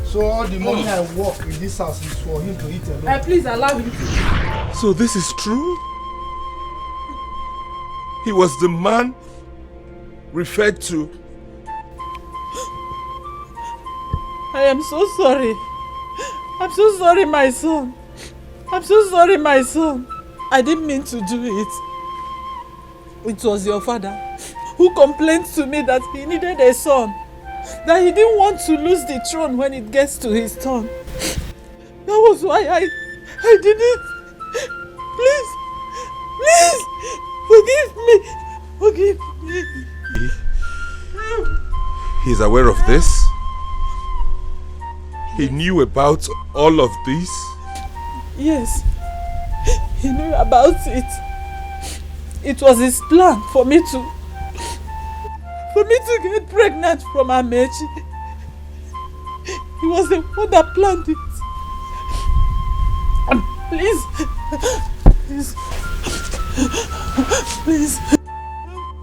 so all the money I work in this house is for him to eat alone. Please allow him to eat. So this is true? He was the man referred to. I am so sorry. I'm so sorry, my son. I'm so sorry, my son. I didn't mean to do it. It was your father who complained to me that he needed a son. That he didn't want to lose the throne when it gets to his turn. That was why I did it. Please, forgive me. He's aware of this? He knew about all of this? Yes, he knew about it. It was his plan for me to get pregnant from Amechi. He was the one that planned it. Please,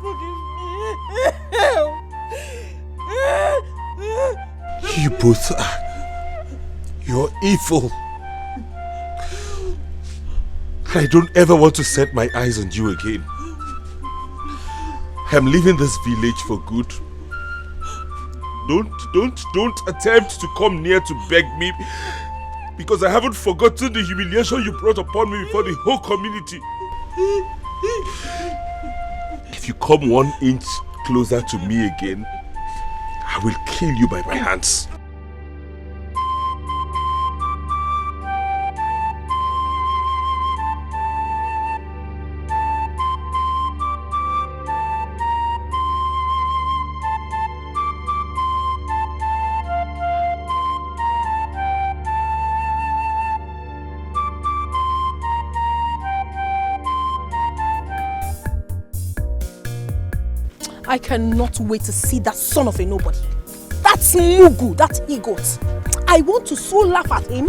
forgive me. You both are. You're evil. I don't ever want to set my eyes on you again. I'm leaving this village for good. Don't attempt to come near to beg me, because I haven't forgotten the humiliation you brought upon me before the whole community. If you come 1 inch closer to me again, I will kill you by my hands. I cannot wait to see that son of a nobody. That's Mugu, that he-goat. I want to so laugh at him.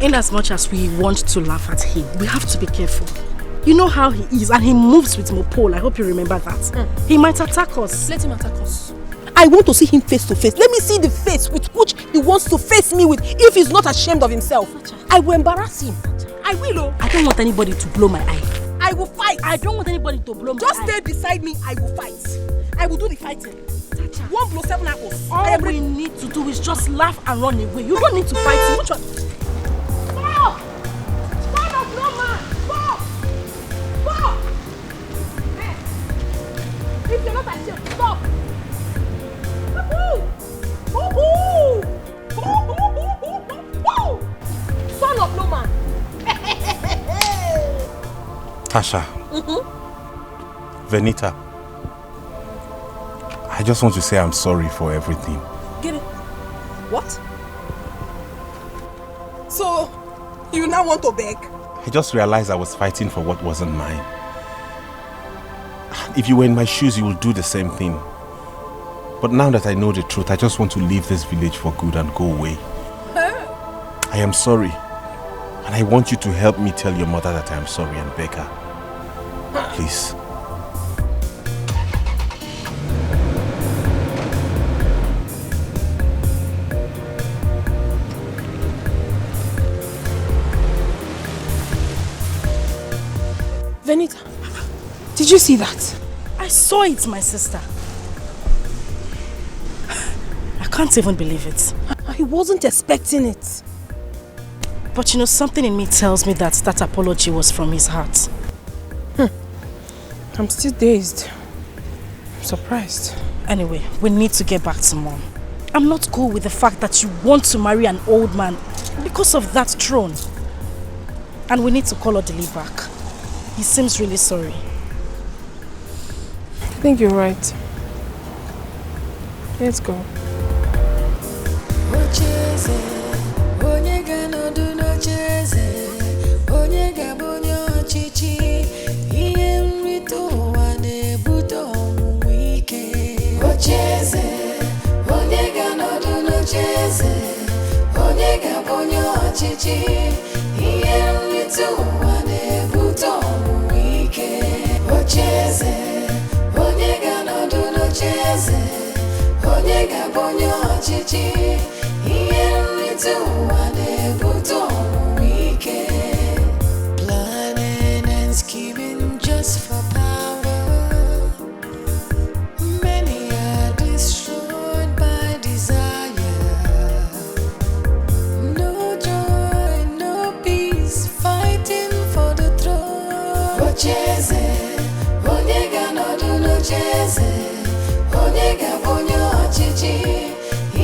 In as much as we want to laugh at him, we have to be careful. You know how he is, and he moves with Mopol. I hope you remember that. He might attack us. Let him attack us. I want to see him face to face. Let me see the face with which he wants to face me with, if he's not ashamed of himself. I will embarrass him. I will. I don't want anybody to blow my eye. I will fight. I don't want anybody to blow my eye. Just stay beside me. I will fight. I will do the fighting. One blow, 7 apples. All we need to do is just laugh and run away. You don't need to fight him. Which one? Stop! Stand up, no man! Stop! Stop! Hey. If you're not ashamed, stop! Son of no man! Tasha. Venita. I just want to say I'm sorry for everything. Get it? What? So, you now want to beg? I just realized I was fighting for what wasn't mine. If you were in my shoes, you would do the same thing. But now that I know the truth, I just want to leave this village for good and go away. I am sorry. And I want you to help me tell your mother that I am sorry and beg her. Please. Venita, did you see that? I saw it, my sister. I can't even believe it. I wasn't expecting it. But you know, something in me tells me that that apology was from his heart. I'm still dazed. I'm surprised. Anyway, we need to get back to Mom. I'm not cool with the fact that you want to marry an old man because of that throne. And we need to call Odili back. He seems really sorry. I think you're right. Let's go. n'ocheeze onye ga-abụ onye ọchịchị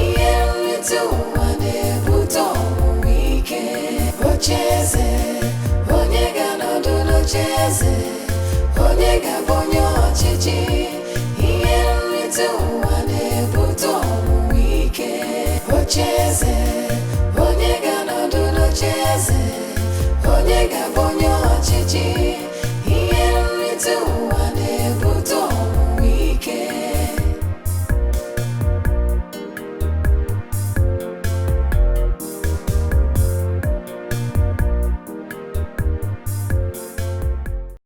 ihe nrite ụwa na-ebute ọnwụnwa ike ocheeze onye ga-anọdụ n'ocheeze onye ga-abụ onye ọchịchị ihe nrite ụwa na-ebute ọnwụnwa ike ocheeze onye ga-anọdụ n'ocheeze onye ga-abụ onye